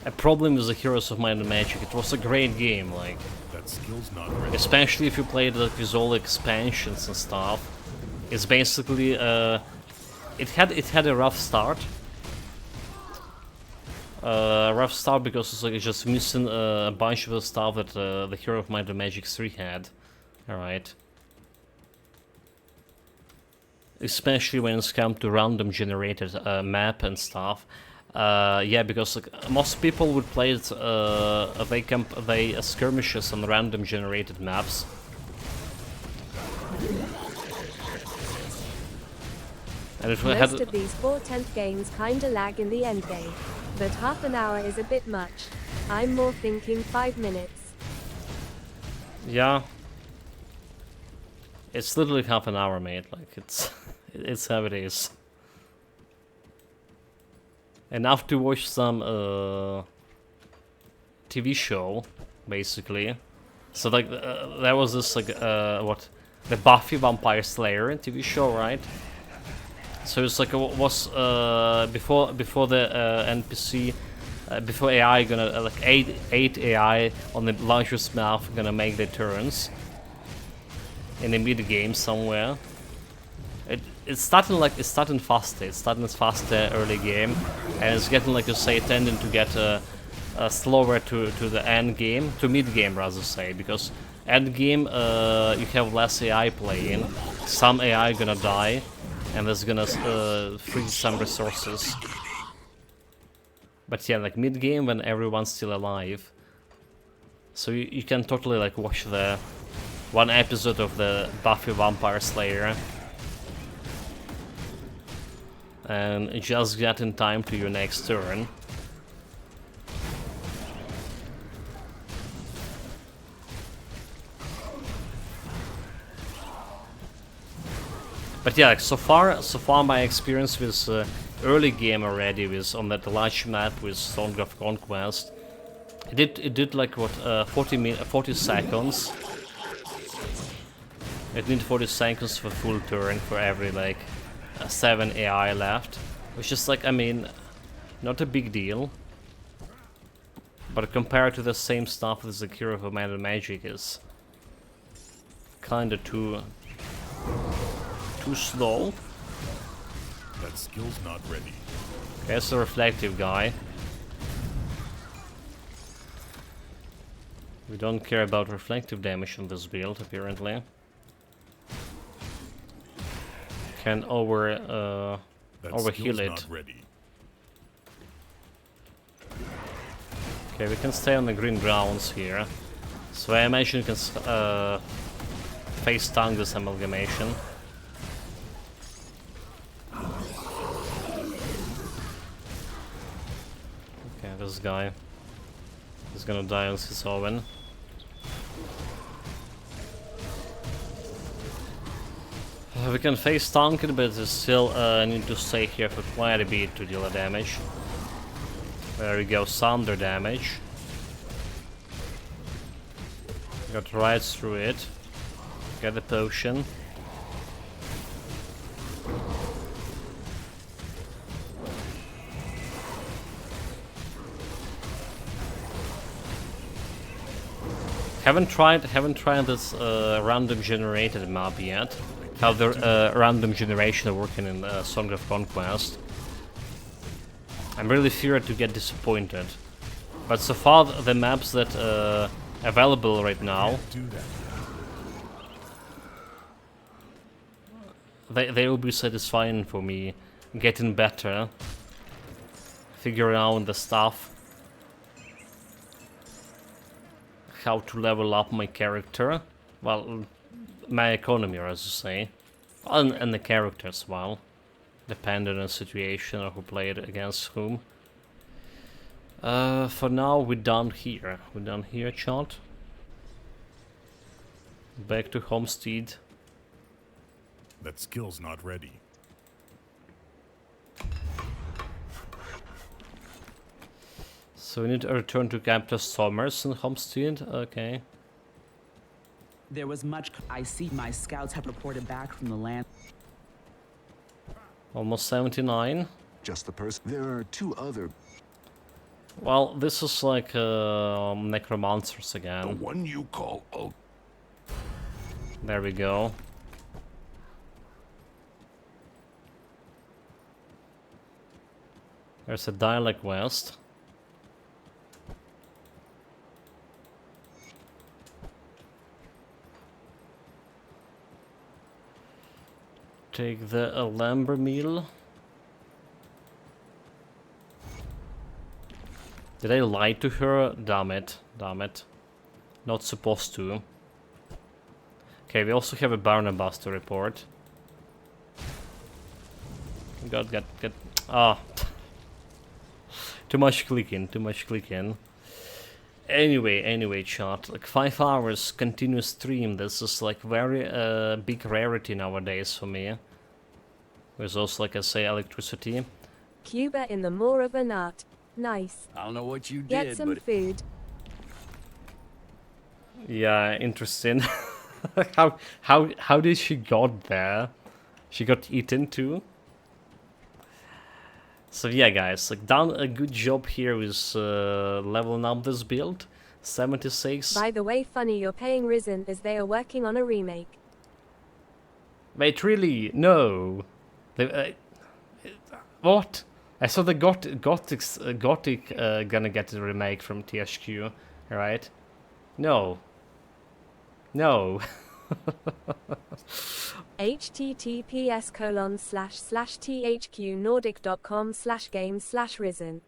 a problem with the Heroes of Might and Magic. It was a great game, like That skill's not ready. especially if you played like with all expansions and stuff. It's basically it had a rough start. Rough start because it's like it's just missing a bunch of the stuff that the Hero of Might and Magic 3 had. Alright. Especially when it's come to random generated map and stuff. Yeah, because like, most people would play it, they skirmishes on random generated maps. And it Most had of these 4/10 games kinda lag in the endgame. But half an hour is a bit much. I'm more thinking 5 minutes. yeah. It's literally half an hour, mate. Like it's how it is. Enough to watch some TV show, basically. So like there was this like what, the Buffy Vampire Slayer TV show, right? So it's like was before the NPC, before AI gonna like eight AI on the largest map gonna make their turns in the mid game somewhere. It's starting faster. It's starting faster early game, and it's getting like you say tending to get slower to the end game, to mid game rather say, because end game you have less AI playing. Some AI gonna die, and that's gonna freeze some resources. But yeah, like mid game when everyone's still alive, so you can totally like watch the one episode of the Buffy Vampire Slayer and just get in time to your next turn. But yeah, like, so far my experience with early game already with on that large map with Song of Conquest, it did like what 40 seconds. It needed 40 seconds for full turn for every like 7 AI left, which is like, I mean, not a big deal. But compared to the same stuff with the Cure of Command and Magic is kinda too slow. That skill's not ready. Okay, it's a reflective guy. We don't care about reflective damage on this build, apparently. Can overheal it. Not ready. Okay, we can stay on the green grounds here. So I imagine you can face tank this amalgamation. Okay, this guy is gonna die on his own. We can face tank it, but we still need to stay here for quite a bit to deal damage. There we go, thunder damage. Got right through it. Get the potion. Haven't tried this random generated map yet. How the random generation are working in Song of Conquest. I'm really feared to get disappointed. But so far the maps that available right now, they will be satisfying for me. Getting better, figuring out the stuff, how to level up my character, well, my economy, as you say, and the character as well, depending on the situation or who played against whom. For now, we're done here. We're done here, chat. Back to Homestead. That skill's not ready. So we need to return to Captain Somers in Homestead. Okay. There was much. I see my scouts have reported back from the land. Almost 79. Just the person. There are 2 other. Well, this is like necromancers again. The one you call There we go. There's a dialect west. Take the lumber mill. Did I lie to her? Damn it. Damn it. Not supposed to. Okay, we also have a Barnabas to report. Get. Ah. Too much clicking, too much clicking. Anyway, chat. Like 5 hours continuous stream. This is like very big rarity nowadays for me. There's also, like I say, electricity. Cuba in the Moor of Anat. Nice. I don't know what you Get did, some but food. Yeah, interesting. how did she got there? She got eaten too. So yeah, guys, like done a good job here with leveling up this build. 76. By the way, funny you're paying Risen as they are working on a remake. Wait, really? No. They, what? I saw the Gothic gonna get a remake from THQ, right? No. No. https://thqnordic.com/game/risen.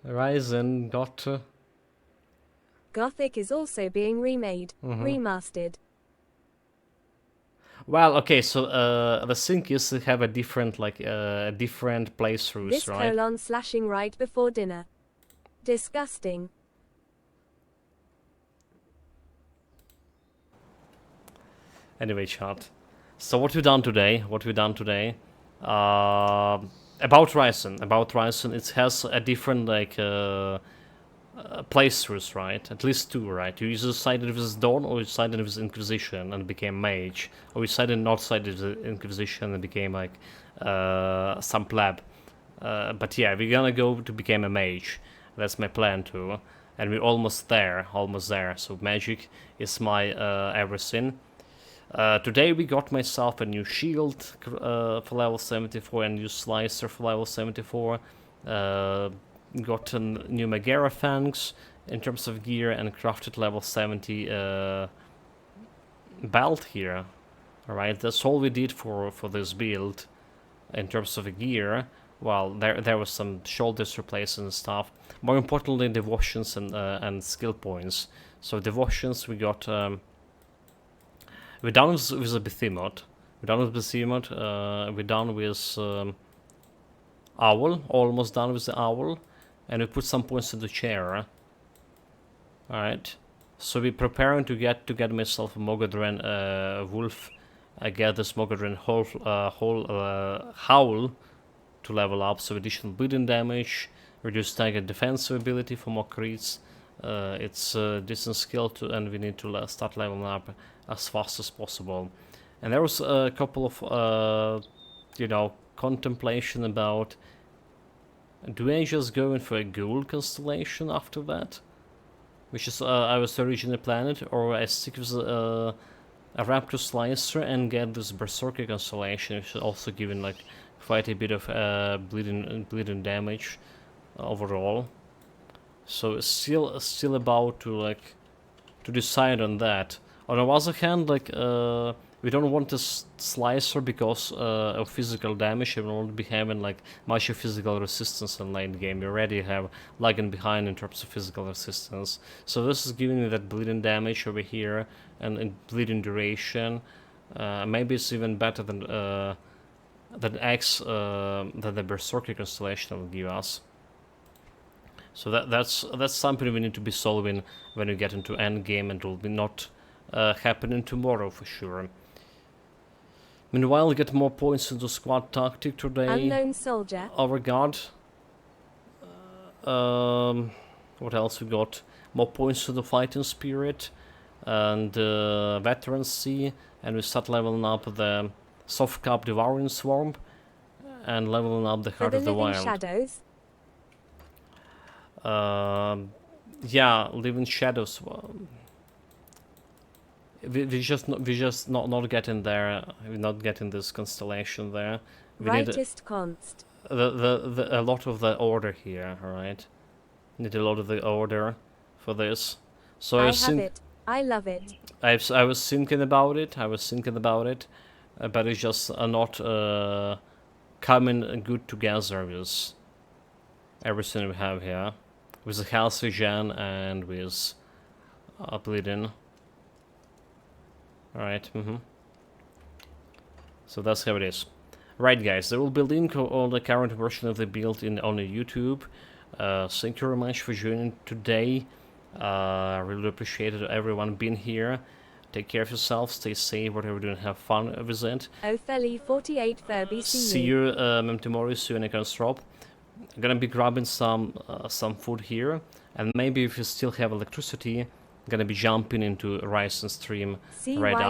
Ryzen got... Gothic is also being remade, remastered. Well, okay, so the thing is to have a different, like, different playthroughs, This right? :/ right before dinner. Disgusting. Anyway, chat. So what we done today? What we done today? About Ryzen. About Ryzen, it has a different like playthroughs, right? At least two, right? You either sided with Dawn or you sided with Inquisition and became Mage, or you sided not sided with Inquisition and became like some pleb. But yeah, we're gonna go to become a Mage. That's my plan too, and we're almost there, almost there. So magic is my everything. Today we got myself a new shield for level 74 and new slicer for level 74. Got a new Megara Fangs in terms of gear and crafted level 70 belt here. Alright, that's all we did for this build in terms of gear. Well, there was some shoulders replaced and stuff. More importantly, devotions and skill points. So devotions we got... we're done with the Behemoth. We're done with Behemoth. We're done with Owl. Almost done with the Owl. And we put some points in the chair. Alright. So we're preparing to get myself a Mogadren Wolf. I get this Mogadren Howl to level up. So additional bleeding damage. Reduce target defensive ability for more crits. It's a decent skill and we need to start leveling up as fast as possible. And there was a couple of contemplation about, do I just go in for a gold constellation after that, which is I was originally planned, or I stick with a Raptor Slicer and get this Berserker constellation, which is also giving like quite a bit of bleeding damage overall. So it's still about to decide on that. On the other hand, we don't want this slicer because of physical damage. We won't be having like much of physical resistance in late game. We already have lagging behind in terms of physical resistance. So this is giving me that bleeding damage over here and bleeding duration. Maybe it's even better than X that the Berserker constellation will give us. So that's something we need to be solving when we get into end game, and it will be not happening tomorrow for sure. Meanwhile, get more points into squad tactic today. Unknown soldier. Our guard. What else we got? More points to the fighting spirit and veterancy, and we start leveling up the soft cap devouring swarm and leveling up the heart of the wild. Shadows. Yeah, living shadows. We just not getting there. We're not getting this constellation there. We Rightist const. A lot of the order here. All right, need a lot of the order for this. So I have it. I love it. I was thinking about it. But it's just not coming good together with everything we have here. With the health regen and with bleeding. Alright, So that's how it is. Right guys, there will be a link on the current version of the build on the YouTube. Thank you very much for joining today. Really appreciate everyone being here. Take care of yourself, stay safe, whatever you're doing, have fun with it. Ophelli48 Furby, see you tomorrow, see you in a construct. I'm gonna be grabbing some food here, and maybe if you still have electricity, I'm gonna be jumping into Ryzen stream right after.